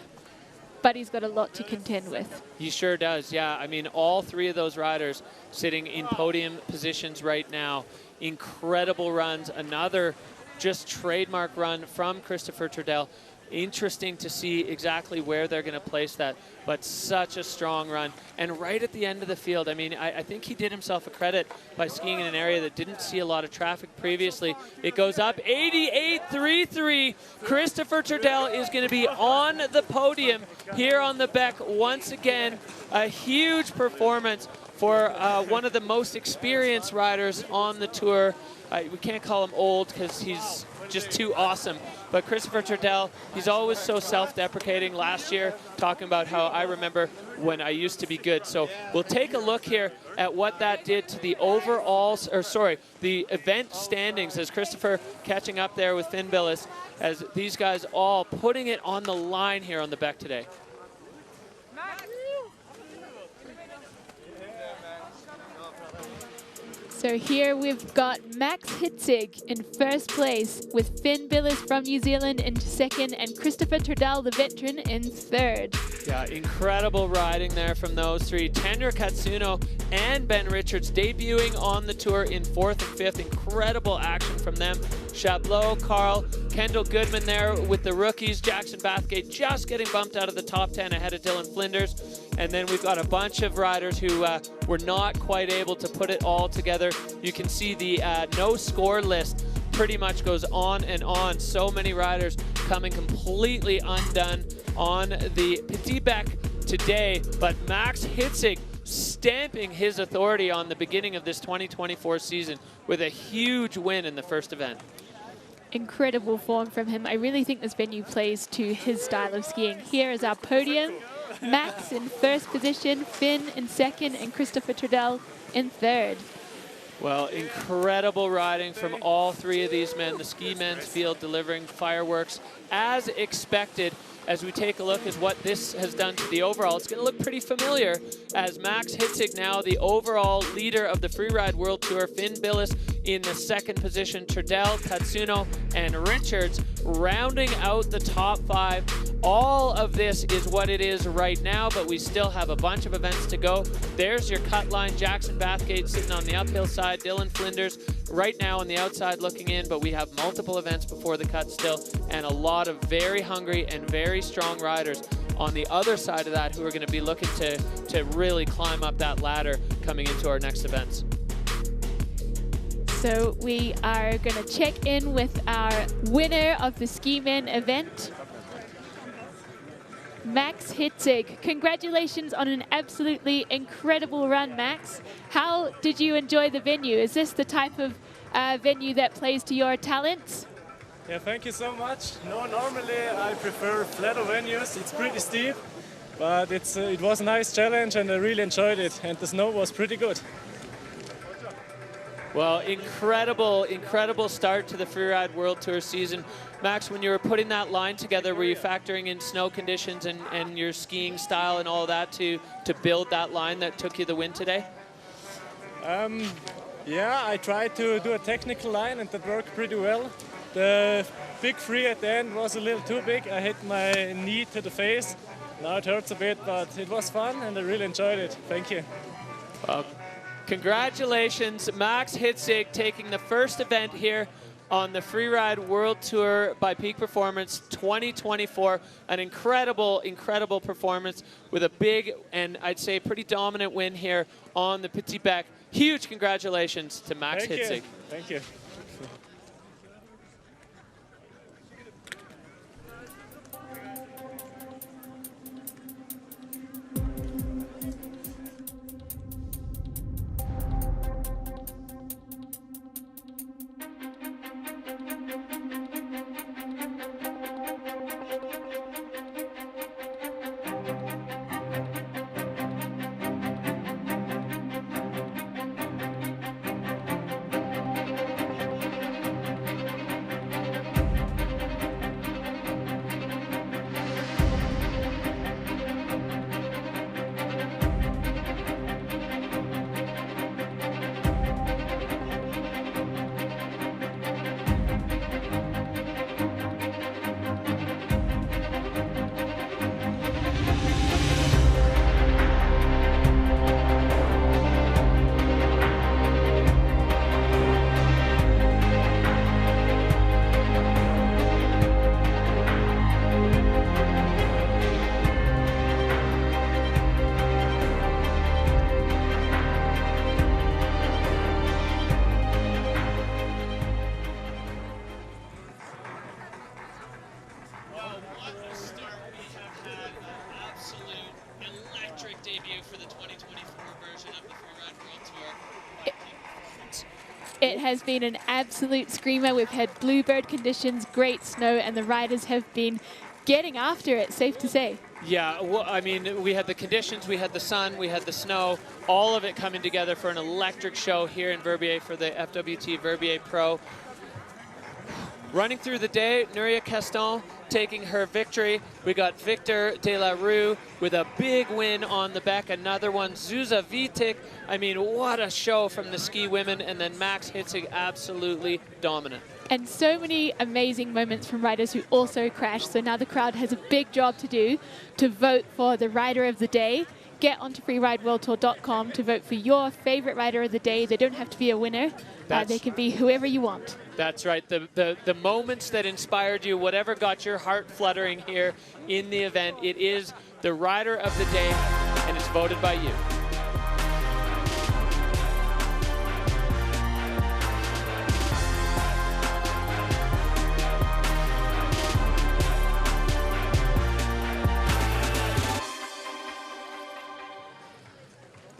[SPEAKER 4] but he's got a lot to contend with.
[SPEAKER 3] He sure does, yeah. I mean, all three of those riders sitting in podium positions right now. Incredible runs. Another just trademark run from Christopher Turdell. Interesting to see exactly where they're going to place that, but such a strong run. And right at the end of the field, I mean, I think he did himself a credit by skiing in an area that didn't see a lot of traffic previously. It goes up 88.33. Christopher Turdell is going to be on the podium here on the Bec once again. A huge performance for one of the most experienced riders on the tour. We can't call him old because he's just too awesome. But Christopher Turdell, he's always so self-deprecating. Last year, talking about how I remember when I used to be good. So we'll take a look here at what that did to the overall, or sorry, the event standings as Christopher catching up there with Finn Billis, as these guys all putting it on the line here on the Bec today.
[SPEAKER 4] So here we've got Max Hitzig in first place with Finn Billis from New Zealand in second and Christopher Turdell, the veteran, in third.
[SPEAKER 3] Yeah, incredible riding there from those three. Tanner Katsuno and Ben Richards debuting on the tour in fourth and fifth. Incredible action from them. Chablot, Carl, Kendall Goodman there with the rookies. Jackson Bathgate just getting bumped out of the top 10 ahead of Dylan Flinders. And then we've got a bunch of riders who were not quite able to put it all together. You can see the no score list pretty much goes on and on. So many riders coming completely undone on the Petit Bec today. But Max Hitzig stamping his authority on the beginning of this 2024 season with a huge win in the first event.
[SPEAKER 4] Incredible form from him. I really think this venue plays to his style of skiing. Here is our podium. Max in first position, Finn in second, and Christopher Turdell in third.
[SPEAKER 3] Well, incredible riding from all three of these men. The ski men's field delivering fireworks as expected. as we take a look at what this has done to the overall, it's going to look pretty familiar as Max Hitzig now the overall leader of the Freeride World Tour, Finn Billis in the second position, Trudell, Katsuno, and Richards rounding out the top 5. All of this is what it is right now, but we still have a bunch of events to go. There's your cut line. Jackson Bathgate sitting on the uphill side. Dylan Flinders right now on the outside looking in, but we have multiple events before the cut still, and a lot of very hungry and very strong riders on the other side of that who are going to be looking to really climb up that ladder coming into our next events.
[SPEAKER 4] So we are going to check in with our winner of the Ski Men event, Max Hitzig. Congratulations on an absolutely incredible run, Max. How did you enjoy the venue? Is this the type of venue that plays to your talents?
[SPEAKER 17] Yeah, thank you so much. No, normally I prefer flatter venues. It's pretty steep, but it was a nice challenge and I really enjoyed it, and the snow was pretty good.
[SPEAKER 3] Well, incredible start to the Freeride World Tour season. Max, when you were putting that line together, were you factoring in snow conditions and your skiing style and all that to build that line that took you the win today?
[SPEAKER 17] Yeah, I tried to do a technical line and that worked pretty well. The big free at the end was a little too big. I hit my knee to the face. Now it hurts a bit, but it was fun and I really enjoyed it. Thank you.
[SPEAKER 3] Well, congratulations, Max Hitzig taking the first event here on the Freeride World Tour by Peak Performance 2024. An incredible performance with a big and I'd say pretty dominant win here on the Petit Bec. Huge congratulations to Max Hitzig.
[SPEAKER 17] Thank you.
[SPEAKER 4] It has been an absolute screamer. We've had bluebird conditions, great snow, and the riders have been getting after it, safe to say.
[SPEAKER 3] Yeah, well, I mean, we had the conditions, we had the sun, we had the snow, all of it coming together for an electric show here in Verbier for the FWT Verbier Pro. Running through the day, Nuria Caston taking her victory. We got Victor De La Rue with a big win on the Bec, another one. Zuza Vitek, I mean, what a show from the ski women, and then Max Hitzig absolutely dominant.
[SPEAKER 4] And so many amazing moments from riders who also crashed. So now the crowd has a big job to do to vote for the rider of the day. Get onto freerideworldtour.com to vote for your favorite rider of the day. They don't have to be a winner. They can be whoever you want.
[SPEAKER 3] That's right. The moments that inspired you, whatever got your heart fluttering here in the event, it is the rider of the day, and it's voted by you.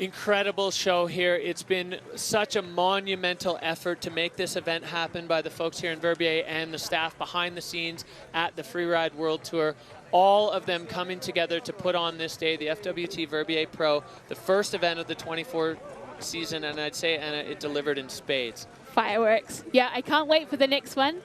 [SPEAKER 3] Incredible show here. It's been such a monumental effort to make this event happen by the folks here in Verbier and the staff behind the scenes at the Freeride World Tour. All of them coming together to put on this day, the FWT Verbier Pro, the first event of the 24 season, and I'd say, Anna, it delivered in spades.
[SPEAKER 4] Fireworks. Yeah, I can't wait for the next one.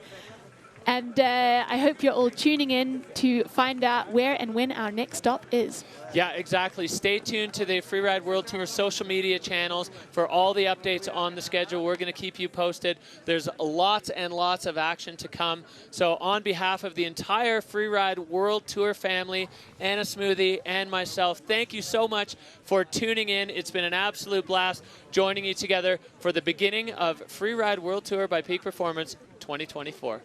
[SPEAKER 4] And I hope you're all tuning in to find out where and when our next stop is.
[SPEAKER 3] Yeah, exactly. Stay tuned to the Freeride World Tour social media channels for all the updates on the schedule. We're going to keep you posted. There's lots and lots of action to come. So on behalf of the entire Freeride World Tour family, Anna Smoothie and myself, thank you so much for tuning in. It's been an absolute blast joining you together for the beginning of Freeride World Tour by Peak Performance 2024.